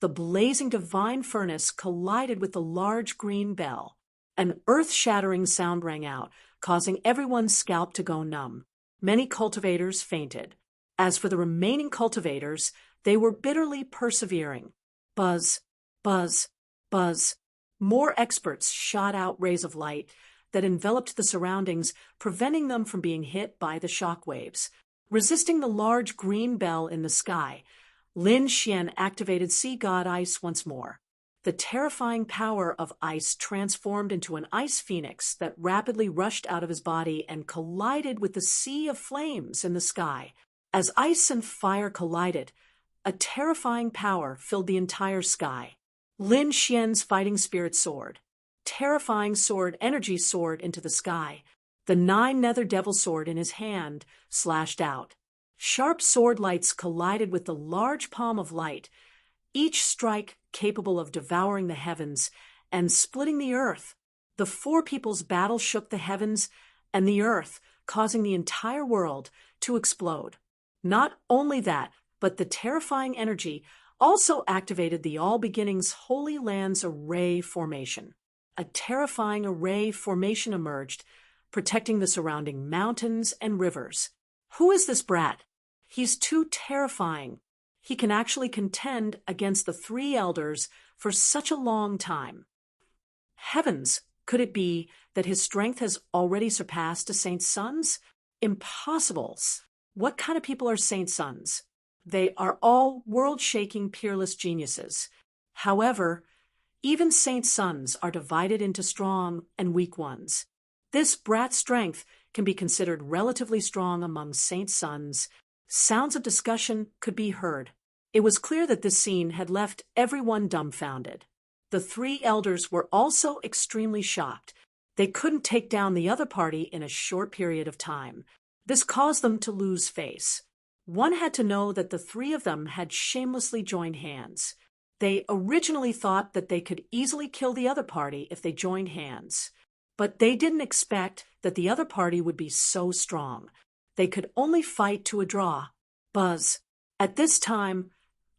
the blazing divine furnace collided with the large green bell. An earth-shattering sound rang out, causing everyone's scalp to go numb. Many cultivators fainted. As for the remaining cultivators, they were bitterly persevering. Buzz, buzz, buzz. More experts shot out rays of light that enveloped the surroundings, preventing them from being hit by the shock waves. Resisting the large green bell in the sky, Lin Xian activated Sea God Ice once more. The terrifying power of ice transformed into an ice phoenix that rapidly rushed out of his body and collided with the sea of flames in the sky. As ice and fire collided, a terrifying power filled the entire sky. Lin Xian's fighting spirit soared. Terrifying sword, energy soared into the sky. The 9-nether devil sword in his hand slashed out. Sharp sword lights collided with the large palm of light, each strike capable of devouring the heavens and splitting the earth. The four people's battle shook the heavens and the earth, causing the entire world to explode. Not only that, but the terrifying energy also activated the All Beginnings Holy Lands Array Formation. A terrifying array formation emerged, protecting the surrounding mountains and rivers. Who is this brat? He's too terrifying. He can actually contend against the three elders for such a long time. Heavens, could it be that his strength has already surpassed a saint's sons? Impossible. What kind of people are saint's sons? They are all world-shaking, peerless geniuses. However, even saints' sons are divided into strong and weak ones. This brat's strength can be considered relatively strong among saints' sons. Sounds of discussion could be heard. It was clear that this scene had left everyone dumbfounded. The three elders were also extremely shocked. They couldn't take down the other party in a short period of time. This caused them to lose face. One had to know that the three of them had shamelessly joined hands. They originally thought that they could easily kill the other party if they joined hands. But they didn't expect that the other party would be so strong. They could only fight to a draw. Buzz. At this time,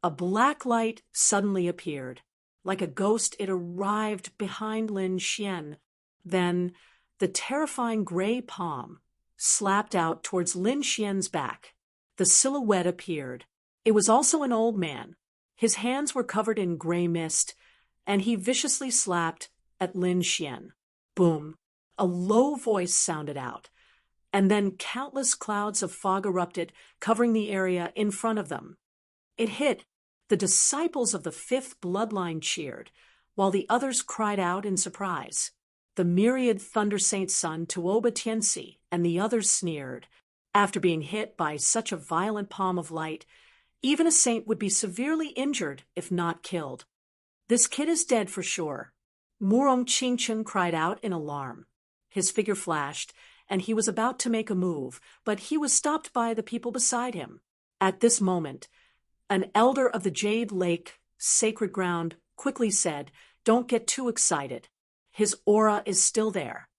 a black light suddenly appeared. Like a ghost, it arrived behind Lin Xian. Then, the terrifying gray palm slapped out towards Lin Xian's back. The silhouette appeared. It was also an old man. His hands were covered in gray mist, and he viciously slapped at Lin Xian. Boom! A low voice sounded out, and then countless clouds of fog erupted, covering the area in front of them. It hit. The disciples of the fifth bloodline cheered, while the others cried out in surprise. The myriad Thunder Saint's son, Tuoba Tianxi, and the others sneered. After being hit by such a violent palm of light, even a saint would be severely injured if not killed. This kid is dead for sure. Murong Qingchen cried out in alarm. His figure flashed, and he was about to make a move, but he was stopped by the people beside him. At this moment, an elder of the Jade Lake sacred ground quickly said, "Don't get too excited. His aura is still there."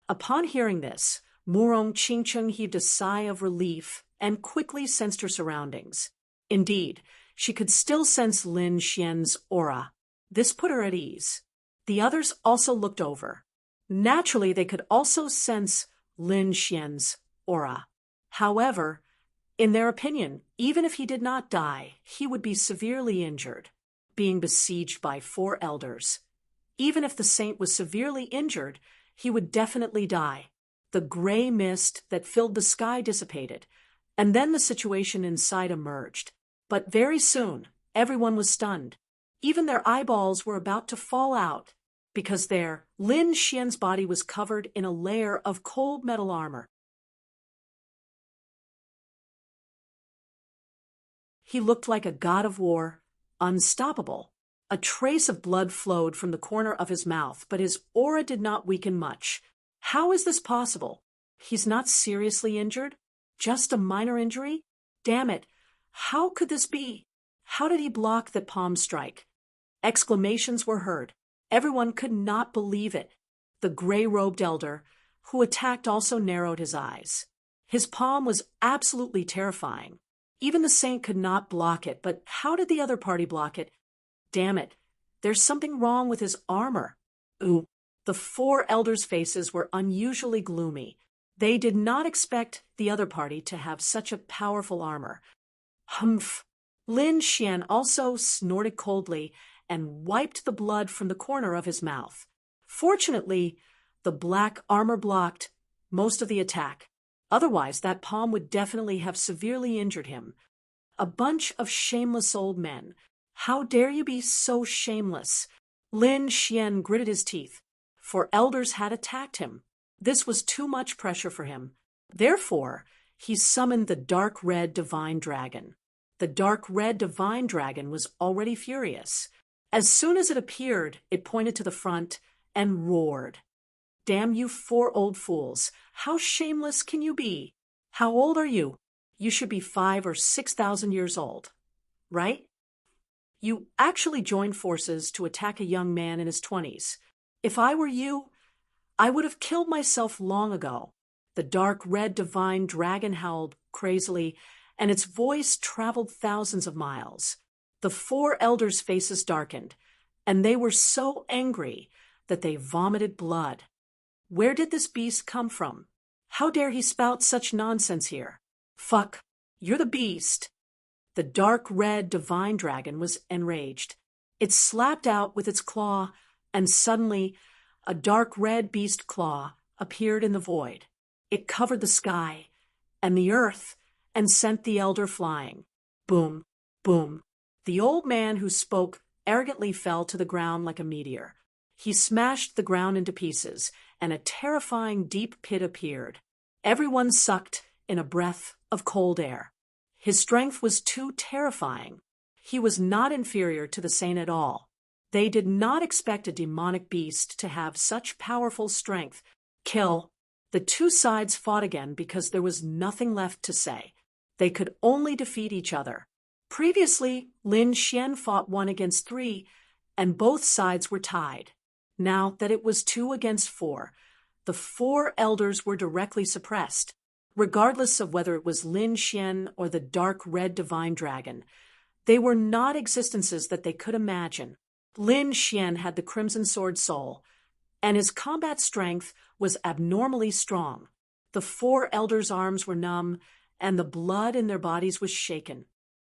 Upon hearing this, Murong Qingchen heaved a sigh of relief and quickly sensed her surroundings. Indeed, she could still sense Lin Xian's aura. This put her at ease. The others also looked over. Naturally, they could also sense Lin Xian's aura. However, in their opinion, even if he did not die, he would be severely injured, being besieged by 4 elders. Even if the saint was severely injured, he would definitely die. The gray mist that filled the sky dissipated, and then the situation inside emerged. But very soon, everyone was stunned. Even their eyeballs were about to fall out, because Lin Xian's body was covered in a layer of cold metal armor. He looked like a god of war, unstoppable. A trace of blood flowed from the corner of his mouth, but his aura did not weaken much. How is this possible? He's not seriously injured? Just a minor injury? Damn it! How could this be? How did he block that palm strike? Exclamations were heard. Everyone could not believe it. The gray-robed elder, who attacked, also narrowed his eyes. His palm was absolutely terrifying. Even the saint could not block it, but how did the other party block it? Damn it, there's something wrong with his armor. Ooh. The 4 elders' faces were unusually gloomy. They did not expect the other party to have such a powerful armor. Humph! Lin Xian also snorted coldly and wiped the blood from the corner of his mouth. Fortunately, the black armor blocked most of the attack. Otherwise, that palm would definitely have severely injured him. A bunch of shameless old men. How dare you be so shameless? Lin Xian gritted his teeth. 4 elders had attacked him. This was too much pressure for him. Therefore, he summoned the dark red divine dragon. The dark red divine dragon was already furious. As soon as it appeared, it pointed to the front and roared. Damn you 4 old fools! How shameless can you be? How old are you? You should be 5,000 or 6,000 years old, right? You actually joined forces to attack a young man in his 20s. If I were you, I would have killed myself long ago. The dark red divine dragon howled crazily, and its voice traveled thousands of miles. The 4 elders' faces darkened, and they were so angry that they vomited blood. Where did this beast come from? How dare he spout such nonsense here? Fuck, you're the beast. The dark red divine dragon was enraged. It slapped out with its claw, and suddenly a dark red beast claw appeared in the void. It covered the sky and the earth and sent the elder flying. Boom, boom. The old man who spoke arrogantly fell to the ground like a meteor. He smashed the ground into pieces, and a terrifying deep pit appeared. Everyone sucked in a breath of cold air. His strength was too terrifying. He was not inferior to the saint at all. They did not expect a demonic beast to have such powerful strength. Kill. The 2 sides fought again because there was nothing left to say. They could only defeat each other. Previously, Lin Xian fought 1 against 3, and both sides were tied. Now that it was 2 against 4, the 4 elders were directly suppressed. Regardless of whether it was Lin Xian or the dark red divine dragon, they were not existences that they could imagine. Lin Xian had the Crimson Sword soul, and his combat strength was abnormally strong. The 4 elders' arms were numb, and the blood in their bodies was shaken.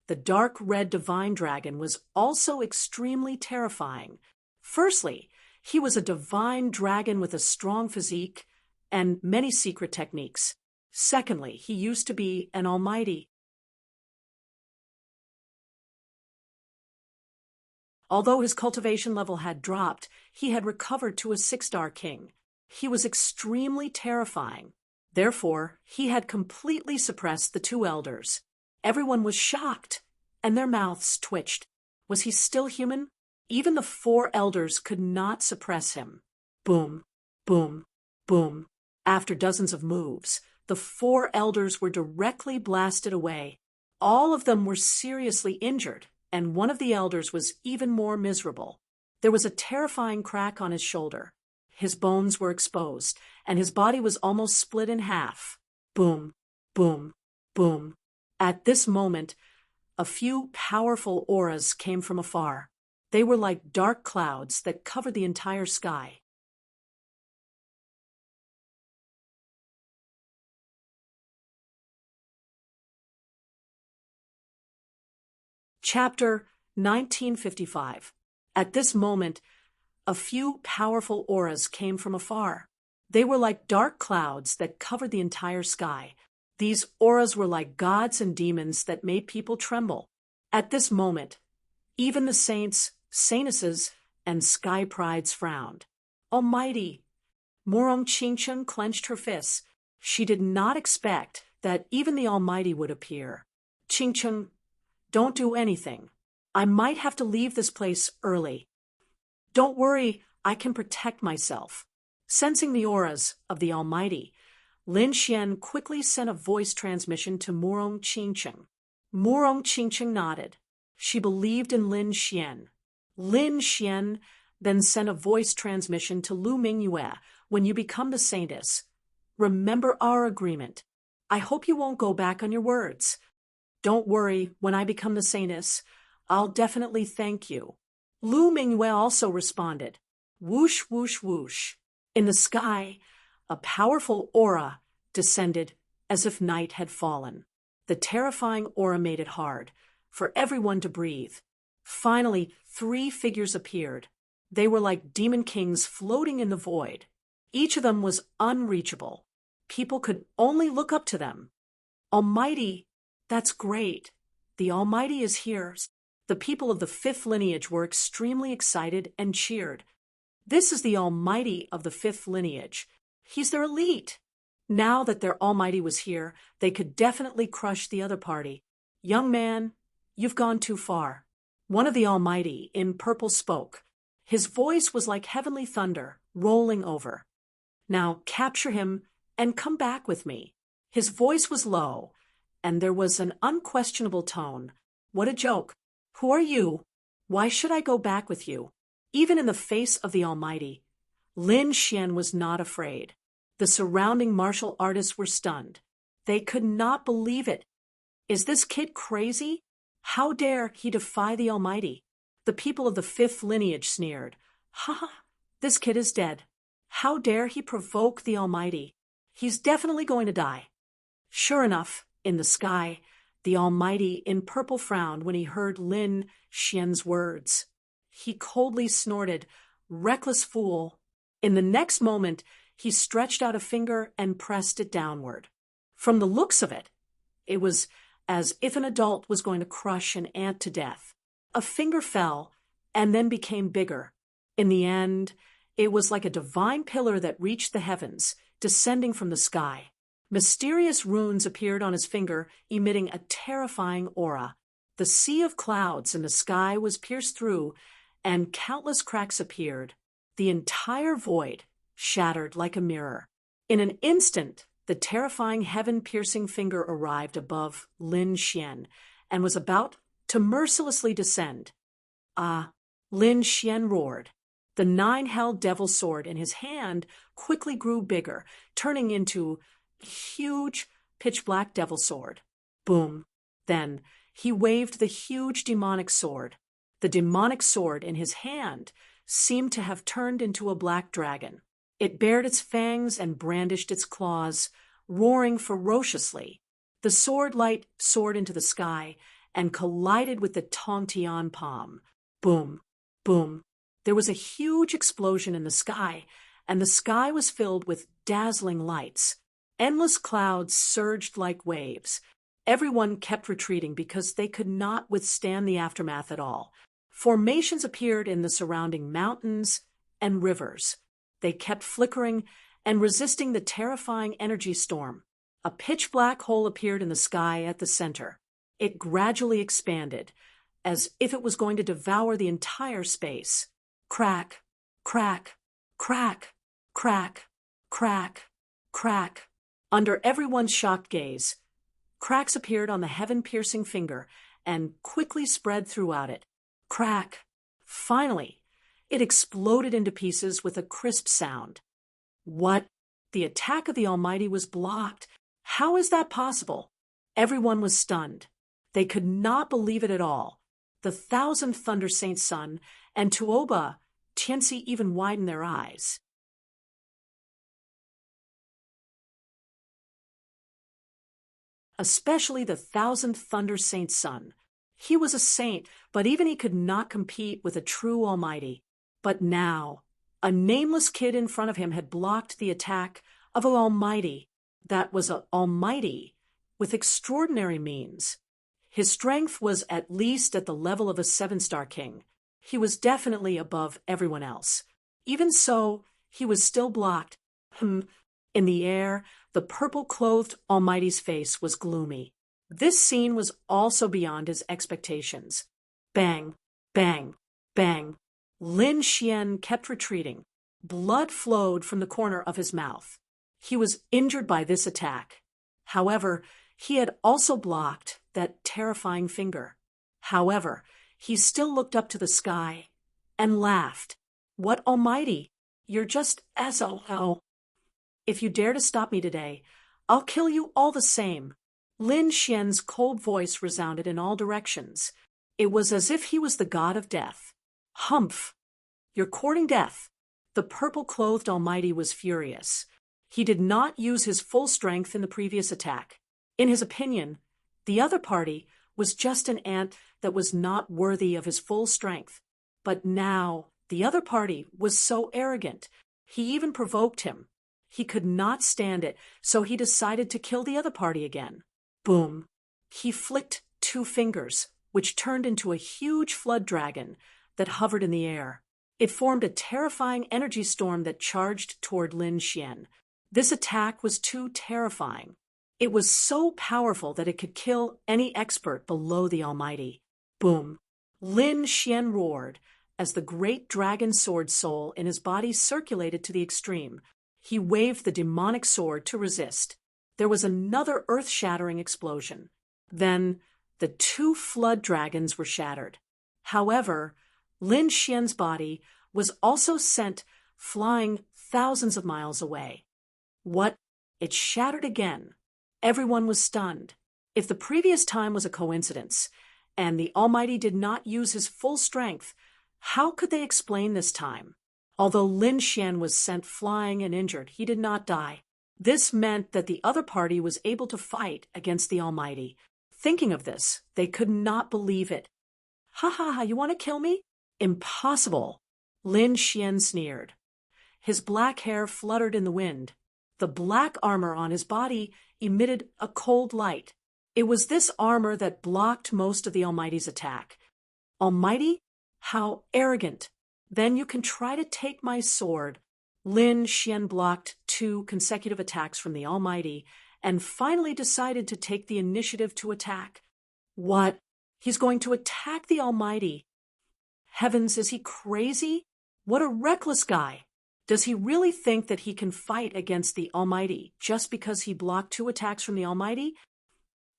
The dark red divine dragon was also extremely terrifying. Firstly, he was a divine dragon with a strong physique and many secret techniques. Secondly, he used to be an almighty. Although his cultivation level had dropped, he had recovered to a 6-star king. He was extremely terrifying. Therefore, he had completely suppressed the 2 elders. Everyone was shocked, and their mouths twitched. Was he still human? Even the 4 elders could not suppress him. Boom, boom, boom. After dozens of moves, the 4 elders were directly blasted away. All of them were seriously injured, and one of the elders was even more miserable. There was a terrifying crack on his shoulder. His bones were exposed, and his body was almost split in half. Boom, boom, boom. At this moment, a few powerful auras came from afar. They were like dark clouds that covered the entire sky. Chapter 1955. At this moment, a few powerful auras came from afar. They were like dark clouds that covered the entire sky. These auras were like gods and demons that made people tremble. At this moment, even the saints, saintesses, and sky prides frowned. Almighty! Morong Chingchen clenched her fists. She did not expect that even the Almighty would appear. Chingchen, don't do anything. I might have to leave this place early. Don't worry, I can protect myself. Sensing the auras of the Almighty, Lin Xian quickly sent a voice transmission to Morong Chingchen. Morong Chingchen nodded. She believed in Lin Xian. Lin Xian then sent a voice transmission to Lu Mingyue. When you become the saintess, remember our agreement. I hope you won't go back on your words. Don't worry, when I become the saintess, I'll definitely thank you. Lu Mingyue also responded. Whoosh, whoosh, whoosh. In the sky, a powerful aura descended as if night had fallen. The terrifying aura made it hard for everyone to breathe. Finally, 3 figures appeared. They were like demon kings floating in the void. Each of them was unreachable. People could only look up to them. Almighty, that's great. The Almighty is here. The people of the 5th lineage were extremely excited and cheered. This is the Almighty of the 5th lineage. He's their elite. Now that their Almighty was here, they could definitely crush the other party. Young man, you've gone too far. One of the Almighty in purple spoke. His voice was like heavenly thunder, rolling over. Now capture him and come back with me. His voice was low, and there was an unquestionable tone. What a joke. Who are you? Why should I go back with you? Even in the face of the Almighty, Lin Xian was not afraid. The surrounding martial artists were stunned. They could not believe it. Is this kid crazy? How dare he defy the Almighty? The people of the 5th lineage sneered. Ha ha, this kid is dead. How dare he provoke the Almighty? He's definitely going to die. Sure enough, in the sky, the Almighty in purple frowned when he heard Lin Xian's words. He coldly snorted, reckless fool. In the next moment, he stretched out a finger and pressed it downward. From the looks of it, it was as if an adult was going to crush an ant to death. A finger fell and then became bigger. In the end, it was like a divine pillar that reached the heavens, descending from the sky. Mysterious runes appeared on his finger, emitting a terrifying aura. The sea of clouds in the sky was pierced through, and countless cracks appeared. The entire void shattered like a mirror. In an instant, the terrifying heaven-piercing finger arrived above Lin Xian and was about to mercilessly descend. Ah! Lin Xian roared. The 9-held devil sword in his hand quickly grew bigger, turning into a huge pitch-black devil sword. Boom! Then he waved the huge demonic sword. The demonic sword in his hand seemed to have turned into a black dragon. It bared its fangs and brandished its claws, roaring ferociously. The sword light soared into the sky and collided with the Tongtian palm. Boom! Boom! There was a huge explosion in the sky, and the sky was filled with dazzling lights. Endless clouds surged like waves. Everyone kept retreating because they could not withstand the aftermath at all. Formations appeared in the surrounding mountains and rivers. They kept flickering and resisting the terrifying energy storm. A pitch-black hole appeared in the sky at the center. It gradually expanded, as if it was going to devour the entire space. Crack, crack, crack, crack, crack, crack. Under everyone's shocked gaze, cracks appeared on the heaven-piercing finger and quickly spread throughout it. Crack. Finally, it exploded into pieces with a crisp sound. What? The attack of the Almighty was blocked. How is that possible? Everyone was stunned. They could not believe it at all. The thousand Thunder Saints' son and Tuoba Tianxi even widened their eyes. Especially the thousand Thunder Saints' son. He was a saint, but even he could not compete with a true almighty. But now, a nameless kid in front of him had blocked the attack of an almighty that was an almighty with extraordinary means. His strength was at least at the level of a 7-star king. He was definitely above everyone else. Even so, he was still blocked. In the air, the purple-clothed almighty's face was gloomy. This scene was also beyond his expectations. Bang, bang, bang. Lin Xian kept retreating. Blood flowed from the corner of his mouth. He was injured by this attack. However, he had also blocked that terrifying finger. However, he still looked up to the sky and laughed. What almighty? You're just SOL. If you dare to stop me today, I'll kill you all the same. Lin Xian's cold voice resounded in all directions. It was as if he was the god of death. Humph! You're courting death. The purple-clothed almighty was furious. He did not use his full strength in the previous attack. In his opinion, the other party was just an ant that was not worthy of his full strength. But now, the other party was so arrogant. He even provoked him. He could not stand it, so he decided to kill the other party again. Boom! He flicked 2 fingers, which turned into a huge flood dragon that hovered in the air. It formed a terrifying energy storm that charged toward Lin Xian. This attack was too terrifying. It was so powerful that it could kill any expert below the almighty. Boom! Lin Xian roared as the great dragon sword soul in his body circulated to the extreme. He waved the demonic sword to resist. There was another earth-shattering explosion. Then the 2 flood dragons were shattered. However, Lin Xian's body was also sent flying thousands of miles away. What? It shattered again. Everyone was stunned. If the previous time was a coincidence, and the Almighty did not use his full strength, how could they explain this time? Although Lin Xian was sent flying and injured, he did not die. This meant that the other party was able to fight against the Almighty. Thinking of this, they could not believe it. Ha ha ha, you want to kill me? Impossible. Lin Xian sneered. His black hair fluttered in the wind. The black armor on his body emitted a cold light. It was this armor that blocked most of the Almighty's attack. Almighty? How arrogant! Then you can try to take my sword. Lin Xian blocked 2 consecutive attacks from the Almighty and finally decided to take the initiative to attack. What? He's going to attack the Almighty. Heavens, is he crazy? What a reckless guy. Does he really think that he can fight against the Almighty just because he blocked 2 attacks from the Almighty?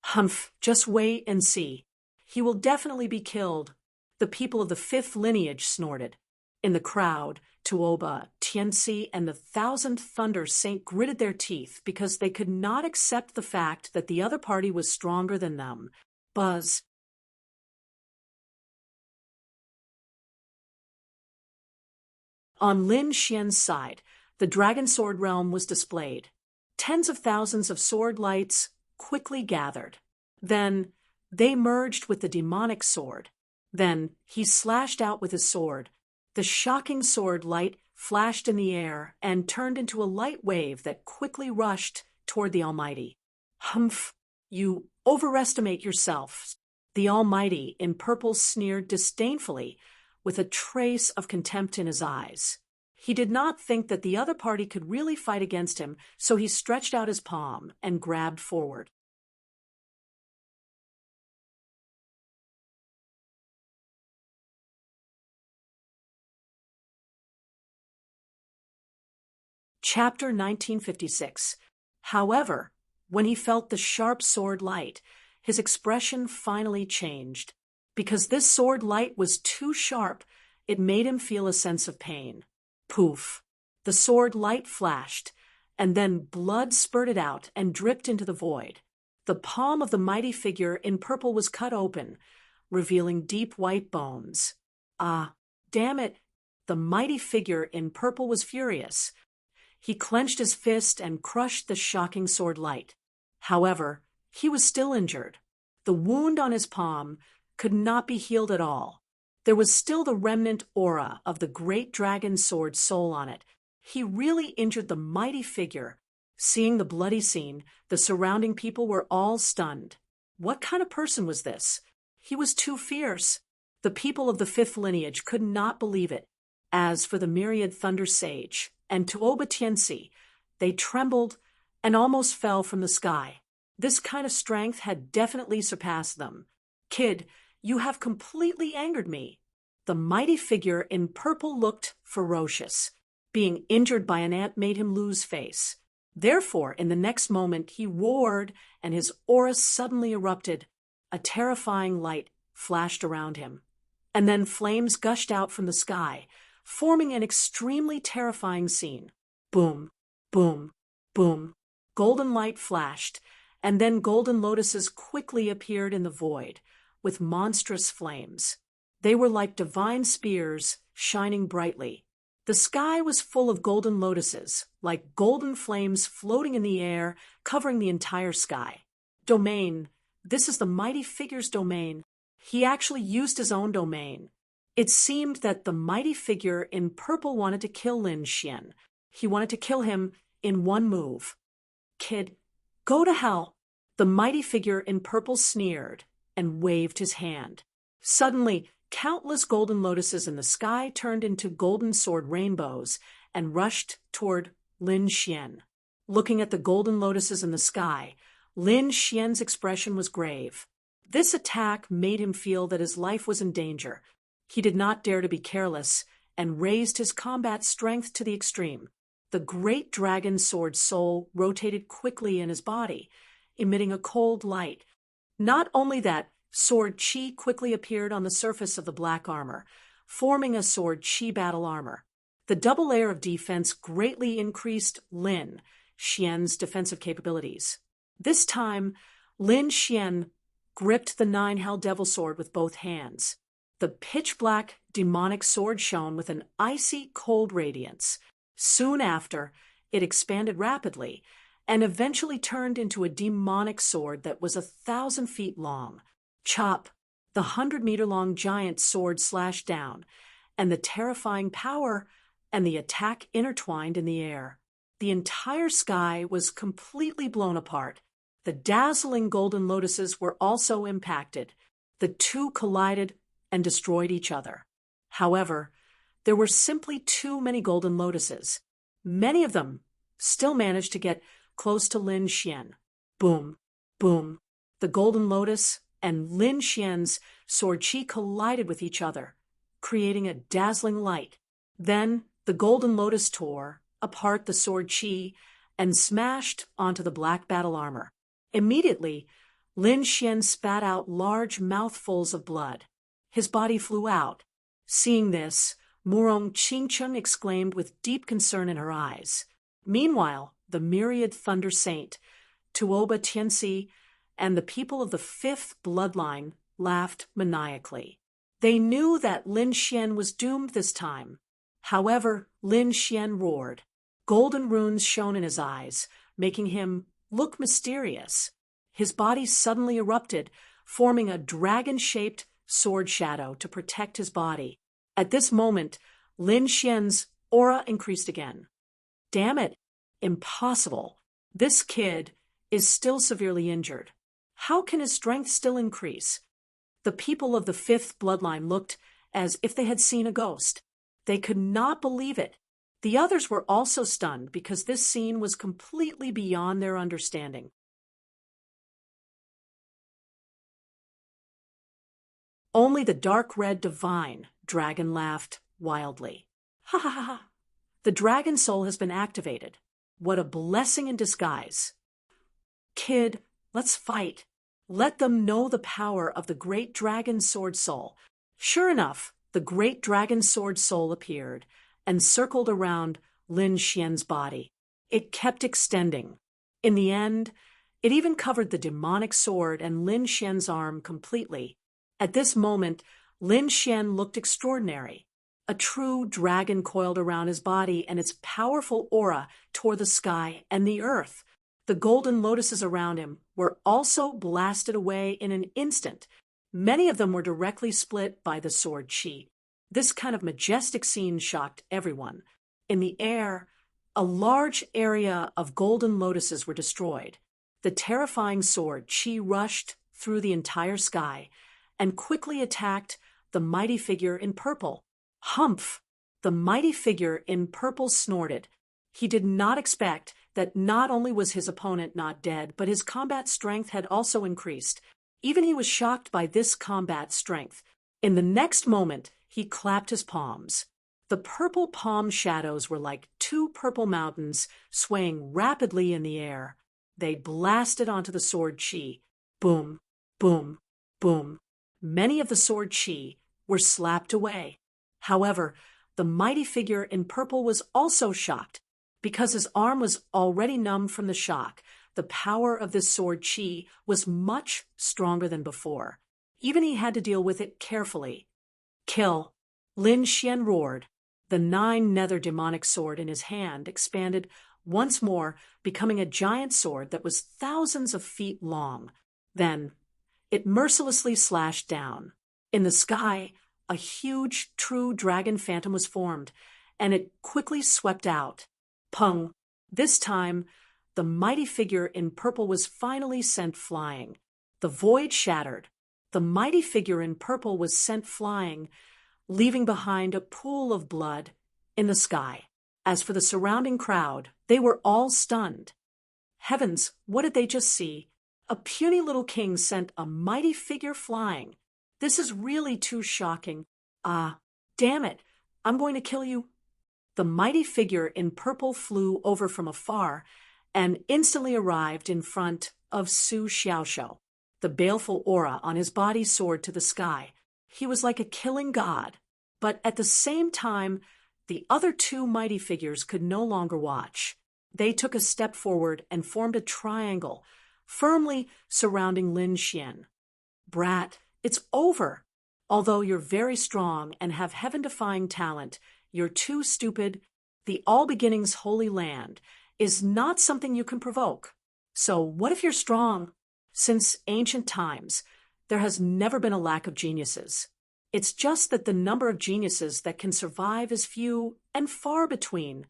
Humph, just wait and see. He will definitely be killed. The people of the 5th lineage snorted. In the crowd, Tuoba, Tianxi, and the 1000 Thunder Saint gritted their teeth because they could not accept the fact that the other party was stronger than them. Buzz. On Lin Xian's side, the Dragon Sword realm was displayed. Tens of thousands of sword lights quickly gathered. Then they merged with the demonic sword. Then he slashed out with his sword. The shocking sword light flashed in the air and turned into a light wave that quickly rushed toward the Almighty. Humph! You overestimate yourself. The Almighty in purple sneered disdainfully, with a trace of contempt in his eyes. He did not think that the other party could really fight against him, so he stretched out his palm and grabbed forward. Chapter 1956. However, when he felt the sharp sword light, his expression finally changed. Because this sword light was too sharp, it made him feel a sense of pain. Poof! The sword light flashed, and then blood spurted out and dripped into the void. The palm of the mighty figure in purple was cut open, revealing deep white bones. Ah, damn it! The mighty figure in purple was furious. He clenched his fist and crushed the shocking sword light. However, he was still injured. The wound on his palm could not be healed at all. There was still the remnant aura of the great dragon sword soul on it. He really injured the mighty figure. Seeing the bloody scene, the surrounding people were all stunned. What kind of person was this? He was too fierce. The people of the fifth lineage could not believe it. As for the myriad Thunder Sage and Tuoba Tianci, they trembled and almost fell from the sky. This kind of strength had definitely surpassed them. Kid, you have completely angered me. The mighty figure in purple looked ferocious. Being injured by an ant made him lose face. Therefore, in the next moment, he roared and his aura suddenly erupted. A terrifying light flashed around him. And then flames gushed out from the sky, forming an extremely terrifying scene. Boom, boom, boom. Golden light flashed, and then golden lotuses quickly appeared in the void, with monstrous flames. They were like divine spears, shining brightly. The sky was full of golden lotuses, like golden flames floating in the air, covering the entire sky. Domain. This is the mighty figure's domain. He actually used his own domain. It seemed that the mighty figure in purple wanted to kill Lin Xian. He wanted to kill him in one move. Kid, go to hell. The mighty figure in purple sneered and waved his hand. Suddenly, countless golden lotuses in the sky turned into golden sword rainbows and rushed toward Lin Xian. Looking at the golden lotuses in the sky, Lin Xian's expression was grave. This attack made him feel that his life was in danger. He did not dare to be careless and raised his combat strength to the extreme. The great dragon sword soul rotated quickly in his body, emitting a cold light. Not only that, sword chi quickly appeared on the surface of the black armor, forming a sword chi battle armor. The double layer of defense greatly increased Lin Xian's defensive capabilities. This time, Lin Xian gripped the nine-hell devil sword with both hands. The pitch-black demonic sword shone with an icy cold radiance. Soon after, it expanded rapidly and eventually turned into a demonic sword that was 1,000 feet long. Chop! The 100-meter-long giant sword slashed down, and the terrifying power and the attack intertwined in the air. The entire sky was completely blown apart. The dazzling golden lotuses were also impacted. The two collided and destroyed each other. However, there were simply too many golden lotuses. Many of them still managed to get close to Lin Xian. Boom, boom. The golden lotus and Lin Xian's sword chi collided with each other, creating a dazzling light. Then the golden lotus tore apart the sword chi and smashed onto the black battle armor. Immediately, Lin Xian spat out large mouthfuls of blood. His body flew out. Seeing this, Murong Qingchun exclaimed with deep concern in her eyes. Meanwhile, the myriad Thunder Saint, Tuoba Tianci, and the people of the fifth bloodline laughed maniacally. They knew that Lin Xian was doomed this time. However, Lin Xian roared. Golden runes shone in his eyes, making him look mysterious. His body suddenly erupted, forming a dragon-shaped sword shadow to protect his body. At this moment, Lin Xian's aura increased again. Damn it! Impossible. This kid is still severely injured. How can his strength still increase? The people of the fifth bloodline looked as if they had seen a ghost. They could not believe it. The others were also stunned because this scene was completely beyond their understanding. Only the dark red divine dragon laughed wildly. Ha ha ha ha! The dragon soul has been activated. What a blessing in disguise. Kid, let's fight. Let them know the power of the great dragon sword soul. Sure enough, the great dragon sword soul appeared and circled around Lin Xian's body. It kept extending. In the end, It even covered the demonic sword and Lin Xian's arm completely. At this moment, Lin Xian looked extraordinary. A true dragon coiled around his body, and its powerful aura tore the sky and the earth. The golden lotuses around him were also blasted away in an instant. Many of them were directly split by the sword qi. This kind of majestic scene shocked everyone. In the air, a large area of golden lotuses were destroyed. The terrifying sword qi rushed through the entire sky and quickly attacked the mighty figure in purple. Humph! The mighty figure in purple snorted. He did not expect that not only was his opponent not dead, but his combat strength had also increased. Even he was shocked by this combat strength. In the next moment, he clapped his palms. The purple palm shadows were like two purple mountains swaying rapidly in the air. They blasted onto the sword qi. Boom, boom, boom. Many of the sword qi were slapped away. However, the mighty figure in purple was also shocked. Because his arm was already numb from the shock, the power of this sword qi was much stronger than before. Even he had to deal with it carefully. Kill! Lin Xian roared. The 9-nether demonic sword in his hand expanded once more, becoming a giant sword that was thousands of feet long. Then, it mercilessly slashed down. In the sky, a huge, true dragon phantom was formed, and it quickly swept out. Pung! This time, the mighty figure in purple was finally sent flying. The void shattered. The mighty figure in purple was sent flying, leaving behind a pool of blood in the sky. As for the surrounding crowd, they were all stunned. Heavens, what did they just see? A puny little king sent a mighty figure flying. This is really too shocking. Ah, damn it, I'm going to kill you. The mighty figure in purple flew over from afar and instantly arrived in front of Su Xiaoxiao. The baleful aura on his body soared to the sky. He was like a killing god. But at the same time, the other two mighty figures could no longer watch. They took a step forward and formed a triangle, firmly surrounding Lin Xian. Brat, it's over. Although you're very strong and have heaven-defying talent, you're too stupid. The All Beginnings Holy Land is not something you can provoke. So what if you're strong? Since ancient times, there has never been a lack of geniuses. It's just that the number of geniuses that can survive is few and far between.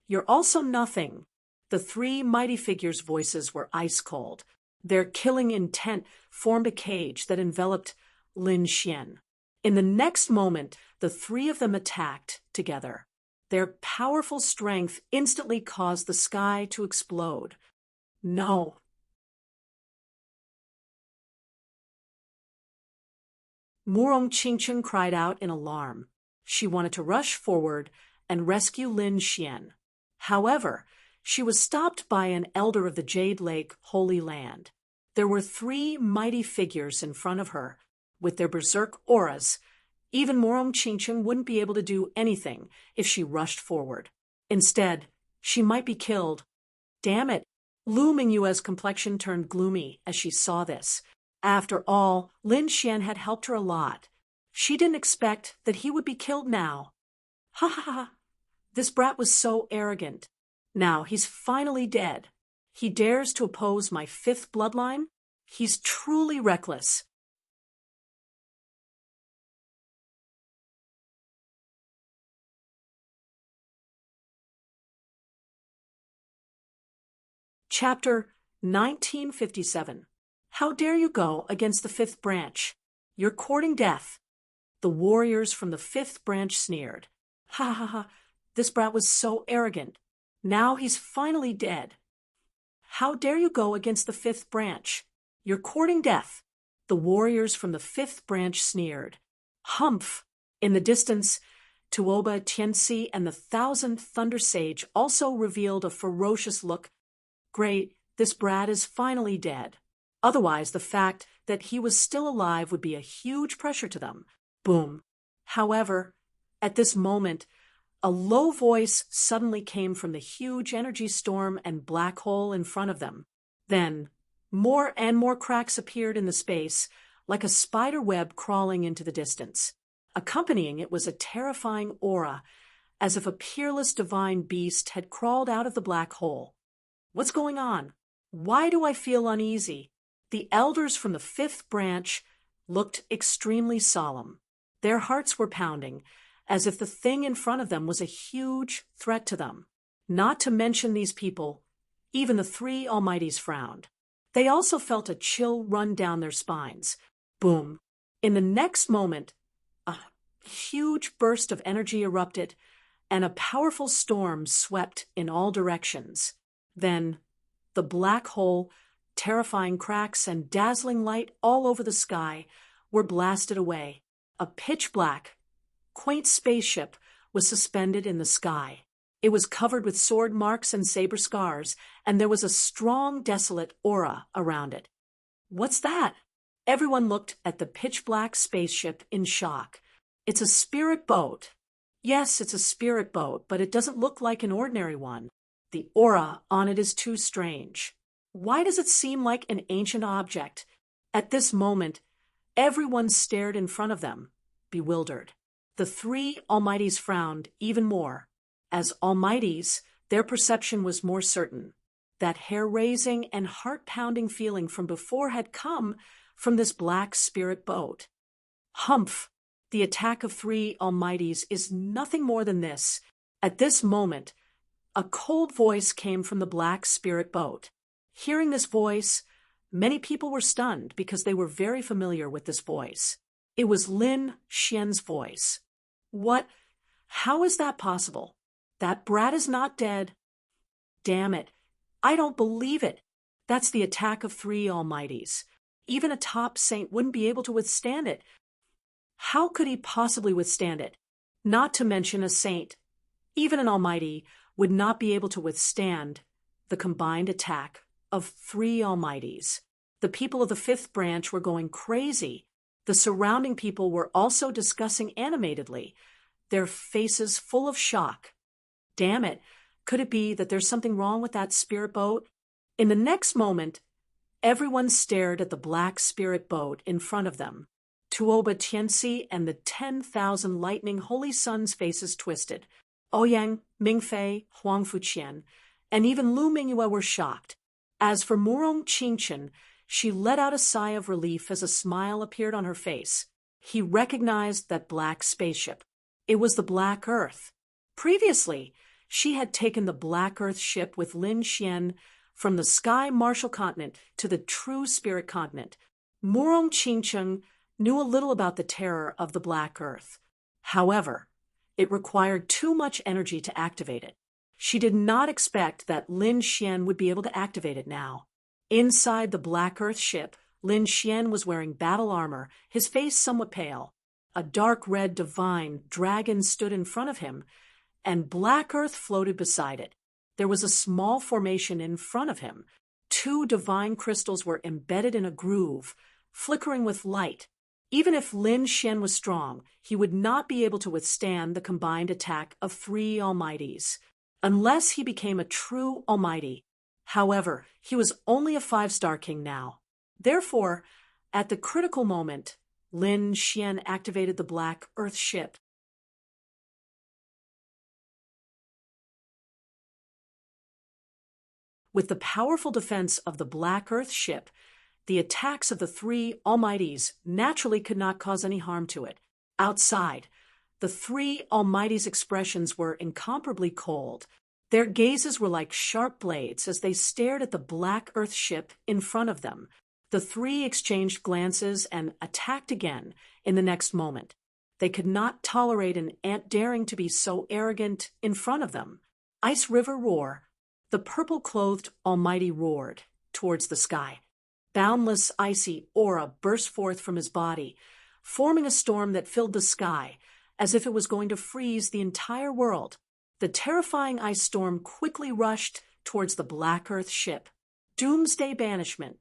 You're also nothing. The 3 mighty figures' voices were ice cold. Their killing intent formed a cage that enveloped Lin Xian. In the next moment, the 3 of them attacked together. Their powerful strength instantly caused the sky to explode. No. Murong Qingchen cried out in alarm. She wanted to rush forward and rescue Lin Xian. However, she was stopped by an elder of the Jade Lake Holy Land. There were 3 mighty figures in front of her, with their berserk auras. Even Murong Qingchen wouldn't be able to do anything if she rushed forward. Instead, she might be killed. Damn it! Lu Mingyue's complexion turned gloomy as she saw this. After all, Lin Xian had helped her a lot. She didn't expect that he would be killed now. Ha ha ha! This brat was so arrogant. Now he's finally dead. He dares to oppose my 5th bloodline? He's truly reckless. Chapter 1957. How dare you go against the 5th branch? You're courting death. The warriors from the 5th branch sneered. Ha ha ha, this brat was so arrogant. Now he's finally dead. How dare you go against the 5th branch? You're courting death. The warriors from the 5th branch sneered. Humph! In the distance, Tuoba Tianxi and the 1000th Thunder Sage also revealed a ferocious look. Great, this brat is finally dead. Otherwise, the fact that he was still alive would be a huge pressure to them. Boom. However, at this moment, a low voice suddenly came from the huge energy storm and black hole in front of them. Then, more and more cracks appeared in the space, like a spider web crawling into the distance. Accompanying it was a terrifying aura, as if a peerless divine beast had crawled out of the black hole. What's going on? Why do I feel uneasy? The elders from the fifth branch looked extremely solemn. Their hearts were pounding, as if the thing in front of them was a huge threat to them. Not to mention these people, even the three Almighties frowned. They also felt a chill run down their spines. Boom. In the next moment, a huge burst of energy erupted, and a powerful storm swept in all directions. Then, the black hole, terrifying cracks, and dazzling light all over the sky were blasted away. A pitch-black, quaint spaceship was suspended in the sky. It was covered with sword marks and saber scars, and there was a strong, desolate aura around it. What's that? Everyone looked at the pitch-black spaceship in shock. It's a spirit boat. Yes, it's a spirit boat, but it doesn't look like an ordinary one. The aura on it is too strange. Why does it seem like an ancient object? At this moment, everyone stared in front of them, bewildered. The three Almighties frowned even more. As Almighties, their perception was more certain. That hair-raising and heart-pounding feeling from before had come from this black spirit boat. Humph! The attack of three Almighties is nothing more than this. At this moment, a cold voice came from the black spirit boat. Hearing this voice, many people were stunned because they were very familiar with this voice. It was Lin Xian's voice. What? How is that possible? That brat is not dead. Damn it. I don't believe it. That's the attack of three Almighties. Even a top saint wouldn't be able to withstand it. How could he possibly withstand it? Not to mention a saint. Even an Almighty would not be able to withstand the combined attack of three Almighties. The people of the fifth branch were going crazy. The surrounding people were also discussing animatedly, their faces full of shock. Damn it, could it be that there's something wrong with that spirit boat? In the next moment, everyone stared at the black spirit boat in front of them. Tuoba Tianxi and the 10,000 lightning holy sons' faces twisted. Ouyang, Mingfei, Huang Fuqian, and even Lu Mingyue were shocked. As for Murong Qingchen, she let out a sigh of relief as a smile appeared on her face. He recognized that black spaceship. It was the Black Earth. Previously, she had taken the Black Earth ship with Lin Xian from the Sky Martial Continent to the True Spirit Continent. Murong Qingchen knew a little about the terror of the Black Earth. However, it required too much energy to activate it. She did not expect that Lin Xian would be able to activate it now. Inside the Black Earth ship, Lin Xian was wearing battle armor, his face somewhat pale. A dark red divine dragon stood in front of him, and Black Earth floated beside it. There was a small formation in front of him. Two divine crystals were embedded in a groove, flickering with light. Even if Lin Xian was strong, he would not be able to withstand the combined attack of three Almighties, unless he became a true Almighty. However, he was only a 5-star king now. Therefore, at the critical moment, Lin Xian activated the Black Earth ship. With the powerful defense of the Black Earth ship, the attacks of the three Almighties naturally could not cause any harm to it. Outside, the three Almighties' expressions were incomparably cold. Their gazes were like sharp blades as they stared at the Black Earth ship in front of them. The three exchanged glances and attacked again in the next moment. They could not tolerate an ant daring to be so arrogant in front of them. Ice River Roar, the purple-clothed Almighty roared towards the sky. Boundless icy aura burst forth from his body, forming a storm that filled the sky as if it was going to freeze the entire world. The terrifying ice storm quickly rushed towards the Black Earth ship. Doomsday banishment.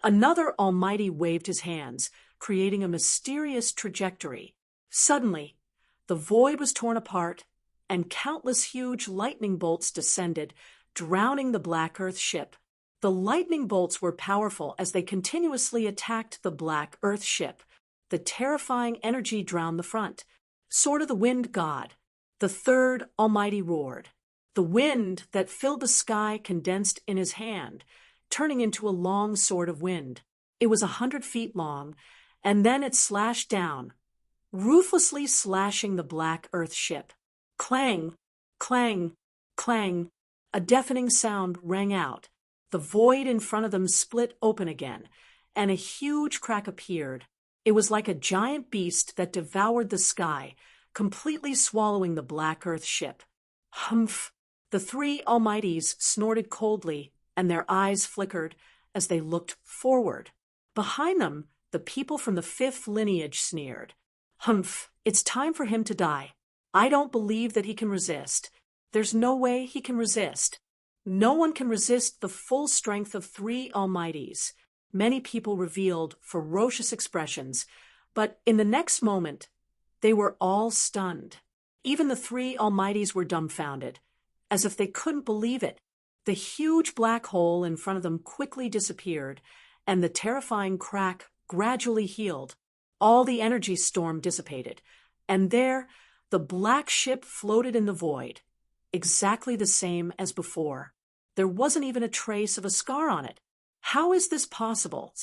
Another Almighty waved his hands, creating a mysterious trajectory. Suddenly, the void was torn apart, and countless huge lightning bolts descended, drowning the Black Earth ship. The lightning bolts were powerful as they continuously attacked the Black Earth ship. The terrifying energy drowned the front. Sword of the Wind God. The third Almighty roared. The wind that filled the sky condensed in his hand, turning into a long sword of wind. It was 100 feet long, and then it slashed down, ruthlessly slashing the Black Earth ship. Clang, clang, clang. A deafening sound rang out. The void in front of them split open again, and a huge crack appeared. It was like a giant beast that devoured the sky, completely swallowing the Black Earth ship. Humph! The three Almighties snorted coldly, and their eyes flickered as they looked forward. Behind them, the people from the fifth lineage sneered. Humph! It's time for him to die. I don't believe that he can resist. There's no way he can resist. No one can resist the full strength of three Almighties. Many people revealed ferocious expressions, but in the next moment, they were all stunned. Even the three Almighties were dumbfounded, as if they couldn't believe it. The huge black hole in front of them quickly disappeared, and the terrifying crack gradually healed. All the energy storm dissipated, and there, the black ship floated in the void, exactly the same as before. There wasn't even a trace of a scar on it. How is this possible?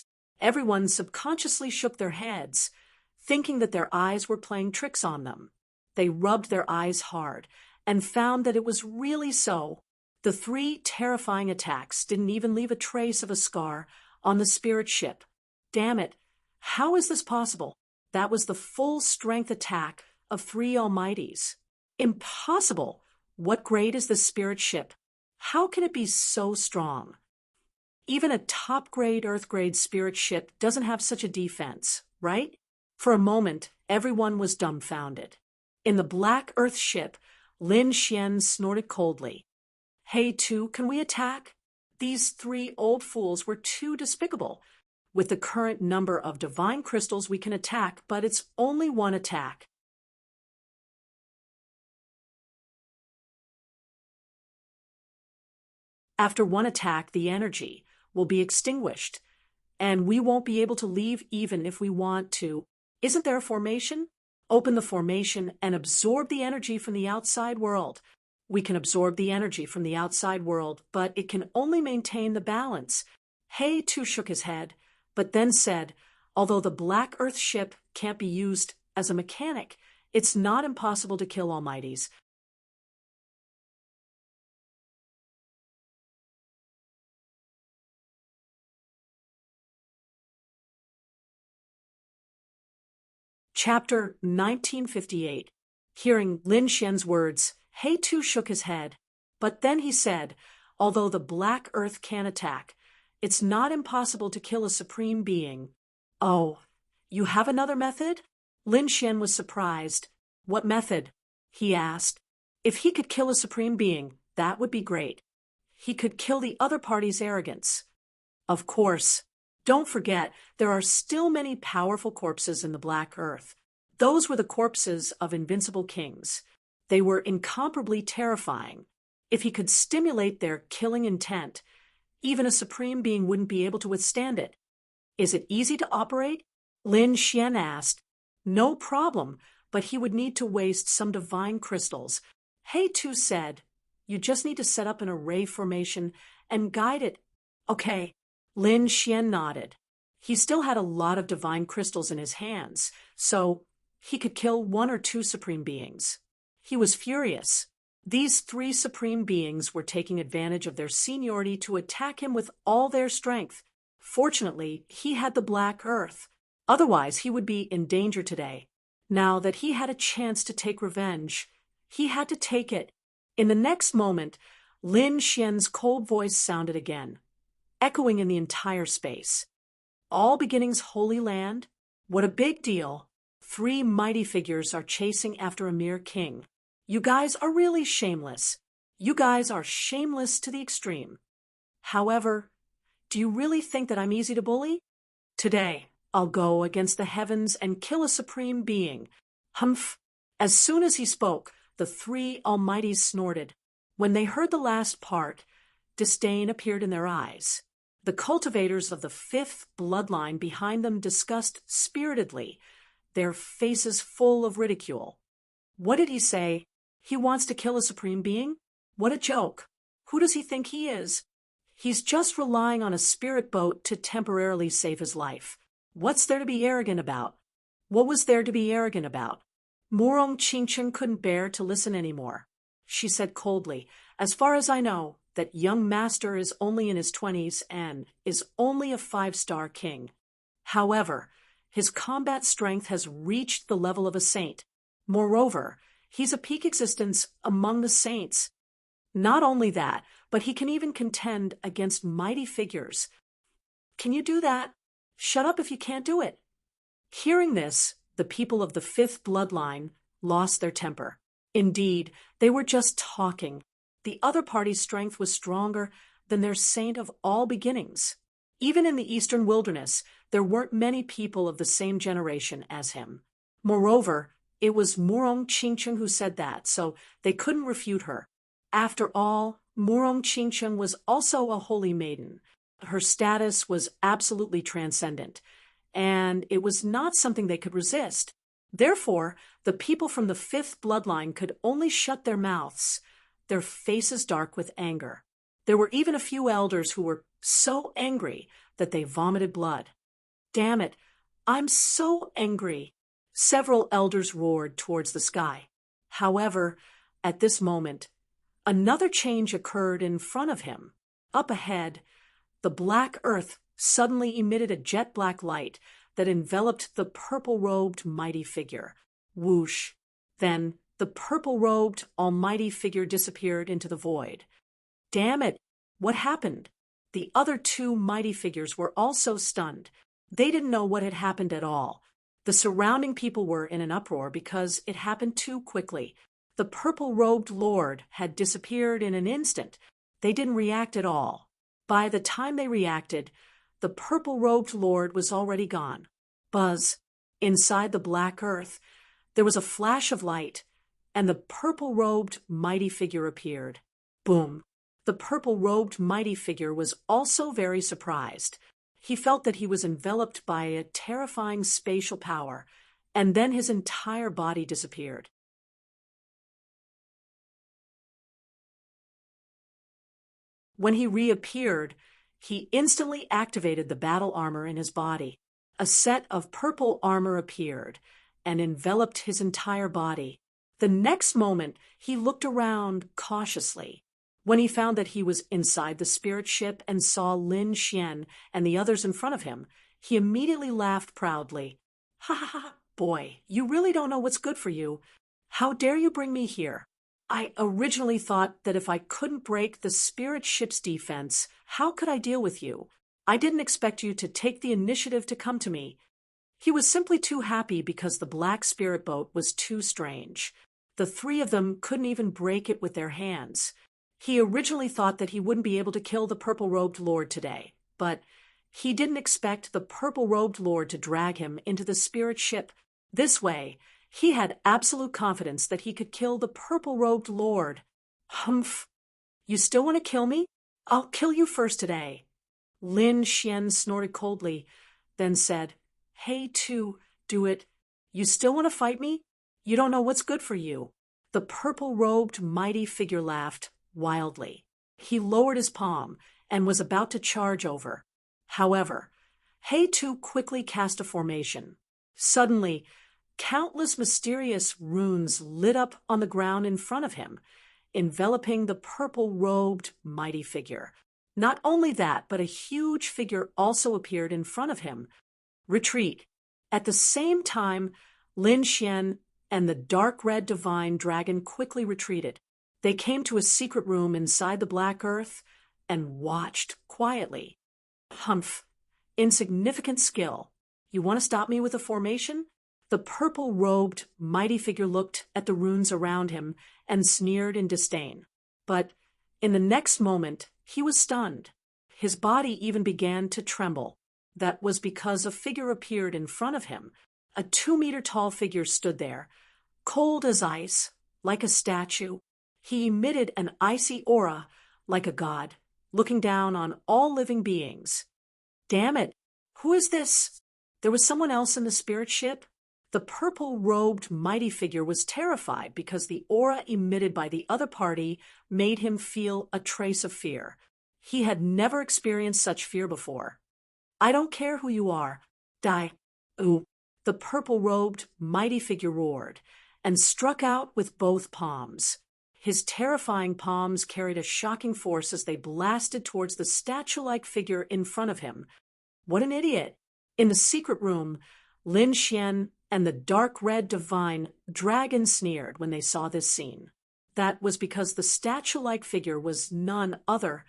Everyone subconsciously shook their heads, thinking that their eyes were playing tricks on them. They rubbed their eyes hard and found that it was really so. The three terrifying attacks didn't even leave a trace of a scar on the spirit ship. Damn it! How is this possible? That was the full strength attack of three Almighties. Impossible! What grade is the spirit ship? How can it be so strong? Even a top-grade Earth-grade spirit ship doesn't have such a defense, right? For a moment, everyone was dumbfounded. In the Black Earth ship, Lin Xian snorted coldly. Hey, two, can we attack? These three old fools were too despicable. With the current number of divine crystals, we can attack, but it's only one attack. After one attack, the energy will be extinguished, and we won't be able to leave even if we want to. Isn't there a formation? Open the formation and absorb the energy from the outside world. We can absorb the energy from the outside world, but it can only maintain the balance. He too shook his head, but then said, although the Black Earth ship can't be used as a mechanic, it's not impossible to kill Almighties. Chapter 1958. Hearing Lin Xian's words, He too shook his head, but then he said, although the Black Earth can attack, it's not impossible to kill a supreme being. Oh, you have another method? Lin Xian was surprised. What method? He asked. If he could kill a supreme being, that would be great. He could kill the other party's arrogance. Of course. Don't forget, there are still many powerful corpses in the Black Earth. Those were the corpses of invincible kings. They were incomparably terrifying. If he could stimulate their killing intent, even a supreme being wouldn't be able to withstand it. Is it easy to operate? Lin Xian asked. No problem, but he would need to waste some divine crystals. He too said, you just need to set up an array formation and guide it. Okay. Lin Xian nodded. He still had a lot of divine crystals in his hands, so he could kill one or two supreme beings. He was furious. These three supreme beings were taking advantage of their seniority to attack him with all their strength. Fortunately, he had the Black Earth. Otherwise, he would be in danger today. Now that he had a chance to take revenge, he had to take it. In the next moment, Lin Xian's cold voice sounded again, echoing in the entire space. All beginnings holy land? What a big deal. Three mighty figures are chasing after a mere king. You guys are really shameless. You guys are shameless to the extreme. However, do you really think that I'm easy to bully? Today, I'll go against the heavens and kill a supreme being. Humph! As soon as he spoke, the three Almighties snorted. When they heard the last part, Disdain appeared in their eyes. The cultivators of the fifth bloodline behind them discussed spiritedly, their faces full of ridicule. What did he say? He wants to kill a supreme being? What a joke. Who does he think he is? He's just relying on a spirit boat to temporarily save his life. What's there to be arrogant about? What was there to be arrogant about? Murong Qingchen couldn't bear to listen anymore. She said coldly, "As far as I know, that young master is only in his 20s and is only a 5-star king. However, his combat strength has reached the level of a saint. Moreover, he's a peak existence among the saints. Not only that, but he can even contend against mighty figures. Can you do that? Shut up if you can't do it." Hearing this, the people of the fifth bloodline lost their temper. Indeed, they were just talking. The other party's strength was stronger than their saint of all beginnings. Even in the eastern wilderness, there weren't many people of the same generation as him. Moreover, it was Murong Qingchen who said that, so they couldn't refute her. After all, Murong Qingchen was also a holy maiden. Her status was absolutely transcendent, and it was not something they could resist. Therefore, the people from the fifth bloodline could only shut their mouths, their faces dark with anger. There were even a few elders who were so angry that they vomited blood. "Damn it, I'm so angry," several elders roared towards the sky. However, at this moment, another change occurred in front of him. Up ahead, the black earth suddenly emitted a jet-black light that enveloped the purple-robed mighty figure. Whoosh! Then the purple-robed almighty figure disappeared into the void. Damn it! What happened? The other two mighty figures were also stunned. They didn't know what had happened at all. The surrounding people were in an uproar because it happened too quickly. The purple-robed lord had disappeared in an instant. They didn't react at all. By the time they reacted, the purple-robed lord was already gone. Buzz! Inside the black earth, there was a flash of light, and the purple-robed mighty figure appeared. Boom! The purple-robed mighty figure was also very surprised. He felt that he was enveloped by a terrifying spatial power, and then his entire body disappeared. When he reappeared, he instantly activated the battle armor in his body. A set of purple armor appeared and enveloped his entire body. The next moment, he looked around cautiously. When he found that he was inside the spirit ship and saw Lin Xian and the others in front of him, he immediately laughed proudly. "Ha ha ha, boy, you really don't know what's good for you. How dare you bring me here? I originally thought that if I couldn't break the spirit ship's defense, how could I deal with you? I didn't expect you to take the initiative to come to me." He was simply too happy because the black spirit boat was too strange. The three of them couldn't even break it with their hands. He originally thought that he wouldn't be able to kill the purple-robed lord today, but he didn't expect the purple-robed lord to drag him into the spirit ship. This way, he had absolute confidence that he could kill the purple-robed lord. "Humph! You still want to kill me? I'll kill you first today." Lin Xian snorted coldly, then said, "Hey, too, do it. You still want to fight me? You don't know what's good for you." The purple-robed mighty figure laughed wildly. He lowered his palm and was about to charge over. However, Hei-Tu quickly cast a formation. Suddenly, countless mysterious runes lit up on the ground in front of him, enveloping the purple-robed mighty figure. Not only that, but a huge figure also appeared in front of him. Retreat. At the same time, Lin Xian and the dark red divine dragon quickly retreated. They came to a secret room inside the black earth and watched quietly. "Humph! Insignificant skill. You want to stop me with a formation?" The purple-robed mighty figure looked at the runes around him and sneered in disdain. But in the next moment, he was stunned. His body even began to tremble. That was because a figure appeared in front of him. A 2-meter-tall figure stood there, cold as ice, like a statue. He emitted an icy aura like a god. looking down on all living beings. Damn it! Who is this? There was someone else in the spirit ship? The purple-robed mighty figure was terrified because the aura emitted by the other party made him feel a trace of fear. He had never experienced such fear before. I don't care who you are. Die. Ooh. The purple-robed mighty figure roared and struck out with both palms. His terrifying palms carried a shocking force as they blasted towards the statue-like figure in front of him. What an idiot! In the secret room, Lin Xian and the dark red divine dragon sneered when they saw this scene. That was because the statue-like figure was none other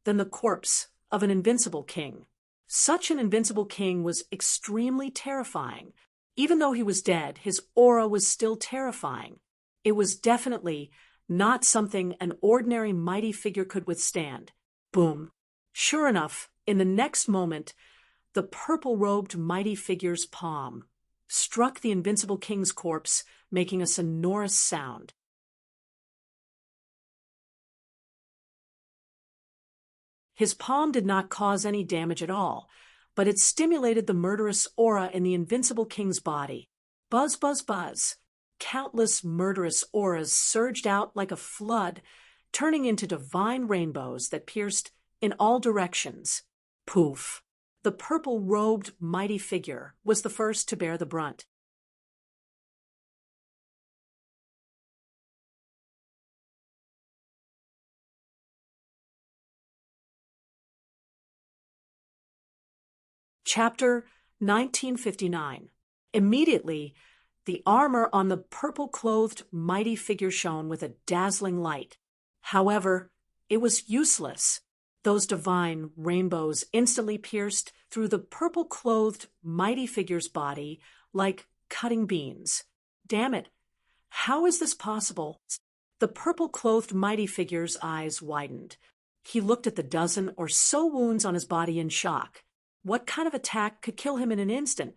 than the corpse of an invincible king. Such an invincible king was extremely terrifying. Even though he was dead, his aura was still terrifying. It was definitely not something an ordinary mighty figure could withstand. Boom. Sure enough, in the next moment, the purple-robed mighty figure's palm struck the invincible king's corpse, making a sonorous sound. His palm did not cause any damage at all, but it stimulated the murderous aura in the invincible king's body. Buzz, buzz, buzz. Countless murderous auras surged out like a flood, turning into divine rainbows that pierced in all directions. Poof! The purple-robed mighty figure was the first to bear the brunt. Chapter 1959. Immediately, the armor on the purple-clothed mighty figure shone with a dazzling light. However, it was useless. Those divine rainbows instantly pierced through the purple-clothed mighty figure's body like cutting beams. Damn it! How is this possible? The purple-clothed mighty figure's eyes widened. He looked at the dozen or so wounds on his body in shock. What kind of attack could kill him in an instant?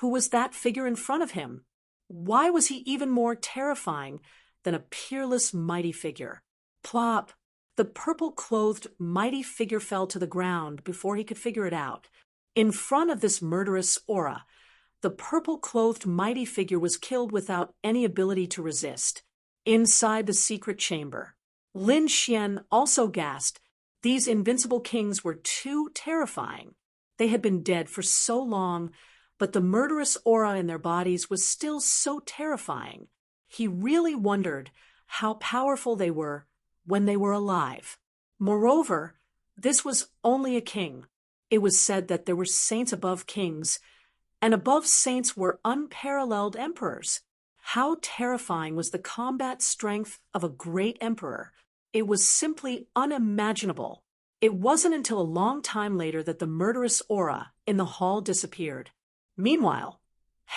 Who was that figure in front of him? Why was he even more terrifying than a peerless mighty figure? Plop! The purple-clothed mighty figure fell to the ground before he could figure it out. In front of this murderous aura, the purple-clothed mighty figure was killed without any ability to resist. Inside the secret chamber, Lin Xian also gasped. These invincible kings were too terrifying. They had been dead for so long, but the murderous aura in their bodies was still so terrifying. He really wondered how powerful they were when they were alive. Moreover, this was only a king. It was said that there were saints above kings, and above saints were unparalleled emperors. How terrifying was the combat strength of a great emperor? It was simply unimaginable. It wasn't until a long time later that the murderous aura in the hall disappeared. Meanwhile,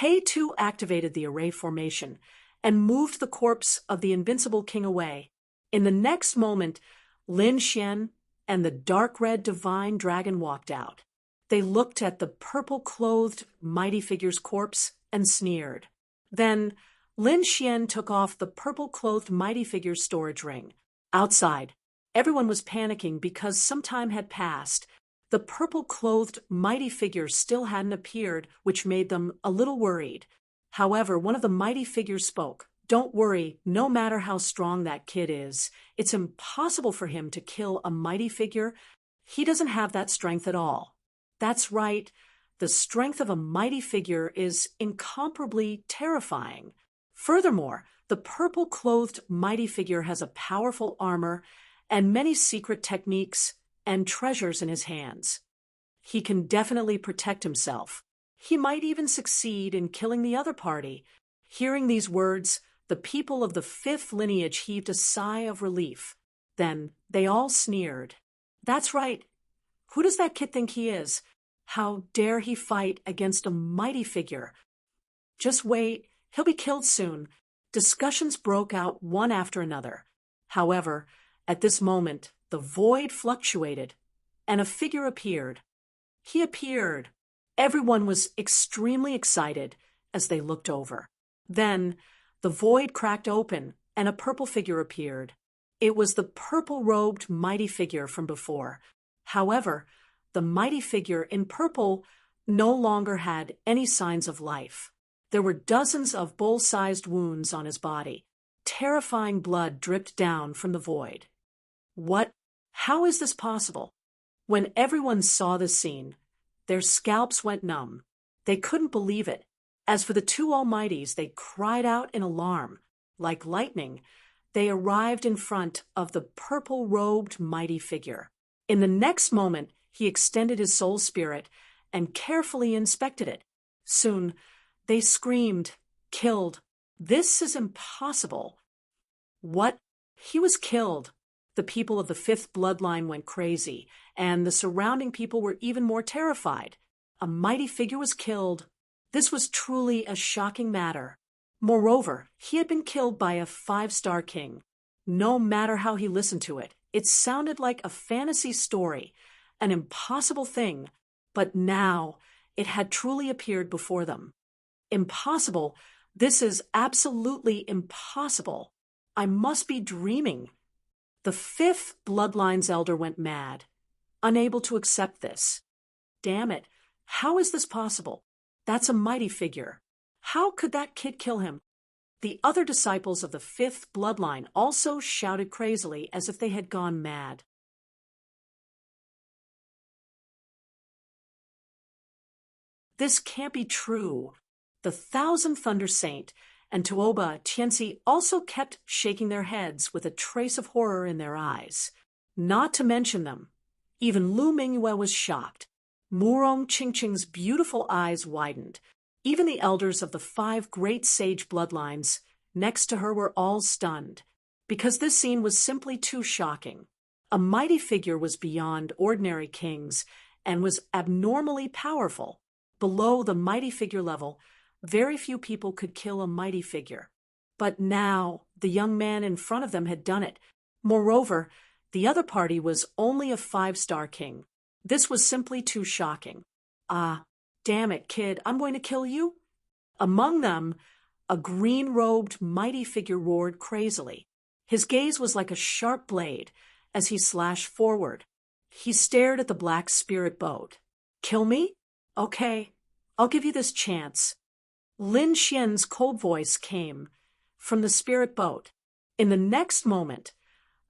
He too activated the array formation and moved the corpse of the invincible king away. In the next moment, Lin Xian and the dark red divine dragon walked out. They looked at the purple-clothed mighty figure's corpse and sneered. Then Lin Xian took off the purple-clothed mighty figure's storage ring. Outside, everyone was panicking because some time had passed. The purple-clothed mighty figure still hadn't appeared, which made them a little worried. However, one of the mighty figures spoke. "Don't worry, no matter how strong that kid is, it's impossible for him to kill a mighty figure. He doesn't have that strength at all." That's right, the strength of a mighty figure is incomparably terrifying. Furthermore, the purple-clothed mighty figure has a powerful armor and many secret techniques and treasures in his hands. He can definitely protect himself. He might even succeed in killing the other party. Hearing these words, the people of the fifth lineage heaved a sigh of relief. Then they all sneered. That's right. Who does that kid think he is? How dare he fight against a mighty figure? Just wait, he'll be killed soon. Discussions broke out one after another. However, at this moment, the void fluctuated, and a figure appeared. He appeared. Everyone was extremely excited as they looked over. Then, the void cracked open, and a purple figure appeared. It was the purple-robed mighty figure from before. However, the mighty figure in purple no longer had any signs of life. There were dozens of bull-sized wounds on his body. Terrifying blood dripped down from the void. What? How is this possible? When everyone saw this scene, their scalps went numb. They couldn't believe it. As for the two Almighties, they cried out in alarm. Like lightning, they arrived in front of the purple-robed mighty figure. In the next moment, he extended his soul spirit and carefully inspected it. Soon, they screamed, "Killed! This is impossible!" What? He was killed. The people of the fifth bloodline went crazy, and the surrounding people were even more terrified. A mighty figure was killed. This was truly a shocking matter. Moreover, he had been killed by a 5-star king. No matter how he listened to it, it sounded like a fantasy story, an impossible thing, but now it had truly appeared before them. Impossible? This is absolutely impossible. I must be dreaming. The fifth bloodline's elder went mad, unable to accept this. Damn it, how is this possible? That's a mighty figure. How could that kid kill him? The other disciples of the fifth bloodline also shouted crazily as if they had gone mad. This can't be true. The Thousand Thunder Saint and Tuoba Tianxi also kept shaking their heads with a trace of horror in their eyes. Not to mention them, even Lu Mingyue was shocked. Murong Qingqing's beautiful eyes widened. Even the elders of the 5 great sage bloodlines next to her were all stunned, because this scene was simply too shocking. A mighty figure was beyond ordinary kings and was abnormally powerful. Below the mighty figure level, very few people could kill a mighty figure. But now, the young man in front of them had done it. Moreover, the other party was only a 5-star king. This was simply too shocking. Ah, damn it, kid, I'm going to kill you. Among them, a green-robed mighty figure roared crazily. His gaze was like a sharp blade as he slashed forward. He stared at the black spirit boat. Kill me? Okay, I'll give you this chance. Lin Xian's cold voice came from the spirit boat. In the next moment,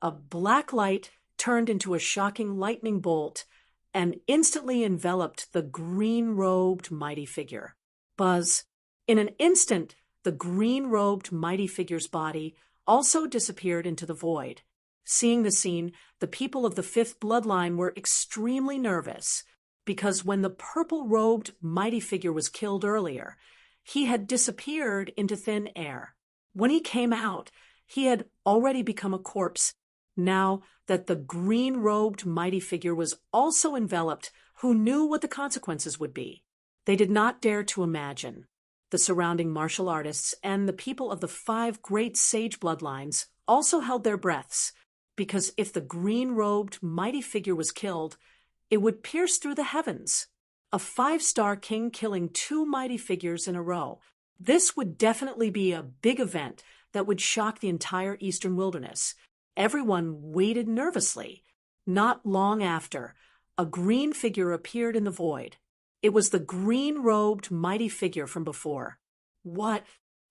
a black light turned into a shocking lightning bolt and instantly enveloped the green-robed mighty figure. Buzz. In an instant, the green-robed mighty figure's body also disappeared into the void. Seeing the scene, the people of the fifth bloodline were extremely nervous, because when the purple-robed mighty figure was killed earlier, he had disappeared into thin air. When he came out, he had already become a corpse. Now that the green-robed mighty figure was also enveloped, who knew what the consequences would be? They did not dare to imagine. The surrounding martial artists and the people of the 5 great sage bloodlines also held their breaths, because if the green-robed mighty figure was killed, it would pierce through the heavens. A 5-star king killing 2 mighty figures in a row. This would definitely be a big event that would shock the entire Eastern Wilderness. Everyone waited nervously. Not long after, a green figure appeared in the void. It was the green-robed mighty figure from before. What?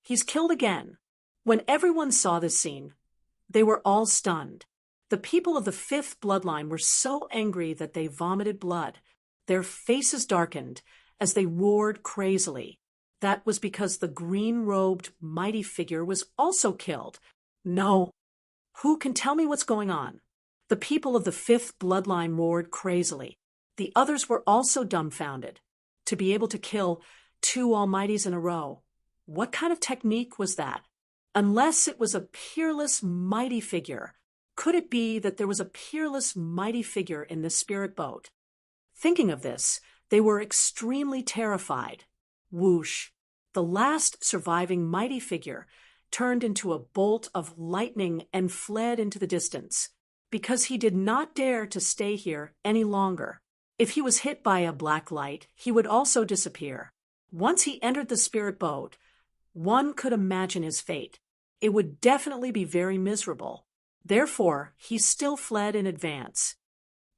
He's killed again. When everyone saw this scene, they were all stunned. The people of the fifth bloodline were so angry that they vomited blood. Their faces darkened as they roared crazily. That was because the green-robed mighty figure was also killed. No. Who can tell me what's going on? The people of the fifth bloodline roared crazily. The others were also dumbfounded. To be able to kill 2 Almighties in a row. What kind of technique was that? Unless it was a peerless mighty figure, could it be that there was a peerless mighty figure in this spirit boat? Thinking of this, they were extremely terrified. Whoosh! The last surviving mighty figure turned into a bolt of lightning and fled into the distance, because he did not dare to stay here any longer. If he was hit by a black light, he would also disappear. Once he entered the spirit boat, one could imagine his fate. It would definitely be very miserable. Therefore, he still fled in advance.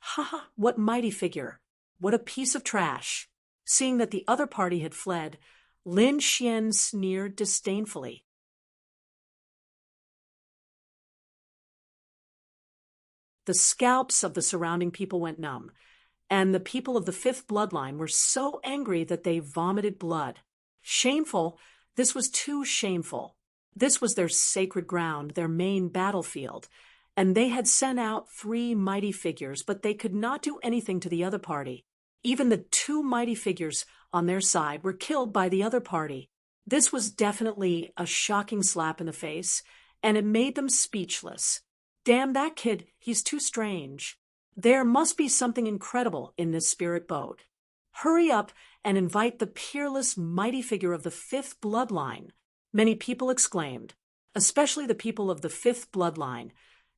Ha ha, what mighty figure! What a piece of trash! Seeing that the other party had fled, Lin Xian sneered disdainfully. The scalps of the surrounding people went numb, and the people of the fifth bloodline were so angry that they vomited blood. Shameful, this was too shameful. This was their sacred ground, their main battlefield, and they had sent out 3 mighty figures, but they could not do anything to the other party. Even the 2 mighty figures on their side were killed by the other party. This was definitely a shocking slap in the face, and it made them speechless. Damn that kid, he's too strange. There must be something incredible in this spirit boat. Hurry up and invite the peerless, mighty figure of the fifth bloodline, many people exclaimed, especially the people of the fifth bloodline.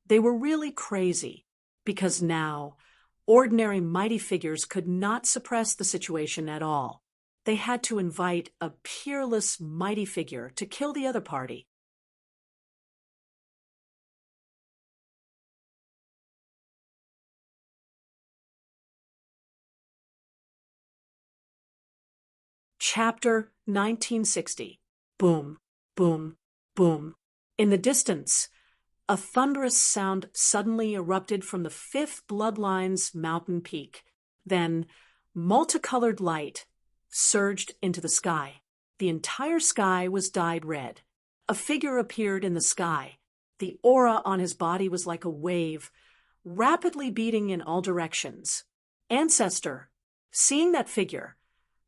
They were really crazy, because now ordinary mighty figures could not suppress the situation at all. They had to invite a peerless, mighty figure to kill the other party. Chapter 1960. Boom, boom, boom. In the distance, a thunderous sound suddenly erupted from the fifth bloodline's mountain peak. Then, multicolored light surged into the sky. The entire sky was dyed red. A figure appeared in the sky. The aura on his body was like a wave, rapidly beating in all directions. Ancestor, seeing that figure,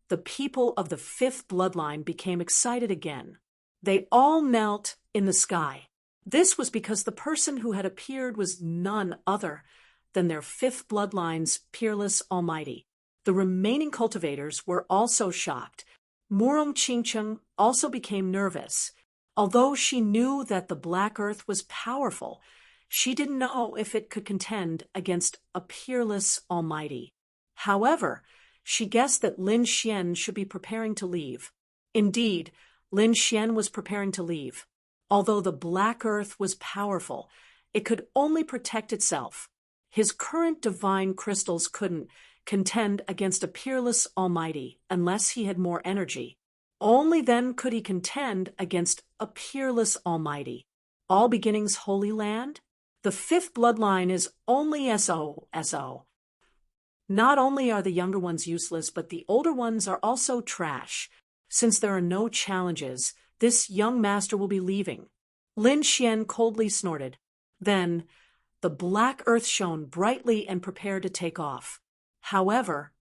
the people of the fifth bloodline became excited again. They all knelt in the sky. This was because the person who had appeared was none other than their fifth bloodline's peerless almighty. The remaining cultivators were also shocked. Murong Qingcheng also became nervous. Although she knew that the Black Earth was powerful, she didn't know if it could contend against a peerless almighty. However, she guessed that Lin Xian should be preparing to leave. Indeed, Lin Xian was preparing to leave. Although the Black Earth was powerful, it could only protect itself. His current divine crystals couldn't contend against a peerless almighty unless he had more energy. Only then could he contend against a peerless almighty. All beginnings holy land? The fifth bloodline is only SO. Not only are the younger ones useless, but the older ones are also trash. Since there are no challenges, this young master will be leaving. Lin Xian coldly snorted. Then, the Black Earth shone brightly and prepared to take off. However,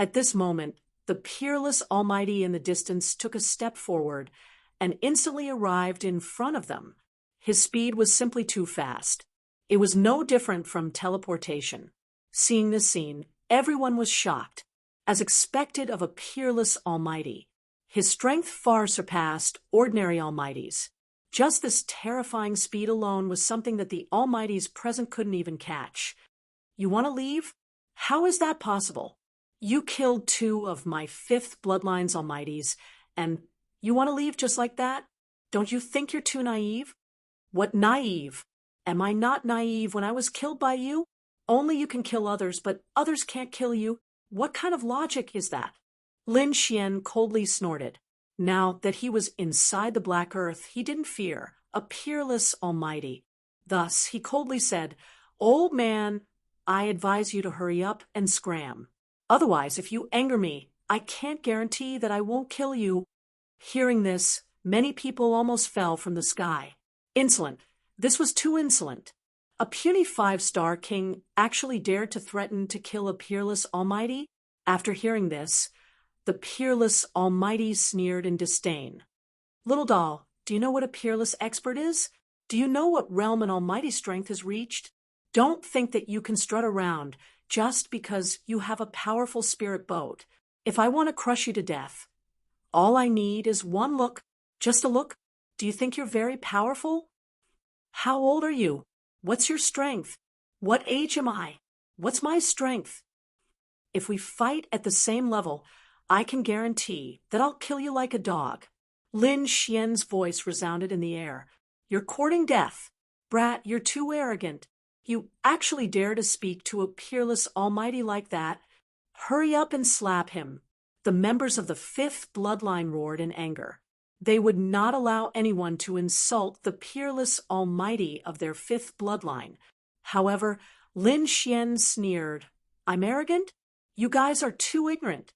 at this moment, the peerless almighty in the distance took a step forward and instantly arrived in front of them. His speed was simply too fast. It was no different from teleportation. Seeing this scene, everyone was shocked, as expected of a peerless almighty. His strength far surpassed ordinary almighties. Just this terrifying speed alone was something that the almighties present couldn't even catch. You want to leave? How is that possible? You killed 2 of my fifth bloodline's almighties, and you want to leave just like that? Don't you think you're too naive? What naive? Am I not naive when I was killed by you? Only you can kill others, but others can't kill you. What kind of logic is that? Lin Xian coldly snorted. Now that he was inside the Black Earth, he didn't fear a peerless almighty. Thus, he coldly said, "Old man, I advise you to hurry up and scram. Otherwise, if you anger me, I can't guarantee that I won't kill you." Hearing this, many people almost fell from the sky. Insolent. This was too insolent. A puny 5-star king actually dared to threaten to kill a peerless almighty? After hearing this, the peerless almighty sneered in disdain. Little doll, do you know what a peerless expert is? Do you know what realm an almighty strength has reached? Don't think that you can strut around just because you have a powerful spirit boat. If I want to crush you to death, all I need is one look, just a look. Do you think you're very powerful? How old are you? What's your strength? What age am I? What's my strength? If we fight at the same level, I can guarantee that I'll kill you like a dog. Lin Xian's voice resounded in the air. You're courting death. Brat, you're too arrogant. You actually dare to speak to a peerless almighty like that? Hurry up and slap him. The members of the fifth bloodline roared in anger. They would not allow anyone to insult the peerless almighty of their fifth bloodline. However, Lin Xian sneered. I'm arrogant? You guys are too ignorant.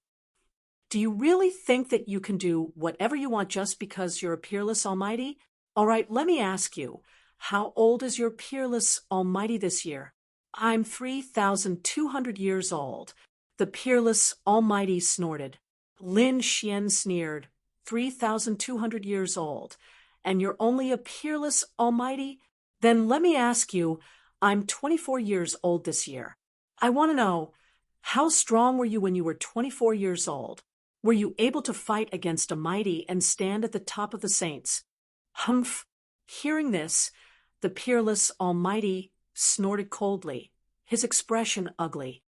Do you really think that you can do whatever you want just because you're a peerless almighty? All right, let me ask you, how old is your peerless almighty this year? I'm 3,200 years old. The peerless almighty snorted. Lin Xian sneered. 3,200 years old. And you're only a peerless almighty? Then let me ask you, I'm 24 years old this year. I want to know, how strong were you when you were 24 years old? Were you able to fight against a mighty and stand at the top of the saints? Humph! Hearing this, the peerless almighty snorted coldly, his expression ugly.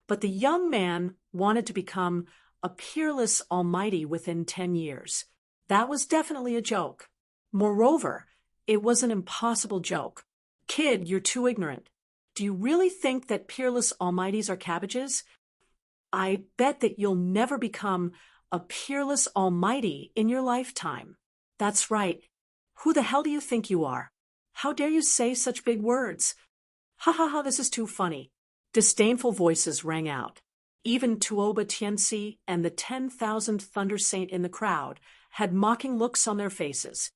But the young man wanted to become a peerless almighty within 10 years. That was definitely a joke. Moreover, it was an impossible joke. Kid, you're too ignorant. Do you really think that peerless almighties are cabbages? I bet that you'll never become a peerless almighty in your lifetime. That's right. Who the hell do you think you are? How dare you say such big words? Ha ha ha, this is too funny. Disdainful voices rang out. Even Tuoba Tianxi and the 10,000th Thunder Saint in the crowd had mocking looks on their faces.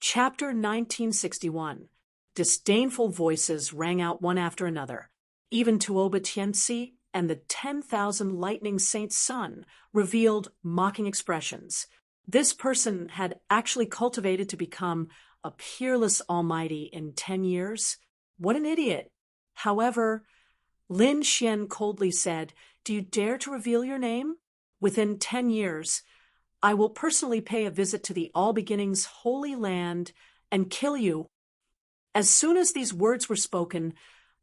Chapter 1961. Disdainful voices rang out one after another. Even Tuoba Tianxi and the 10,000 Lightning Saints' son revealed mocking expressions. This person had actually cultivated to become a peerless almighty in 10 years. What an idiot! However, Lin Xian coldly said, Do you dare to reveal your name? Within 10 years, I will personally pay a visit to the All Beginnings Holy Land and kill you. As soon as these words were spoken,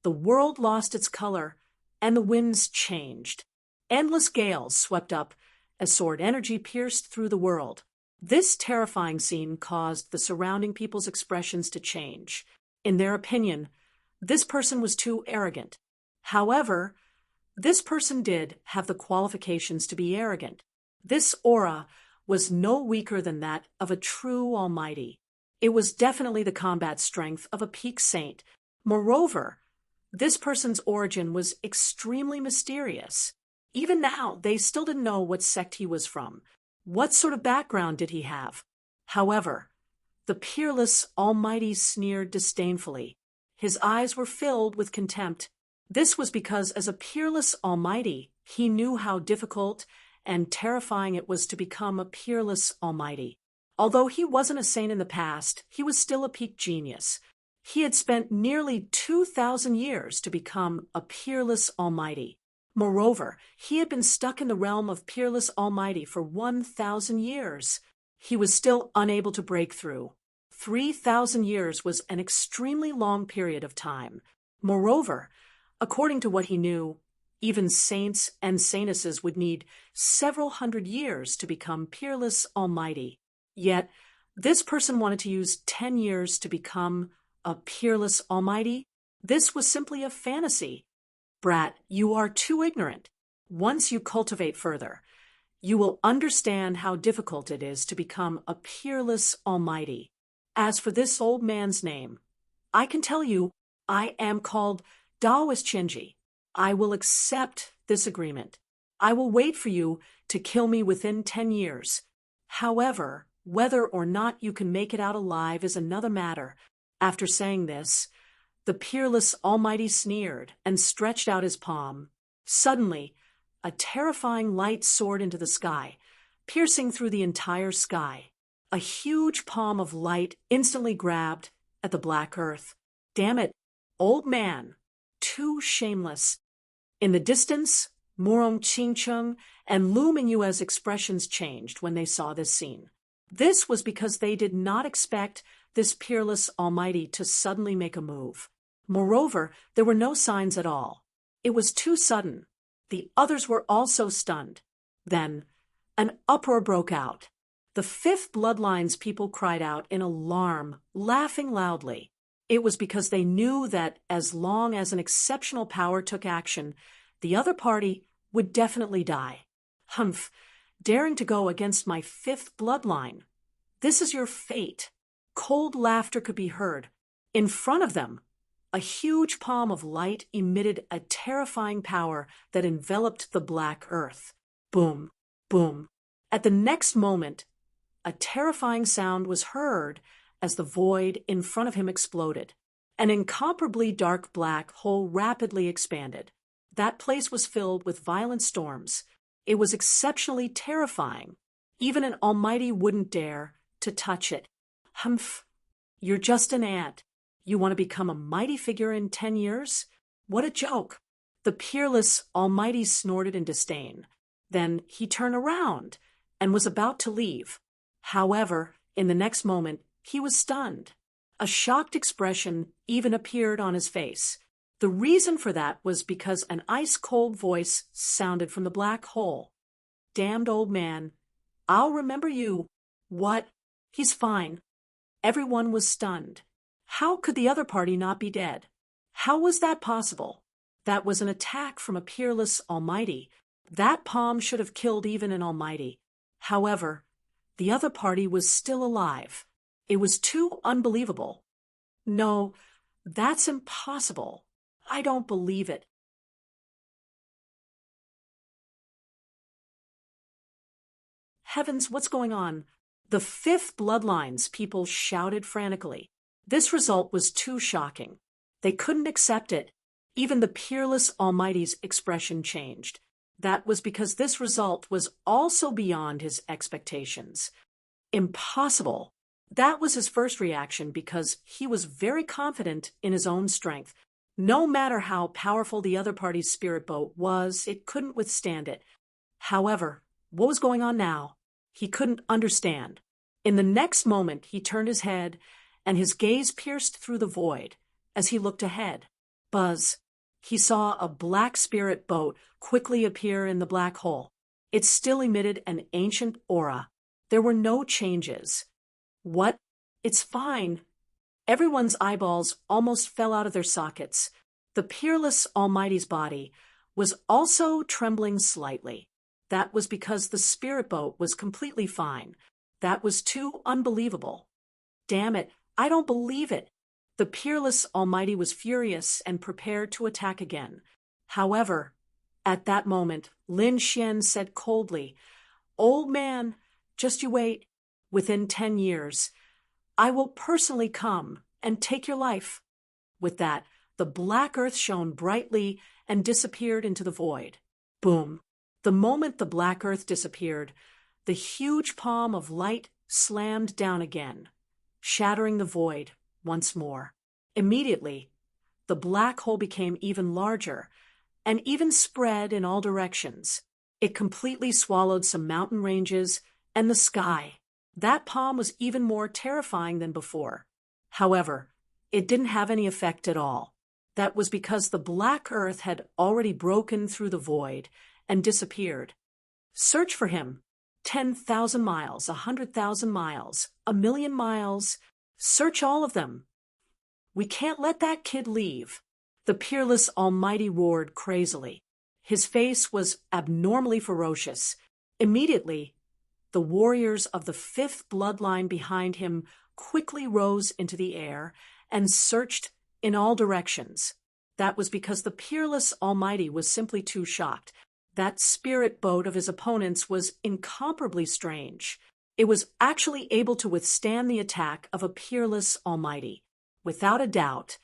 the world lost its color and the winds changed. Endless gales swept up as sword energy pierced through the world. This terrifying scene caused the surrounding people's expressions to change. In their opinion, this person was too arrogant. However, this person did have the qualifications to be arrogant. This aura was no weaker than that of a true almighty. It was definitely the combat strength of a peak saint. Moreover, this person's origin was extremely mysterious. Even now, they still didn't know what sect he was from. What sort of background did he have? However, the peerless almighty sneered disdainfully. His eyes were filled with contempt. This was because as a peerless almighty, he knew how difficult and terrifying it was to become a peerless almighty. Although he wasn't a saint in the past, he was still a peak genius. He had spent nearly 2,000 years to become a peerless almighty. Moreover, he had been stuck in the realm of peerless almighty for 1,000 years. He was still unable to break through. 3,000 years was an extremely long period of time. Moreover, according to what he knew, even saints and saintesses would need several hundred years to become peerless almighty. Yet, this person wanted to use 10 years to become a peerless almighty? This was simply a fantasy. Brat, you are too ignorant. Once you cultivate further, you will understand how difficult it is to become a peerless almighty. As for this old man's name, I can tell you, I am called Daoist Chenji. I will accept this agreement. I will wait for you to kill me within 10 years. However, whether or not you can make it out alive is another matter. After saying this, the peerless almighty sneered and stretched out his palm. Suddenly, a terrifying light soared into the sky, piercing through the entire sky. A huge palm of light instantly grabbed at the black earth. Damn it, old man, too shameless. In the distance, Morong Chingcheng, and Lu Mingyue's expressions changed when they saw this scene. This was because they did not expect this peerless almighty to suddenly make a move. Moreover, there were no signs at all. It was too sudden. The others were also stunned. Then, an uproar broke out. The fifth bloodline's people cried out in alarm, laughing loudly. It was because they knew that as long as an exceptional power took action, the other party would definitely die. Humph, daring to go against my fifth bloodline. This is your fate. Cold laughter could be heard. In front of them, a huge palm of light emitted a terrifying power that enveloped the black earth. Boom, boom. At the next moment, a terrifying sound was heard as the void in front of him exploded. An incomparably dark black hole rapidly expanded. That place was filled with violent storms. It was exceptionally terrifying. Even an almighty wouldn't dare to touch it. Humph, you're just an ant. You want to become a mighty figure in 10 years? What a joke. The peerless almighty snorted in disdain. Then he turned around and was about to leave. However, in the next moment, he was stunned. A shocked expression even appeared on his face. The reason for that was because an ice-cold voice sounded from the black hole. Damned old man, I'll remember you. What? He's fine. Everyone was stunned. How could the other party not be dead? How was that possible? That was an attack from a peerless almighty. That palm should have killed even an almighty. However, the other party was still alive. It was too unbelievable. No, that's impossible. I don't believe it. Heavens, what's going on? The fifth bloodline's people shouted frantically. This result was too shocking. They couldn't accept it. Even the peerless almighty's expression changed. That was because this result was also beyond his expectations. Impossible. That was his first reaction because he was very confident in his own strength. No matter how powerful the other party's spirit boat was, it couldn't withstand it. However, what was going on now? He couldn't understand. In the next moment, he turned his head, and his gaze pierced through the void as he looked ahead. Buzz. He saw a black spirit boat quickly appear in the black hole. It still emitted an ancient aura. There were no changes. What? It's fine. Everyone's eyeballs almost fell out of their sockets. The peerless almighty's body was also trembling slightly. That was because the spirit boat was completely fine. That was too unbelievable. Damn it, I don't believe it. The peerless almighty was furious and prepared to attack again. However, at that moment, Lin Xian said coldly, "Old man, just you wait. Within 10 years, I will personally come and take your life." With that, the black earth shone brightly and disappeared into the void. Boom. The moment the black earth disappeared, the huge palm of light slammed down again, shattering the void once more. Immediately, the black hole became even larger and even spread in all directions. It completely swallowed some mountain ranges and the sky. That palm was even more terrifying than before. However, it didn't have any effect at all. That was because the black earth had already broken through the void and disappeared. Search for him. 10,000 miles, 100,000 miles, 1,000,000 miles. Search all of them. We can't let that kid leave. The peerless almighty roared crazily. His face was abnormally ferocious. Immediately, the warriors of the fifth bloodline behind him quickly rose into the air and searched in all directions. That was because the peerless almighty was simply too shocked. That spirit boat of his opponents was incomparably strange. It was actually able to withstand the attack of a peerless almighty. Without a doubt,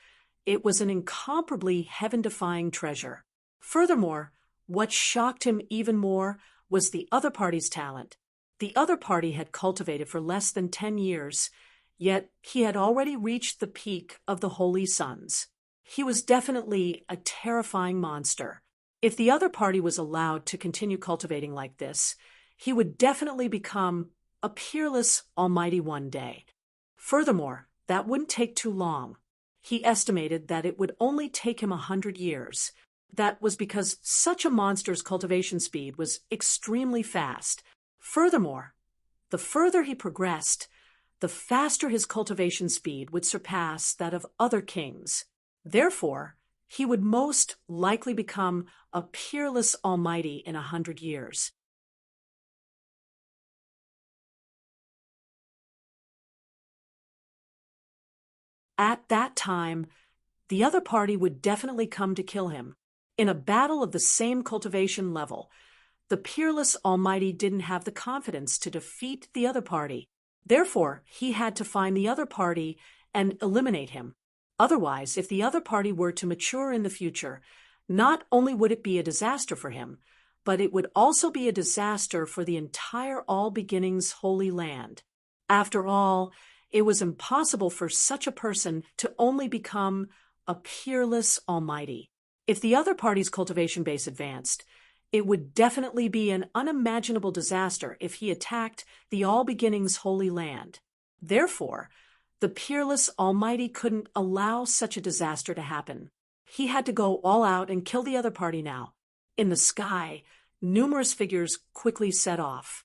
it was an incomparably heaven-defying treasure. Furthermore, what shocked him even more was the other party's talent. The other party had cultivated for less than 10 years, yet he had already reached the peak of the holy suns. He was definitely a terrifying monster. If the other party was allowed to continue cultivating like this, he would definitely become a peerless almighty one day. Furthermore, that wouldn't take too long. He estimated that it would only take him 100 years. That was because such a monster's cultivation speed was extremely fast. Furthermore, the further he progressed, the faster his cultivation speed would surpass that of other kings. Therefore, he would most likely become a peerless almighty in 100 years. At that time, the other party would definitely come to kill him. In a battle of the same cultivation level, the peerless almighty didn't have the confidence to defeat the other party. Therefore, he had to find the other party and eliminate him. Otherwise, if the other party were to mature in the future, not only would it be a disaster for him, but it would also be a disaster for the entire All Beginnings Holy Land. After all, it was impossible for such a person to only become a peerless almighty. If the other party's cultivation base advanced, it would definitely be an unimaginable disaster if he attacked the All Beginnings Holy Land. Therefore, the peerless almighty couldn't allow such a disaster to happen. He had to go all out and kill the other party now. In the sky, numerous figures quickly set off.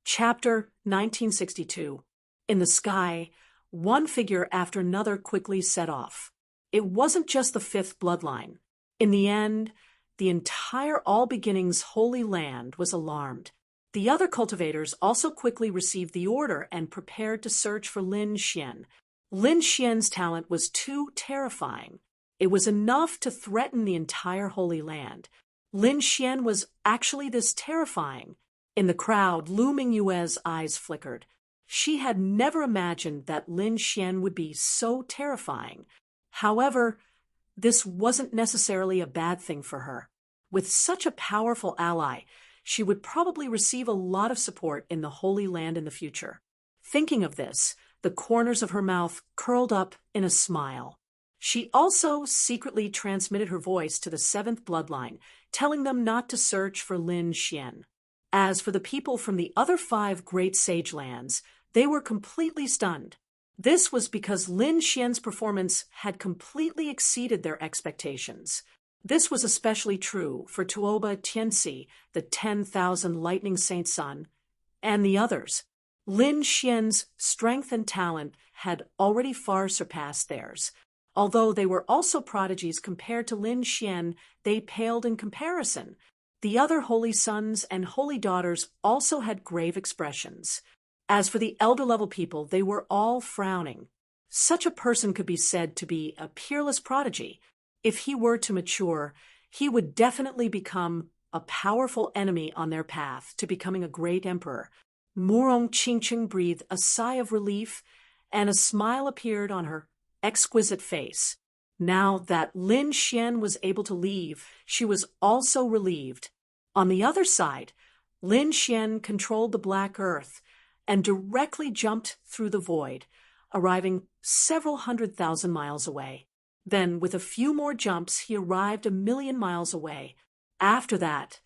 Chapter 1962. In the sky, one figure after another quickly set off. It wasn't just the fifth bloodline. In the end, the entire All Beginnings Holy Land was alarmed. The other cultivators also quickly received the order and prepared to search for Lin Xian. Lin Xian's talent was too terrifying. It was enough to threaten the entire Holy Land. Lin Xian was actually this terrifying. In the crowd, Lu Mingyue's eyes flickered. She had never imagined that Lin Xian would be so terrifying. However, this wasn't necessarily a bad thing for her. With such a powerful ally, she would probably receive a lot of support in the Holy Land in the future. Thinking of this, the corners of her mouth curled up in a smile. She also secretly transmitted her voice to the seventh bloodline, telling them not to search for Lin Xian. As for the people from the other 5 great sage lands, they were completely stunned. This was because Lin Xian's performance had completely exceeded their expectations. This was especially true for Tuoba Tianxi, the 10,000 lightning saint son, and the others. Lin Xian's strength and talent had already far surpassed theirs. Although they were also prodigies compared to Lin Xian, they paled in comparison. The other holy sons and holy daughters also had grave expressions. As for the elder-level people, they were all frowning. Such a person could be said to be a peerless prodigy. If he were to mature, he would definitely become a powerful enemy on their path to becoming a great emperor. Murong Qingqing breathed a sigh of relief, and a smile appeared on her exquisite face. Now that Lin Xian was able to leave, she was also relieved. On the other side, Lin Xian controlled the Black Earth and directly jumped through the void, arriving several 100,000 miles away. Then, with a few more jumps, he arrived 1,000,000 miles away. After that,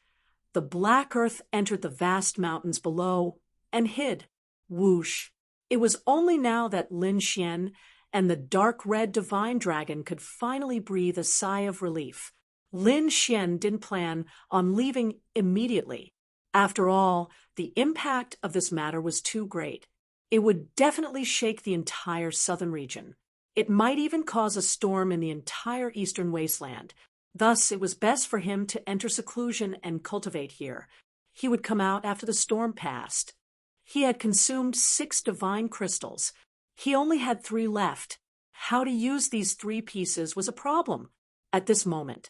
the Black Earth entered the vast mountains below and hid. Whoosh! It was only now that Lin Xian and the dark red divine dragon could finally breathe a sigh of relief. Lin Xian didn't plan on leaving immediately. After all, the impact of this matter was too great. It would definitely shake the entire southern region. It might even cause a storm in the entire eastern wasteland. Thus, it was best for him to enter seclusion and cultivate here. He would come out after the storm passed. He had consumed 6 divine crystals. He only had 3 left. How to use these 3 pieces was a problem. At this moment,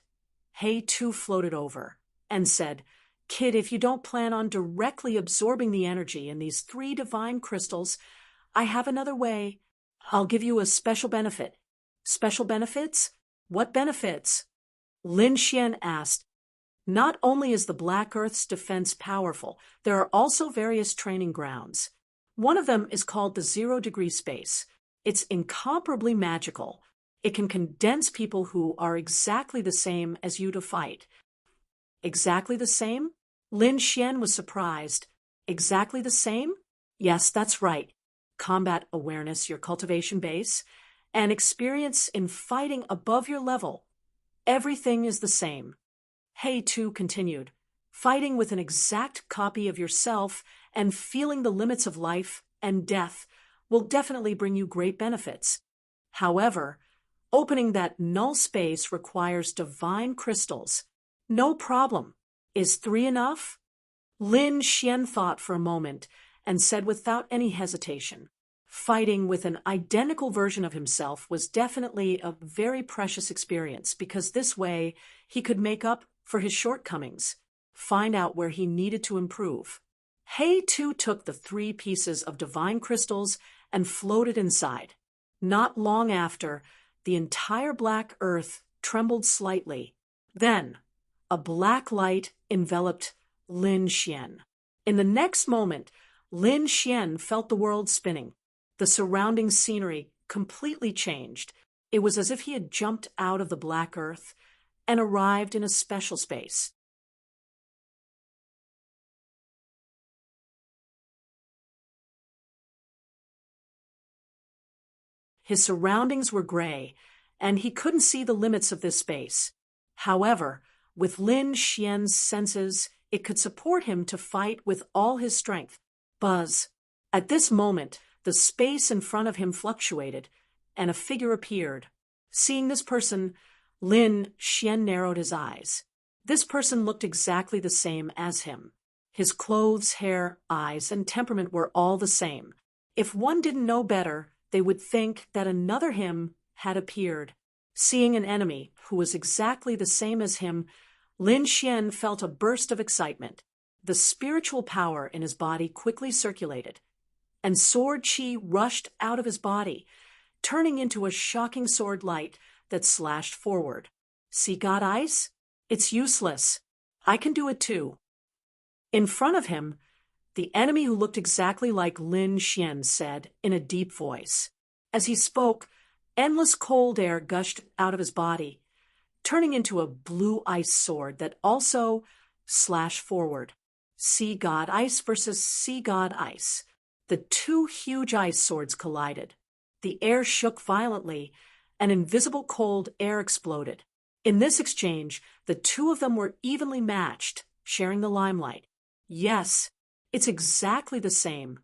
He too floated over and said, "Kid, if you don't plan on directly absorbing the energy in these 3 divine crystals, I have another way. I'll give you a special benefit." "Special benefits? What benefits?" Lin Xian asked. Not only is the Black Earth's defense powerful, there are also various training grounds. One of them is called the 0-degree space. It's incomparably magical. It can condense people who are exactly the same as you to fight. Exactly the same? Lin Xian was surprised. Exactly the same? Yes, that's right. Combat awareness, your cultivation base, and experience in fighting above your level. Everything is the same. He too continued, fighting with an exact copy of yourself and feeling the limits of life and death will definitely bring you great benefits. However, opening that null space requires divine crystals. No problem. Is 3 enough? Lin Xian thought for a moment and said without any hesitation, fighting with an identical version of himself was definitely a very precious experience because this way he could make up for his shortcomings, find out where he needed to improve. He too took the 3 pieces of divine crystals and floated inside. Not long after, the entire Black Earth trembled slightly. Then, a black light enveloped Lin Xian. In the next moment, Lin Xian felt the world spinning. The surrounding scenery completely changed. It was as if he had jumped out of the Black Earth and arrived in a special space. His surroundings were gray, and he couldn't see the limits of this space. However, with Lin Xian's senses, it could support him to fight with all his strength. Buzz. At this moment, the space in front of him fluctuated, and a figure appeared. Seeing this person, Lin Xian narrowed his eyes. This person looked exactly the same as him. His clothes, hair, eyes, and temperament were all the same. If one didn't know better, they would think that another him had appeared. Seeing an enemy who was exactly the same as him, Lin Xian felt a burst of excitement. The spiritual power in his body quickly circulated, and sword chi rushed out of his body, turning into a shocking sword light that slashed forward. See God Ice? It's useless. I can do it too. In front of him, the enemy who looked exactly like Lin Xian said in a deep voice. As he spoke, endless cold air gushed out of his body, turning into a blue ice sword that also slashed forward. Sea God Ice versus Sea God Ice. The 2 huge ice swords collided. The air shook violently, and invisible cold air exploded. In this exchange, the 2 of them were evenly matched, sharing the limelight. Yes, it's exactly the same.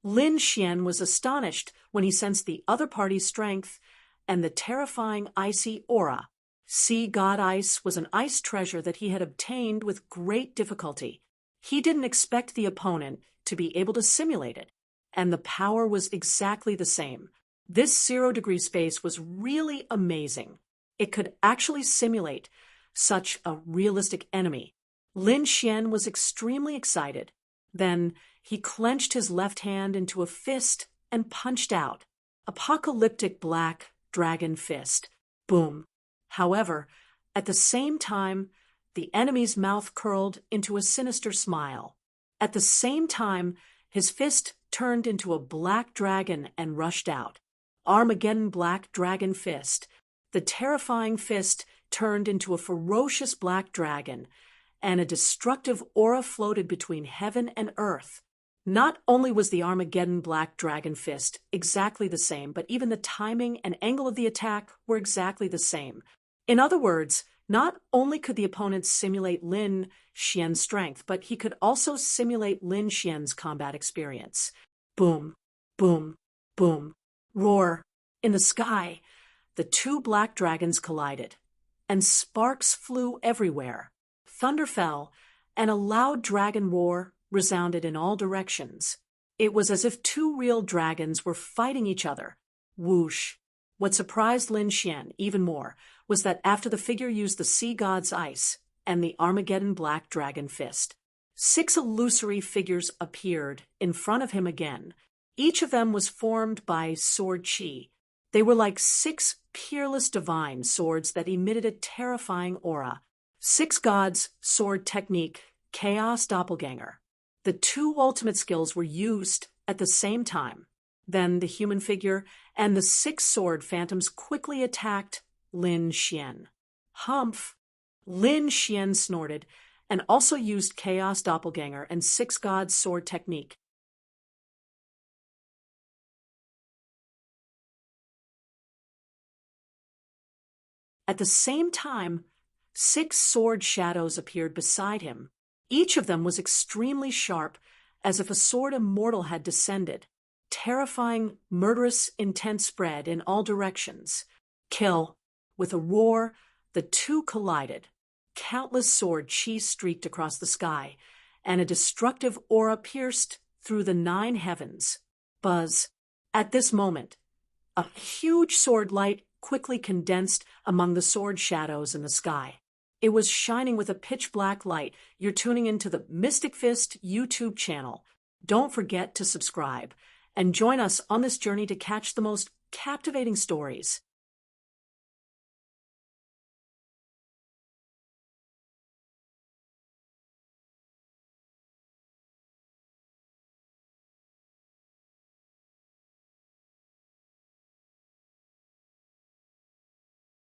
Lin Xian was astonished when he sensed the other party's strength and the terrifying icy aura. Sea God Ice was an ice treasure that he had obtained with great difficulty. He didn't expect the opponent to be able to simulate it, and the power was exactly the same. This 0-degree space was really amazing. It could actually simulate such a realistic enemy. Lin Xian was extremely excited. Then he clenched his left hand into a fist and punched out. Apocalyptic black dragon fist. Boom. However, at the same time, the enemy's mouth curled into a sinister smile. At the same time, his fist turned into a black dragon and rushed out. Armageddon black dragon fist. The terrifying fist turned into a ferocious black dragon, and a destructive aura floated between heaven and earth. Not only was the Armageddon black dragon fist exactly the same, but even the timing and angle of the attack were exactly the same. In other words, not only could the opponent simulate Lin Xian's strength, but he could also simulate Lin Xian's combat experience. Boom, boom, boom, roar. In the sky, the 2 black dragons collided, and sparks flew everywhere. Thunder fell, and a loud dragon roar resounded in all directions. It was as if 2 real dragons were fighting each other. Whoosh. What surprised Lin Xian even more was that after the figure used the Sea God's Ice and the Armageddon black dragon fist, 6 illusory figures appeared in front of him again. Each of them was formed by sword chi. They were like 6 peerless divine swords that emitted a terrifying aura. Six Gods Sword Technique, Chaos Doppelganger. The two ultimate skills were used at the same time. Then the human figure and the six-sword phantoms quickly attacked Lin Xian. Humph! Lin Xian snorted and also used Chaos Doppelganger and Six Gods Sword Technique. At the same time, six sword shadows appeared beside him. Each of them was extremely sharp, as if a sword immortal had descended. Terrifying, murderous intent spread in all directions. Kill! With a roar, the two collided. Countless sword chi streaked across the sky, and a destructive aura pierced through the nine heavens. Buzz! At this moment, a huge sword light quickly condensed among the sword shadows in the sky. It was shining with a pitch-black light. You're tuning into the Mystic Fist YouTube channel. Don't forget to subscribe and join us on this journey to catch the most captivating stories.